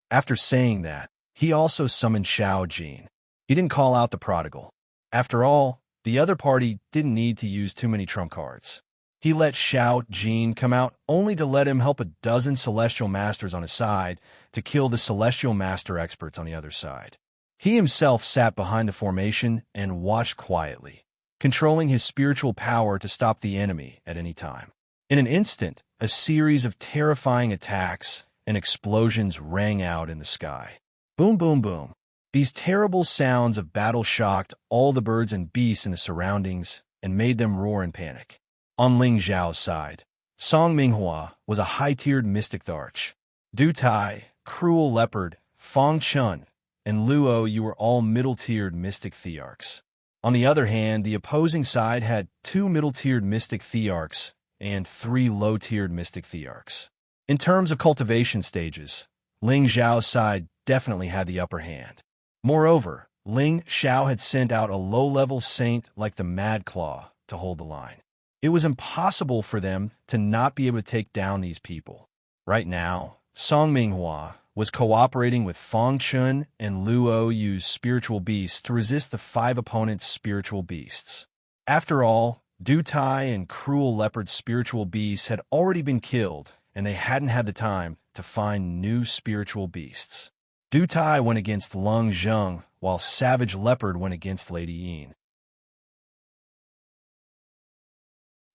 After saying that, he also summoned Xiao Jin. He didn't call out the prodigal. After all, the other party didn't need to use too many trump cards. He let Xiao Jin come out only to let him help a dozen Celestial Masters on his side to kill the Celestial Master experts on the other side. He himself sat behind the formation and watched quietly, controlling his spiritual power to stop the enemy at any time. In an instant, a series of terrifying attacks and explosions rang out in the sky. Boom, boom, boom. These terrible sounds of battle shocked all the birds and beasts in the surroundings and made them roar in panic. On Ling Zhao's side, Song Minghua was a high-tiered mystic Tharch. Du Tai, Cruel Leopard, Fong Chun, and Luo you were all middle-tiered mystic Thearchs. On the other hand, the opposing side had 2 middle-tiered mystic Thearchs and 3 low-tiered mystic Thearchs. In terms of cultivation stages, Ling Zhao's side definitely had the upper hand. Moreover, Ling Xiao had sent out a low-level saint like the Mad Claw to hold the line. It was impossible for them to not be able to take down these people. Right now, Song Minghua was cooperating with Fong Chun and Luo Yu's spiritual beasts to resist the 5 opponents' spiritual beasts. After all, Du Tai and Cruel Leopard's spiritual beasts had already been killed, and they hadn't had the time to find new spiritual beasts. Du Tai went against Lung Zheng, while Savage Leopard went against Lady Yin.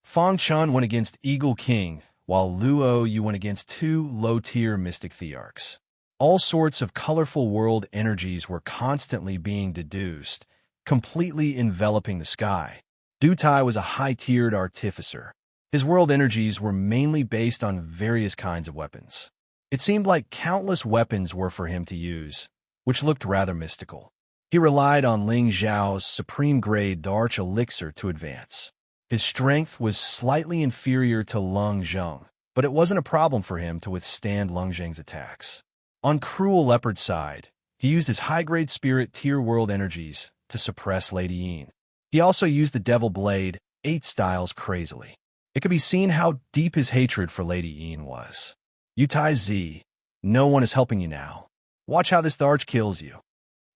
Fang Chun went against Eagle King, while Luo Yu went against two low-tier Mystic Thearchs. All sorts of colorful world energies were constantly being deduced, completely enveloping the sky. Du Tai was a high-tiered artificer. His world energies were mainly based on various kinds of weapons. It seemed like countless weapons were for him to use, which looked rather mystical. He relied on Ling Zhao's supreme-grade Darch elixir to advance. His strength was slightly inferior to Lung Zheng, but it wasn't a problem for him to withstand Lung Zheng's attacks. On Cruel Leopard's side, he used his high-grade spirit tier world energies to suppress Lady Yin. He also used the Devil Blade 8 styles crazily. It could be seen how deep his hatred for Lady Yin was. Yutai Z, no one is helping you now. Watch how this Darch kills you.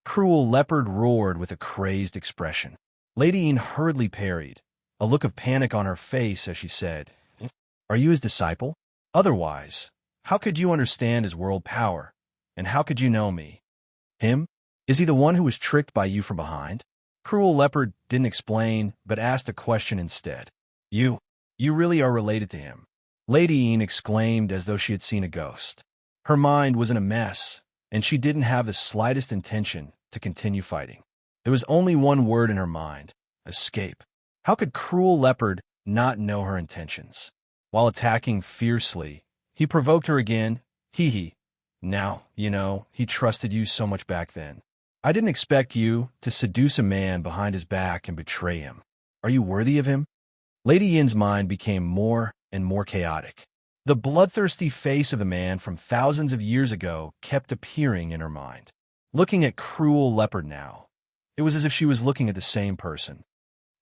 Cruel Leopard roared with a crazed expression. Lady Yin hurriedly parried, a look of panic on her face as she said, "Are you his disciple? Otherwise, how could you understand his world power? And how could you know me? Him? Is he the one who was tricked by you from behind?" Cruel Leopard didn't explain, but asked a question instead. You really are related to him." Lady Yin exclaimed as though she had seen a ghost. Her mind was in a mess, and she didn't have the slightest intention to continue fighting. There was only one word in her mind: escape. How could Cruel Leopard not know her intentions? While attacking fiercely, he provoked her again. Hee. Now, he trusted you so much back then. I didn't expect you to seduce a man behind his back and betray him. Are you worthy of him? Lady Yin's mind became more and more chaotic. The bloodthirsty face of the man from thousands of years ago kept appearing in her mind. Looking at Cruel Leopard now, it was as if she was looking at the same person.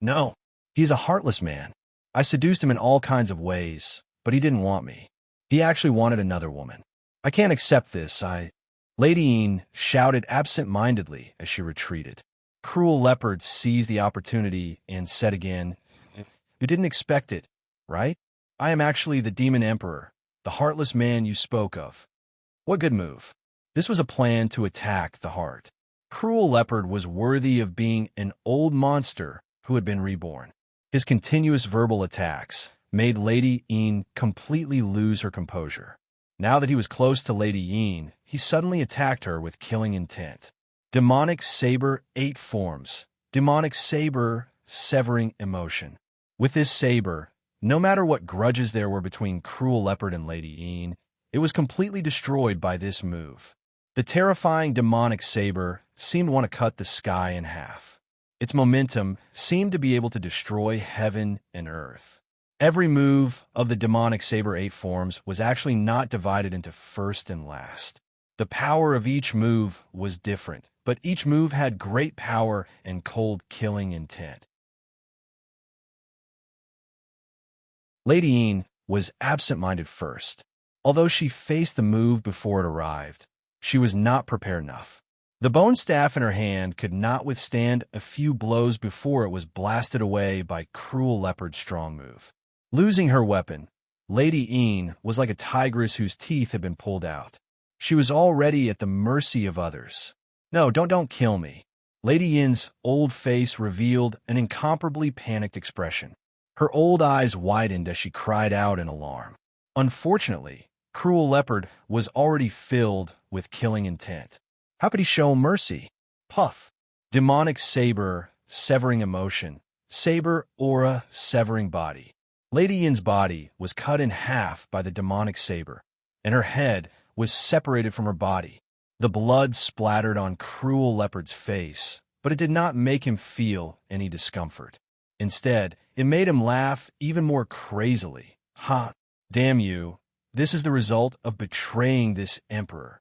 No, he is a heartless man. I seduced him in all kinds of ways, but he didn't want me. He actually wanted another woman. I can't accept this. Lady Yin shouted absent-mindedly as she retreated. Cruel Leopard seized the opportunity and said again, "You didn't expect it, right? I am actually the Demon Emperor, the heartless man you spoke of." What good move. This was a plan to attack the heart. Cruel Leopard was worthy of being an old monster who had been reborn. His continuous verbal attacks made Lady Yin completely lose her composure. Now that he was close to Lady Yin, he suddenly attacked her with killing intent. Demonic Saber 8 forms. Demonic Saber severing emotion. With this saber, no matter what grudges there were between Cruel Leopard and Lady Yin, it was completely destroyed by this move. The terrifying demonic saber seemed to want to cut the sky in half. Its momentum seemed to be able to destroy heaven and earth. Every move of the demonic saber 8 forms was actually not divided into first and last. The power of each move was different, but each move had great power and cold killing intent. Lady Yin was absent-minded first. Although she faced the move before it arrived, she was not prepared enough. The bone staff in her hand could not withstand a few blows before it was blasted away by Cruel Leopard's strong move. Losing her weapon, Lady Yin was like a tigress whose teeth had been pulled out. She was already at the mercy of others. "No, don't kill me." Lady Yin's old face revealed an incomparably panicked expression. Her old eyes widened as she cried out in alarm. Unfortunately, Cruel Leopard was already filled with killing intent. How could he show mercy? Puff. Demonic Saber severing emotion. Saber aura severing body. Lady Yin's body was cut in half by the demonic saber, and her head was separated from her body. The blood splattered on Cruel Leopard's face, but it did not make him feel any discomfort. Instead, it made him laugh even more crazily. Ha! Damn you! This is the result of betraying this emperor.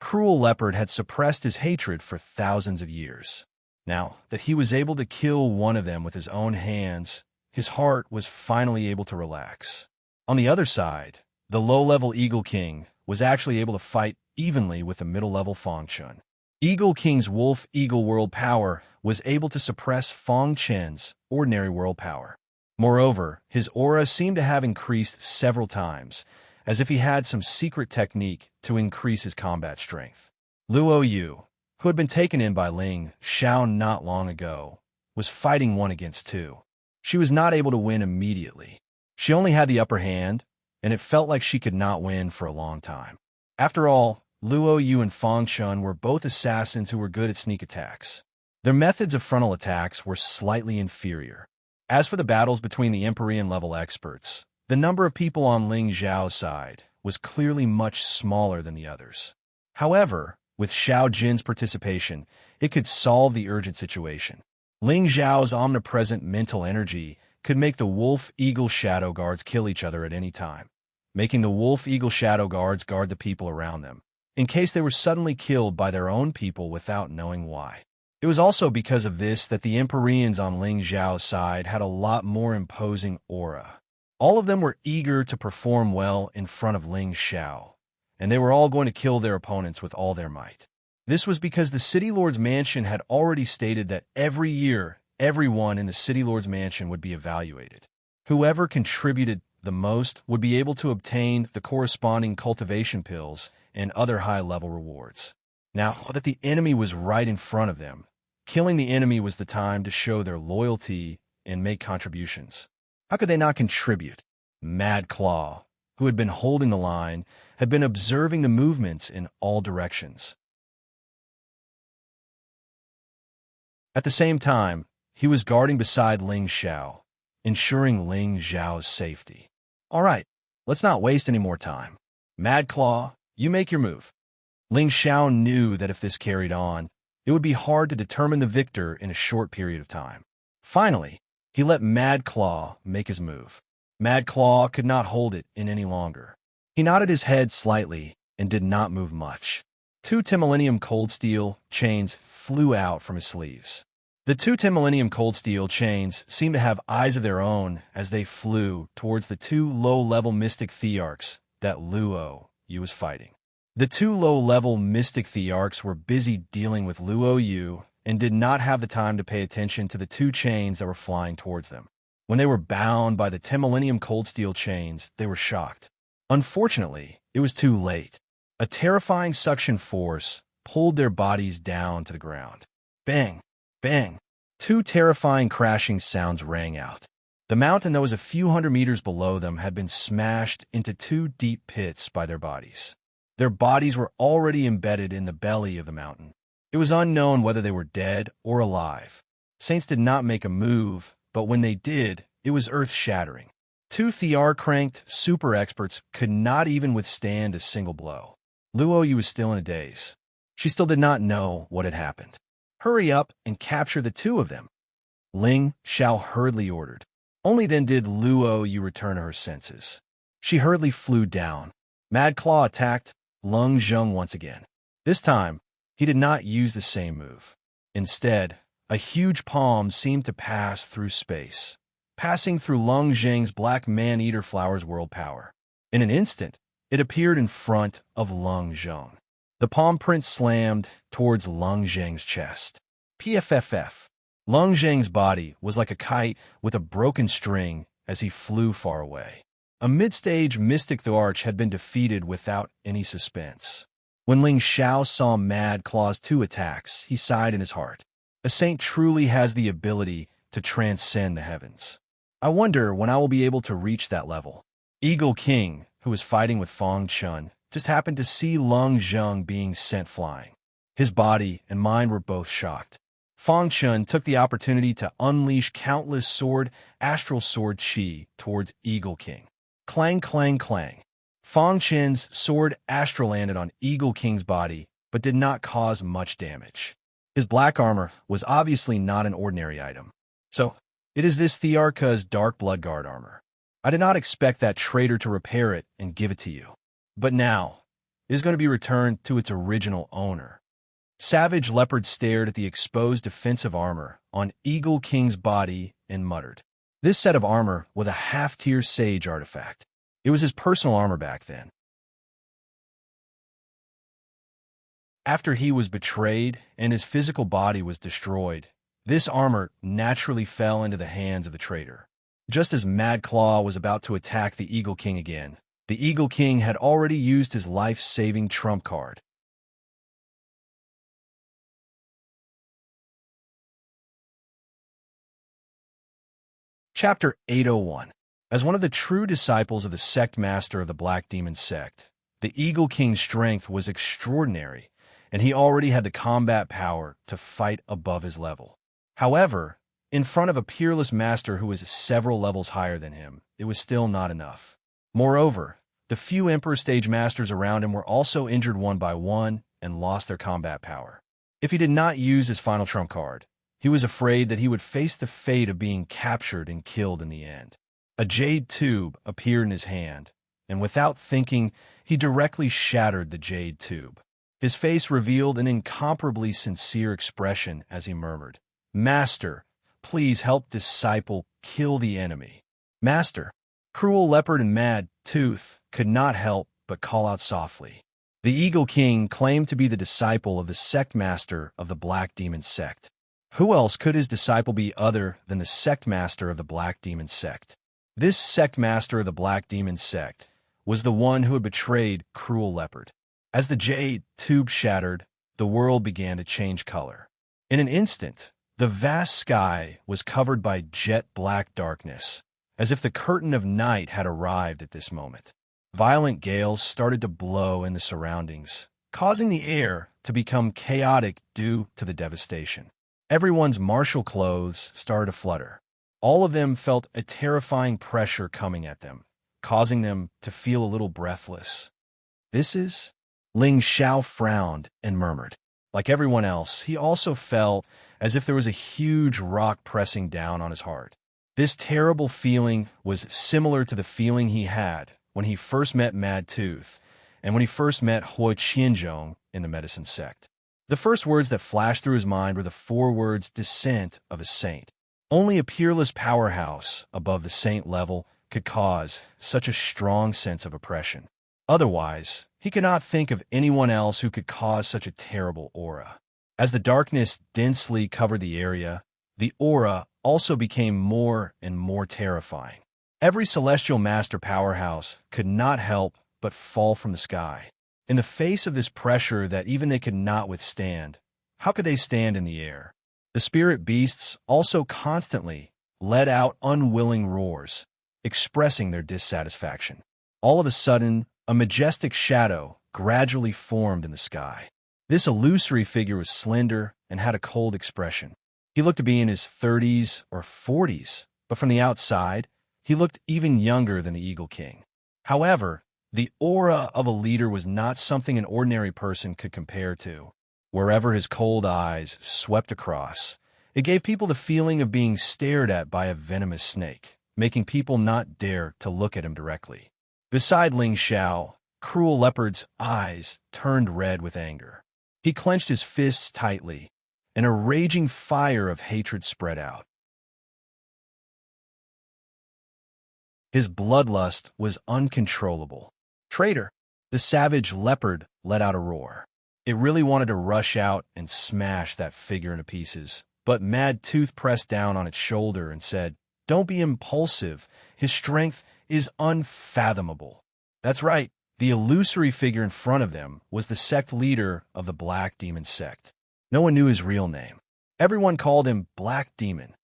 Cruel Leopard had suppressed his hatred for thousands of years. Now that he was able to kill one of them with his own hands, his heart was finally able to relax. On the other side, the low-level Eagle King was actually able to fight evenly with the middle-level Fang Chun. Eagle King's Wolf Eagle World Power was able to suppress Fang Chen's ordinary world power. Moreover, his aura seemed to have increased several times, as if he had some secret technique to increase his combat strength. Luo Yu, who had been taken in by Ling Xiao not long ago, was fighting 1 against 2. She was not able to win immediately. She only had the upper hand, and it felt like she could not win for a long time. After all, Luo Yu and Fang Chun were both assassins who were good at sneak attacks. Their methods of frontal attacks were slightly inferior. As for the battles between the Empyrean-level experts, the number of people on Ling Xiao's side was clearly much smaller than the others. However, with Xiao Jin's participation, it could solve the urgent situation. Ling Xiao's omnipresent mental energy could make the Wolf-Eagle Shadow Guards kill each other at any time, making the Wolf-Eagle Shadow Guards guard the people around them, in case they were suddenly killed by their own people without knowing why. It was also because of this that the Empyreans on Ling Xiao's side had a lot more imposing aura. All of them were eager to perform well in front of Ling Xiao, and they were all going to kill their opponents with all their might. This was because the City Lord's Mansion had already stated that every year, everyone in the City Lord's Mansion would be evaluated. Whoever contributed the most would be able to obtain the corresponding cultivation pills and other high-level rewards. Now that the enemy was right in front of them, killing the enemy was the time to show their loyalty and make contributions. How could they not contribute? Mad Claw, who had been holding the line, had been observing the movements in all directions. At the same time, he was guarding beside Ling Xiao, ensuring Ling Xiao's safety. All right, let's not waste any more time. Mad Claw, you make your move. Ling Xiao knew that if this carried on, it would be hard to determine the victor in a short period of time. Finally, he let Mad Claw make his move. Mad Claw could not hold it in any longer. He nodded his head slightly and did not move much. 2 Timillennium Cold Steel chains flew out from his sleeves. The 2 Timillennium Cold Steel chains seemed to have eyes of their own as they flew towards the 2 low-level Mystic Thearchs that Luo Yu was fighting. The 2 low-level Mystic Thearchs were busy dealing with Luo Yu and did not have the time to pay attention to the 2 chains that were flying towards them. When they were bound by the Timillennium Cold Steel chains, they were shocked. Unfortunately, it was too late. A terrifying suction force pulled their bodies down to the ground. Bang! Bang! 2 terrifying crashing sounds rang out. The mountain that was a few hundred meters below them had been smashed into 2 deep pits by their bodies. Their bodies were already embedded in the belly of the mountain. It was unknown whether they were dead or alive. Saints did not make a move, but when they did, it was earth-shattering. 2 Thear-cranked super experts could not even withstand a single blow. Luo Yu was still in a daze. She still did not know what had happened. Hurry up and capture the 2 of them, Ling Xiao hurriedly ordered. Only then did Luo Yu return to her senses. She hurriedly flew down. Mad Claw attacked Lung Zheng once again. This time, he did not use the same move. Instead, a huge palm seemed to pass through space, passing through Lung Zheng's Black Man-Eater Flower's world power. In an instant, it appeared in front of Lung Zheng. The palm print slammed towards Lung Zheng's chest. PFFF. Lung Zheng's body was like a kite with a broken string as he flew far away. A mid-stage Mystic Thearch had been defeated without any suspense. When Ling Xiao saw Mad Claw's 2 attacks, he sighed in his heart. A saint truly has the ability to transcend the heavens. I wonder when I will be able to reach that level. Eagle King, who was fighting with Fang Chun, just happened to see Lung Zheng being sent flying. His body and mind were both shocked. Fang Chun took the opportunity to unleash countless astral sword chi towards Eagle King. Clang, clang, clang. Fang Chun's sword astral landed on Eagle King's body, but did not cause much damage. His black armor was obviously not an ordinary item. So, it is this Thearcha's Dark Bloodguard armor. I did not expect that traitor to repair it and give it to you. But now, it is going to be returned to its original owner. Savage Leopard stared at the exposed defensive armor on Eagle King's body and muttered. This set of armor was a half-tier sage artifact. It was his personal armor back then. After he was betrayed and his physical body was destroyed, this armor naturally fell into the hands of the traitor. Just as Mad Claw was about to attack the Eagle King again, the Eagle King had already used his life-saving trump card. Chapter 801. As one of the true disciples of the sect master of the Black Demon sect, the Eagle King's strength was extraordinary, and he already had the combat power to fight above his level. However, in front of a peerless master who was several levels higher than him, it was still not enough. Moreover, the few Emperor Stage Masters around him were also injured one by one and lost their combat power. If he did not use his final trump card, he was afraid that he would face the fate of being captured and killed in the end. A jade tube appeared in his hand, and without thinking, he directly shattered the jade tube. His face revealed an incomparably sincere expression as he murmured, "Master, please help disciple kill the enemy." "Master." Cruel Leopard and Mad Tooth could not help but call out softly. The Eagle King claimed to be the disciple of the sect master of the Black Demon sect. Who else could his disciple be other than the sect master of the Black Demon sect? This sect master of the Black Demon sect was the one who had betrayed Cruel Leopard. As the jade tube shattered, the world began to change color. In an instant, the vast sky was covered by jet-black darkness, as if the curtain of night had arrived at this moment. Violent gales started to blow in the surroundings, causing the air to become chaotic due to the devastation. Everyone's martial clothes started to flutter. All of them felt a terrifying pressure coming at them, causing them to feel a little breathless. "This is—" Ling Xiao frowned and murmured. Like everyone else, he also felt as if there was a huge rock pressing down on his heart. This terrible feeling was similar to the feeling he had when he first met Mad Tooth and when he first met Huo Qianzhong in the medicine sect. The first words that flashed through his mind were the 4 words "descent of a saint." Only a peerless powerhouse above the saint level could cause such a strong sense of oppression. Otherwise, he could not think of anyone else who could cause such a terrible aura. As the darkness densely covered the area, the aura also became more and more terrifying. Every celestial master powerhouse could not help but fall from the sky. In the face of this pressure that even they could not withstand, how could they stand in the air? The spirit beasts also constantly let out unwilling roars, expressing their dissatisfaction. All of a sudden, a majestic shadow gradually formed in the sky. This illusory figure was slender and had a cold expression. He looked to be in his 30s or 40s, but from the outside, he looked even younger than the Eagle King. However, the aura of a leader was not something an ordinary person could compare to. Wherever his cold eyes swept across, it gave people the feeling of being stared at by a venomous snake, making people not dare to look at him directly. Beside Ling Xiao, Cruel Leopard's eyes turned red with anger. He clenched his fists tightly, and a raging fire of hatred spread out. His bloodlust was uncontrollable. "Traitor!" The savage leopard let out a roar. It really wanted to rush out and smash that figure into pieces, but Mad Tooth pressed down on its shoulder and said, "Don't be impulsive. His strength is unfathomable." That's right. The illusory figure in front of them was the sect leader of the Black Demon sect. No one knew his real name. Everyone called him Black Demon.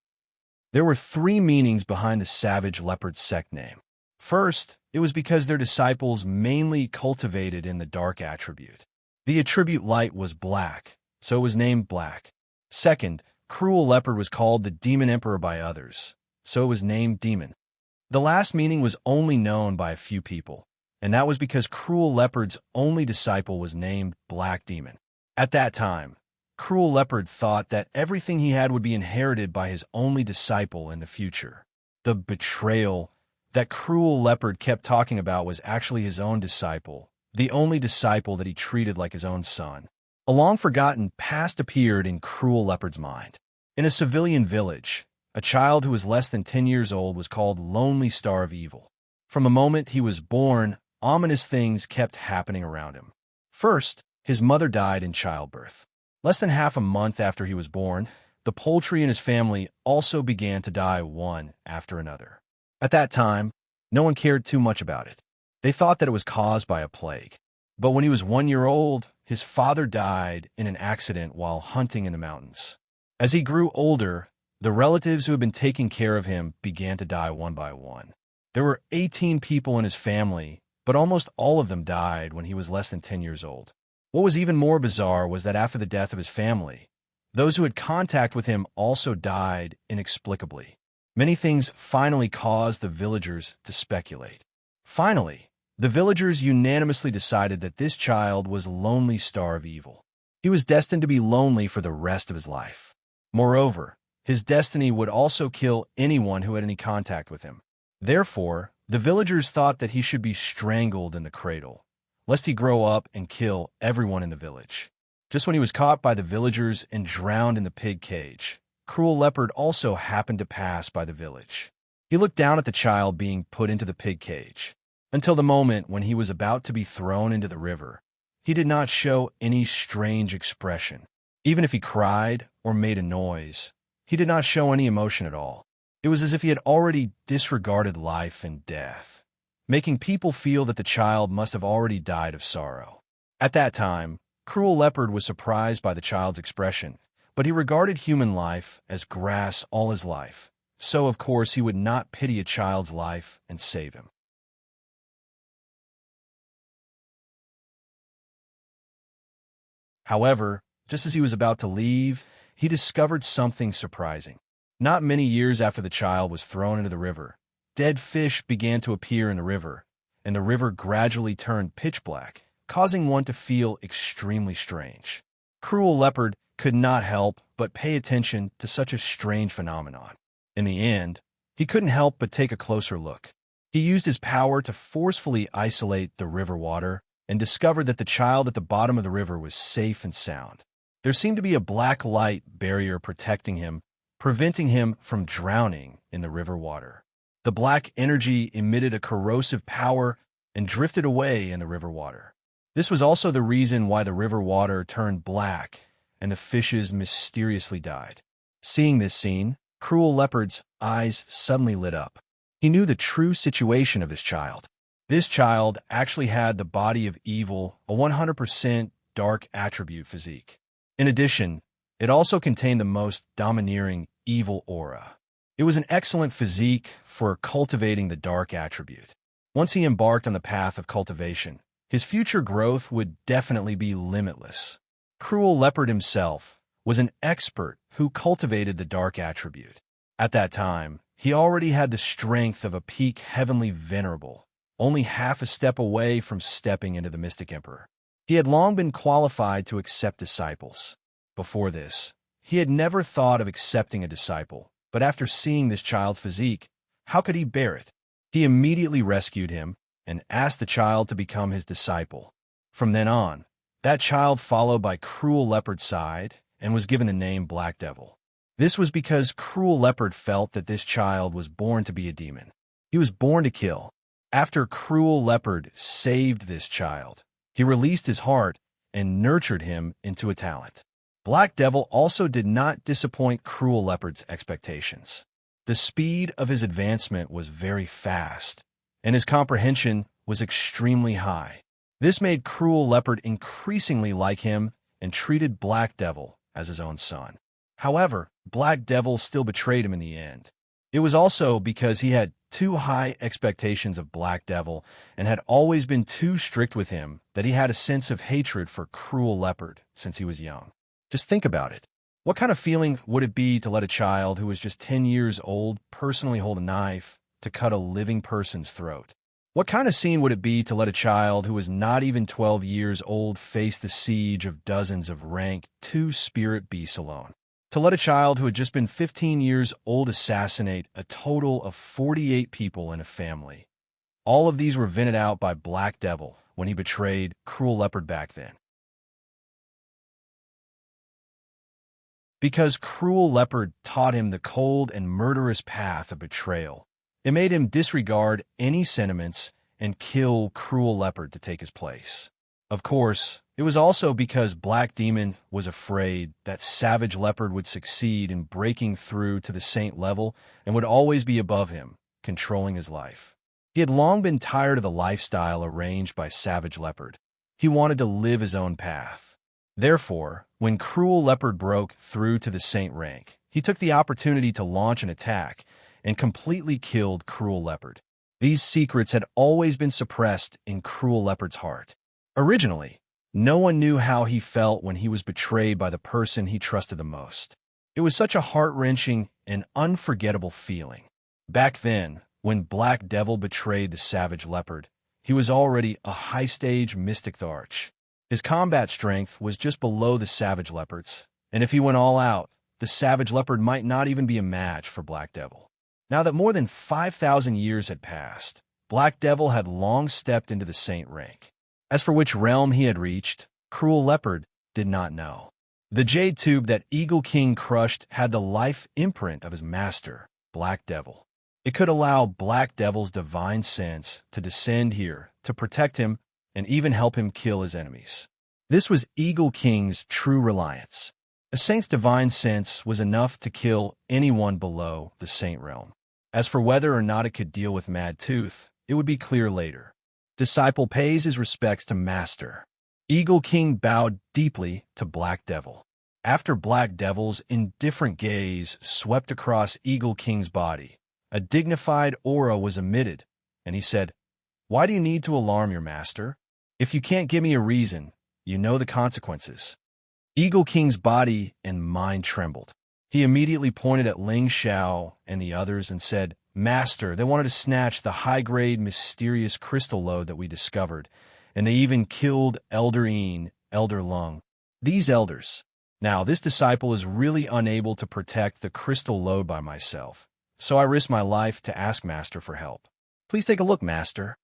There were 3 meanings behind the savage leopard sect name. First, it was because their disciples mainly cultivated in the dark attribute. The attribute light was black, so it was named Black. Second, Cruel Leopard was called the Demon Emperor by others, so it was named Demon. The last meaning was only known by a few people, and that was because Cruel Leopard's only disciple was named Black Demon. At that time, Cruel Leopard thought that everything he had would be inherited by his only disciple in the future. The betrayal that Cruel Leopard kept talking about was actually his own disciple, the only disciple that he treated like his own son. A long-forgotten past appeared in Cruel Leopard's mind. In a civilian village, a child who was less than 10 years old was called Lonely Star of Evil. From the moment he was born, ominous things kept happening around him. First, his mother died in childbirth. Less than half a month after he was born, the poultry in his family also began to die one after another. At that time, no one cared too much about it. They thought that it was caused by a plague. But when he was 1 year old, his father died in an accident while hunting in the mountains. As he grew older, the relatives who had been taking care of him began to die one by one. There were 18 people in his family, but almost all of them died when he was less than 10 years old. What was even more bizarre was that after the death of his family, those who had contact with him also died inexplicably. Many things finally caused the villagers to speculate. Finally, the villagers unanimously decided that this child was Lonely Star of Evil. He was destined to be lonely for the rest of his life. Moreover, his destiny would also kill anyone who had any contact with him. Therefore, the villagers thought that he should be strangled in the cradle, lest he grow up and kill everyone in the village. Just when he was caught by the villagers and drowned in the pig cage, Cruel Leopard also happened to pass by the village. He looked down at the child being put into the pig cage. Until the moment when he was about to be thrown into the river, he did not show any strange expression. Even if he cried or made a noise, he did not show any emotion at all. It was as if he had already disregarded life and death, making people feel that the child must have already died of sorrow. At that time, Cruel Leopard was surprised by the child's expression, but he regarded human life as grass all his life, so of course he would not pity a child's life and save him. However, just as he was about to leave, he discovered something surprising. Not many years after the child was thrown into the river, dead fish began to appear in the river, and the river gradually turned pitch black, causing one to feel extremely strange. Cruel Leopard could not help but pay attention to such a strange phenomenon. In the end, he couldn't help but take a closer look. He used his power to forcefully isolate the river water and discovered that the child at the bottom of the river was safe and sound. There seemed to be a black light barrier protecting him, preventing him from drowning in the river water. The black energy emitted a corrosive power and drifted away in the river water. This was also the reason why the river water turned black and the fishes mysteriously died. Seeing this scene, Cruel Leopard's eyes suddenly lit up. He knew the true situation of this child. This child actually had the body of evil, a 100% dark attribute physique. In addition, it also contained the most domineering evil aura. It was an excellent physique for cultivating the dark attribute. Once he embarked on the path of cultivation, his future growth would definitely be limitless. Cruel Leopard himself was an expert who cultivated the dark attribute. At that time, he already had the strength of a peak heavenly venerable, only half a step away from stepping into the Mystic Emperor. He had long been qualified to accept disciples. Before this, he had never thought of accepting a disciple, but after seeing this child's physique, how could he bear it? He immediately rescued him and asked the child to become his disciple. From then on, that child followed by Cruel Leopard's side and was given the name Black Devil. This was because Cruel Leopard felt that this child was born to be a demon. He was born to kill. After Cruel Leopard saved this child, he released his heart and nurtured him into a talent. Black Devil also did not disappoint Cruel Leopard's expectations. The speed of his advancement was very fast, and his comprehension was extremely high. This made Cruel Leopard increasingly like him and treated Black Devil as his own son. However, Black Devil still betrayed him in the end. It was also because he had too high expectations of Black Devil and had always been too strict with him that he had a sense of hatred for Cruel Leopard since he was young. Just think about it. What kind of feeling would it be to let a child who was just 10 years old personally hold a knife to cut a living person's throat? What kind of scene would it be to let a child who was not even 12 years old face the siege of dozens of rank 2 spirit beasts alone? To let a child who had just been 15 years old assassinate a total of 48 people in a family. All of these were vented out by Black Devil when he betrayed Cruel Leopard back then. Because Cruel Leopard taught him the cold and murderous path of betrayal, it made him disregard any sentiments and kill Cruel Leopard to take his place. Of course, it was also because Black Demon was afraid that Savage Leopard would succeed in breaking through to the saint level and would always be above him, controlling his life. He had long been tired of the lifestyle arranged by Savage Leopard. He wanted to live his own path. Therefore, when Cruel Leopard broke through to the Saint rank, he took the opportunity to launch an attack and completely killed Cruel Leopard. These secrets had always been suppressed in Cruel Leopard's heart. Originally, no one knew how he felt when he was betrayed by the person he trusted the most. It was such a heart-wrenching and unforgettable feeling. Back then, when Black Devil betrayed the Savage Leopard, he was already a high-stage Mystic Arch. His combat strength was just below the Savage Leopard's, and if he went all out, the Savage Leopard might not even be a match for Black Devil. Now that more than 5,000 years had passed, Black Devil had long stepped into the Saint rank. As for which realm he had reached, Cruel Leopard did not know. The jade tube that Eagle King crushed had the life imprint of his master, Black Devil. It could allow Black Devil's divine sense to descend here to protect him and even help him kill his enemies. This was Eagle King's true reliance. A saint's divine sense was enough to kill anyone below the saint realm. As for whether or not it could deal with Mad Tooth, it would be clear later. Disciple pays his respects to Master. Eagle King bowed deeply to Black Devil. After Black Devil's indifferent gaze swept across Eagle King's body, a dignified aura was emitted, and he said, "Why do you need to alarm your master? If you can't give me a reason, you know the consequences." Eagle King's body and mind trembled. He immediately pointed at Ling Xiao and the others and said, "Master, they wanted to snatch the high-grade mysterious crystal lode that we discovered, and they even killed Elder Een, Elder Lung. These elders. Now, this disciple is really unable to protect the crystal lode by myself, so I risk my life to ask Master for help. Please take a look, Master."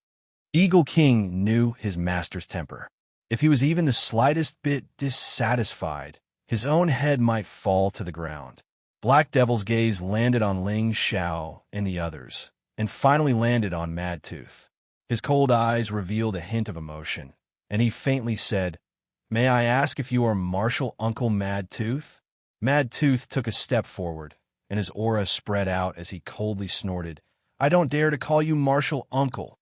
Eagle King knew his master's temper. If he was even the slightest bit dissatisfied, his own head might fall to the ground. Black Devil's gaze landed on Ling Xiao and the others, and finally landed on Mad Tooth. His cold eyes revealed a hint of emotion, and he faintly said, "May I ask if you are Martial Uncle Mad Tooth?" Mad Tooth took a step forward, and his aura spread out as he coldly snorted, "I don't dare to call you Martial Uncle."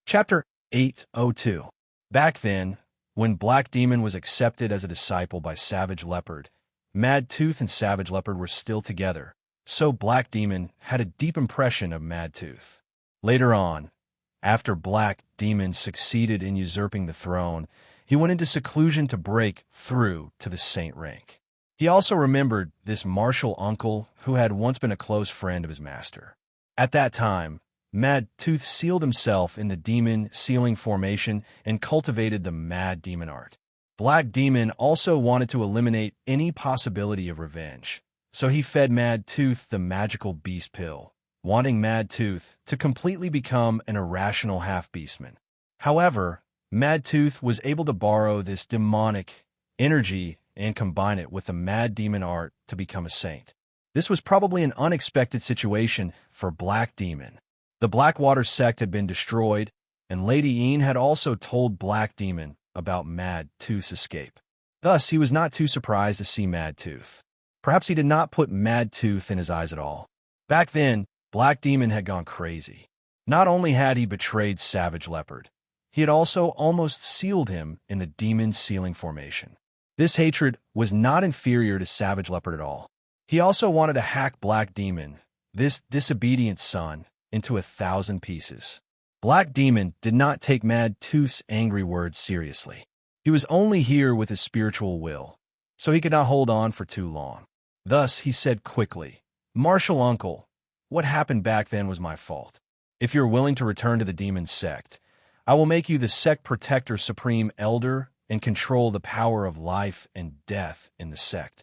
Chapter 802. Back then, when Black Demon was accepted as a disciple by Savage Leopard, Mad Tooth and Savage Leopard were still together, so Black Demon had a deep impression of Mad Tooth. Later on, after Black Demon succeeded in usurping the throne, he went into seclusion to break through to the saint rank. He also remembered this martial uncle who had once been a close friend of his master. At that time, Mad Tooth sealed himself in the demon sealing formation and cultivated the Mad Demon art. Black Demon also wanted to eliminate any possibility of revenge, so he fed Mad Tooth the magical beast pill, wanting Mad Tooth to completely become an irrational half-beastman. However, Mad Tooth was able to borrow this demonic energy and combine it with the Mad Demon art to become a saint. This was probably an unexpected situation for Black Demon. The Blackwater sect had been destroyed, and Lady Een had also told Black Demon about Mad Tooth's escape. Thus, he was not too surprised to see Mad Tooth. Perhaps he did not put Mad Tooth in his eyes at all. Back then, Black Demon had gone crazy. Not only had he betrayed Savage Leopard, he had also almost sealed him in the demon sealing formation. This hatred was not inferior to Savage Leopard at all. He also wanted to hack Black Demon, this disobedient son, into 1,000 pieces. Black Demon did not take Mad Tooth's angry words seriously. He was only here with his spiritual will, so he could not hold on for too long. Thus, he said quickly, "Martial Uncle, what happened back then was my fault. If you're willing to return to the demon sect, I will make you the sect protector supreme elder and control the power of life and death in the sect."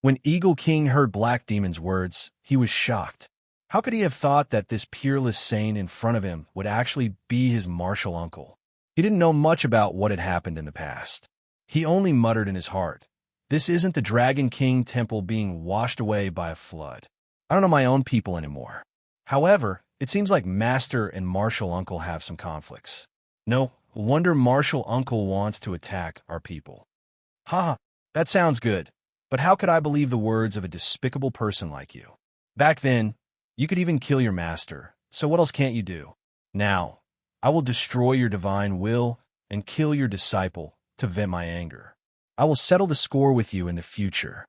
When Eagle King heard Black Demon's words, he was shocked. How could he have thought that this peerless saint in front of him would actually be his martial uncle? He didn't know much about what had happened in the past. He only muttered in his heart, "This isn't the Dragon King temple being washed away by a flood. I don't know my own people anymore." However, it seems like Master and Martial Uncle have some conflicts. No wonder Martial Uncle wants to attack our people. Ha! That sounds good, but how could I believe the words of a despicable person like you? Back then, you could even kill your master, so what else can't you do? Now, I will destroy your divine will and kill your disciple to vent my anger. I will settle the score with you in the future.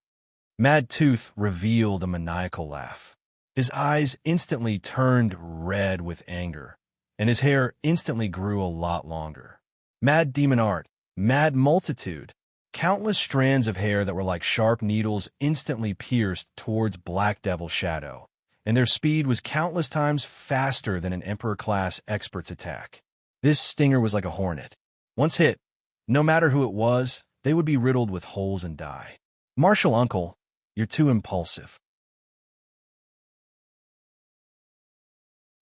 Mad Tooth revealed a maniacal laugh. His eyes instantly turned red with anger, and his hair instantly grew a lot longer. Mad Demon Art, Mad Multitude. Countless strands of hair that were like sharp needles instantly pierced towards Black Devil's shadow, and their speed was countless times faster than an Emperor-class expert's attack. This stinger was like a hornet. Once hit, no matter who it was, they would be riddled with holes and die. Martial Uncle, you're too impulsive.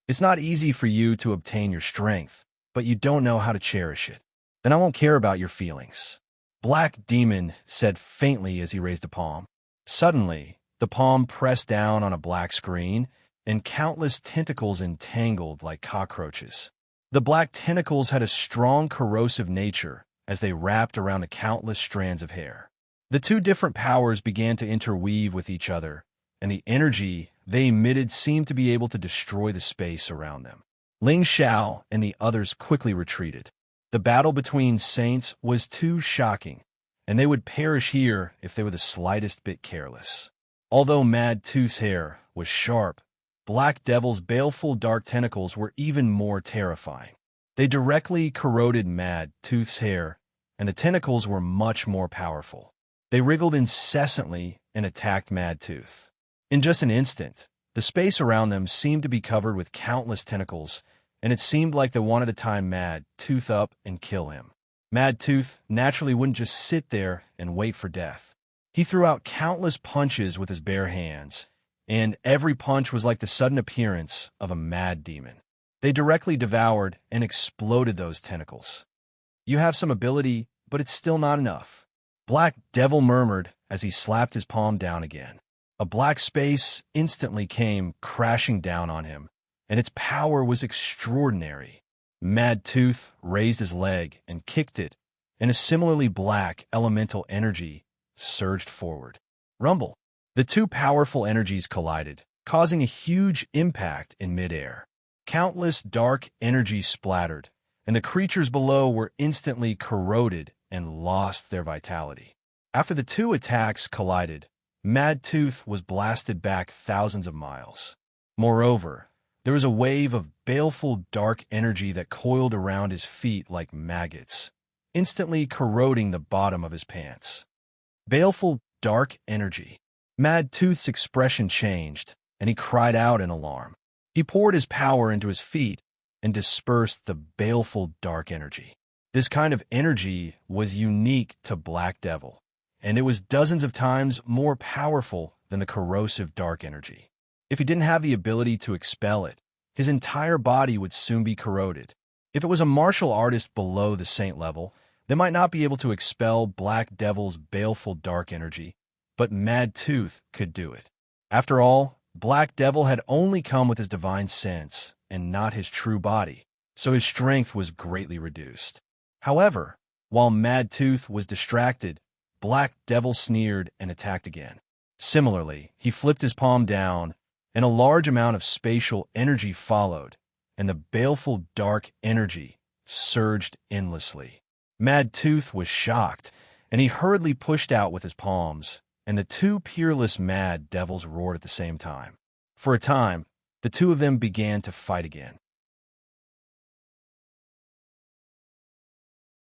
It's not easy for you to obtain your strength, but you don't know how to cherish it. Then I won't care about your feelings. Black Demon said faintly as he raised a palm. Suddenly, the palm pressed down on a black screen, and countless tentacles entangled like cockroaches. The black tentacles had a strong corrosive nature as they wrapped around the countless strands of hair. The two different powers began to interweave with each other, and the energy they emitted seemed to be able to destroy the space around them. Ling Xiao and the others quickly retreated. The battle between saints was too shocking, and they would perish here if they were the slightest bit careless. Although Mad Tooth's hair was sharp, Black Devil's baleful dark tentacles were even more terrifying. They directly corroded Mad Tooth's hair, and the tentacles were much more powerful. They wriggled incessantly and attacked Mad Tooth. In just an instant, the space around them seemed to be covered with countless tentacles, and it seemed like they wanted to tie Mad Tooth up and kill him. Mad Tooth naturally wouldn't just sit there and wait for death. He threw out countless punches with his bare hands, and every punch was like the sudden appearance of a mad demon. They directly devoured and exploded those tentacles. You have some ability, but it's still not enough. Black Devil murmured as he slapped his palm down again. A black space instantly came crashing down on him, and its power was extraordinary. Mad Tooth raised his leg and kicked it, and a similarly black elemental energy surged forward. Rumble. The two powerful energies collided, causing a huge impact in midair. Countless dark energies splattered, and the creatures below were instantly corroded and lost their vitality. After the two attacks collided, Mad Tooth was blasted back thousands of miles. Moreover, there was a wave of baleful dark energy that coiled around his feet like maggots, instantly corroding the bottom of his pants. Baleful dark energy. Mad Tooth's expression changed, and he cried out in alarm. He poured his power into his feet and dispersed the baleful dark energy. This kind of energy was unique to Black Devil, and it was dozens of times more powerful than the corrosive dark energy. If he didn't have the ability to expel it, his entire body would soon be corroded. If it was a martial artist below the saint level, they might not be able to expel Black Devil's baleful dark energy, but Mad Tooth could do it. After all, Black Devil had only come with his divine sense and not his true body, so his strength was greatly reduced. However, while Mad Tooth was distracted, Black Devil sneered and attacked again. Similarly, he flipped his palm down, and a large amount of spatial energy followed, and the baleful dark energy surged endlessly. Mad Tooth was shocked, and he hurriedly pushed out with his palms, and the two peerless Mad Devils roared at the same time. For a time, the two of them began to fight again.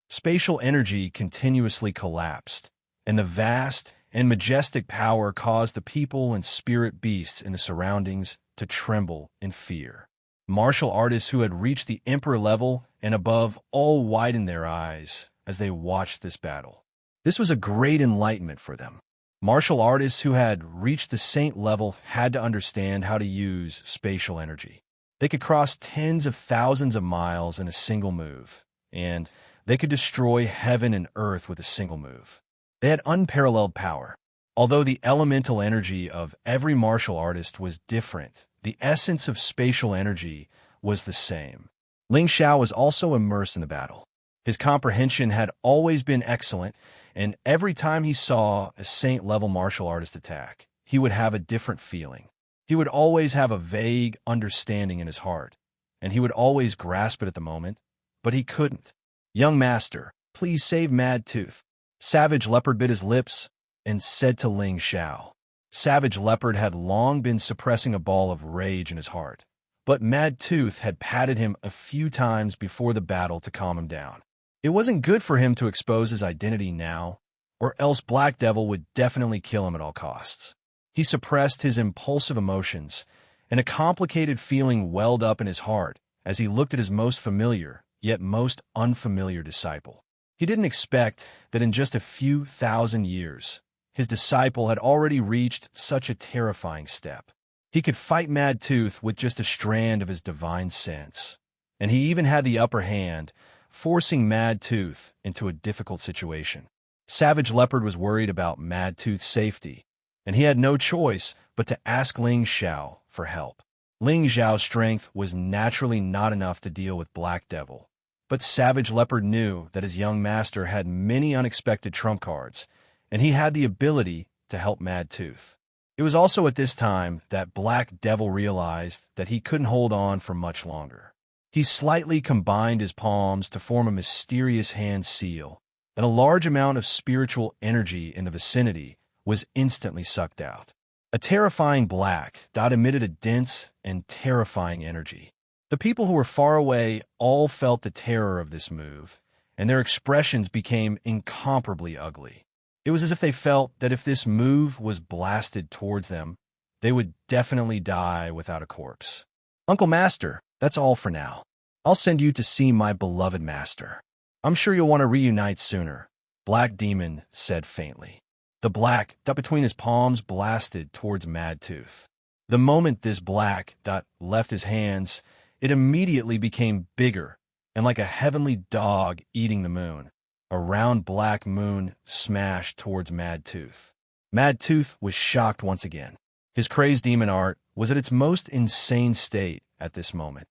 Spatial energy continuously collapsed, and the vast and majestic power caused the people and spirit beasts in the surroundings to tremble in fear. Martial artists who had reached the Emperor level and above all widened their eyes as they watched this battle. This was a great enlightenment for them. Martial artists who had reached the saint level had to understand how to use spatial energy. They could cross tens of thousands of miles in a single move, and they could destroy heaven and earth with a single move. They had unparalleled power. Although the elemental energy of every martial artist was different, the essence of spatial energy was the same. Ling Xiao was also immersed in the battle. His comprehension had always been excellent, and every time he saw a saint-level martial artist attack, he would have a different feeling. He would always have a vague understanding in his heart, and he would always grasp it at the moment, but he couldn't. "Young master, please save Mad Tooth." Savage Leopard bit his lips and said to Ling Xiao. Savage Leopard had long been suppressing a ball of rage in his heart, but Mad Tooth had patted him a few times before the battle to calm him down. It wasn't good for him to expose his identity now, or else Black Devil would definitely kill him at all costs. He suppressed his impulsive emotions, and a complicated feeling welled up in his heart as he looked at his most familiar, yet most unfamiliar disciple. He didn't expect that in just a few thousand years, his disciple had already reached such a terrifying step. He could fight Mad Tooth with just a strand of his divine sense, and he even had the upper hand, forcing Mad Tooth into a difficult situation. Savage Leopard was worried about Mad Tooth's safety, and he had no choice but to ask Ling Xiao for help. Ling Xiao's strength was naturally not enough to deal with Black Devil, but Savage Leopard knew that his young master had many unexpected trump cards, and he had the ability to help Mad Tooth. It was also at this time that Black Devil realized that he couldn't hold on for much longer. He slightly combined his palms to form a mysterious hand seal, and a large amount of spiritual energy in the vicinity was instantly sucked out. A terrifying black dot emitted a dense and terrifying energy. The people who were far away all felt the terror of this move, and their expressions became incomparably ugly. It was as if they felt that if this move was blasted towards them, they would definitely die without a corpse. "Uncle Master, that's all for now. I'll send you to see my beloved master. I'm sure you'll want to reunite sooner," Black Demon said faintly. The black dot between his palms blasted towards Mad Tooth. The moment this black dot left his hands, it immediately became bigger and like a heavenly dog eating the moon. A round black moon smashed towards Mad Tooth. Mad Tooth was shocked once again. His crazed demon art was at its most insane state at this moment.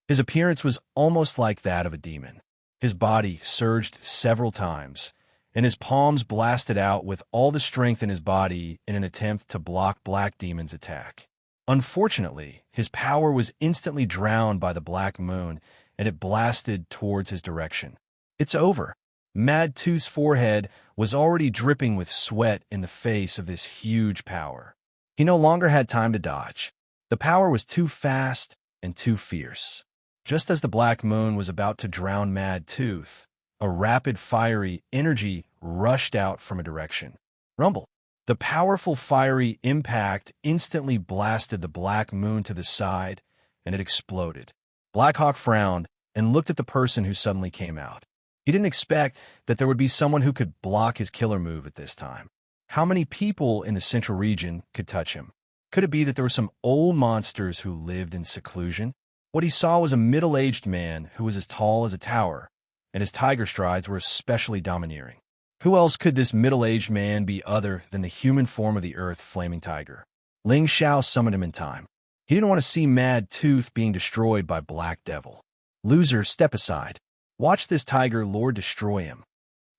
His appearance was almost like that of a demon. His body surged several times, and his palms blasted out with all the strength in his body in an attempt to block Black Demon's attack. Unfortunately, his power was instantly drowned by the black moon, and it blasted towards his direction. "It's over." Mad Tooth's forehead was already dripping with sweat in the face of this huge power. He no longer had time to dodge. The power was too fast and too fierce. Just as the black moon was about to drown Mad Tooth, a rapid fiery energy rushed out from a direction. Rumble. The powerful fiery impact instantly blasted the black moon to the side, and it exploded. Blackhawk frowned and looked at the person who suddenly came out. He didn't expect that there would be someone who could block his killer move at this time. How many people in the central region could touch him? Could it be that there were some old monsters who lived in seclusion? What he saw was a middle-aged man who was as tall as a tower, and his tiger strides were especially domineering. Who else could this middle-aged man be other than the human form of the Earth Flaming Tiger? Ling Xiao summoned him in time. He didn't want to see Mad Tooth being destroyed by Black Devil. "Loser, step aside. Watch this tiger lord destroy him."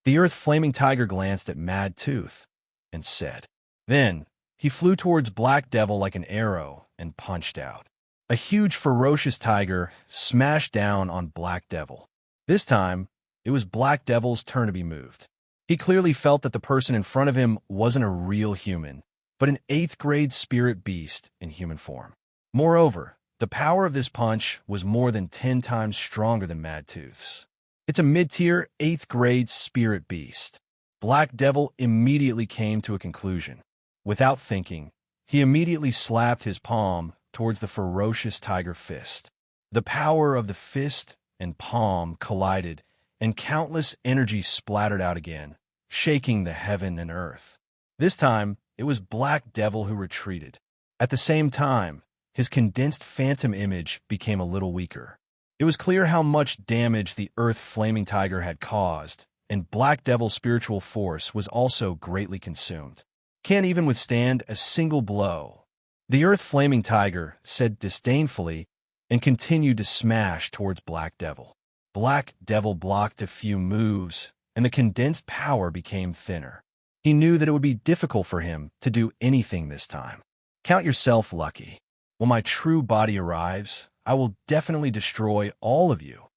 The Earth Flaming Tiger glanced at Mad Tooth and said. Then, he flew towards Black Devil like an arrow and punched out. A huge, ferocious tiger smashed down on Black Devil. This time, it was Black Devil's turn to be moved. He clearly felt that the person in front of him wasn't a real human, but an 8th-grade spirit beast in human form. Moreover, the power of this punch was more than 10 times stronger than Mad Tooth's. It's a mid-tier 8th-grade spirit beast. Black Devil immediately came to a conclusion. Without thinking, he immediately slapped his palm towards the ferocious tiger fist. The power of the fist and palm collided, and countless energies splattered out again, shaking the heaven and earth. This time, it was Black Devil who retreated. At the same time, his condensed phantom image became a little weaker. It was clear how much damage the Earth Flaming Tiger had caused, and Black Devil's spiritual force was also greatly consumed. "Can't even withstand a single blow." The Earth Flaming Tiger said disdainfully, and continued to smash towards Black Devil. Black Devil blocked a few moves, and the condensed power became thinner. He knew that it would be difficult for him to do anything this time. Count yourself lucky. When my true body arrives, I will definitely destroy all of you,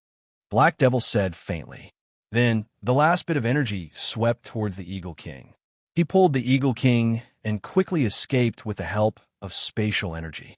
Black Devil said faintly. Then, the last bit of energy swept towards the Eagle King. He pulled the Eagle King and quickly escaped with the help of spatial energy.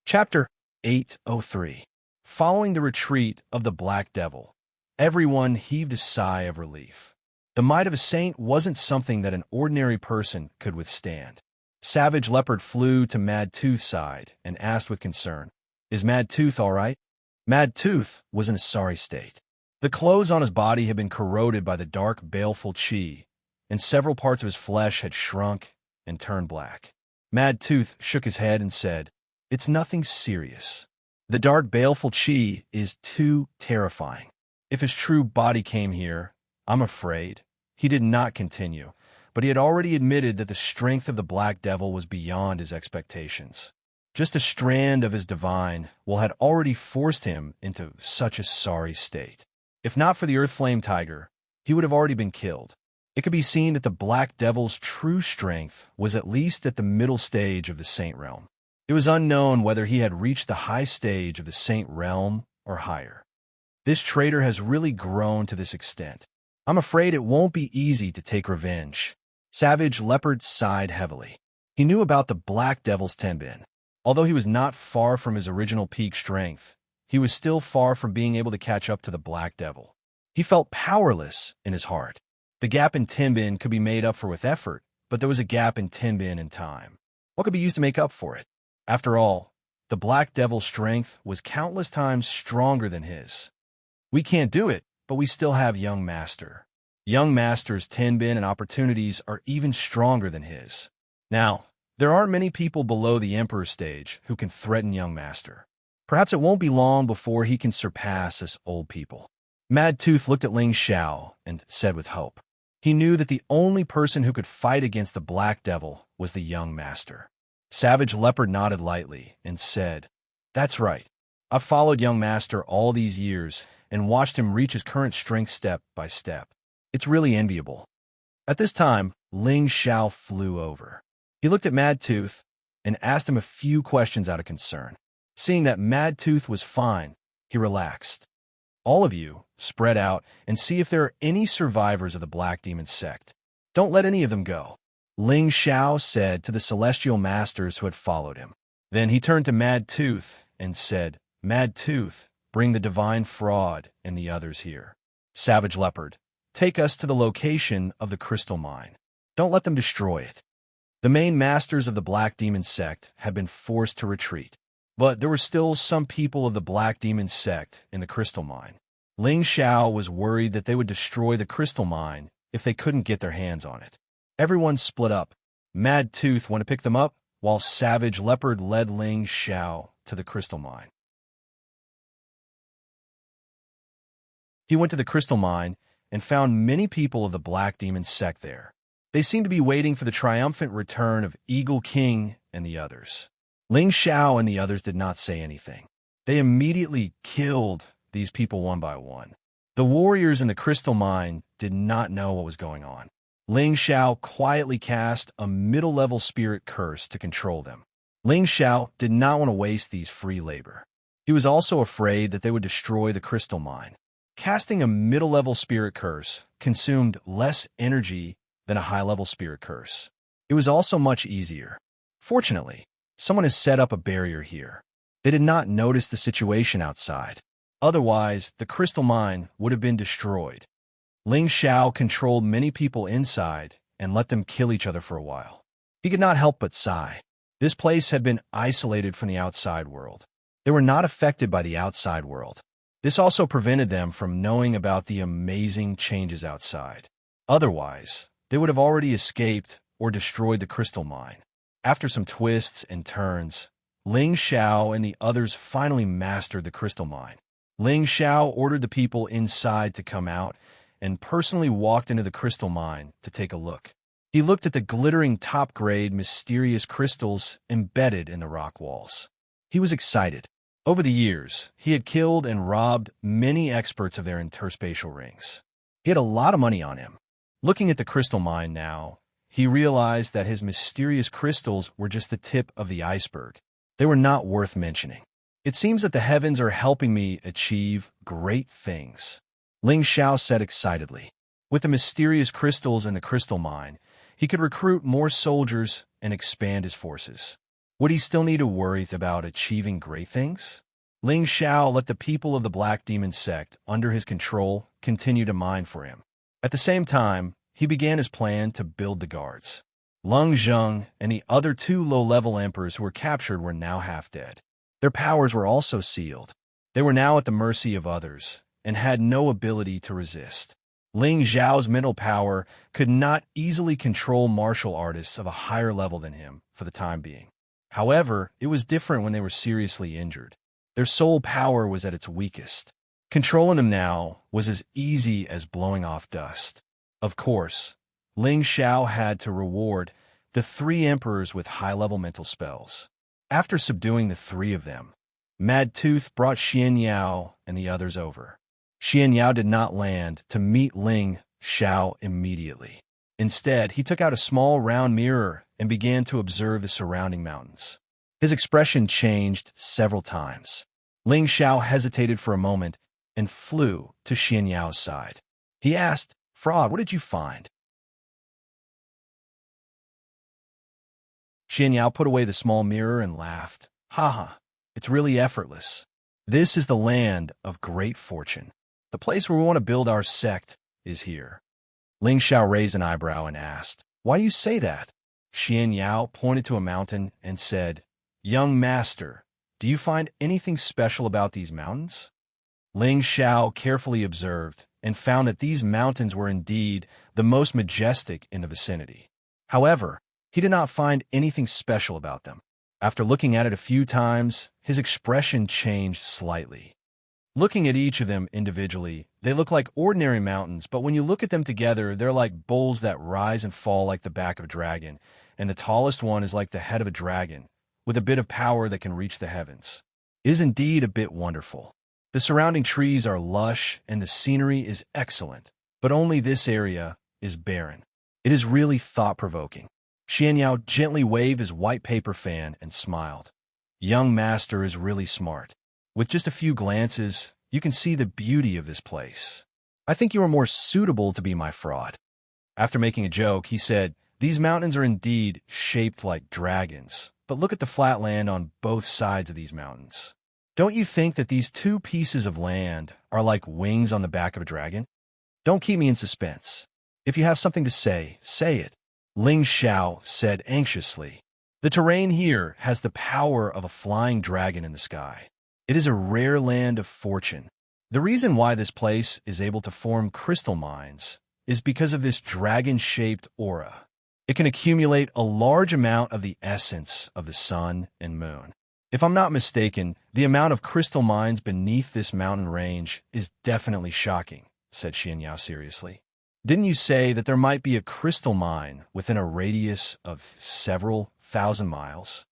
Chapter 803. Following the retreat of the Black Devil, everyone heaved a sigh of relief. The might of a saint wasn't something that an ordinary person could withstand. Savage Leopard flew to Mad Tooth's side and asked with concern, "Is Mad Tooth all right?" Mad Tooth was in a sorry state. The clothes on his body had been corroded by the dark, baleful qi, and several parts of his flesh had shrunk and turned black. Mad Tooth shook his head and said, "It's nothing serious. The dark, baleful qi is too terrifying. If his true body came here, I'm afraid." He did not continue, but he had already admitted that the strength of the Black Devil was beyond his expectations. Just a strand of his divine will had already forced him into such a sorry state. If not for the Earth Flame Tiger, he would have already been killed. It could be seen that the Black Devil's true strength was at least at the middle stage of the Saint Realm. It was unknown whether he had reached the high stage of the Saint Realm or higher. This traitor has really grown to this extent. I'm afraid it won't be easy to take revenge. Savage Leopard sighed heavily. He knew about the Black Devil's Tenbin. Although he was not far from his original peak strength, he was still far from being able to catch up to the Black Devil. He felt powerless in his heart. The gap in Tenbin could be made up for with effort, but there was a gap in Tenbin in time. What could be used to make up for it? After all, the Black Devil's strength was countless times stronger than his. We can't do it, but we still have Young Master. Young Master's Tenbin and opportunities are even stronger than his. Now, there aren't many people below the Emperor stage who can threaten Young Master. Perhaps it won't be long before he can surpass us old people. Mad Tooth looked at Ling Xiao and said with hope. He knew that the only person who could fight against the Black Devil was the Young Master. Savage Leopard nodded lightly and said, "That's right. I've followed Young Master all these years and watched him reach his current strength step by step. It's really enviable." At this time, Ling Xiao flew over. He looked at Mad Tooth and asked him a few questions out of concern. Seeing that Mad Tooth was fine, he relaxed. "All of you, spread out and see if there are any survivors of the Black Demon sect. Don't let any of them go," Ling Xiao said to the celestial masters who had followed him. Then he turned to Mad Tooth and said, "Mad Tooth, bring the Divine Fraud and the others here. Savage Leopard, take us to the location of the crystal mine. Don't let them destroy it." The main masters of the Black Demon sect had been forced to retreat, but there were still some people of the Black Demon sect in the crystal mine. Ling Xiao was worried that they would destroy the crystal mine if they couldn't get their hands on it. Everyone split up. Mad Tooth went to pick them up, while Savage Leopard led Ling Xiao to the crystal mine. He went to the crystal mine and found many people of the Black Demon sect there. They seemed to be waiting for the triumphant return of Eagle King and the others. Ling Xiao and the others did not say anything. They immediately killed these people one by one. The warriors in the crystal mine did not know what was going on. Ling Xiao quietly cast a middle-level spirit curse to control them. Ling Xiao did not want to waste these free labor. He was also afraid that they would destroy the crystal mine. Casting a middle-level spirit curse consumed less energy than a high-level spirit curse. It was also much easier. Fortunately, someone has set up a barrier here. They did not notice the situation outside. Otherwise, the crystal mine would have been destroyed. Ling Xiao controlled many people inside and let them kill each other for a while. He could not help but sigh. This place had been isolated from the outside world. They were not affected by the outside world. This also prevented them from knowing about the amazing changes outside. Otherwise, they would have already escaped or destroyed the crystal mine. After some twists and turns, Ling Xiao and the others finally mastered the crystal mine. Ling Xiao ordered the people inside to come out and personally walked into the crystal mine to take a look. He looked at the glittering top-grade mysterious crystals embedded in the rock walls. He was excited. Over the years, he had killed and robbed many experts of their interspatial rings. He had a lot of money on him. Looking at the crystal mine now, he realized that his mysterious crystals were just the tip of the iceberg. They were not worth mentioning. It seems that the heavens are helping me achieve great things, Ling Xiao said excitedly. With the mysterious crystals in the crystal mine, he could recruit more soldiers and expand his forces. Would he still need to worry about achieving great things? Ling Xiao let the people of the Black Demon sect under his control continue to mine for him. At the same time, he began his plan to build the guards. Lung Zheng and the other two low-level emperors who were captured were now half dead. Their powers were also sealed. They were now at the mercy of others and had no ability to resist. Ling Xiao's mental power could not easily control martial artists of a higher level than him for the time being. However, it was different when they were seriously injured. Their soul power was at its weakest. Controlling them now was as easy as blowing off dust. Of course, Ling Xiao had to reward the three emperors with high-level mental spells. After subduing the three of them, Mad Tooth brought Xianxia and the others over. Xianxia did not land to meet Ling Xiao immediately. Instead, he took out a small round mirror and began to observe the surrounding mountains. His expression changed several times. Ling Xiao hesitated for a moment and flew to Xianxiao's side. He asked, "Fraud, what did you find?" Xianxiao put away the small mirror and laughed. "Haha, it's really effortless. This is the land of great fortune. The place where we want to build our sect is here." Ling Xiao raised an eyebrow and asked, "Why do you say that?" Xianxiao pointed to a mountain and said, "Young master, do you find anything special about these mountains?" Ling Xiao carefully observed and found that these mountains were indeed the most majestic in the vicinity. However, he did not find anything special about them. After looking at it a few times, his expression changed slightly. Looking at each of them individually, they look like ordinary mountains, but when you look at them together, they're like bowls that rise and fall like the back of a dragon, and the tallest one is like the head of a dragon, with a bit of power that can reach the heavens. It is indeed a bit wonderful. The surrounding trees are lush, and the scenery is excellent, but only this area is barren. It is really thought-provoking. Xianxiao gently waved his white paper fan and smiled. "Young master is really smart. With just a few glances, you can see the beauty of this place. I think you are more suitable to be my fraud." After making a joke, he said, "These mountains are indeed shaped like dragons, but look at the flat land on both sides of these mountains. Don't you think that these two pieces of land are like wings on the back of a dragon? Don't keep me in suspense. If you have something to say, say it," Ling Xiao said anxiously. "The terrain here has the power of a flying dragon in the sky. It is a rare land of fortune. The reason why this place is able to form crystal mines is because of this dragon-shaped aura. It can accumulate a large amount of the essence of the sun and moon. If I'm not mistaken, the amount of crystal mines beneath this mountain range is definitely shocking," said Xianxiao seriously. "Didn't you say that there might be a crystal mine within a radius of several thousand miles?"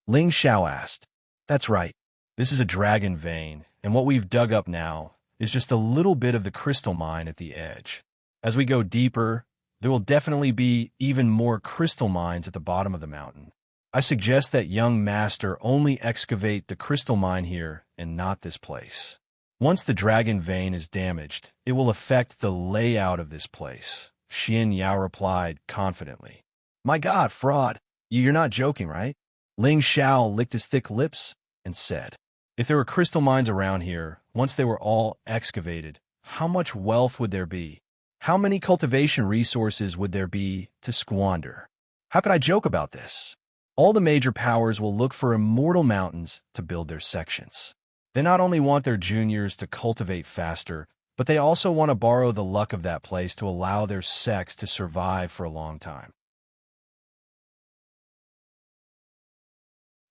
Ling Xiao asked. "That's right. This is a dragon vein, and what we've dug up now is just a little bit of the crystal mine at the edge. As we go deeper, there will definitely be even more crystal mines at the bottom of the mountain. I suggest that young master only excavate the crystal mine here and not this place. Once the dragon vein is damaged, it will affect the layout of this place," Xianxiao replied confidently. "My God, fraud! You're not joking, right?" Ling Xiao licked his thick lips and said, "If there were crystal mines around here, once they were all excavated, how much wealth would there be? How many cultivation resources would there be to squander? How could I joke about this? All the major powers will look for immortal mountains to build their sections. They not only want their juniors to cultivate faster, but they also want to borrow the luck of that place to allow their sects to survive for a long time.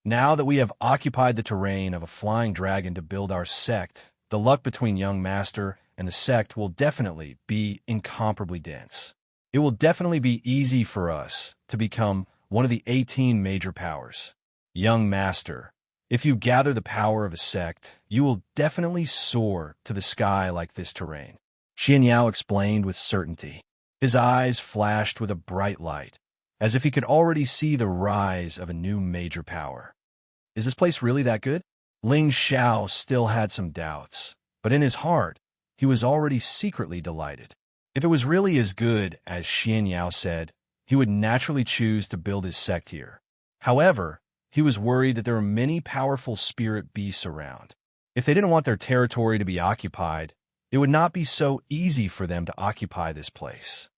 Now that we have occupied the terrain of a flying dragon to build our sect, the luck between young master and the sect will definitely be incomparably dense. It will definitely be easy for us to become one of the 18 major powers. Young Master, if you gather the power of a sect, you will definitely soar to the sky like this terrain. Xianxia explained with certainty. His eyes flashed with a bright light, as if he could already see the rise of a new major power. Is this place really that good? Ling Xiao still had some doubts, but in his heart, he was already secretly delighted. If it was really as good as Xianxia said, he would naturally choose to build his sect here. However, he was worried that there were many powerful spirit beasts around. If they didn't want their territory to be occupied, it would not be so easy for them to occupy this place.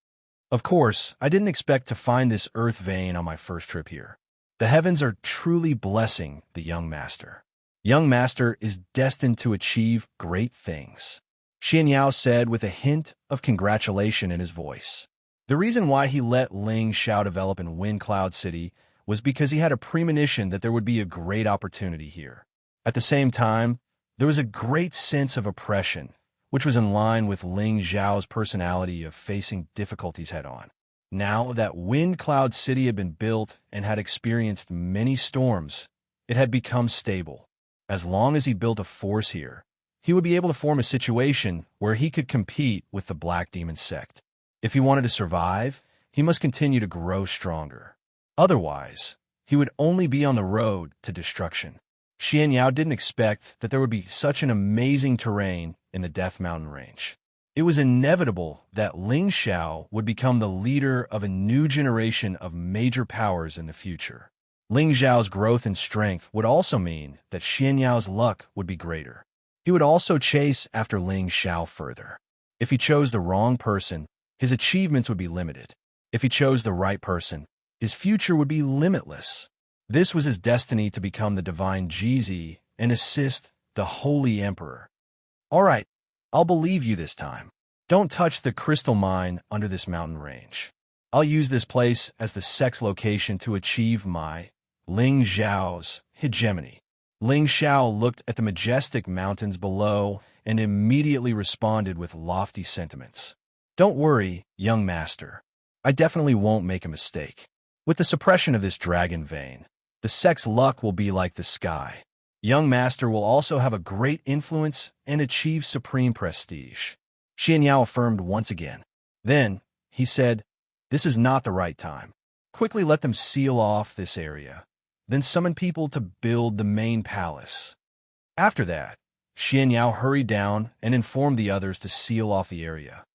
Of course, I didn't expect to find this earth vein on my first trip here. The heavens are truly blessing the young master. Young master is destined to achieve great things, Xianxia said with a hint of congratulation in his voice. The reason why he let Ling Xiao develop in Wind Cloud City was because he had a premonition that there would be a great opportunity here. At the same time, there was a great sense of oppression, which was in line with Ling Xiao's personality of facing difficulties head-on. Now that Wind Cloud City had been built and had experienced many storms, it had become stable. As long as he built a force here, he would be able to form a situation where he could compete with the Black Demon sect. If he wanted to survive, he must continue to grow stronger. Otherwise, he would only be on the road to destruction. Xianxia didn't expect that there would be such an amazing terrain in the Death Mountain range. It was inevitable that Ling Xiao would become the leader of a new generation of major powers in the future. Ling Xiao's growth and strength would also mean that Xianxiao's luck would be greater. He would also chase after Ling Xiao further. If he chose the wrong person, his achievements would be limited. If he chose the right person, his future would be limitless. This was his destiny to become the divine Jizi and assist the Holy Emperor. All right, I'll believe you this time. Don't touch the crystal mine under this mountain range. I'll use this place as the sect's location to achieve my Ling Xiao's hegemony. Ling Xiao looked at the majestic mountains below and immediately responded with lofty sentiments. Don't worry, young master. I definitely won't make a mistake. With the suppression of this dragon vein, the sect's luck will be like the sky. Young master will also have a great influence and achieve supreme prestige, Xianxia affirmed once again. Then, he said, this is not the right time. Quickly let them seal off this area, then summon people to build the main palace. After that, Xianxia hurried down and informed the others to seal off the area.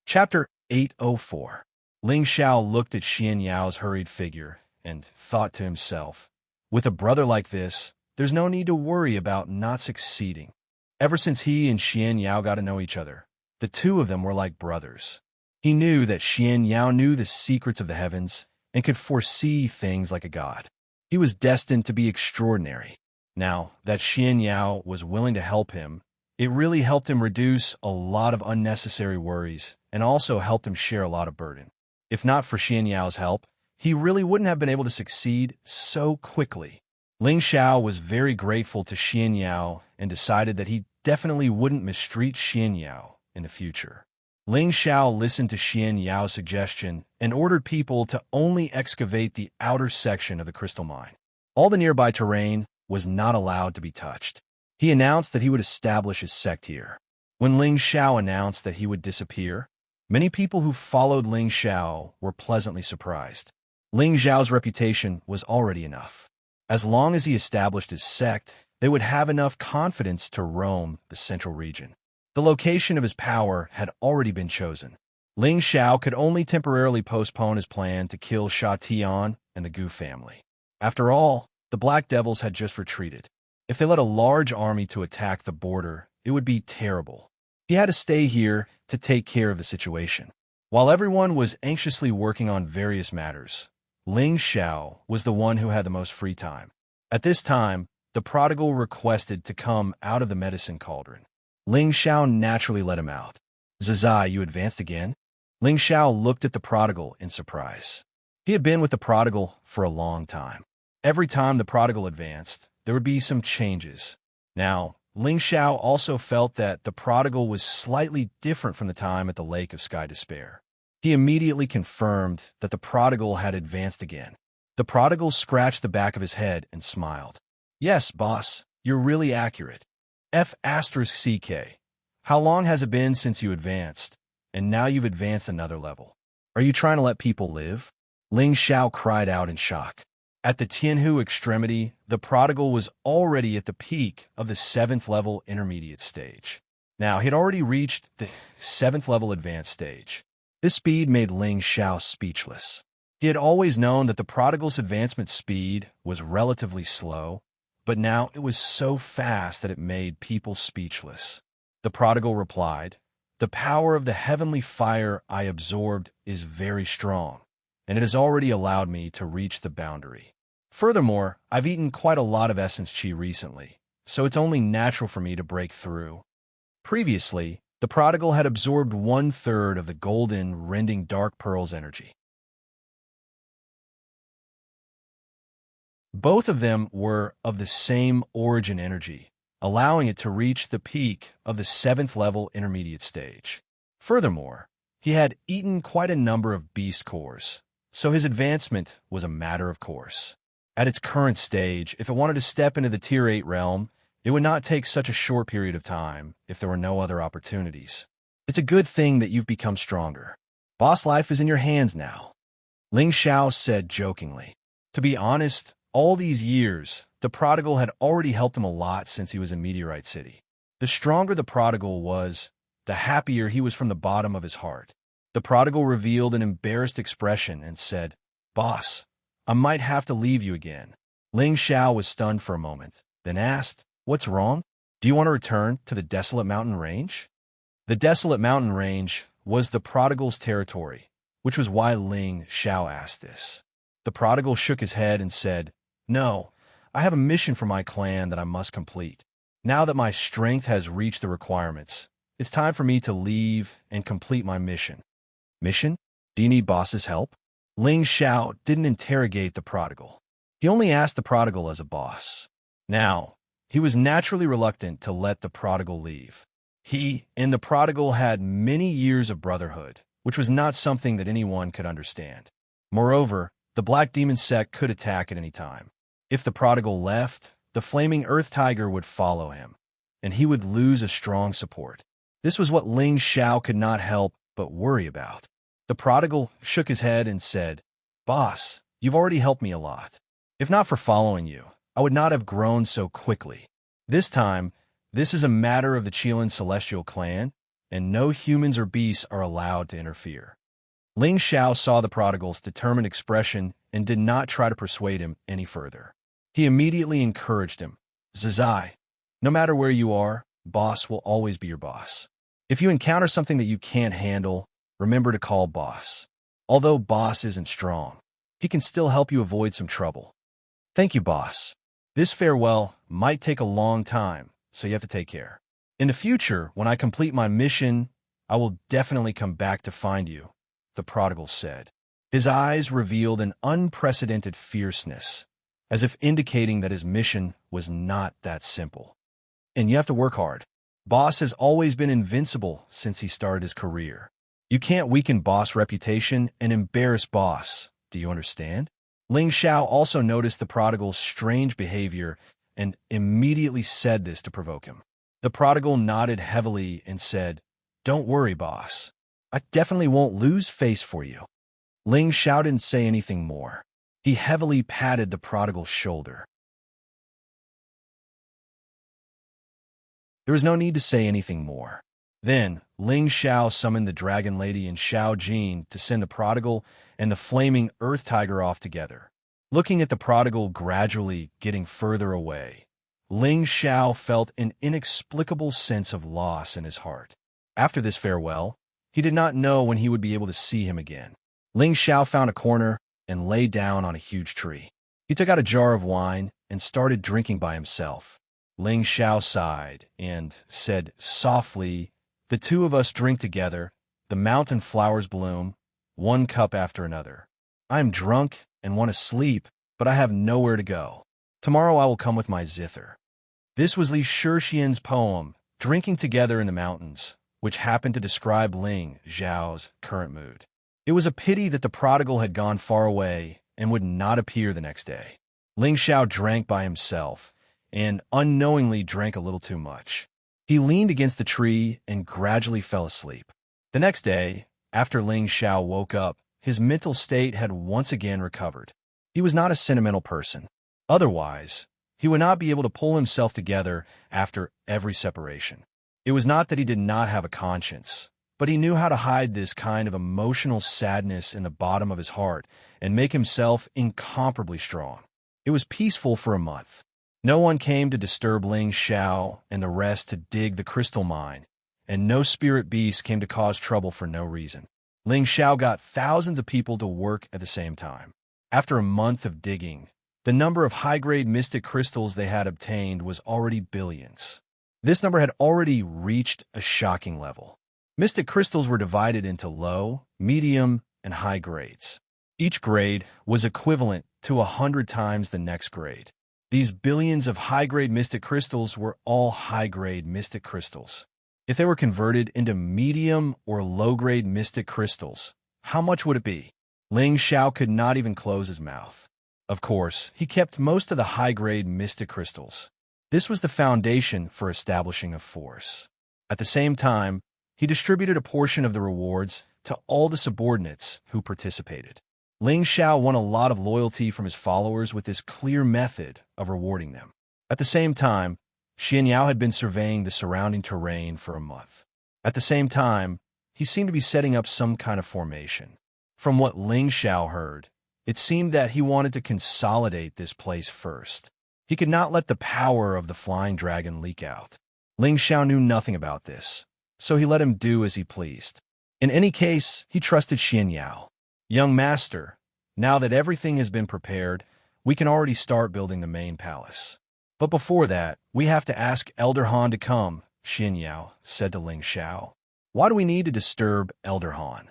Chapter 804. Ling Xiao looked at Xianxiao's hurried figure and thought to himself, with a brother like this, there's no need to worry about not succeeding. Ever since he and Xianxiao got to know each other, the two of them were like brothers. He knew that Xianxiao knew the secrets of the heavens and could foresee things like a god. He was destined to be extraordinary. Now that Xianxiao was willing to help him, it really helped him reduce a lot of unnecessary worries and also helped him share a lot of burden. If not for Xianxiao's help, he really wouldn't have been able to succeed so quickly. Ling Xiao was very grateful to Xianxiao and decided that he definitely wouldn't mistreat Xianxiao in the future. Ling Xiao listened to Xianxiao's suggestion and ordered people to only excavate the outer section of the crystal mine. All the nearby terrain was not allowed to be touched. He announced that he would establish his sect here. When Ling Xiao announced that he would disappear, many people who followed Ling Xiao were pleasantly surprised. Ling Xiao's reputation was already enough. As long as he established his sect, they would have enough confidence to roam the central region. The location of his power had already been chosen. Ling Xiao could only temporarily postpone his plan to kill Sha Tian and the Gu family. After all, the Black Devils had just retreated. If they led a large army to attack the border, it would be terrible. He had to stay here to take care of the situation. While everyone was anxiously working on various matters, Ling Xiao was the one who had the most free time. At this time, the prodigal requested to come out of the medicine cauldron. Ling Xiao naturally let him out. Zazai, you advanced again? Ling Xiao looked at the prodigal in surprise. He had been with the prodigal for a long time. Every time the prodigal advanced, there would be some changes. Now, Ling Xiao also felt that the prodigal was slightly different from the time at the Lake of Sky Despair. He immediately confirmed that the prodigal had advanced again. The prodigal scratched the back of his head and smiled. Yes, boss, you're really accurate. F*CK. How long has it been since you advanced? And now you've advanced another level. Are you trying to let people live? Ling Xiao cried out in shock. At the Tianhu extremity, the prodigal was already at the peak of the 7th level intermediate stage. Now, he had already reached the 7th level advanced stage. This speed made Ling Xiao speechless. He had always known that the prodigal's advancement speed was relatively slow, but now it was so fast that it made people speechless. The prodigal replied, "The power of the heavenly fire I absorbed is very strong, and it has already allowed me to reach the boundary. Furthermore, I've eaten quite a lot of essence qi recently, so it's only natural for me to break through." Previously, the prodigal had absorbed 1/3 of the golden, rending dark pearl's energy. Both of them were of the same origin energy, allowing it to reach the peak of the 7th level intermediate stage. Furthermore, he had eaten quite a number of beast cores, so his advancement was a matter of course. At its current stage, if it wanted to step into the Tier 8 realm, it would not take such a short period of time if there were no other opportunities. It's a good thing that you've become stronger. Boss life is in your hands now, Ling Xiao said jokingly. To be honest, all these years, the prodigal had already helped him a lot since he was in Meteorite City. The stronger the prodigal was, the happier he was from the bottom of his heart. The prodigal revealed an embarrassed expression and said, "Boss, I might have to leave you again." Ling Xiao was stunned for a moment, then asked, "What's wrong? Do you want to return to the Desolate Mountain Range?" The Desolate Mountain Range was the prodigal's territory, which was why Ling Xiao asked this. The prodigal shook his head and said, "No, I have a mission for my clan that I must complete. Now that my strength has reached the requirements, it's time for me to leave and complete my mission." Mission? Do you need boss's help? Ling Xiao didn't interrogate the prodigal. He only asked the prodigal as a boss. Now, he was naturally reluctant to let the prodigal leave. He and the prodigal had many years of brotherhood, which was not something that anyone could understand. Moreover, the Black Demon sect could attack at any time. If the prodigal left, the flaming Earth Tiger would follow him, and he would lose a strong support. This was what Ling Xiao could not help but worry about. The prodigal shook his head and said, "Boss, you've already helped me a lot. If not for following you, I would not have grown so quickly. This time, this is a matter of the Qilin Celestial Clan, and no humans or beasts are allowed to interfere." Ling Xiao saw the prodigal's determined expression and did not try to persuade him any further. He immediately encouraged him. "Zizai, no matter where you are, boss will always be your boss. If you encounter something that you can't handle, remember to call boss. Although boss isn't strong, he can still help you avoid some trouble." "Thank you, boss. This farewell might take a long time, so you have to take care. In the future, when I complete my mission, I will definitely come back to find you," the prodigal said. His eyes revealed an unprecedented fierceness, as if indicating that his mission was not that simple. "And you have to work hard. Boss has always been invincible since he started his career. You can't weaken boss' reputation and embarrass boss. Do you understand?" Ling Xiao also noticed the prodigal's strange behavior and immediately said this to provoke him. The prodigal nodded heavily and said, "Don't worry, boss. I definitely won't lose face for you." Ling Xiao didn't say anything more. He heavily patted the prodigal's shoulder. There was no need to say anything more. Then, Ling Xiao summoned the Dragon Lady and Xiao Jin to send the prodigal and the flaming Earth Tiger off together. Looking at the prodigal gradually getting further away, Ling Xiao felt an inexplicable sense of loss in his heart. After this farewell, he did not know when he would be able to see him again. Ling Xiao found a corner and lay down on a huge tree. He took out a jar of wine and started drinking by himself. Ling Xiao sighed and said softly, "The two of us drink together, the mountain flowers bloom, one cup after another. I am drunk and want to sleep, but I have nowhere to go. Tomorrow I will come with my zither." This was Li Shixian's poem, Drinking Together in the Mountains, which happened to describe Ling Zhao's current mood. It was a pity that the prodigal had gone far away and would not appear the next day. Ling Xiao drank by himself, and unknowingly drank a little too much. He leaned against the tree and gradually fell asleep. The next day, after Ling Xiao woke up, his mental state had once again recovered. He was not a sentimental person. Otherwise, he would not be able to pull himself together after every separation. It was not that he did not have a conscience, but he knew how to hide this kind of emotional sadness in the bottom of his heart and make himself incomparably strong. It was peaceful for a month. No one came to disturb Ling Xiao and the rest to dig the crystal mine, and no spirit beast came to cause trouble for no reason. Ling Xiao got thousands of people to work at the same time. After a month of digging, the number of high-grade mystic crystals they had obtained was already billions. This number had already reached a shocking level. Mystic crystals were divided into low, medium, and high grades. Each grade was equivalent to 100 times the next grade. These billions of high-grade mystic crystals were all high-grade mystic crystals. If they were converted into medium or low-grade mystic crystals, how much would it be? Ling Xiao could not even close his mouth. Of course, he kept most of the high-grade mystic crystals. This was the foundation for establishing a force. At the same time, he distributed a portion of the rewards to all the subordinates who participated. Ling Xiao won a lot of loyalty from his followers with this clear method of rewarding them. At the same time, Xianxia had been surveying the surrounding terrain for a month. At the same time, he seemed to be setting up some kind of formation. From what Ling Xiao heard, it seemed that he wanted to consolidate this place first. He could not let the power of the flying dragon leak out. Ling Xiao knew nothing about this, so he let him do as he pleased. In any case, he trusted Xianxia. Young master, now that everything has been prepared, we can already start building the main palace. But before that, we have to ask Elder Han to come, Xianxia said to Ling Xiao. Why do we need to disturb Elder Han?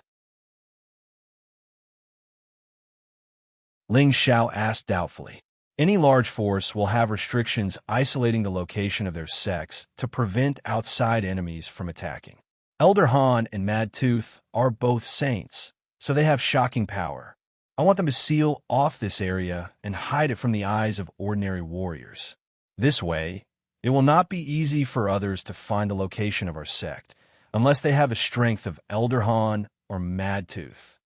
Ling Xiao asked doubtfully. Any large force will have restrictions isolating the location of their sects to prevent outside enemies from attacking. Elder Han and Mad Tooth are both saints, so they have shocking power. I want them to seal off this area and hide it from the eyes of ordinary warriors. This way, it will not be easy for others to find the location of our sect, unless they have the strength of Elder Han or Mad Tooth.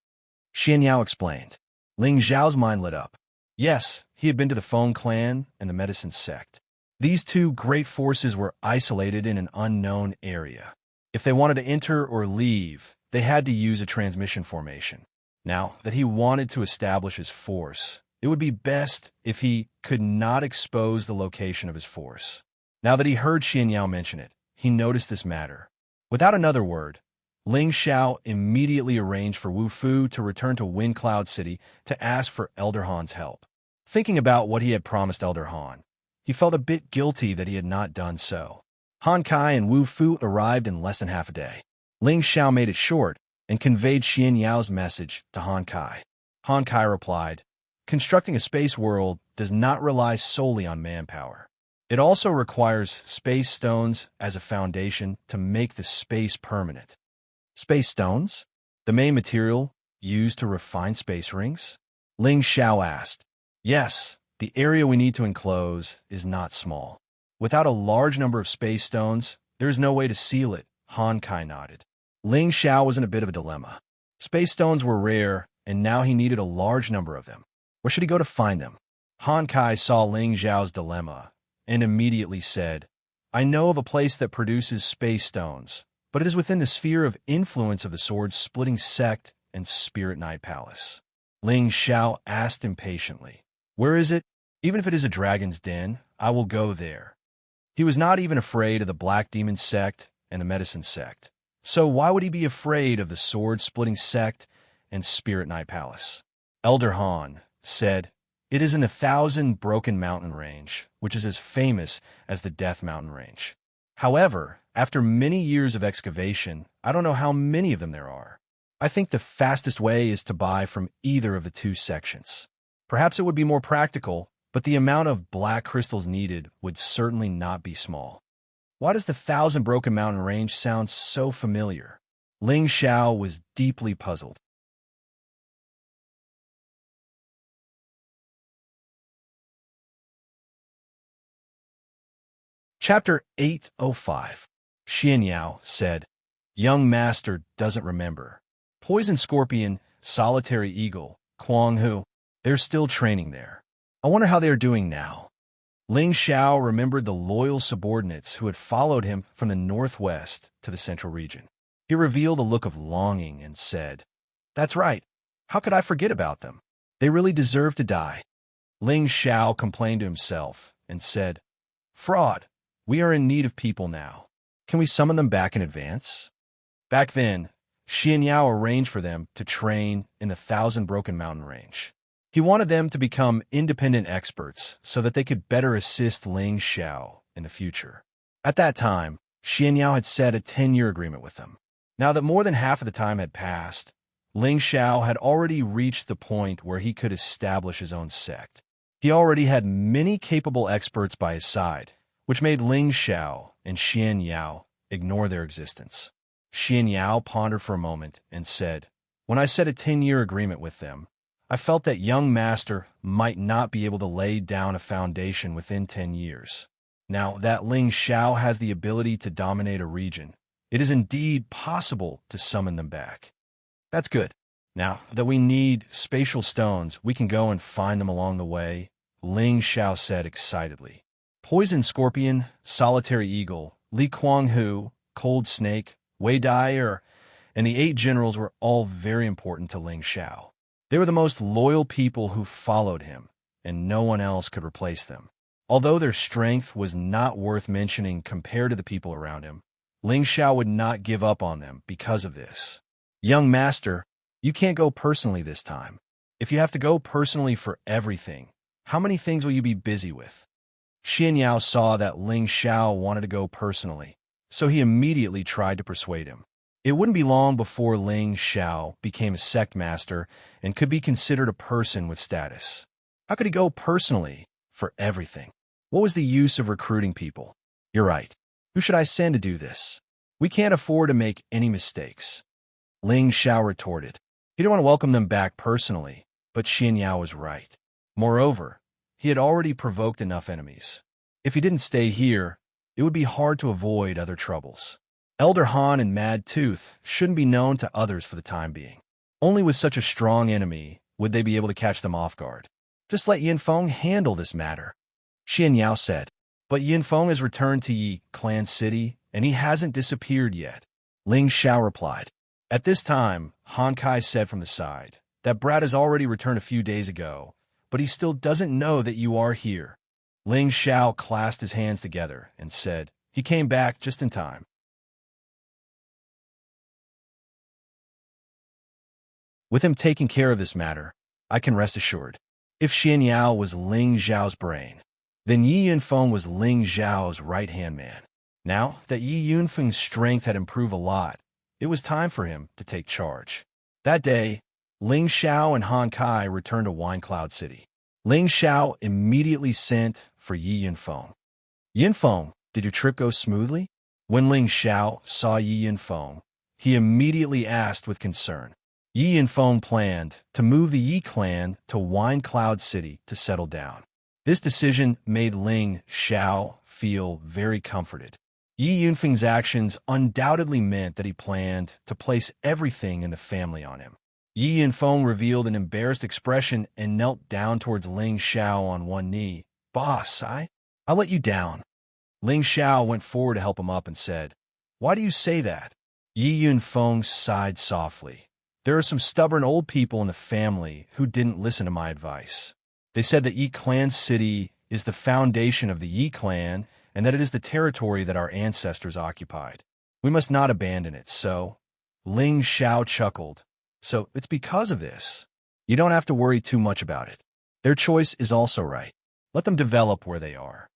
Xianxia explained. Ling Zhao's mind lit up. Yes, he had been to the Feng clan and the medicine sect. These two great forces were isolated in an unknown area. If they wanted to enter or leave, they had to use a transmission formation. Now that he wanted to establish his force, it would be best if he could not expose the location of his force. Now that he heard Xianxia mention it, he noticed this matter. Without another word, Ling Xiao immediately arranged for Wu Fu to return to Wind Cloud City to ask for Elder Han's help. Thinking about what he had promised Elder Han, he felt a bit guilty that he had not done so. Han Kai and Wu Fu arrived in less than half a day. Ling Xiao made it short and conveyed Xianxia's message to Han Kai. Han Kai replied, "Constructing a space world does not rely solely on manpower. It also requires space stones as a foundation to make the space permanent." Space stones? The main material used to refine space rings? Ling Xiao asked. Yes, the area we need to enclose is not small. Without a large number of space stones, there is no way to seal it, Han Kai nodded. Ling Xiao was in a bit of a dilemma. Space stones were rare, and now he needed a large number of them. Where should he go to find them? Han Kai saw Ling Xiao's dilemma and immediately said, "I know of a place that produces space stones, but it is within the sphere of influence of the sword-splitting sect and Spirit Night Palace." Ling Xiao asked impatiently, "Where is it? Even if it is a dragon's den, I will go there." He was not even afraid of the Black Demon sect and the Medicine sect. So why would he be afraid of the sword-splitting sect and Spirit Night Palace? Elder Han said, "It is in the 1,000 Broken Mountain Range, which is as famous as the Death Mountain Range. However, after many years of excavation, I don't know how many of them there are. I think the fastest way is to buy from either of the two sections. Perhaps it would be more practical but the amount of black crystals needed would certainly not be small. Why does the Thousand Broken Mountain range sound so familiar? Ling Xiao was deeply puzzled. Chapter 805. Xianxia said, Young Master doesn't remember. Poison Scorpion, Solitary Eagle, Kuang Hu, they're still training there. I wonder how they're doing now. Ling Xiao remembered the loyal subordinates who had followed him from the northwest to the central region. He revealed a look of longing and said, That's right. How could I forget about them? They really deserve to die. Ling Xiao complained to himself and said, Fraud. We are in need of people now. Can we summon them back in advance? Back then, Xianxia arranged for them to train in the Thousand Broken Mountain range. He wanted them to become independent experts so that they could better assist Ling Xiao in the future. At that time, Xianxia had set a 10-year agreement with them. Now that more than half of the time had passed, Ling Xiao had already reached the point where he could establish his own sect. He already had many capable experts by his side, which made Ling Xiao and Xianxia ignore their existence. Xianxia pondered for a moment and said, When I set a 10-year agreement with them, I felt that young master might not be able to lay down a foundation within 10 years. Now that Ling Xiao has the ability to dominate a region, it is indeed possible to summon them back. That's good. Now that we need spatial stones, we can go and find them along the way, Ling Xiao said excitedly. Poison Scorpion, Solitary Eagle, Li Kuanghu, Cold Snake, Wei Dai, and the 8 generals were all very important to Ling Xiao. They were the most loyal people who followed him, and no one else could replace them. Although their strength was not worth mentioning compared to the people around him, Ling Xiao would not give up on them because of this. Young master, you can't go personally this time. If you have to go personally for everything, how many things will you be busy with? Xianxia saw that Ling Xiao wanted to go personally, so he immediately tried to persuade him. It wouldn't be long before Ling Xiao became a sect master and could be considered a person with status. How could he go personally for everything? What was the use of recruiting people? You're right. Who should I send to do this? We can't afford to make any mistakes. Ling Xiao retorted. He didn't want to welcome them back personally, but Xianxia was right. Moreover, he had already provoked enough enemies. If he didn't stay here, it would be hard to avoid other troubles. Elder Han and Mad Tooth shouldn't be known to others for the time being. Only with such a strong enemy would they be able to catch them off guard. Just let Yinfeng handle this matter, Xianxia said. But Yinfeng has returned to Yi Clan City, and he hasn't disappeared yet. Ling Xiao replied. At this time, Han Kai said from the side, that brat has already returned a few days ago, but he still doesn't know that you are here. Ling Xiao clasped his hands together and said, He came back just in time. With him taking care of this matter, I can rest assured. If Xianxia was Ling Xiao's brain, then Yi Yunfeng was Ling Xiao's right-hand man. Now that Yi Yunfeng's strength had improved a lot, it was time for him to take charge. That day, Ling Xiao and Han Kai returned to Wine Cloud City. Ling Xiao immediately sent for Yi Yunfeng. Yunfeng, did your trip go smoothly? When Ling Xiao saw Yi Yunfeng, he immediately asked with concern. Yi Yunfeng planned to move the Yi clan to Wine Cloud City to settle down. This decision made Ling Xiao feel very comforted. Yi Yunfeng's actions undoubtedly meant that he planned to place everything in the family on him. Yi Yunfeng revealed an embarrassed expression and knelt down towards Ling Xiao on one knee. Boss, I'll let you down. Ling Xiao went forward to help him up and said, Why do you say that? Yi Yunfeng sighed softly. There are some stubborn old people in the family who didn't listen to my advice. They said that Yi Clan City is the foundation of the Yi Clan and that it is the territory that our ancestors occupied. We must not abandon it, so... Ling Xiao chuckled. So it's because of this. You don't have to worry too much about it. Their choice is also right. Let them develop where they are.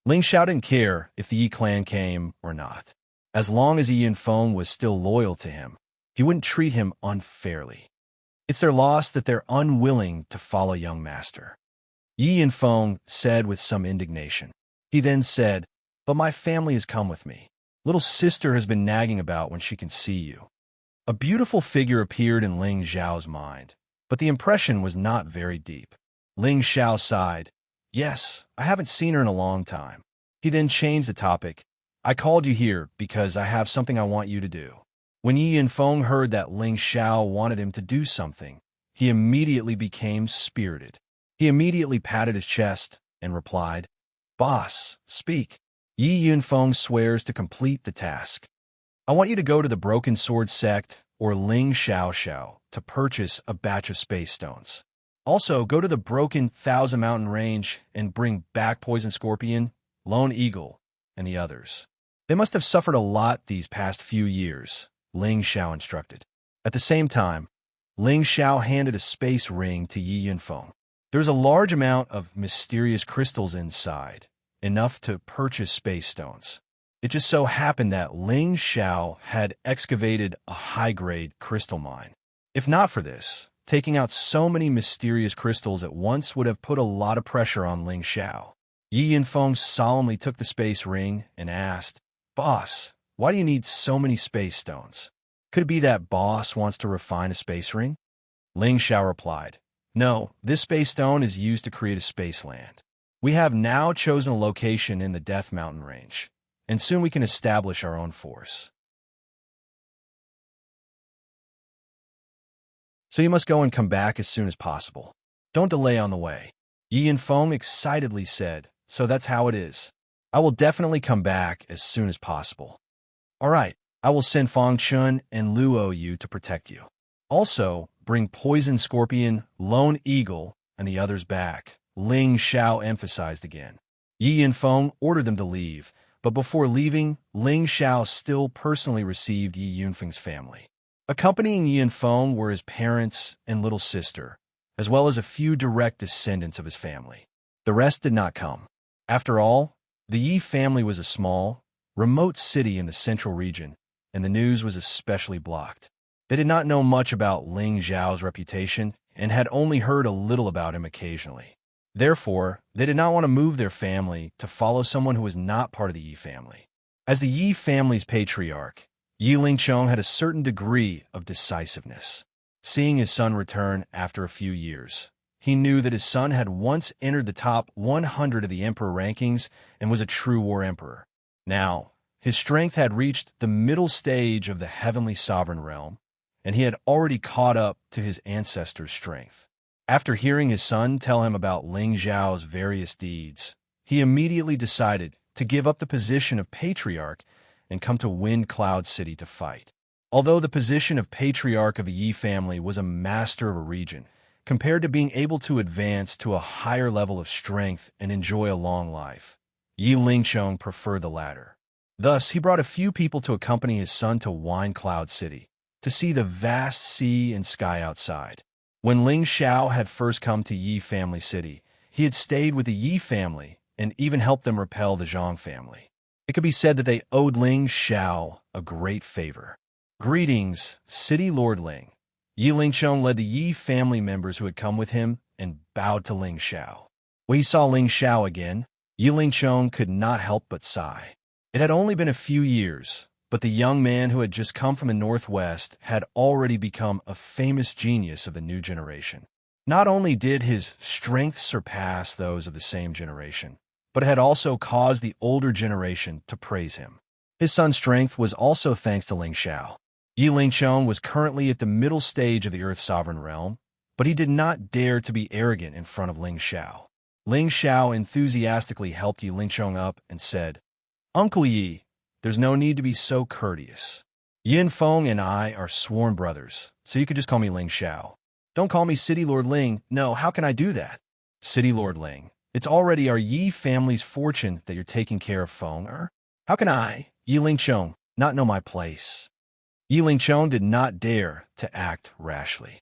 Ling Xiao didn't care if the Yi clan came or not. As long as Yi Yunfeng was still loyal to him, he wouldn't treat him unfairly. It's their loss that they're unwilling to follow young master. Yi Yinfeng said with some indignation. He then said, "But my family has come with me. Little sister has been nagging about when she can see you." A beautiful figure appeared in Ling Xiao's mind, but the impression was not very deep. Ling Xiao sighed. "Yes, I haven't seen her in a long time." He then changed the topic. "I called you here because I have something I want you to do." When Yi Yinfeng heard that Ling Xiao wanted him to do something, he immediately became spirited. He immediately patted his chest and replied, "Boss, speak." Yi Yunfeng swears to complete the task. "I want you to go to the Broken Sword Sect or Ling Xiao to purchase a batch of space stones. Also, go to the Broken Thousand Mountain Range and bring back Poison Scorpion, Lone Eagle, and the others. They must have suffered a lot these past few years," Ling Xiao instructed. At the same time, Ling Xiao handed a space ring to Yi Yunfeng. There's a large amount of mysterious crystals inside, enough to purchase space stones. It just so happened that Ling Xiao had excavated a high-grade crystal mine. If not for this, taking out so many mysterious crystals at once would have put a lot of pressure on Ling Xiao. Yi Yinfeng solemnly took the space ring and asked, "Boss, why do you need so many space stones? Could it be that boss wants to refine a space ring?" Ling Xiao replied, "No, this space stone is used to create a space land. We have now chosen a location in the Death Mountain Range, and soon we can establish our own force. So you must go and come back as soon as possible. Don't delay on the way." Yi Yinfeng excitedly said, "So that's how it is. I will definitely come back as soon as possible. All right, I will send Fang Chun and Luo Yu to protect you. Also, bring Poison Scorpion, Lone Eagle, and the others back," Ling Xiao emphasized again. Yi Yinfeng ordered them to leave, but before leaving, Ling Xiao still personally received Yi Yunfeng's family. Accompanying Yi Yinfeng were his parents and little sister, as well as a few direct descendants of his family. The rest did not come. After all, the Yi family was a small, remote city in the central region, and the news was especially blocked. They did not know much about Ling Xiao's reputation and had only heard a little about him occasionally. Therefore, they did not want to move their family to follow someone who was not part of the Yi family. As the Yi family's patriarch, Yi Lingchong had a certain degree of decisiveness. Seeing his son return after a few years, he knew that his son had once entered the top 100 of the emperor rankings and was a true war emperor. Now, his strength had reached the middle stage of the heavenly sovereign realm, and he had already caught up to his ancestors' strength. After hearing his son tell him about Ling Xiao's various deeds, he immediately decided to give up the position of patriarch and come to Wind Cloud City to fight. Although the position of patriarch of the Yi family was a master of a region, compared to being able to advance to a higher level of strength and enjoy a long life, Yi Lingchong preferred the latter. Thus, he brought a few people to accompany his son to Wind Cloud City, to see the vast sea and sky outside. When Ling Xiao had first come to Yi family city, he had stayed with the Yi family and even helped them repel the Zhang family. It could be said that they owed Ling Xiao a great favor. "Greetings, City Lord Ling." Yi Lingchong led the Yi family members who had come with him and bowed to Ling Xiao. When he saw Ling Xiao again, Yi Lingchong could not help but sigh. It had only been a few years, but the young man who had just come from the Northwest had already become a famous genius of the new generation. Not only did his strength surpass those of the same generation, but it had also caused the older generation to praise him. His son's strength was also thanks to Ling Xiao. Yi Lingchong was currently at the middle stage of the Earth Sovereign Realm, but he did not dare to be arrogant in front of Ling Xiao. Ling Xiao enthusiastically helped Yi Lingchong up and said, "Uncle Yi, there's no need to be so courteous. Yin Feng and I are sworn brothers, so you could just call me Ling Xiao. Don't call me City Lord Ling. No, how can I do that? City Lord Ling, it's already our Yi family's fortune that you're taking care of Feng. How can I, Yi Lingchong, not know my place?" Yi Lingchong did not dare to act rashly.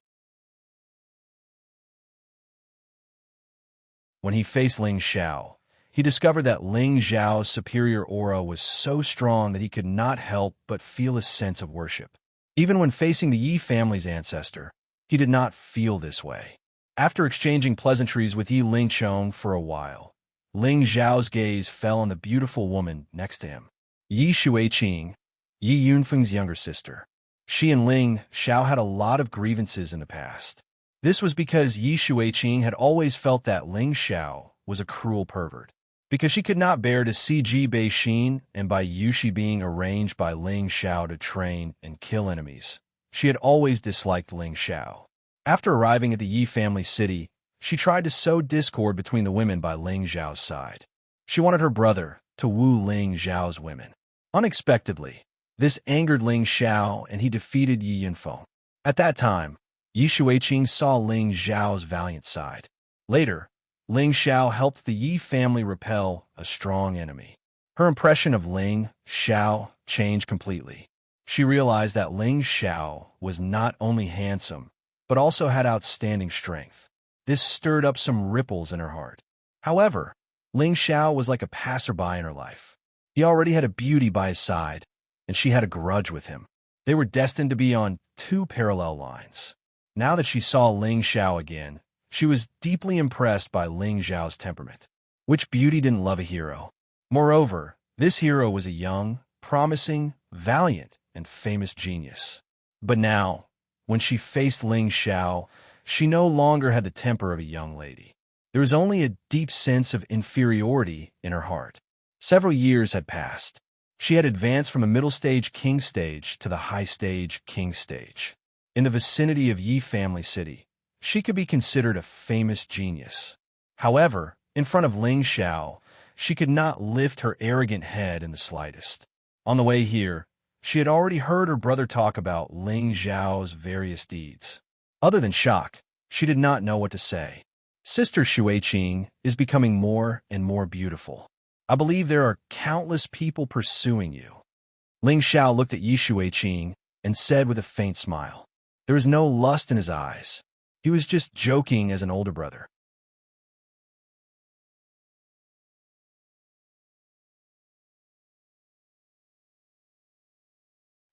When he faced Ling Xiao, he discovered that Ling Xiao's superior aura was so strong that he could not help but feel a sense of worship. Even when facing the Yi family's ancestor, he did not feel this way. After exchanging pleasantries with Yi Lingchong for a while, Ling Zhao's gaze fell on the beautiful woman next to him. Yi Shuiqing, Yi Yunfeng's younger sister. She and Ling Xiao had a lot of grievances in the past. This was because Yi Shuiqing had always felt that Ling Xiao was a cruel pervert. Because she could not bear to see Ji Beixin and by Yushi being arranged by Ling Xiao to train and kill enemies, she had always disliked Ling Xiao. After arriving at the Yi family city, she tried to sow discord between the women by Ling Xiao's side. She wanted her brother to woo Ling Xiao's women. Unexpectedly, this angered Ling Xiao and he defeated Yi Yunfeng. At that time, Yi Shuiqing saw Ling Xiao's valiant side. Later, Ling Xiao helped the Yi family repel a strong enemy. Her impression of Ling Xiao changed completely. She realized that Ling Xiao was not only handsome, but also had outstanding strength. This stirred up some ripples in her heart. However, Ling Xiao was like a passerby in her life. He already had a beauty by his side, and she had a grudge with him. They were destined to be on two parallel lines. Now that she saw Ling Xiao again, she was deeply impressed by Ling Xiao's temperament. Which beauty didn't love a hero? Moreover, this hero was a young, promising, valiant, and famous genius. But now, when she faced Ling Xiao, she no longer had the temper of a young lady. There was only a deep sense of inferiority in her heart. Several years had passed. She had advanced from a middle stage king stage to the high stage king stage. In the vicinity of Yi family city, she could be considered a famous genius. However, in front of Ling Xiao, she could not lift her arrogant head in the slightest. On the way here, she had already heard her brother talk about Ling Xiao's various deeds. Other than shock, she did not know what to say. Sister Shuiqing is becoming more and more beautiful. I believe there are countless people pursuing you. Ling Xiao looked at Yi Shuiqing and said with a faint smile. There was no lust in his eyes. He was just joking as an older brother.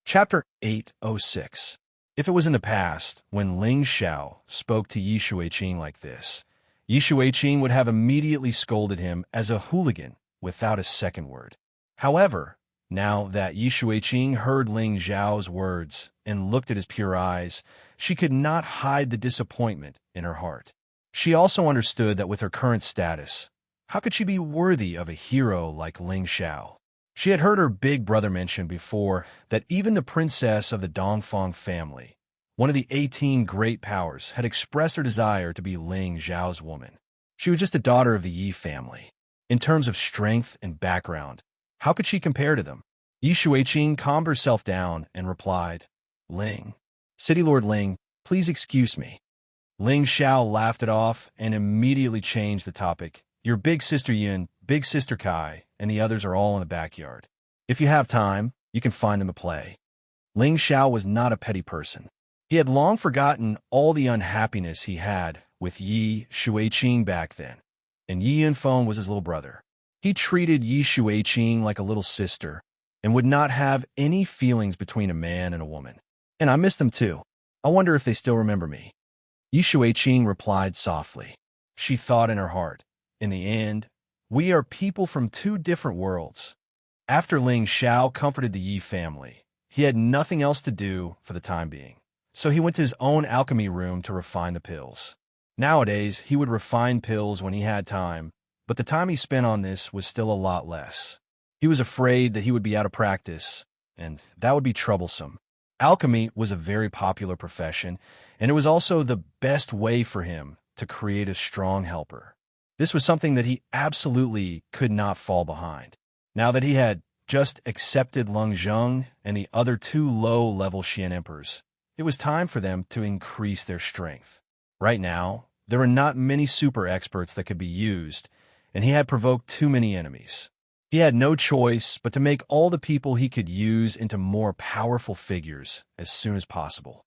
Chapter 806. If it was in the past, when Ling Xiao spoke to Yi Shuiqing like this, Yi Shuiqing would have immediately scolded him as a hooligan without a second word. However, now that Yi Shuiqing heard Ling Xiao's words and looked at his pure eyes, she could not hide the disappointment in her heart. She also understood that with her current status, how could she be worthy of a hero like Ling Xiao? She had heard her big brother mention before that even the princess of the Dongfang family, one of the 18 great powers, had expressed her desire to be Ling Xiao's woman. She was just a daughter of the Yi family. In terms of strength and background, how could she compare to them? Yi Shuiqing calmed herself down and replied, Ling. City Lord Ling, please excuse me. Ling Xiao laughed it off and immediately changed the topic. Your big sister Yun, big sister Kai, and the others are all in the backyard. If you have time, you can find them to play. Ling Xiao was not a petty person. He had long forgotten all the unhappiness he had with Yi Shuiqing back then, and Yi Yunfeng was his little brother. He treated Yi Shuiqing like a little sister and would not have any feelings between a man and a woman. And I miss them too. I wonder if they still remember me. Yi Shuiqing replied softly. She thought in her heart, in the end, we are people from two different worlds. After Ling Xiao comforted the Yi family, he had nothing else to do for the time being. So he went to his own alchemy room to refine the pills. Nowadays, he would refine pills when he had time, but the time he spent on this was still a lot less. He was afraid that he would be out of practice, and that would be troublesome. Alchemy was a very popular profession, and it was also the best way for him to create a strong helper. This was something that he absolutely could not fall behind. Now that he had just accepted Leng Zheng and the other two low-level Xian emperors, it was time for them to increase their strength. Right now, there were not many super experts that could be used, and he had provoked too many enemies. He had no choice but to make all the people he could use into more powerful figures as soon as possible.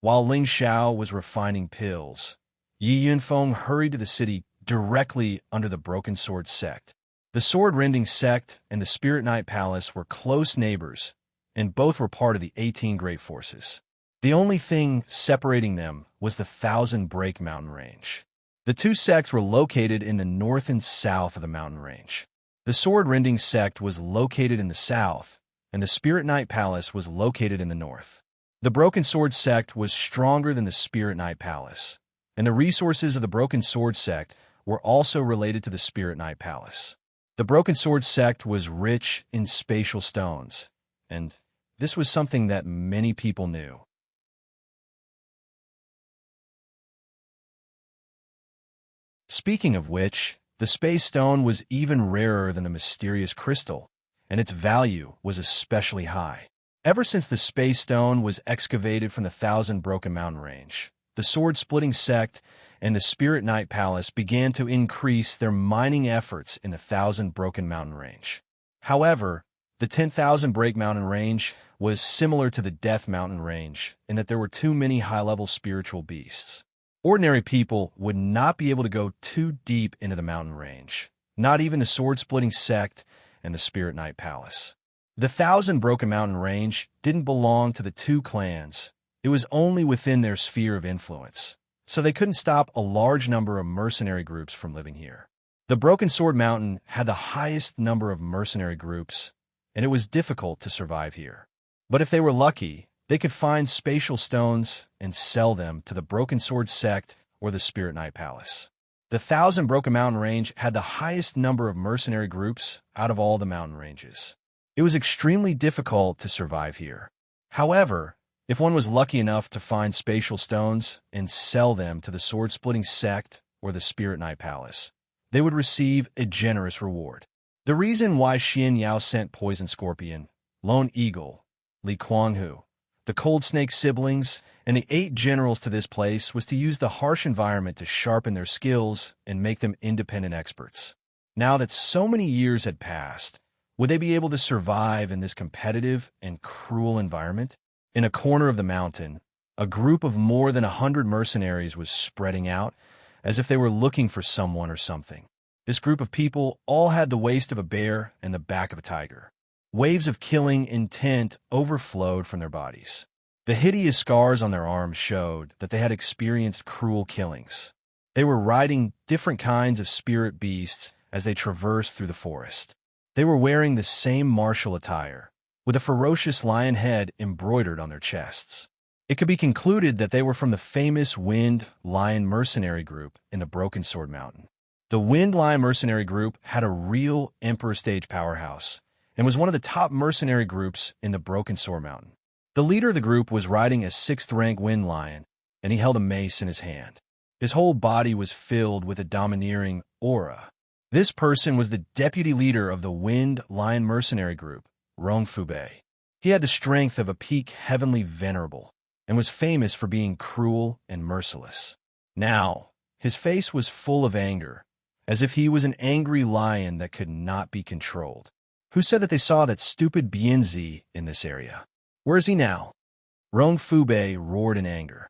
While Ling Xiao was refining pills, Yi Yunfeng hurried to the city directly under the Broken Sword sect. The Sword-Rending sect and the Spirit Knight Palace were close neighbors, and both were part of the 18 Great Forces. The only thing separating them was the Thousand Break mountain range. The two sects were located in the north and south of the mountain range. The Sword-Rending sect was located in the south, and the Spirit Knight Palace was located in the north. The Broken Sword sect was stronger than the Spirit Knight Palace, and the resources of the Broken Sword sect were also related to the Spirit Knight Palace. The Broken Sword sect was rich in spatial stones, and this was something that many people knew. Speaking of which, the space stone was even rarer than the mysterious crystal, and its value was especially high. Ever since the space stone was excavated from the Thousand Broken Mountain range, the Sword-Splitting sect and the Spirit Knight Palace began to increase their mining efforts in the Thousand Broken Mountain range. However, the 10,000 Break Mountain range was similar to the Death Mountain range in that there were too many high-level spiritual beasts. Ordinary people would not be able to go too deep into the mountain range, not even the Sword-Splitting sect and the Spirit Knight Palace. The Thousand Broken Mountain range didn't belong to the two clans. It was only within their sphere of influence, so they couldn't stop a large number of mercenary groups from living here. The Broken Sword Mountain had the highest number of mercenary groups, and it was difficult to survive here. But if they were lucky, they could find spatial stones and sell them to the Broken Sword sect or the Spirit Knight Palace. The Thousand Broken Mountain range had the highest number of mercenary groups out of all the mountain ranges. It was extremely difficult to survive here. However, if one was lucky enough to find spatial stones and sell them to the Sword-Splitting sect or the Spirit Knight Palace, they would receive a generous reward. The reason why Xianxia sent Poison Scorpion, Lone Eagle, Li Kuanghu, the Cold Snake siblings, and the 8 generals to this place was to use the harsh environment to sharpen their skills and make them independent experts. Now that so many years had passed, would they be able to survive in this competitive and cruel environment? In a corner of the mountain, a group of more than 100 mercenaries was spreading out, as if they were looking for someone or something. This group of people all had the waist of a bear and the back of a tiger. Waves of killing intent overflowed from their bodies. The hideous scars on their arms showed that they had experienced cruel killings. They were riding different kinds of spirit beasts as they traversed through the forest. They were wearing the same martial attire, with a ferocious lion head embroidered on their chests. It could be concluded that they were from the famous Wind Lion mercenary group in the Broken Sword Mountain. The Wind Lion mercenary group had a real Emperor stage powerhouse, and was one of the top mercenary groups in the Broken Sword Mountain. The leader of the group was riding a 6th-rank Wind Lion, and he held a mace in his hand. His whole body was filled with a domineering aura. This person was the deputy leader of the Wind Lion mercenary group, Rong Fubei. He had the strength of a peak heavenly venerable, and was famous for being cruel and merciless. Now, his face was full of anger, as if he was an angry lion that could not be controlled. Who said that they saw that stupid Bianzi in this area? Where is he now? Rong Fubei roared in anger.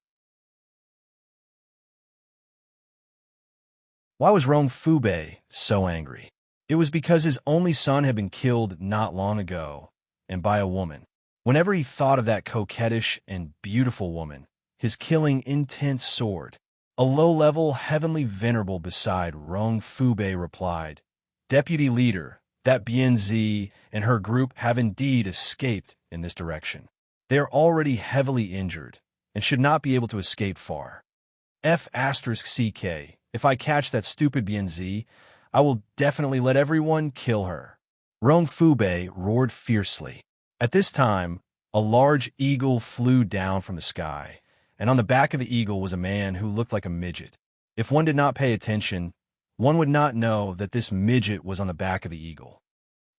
Why was Rong Fubei so angry? It was because his only son had been killed not long ago, and by a woman. Whenever he thought of that coquettish and beautiful woman, his killing intent soared. A low-level heavenly venerable beside Rong Fubei replied, "Deputy leader, that Bianzi and her group have indeed escaped in this direction. They are already heavily injured and should not be able to escape far. F***CK, if I catch that stupid Bianzi, I will definitely let everyone kill her." Rong Fubei roared fiercely. At this time, a large eagle flew down from the sky, and on the back of the eagle was a man who looked like a midget. If one did not pay attention, one would not know that this midget was on the back of the eagle.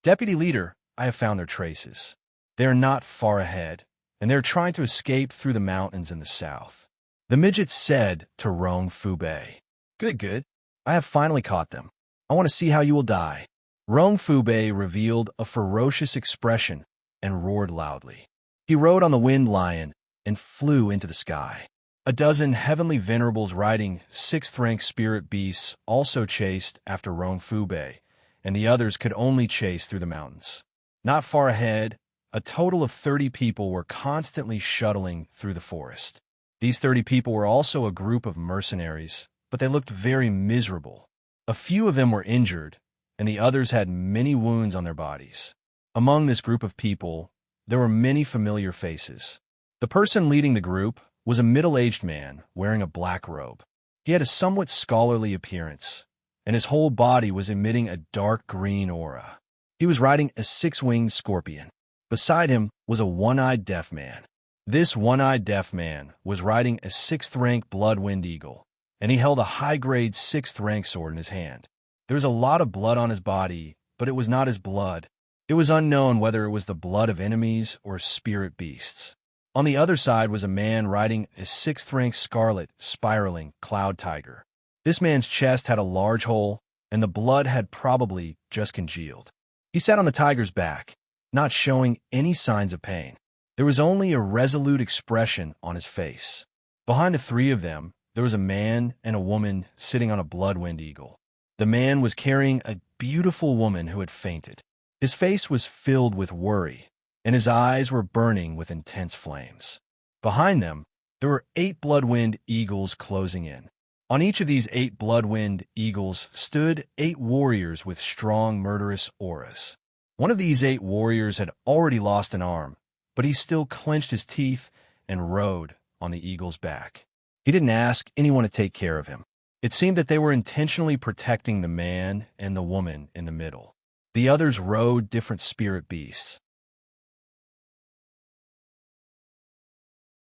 "Deputy leader, I have found their traces. They are not far ahead, and they are trying to escape through the mountains in the south." The midget said to Rong Fubei, Good. I have finally caught them. I want to see how you will die." Rong Fubei revealed a ferocious expression and roared loudly. He rode on the Wind Lion and flew into the sky. A dozen heavenly venerables riding 6th-rank spirit beasts also chased after Rong Fubei, and the others could only chase through the mountains. Not far ahead, A total of 30 people were constantly shuttling through the forest. These 30 people were also a group of mercenaries, but they looked very miserable. A few of them were injured, and the others had many wounds on their bodies. Among this group of people, there were many familiar faces. The person leading the group was a middle-aged man wearing a black robe. He had a somewhat scholarly appearance, and his whole body was emitting a dark green aura. He was riding a six-winged scorpion. Beside him was a one-eyed deaf man. This one-eyed deaf man was riding a sixth-rank blood-wind eagle, and he held a high-grade sixth-rank sword in his hand. There was a lot of blood on his body, but it was not his blood. It was unknown whether it was the blood of enemies or spirit beasts. On the other side was a man riding a sixth-rank scarlet, spiraling cloud tiger. This man's chest had a large hole, and the blood had probably just congealed. He sat on the tiger's back, not showing any signs of pain. There was only a resolute expression on his face. Behind the three of them, there was a man and a woman sitting on a blood-wind eagle. The man was carrying a beautiful woman who had fainted. His face was filled with worry, and his eyes were burning with intense flames. Behind them, there were 8 blood-wind eagles closing in. On each of these 8 blood-wind eagles stood 8 warriors with strong, murderous auras. One of these 8 warriors had already lost an arm, but he still clenched his teeth and rode on the eagle's back. He didn't ask anyone to take care of him. It seemed that they were intentionally protecting the man and the woman in the middle. The others rode different spirit beasts.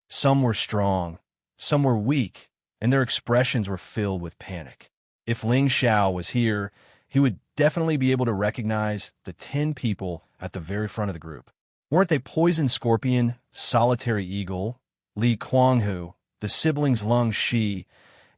Some were strong, some were weak, and their expressions were filled with panic. If Ling Xiao was here, he would definitely be able to recognize the 10 people at the very front of the group. Weren't they Poison Scorpion, Solitary Eagle, Li Kuanghu, the siblings Lung Shi,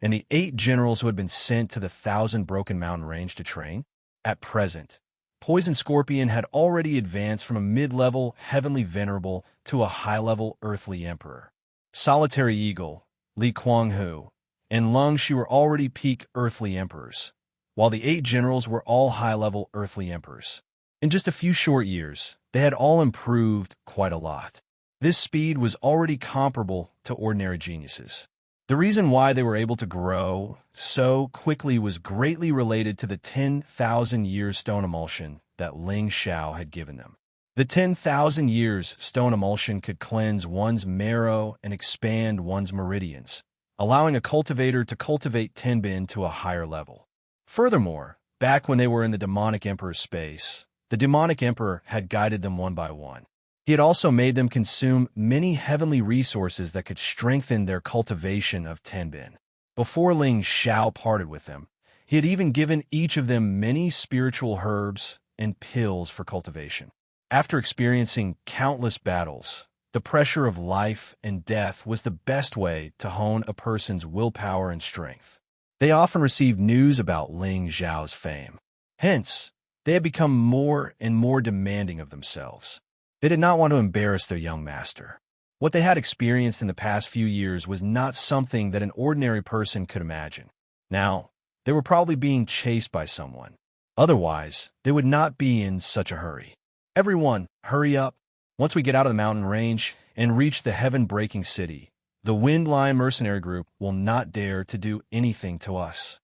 and the 8 generals who had been sent to the 1,000 Broken Mountain Range to train? At present, Poison Scorpion had already advanced from a mid-level heavenly venerable to a high-level earthly emperor. Solitary Eagle, Li Kuanghu, and Lung Shi were already peak earthly emperors, while the 8 generals were all high-level earthly emperors. In just a few short years, they had all improved quite a lot. This speed was already comparable to ordinary geniuses. The reason why they were able to grow so quickly was greatly related to the 10,000 years stone emulsion that Ling Xiao had given them. The 10,000 years stone emulsion could cleanse one's marrow and expand one's meridians, allowing a cultivator to cultivate Tenbin to a higher level. Furthermore, back when they were in the demonic emperor's space, the demonic emperor had guided them one by one. He had also made them consume many heavenly resources that could strengthen their cultivation of Tenbin. Before Ling Xiao parted with them, he had even given each of them many spiritual herbs and pills for cultivation. After experiencing countless battles, the pressure of life and death was the best way to hone a person's willpower and strength. They often received news about Ling Xiao's fame. Hence, they had become more and more demanding of themselves. They did not want to embarrass their young master. What they had experienced in the past few years was not something that an ordinary person could imagine. Now, they were probably being chased by someone. Otherwise, they would not be in such a hurry. Everyone, hurry up. Once we get out of the mountain range and reach the heaven-breaking city, the Wind Lion mercenary group will not dare to do anything to us.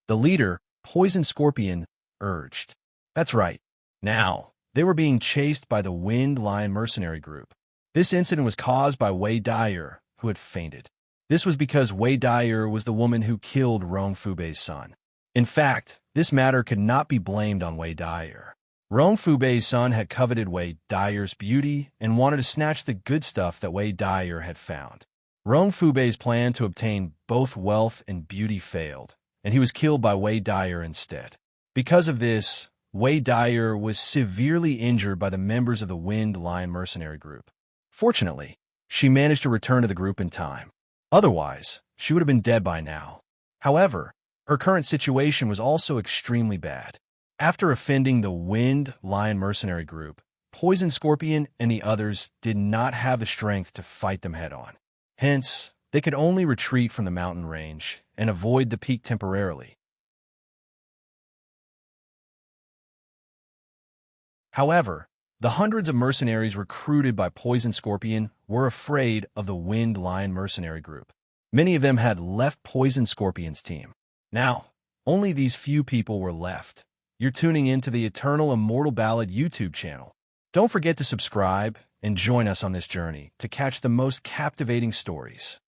The leader, Poison Scorpion, urged. That's right. Now, they were being chased by the Wind Lion mercenary group. This incident was caused by Wei Dyer, who had fainted. This was because Wei Dyer was the woman who killed Rong Fubei's son. In fact, this matter could not be blamed on Wei Dyer. Rong Fubei's son had coveted Wei Dyer's beauty and wanted to snatch the good stuff that Wei Dyer had found. Rong Fubei's plan to obtain both wealth and beauty failed, and he was killed by Wei Dyer instead. Because of this, Wei Dyer was severely injured by the members of the Wind Lion mercenary group. Fortunately, she managed to return to the group in time. Otherwise, she would have been dead by now. However, her current situation was also extremely bad. After offending the Wind Lion mercenary group, Poison Scorpion and the others did not have the strength to fight them head-on. Hence, they could only retreat from the mountain range and avoid the peak temporarily. However, The hundreds of mercenaries recruited by Poison Scorpion were afraid of the Winged Lion mercenary group. Many of them had left Poison Scorpion's team. Now, only these few people were left. You're tuning in to the Eternal Immortal Ballad YouTube channel. Don't forget to subscribe and join us on this journey to catch the most captivating stories.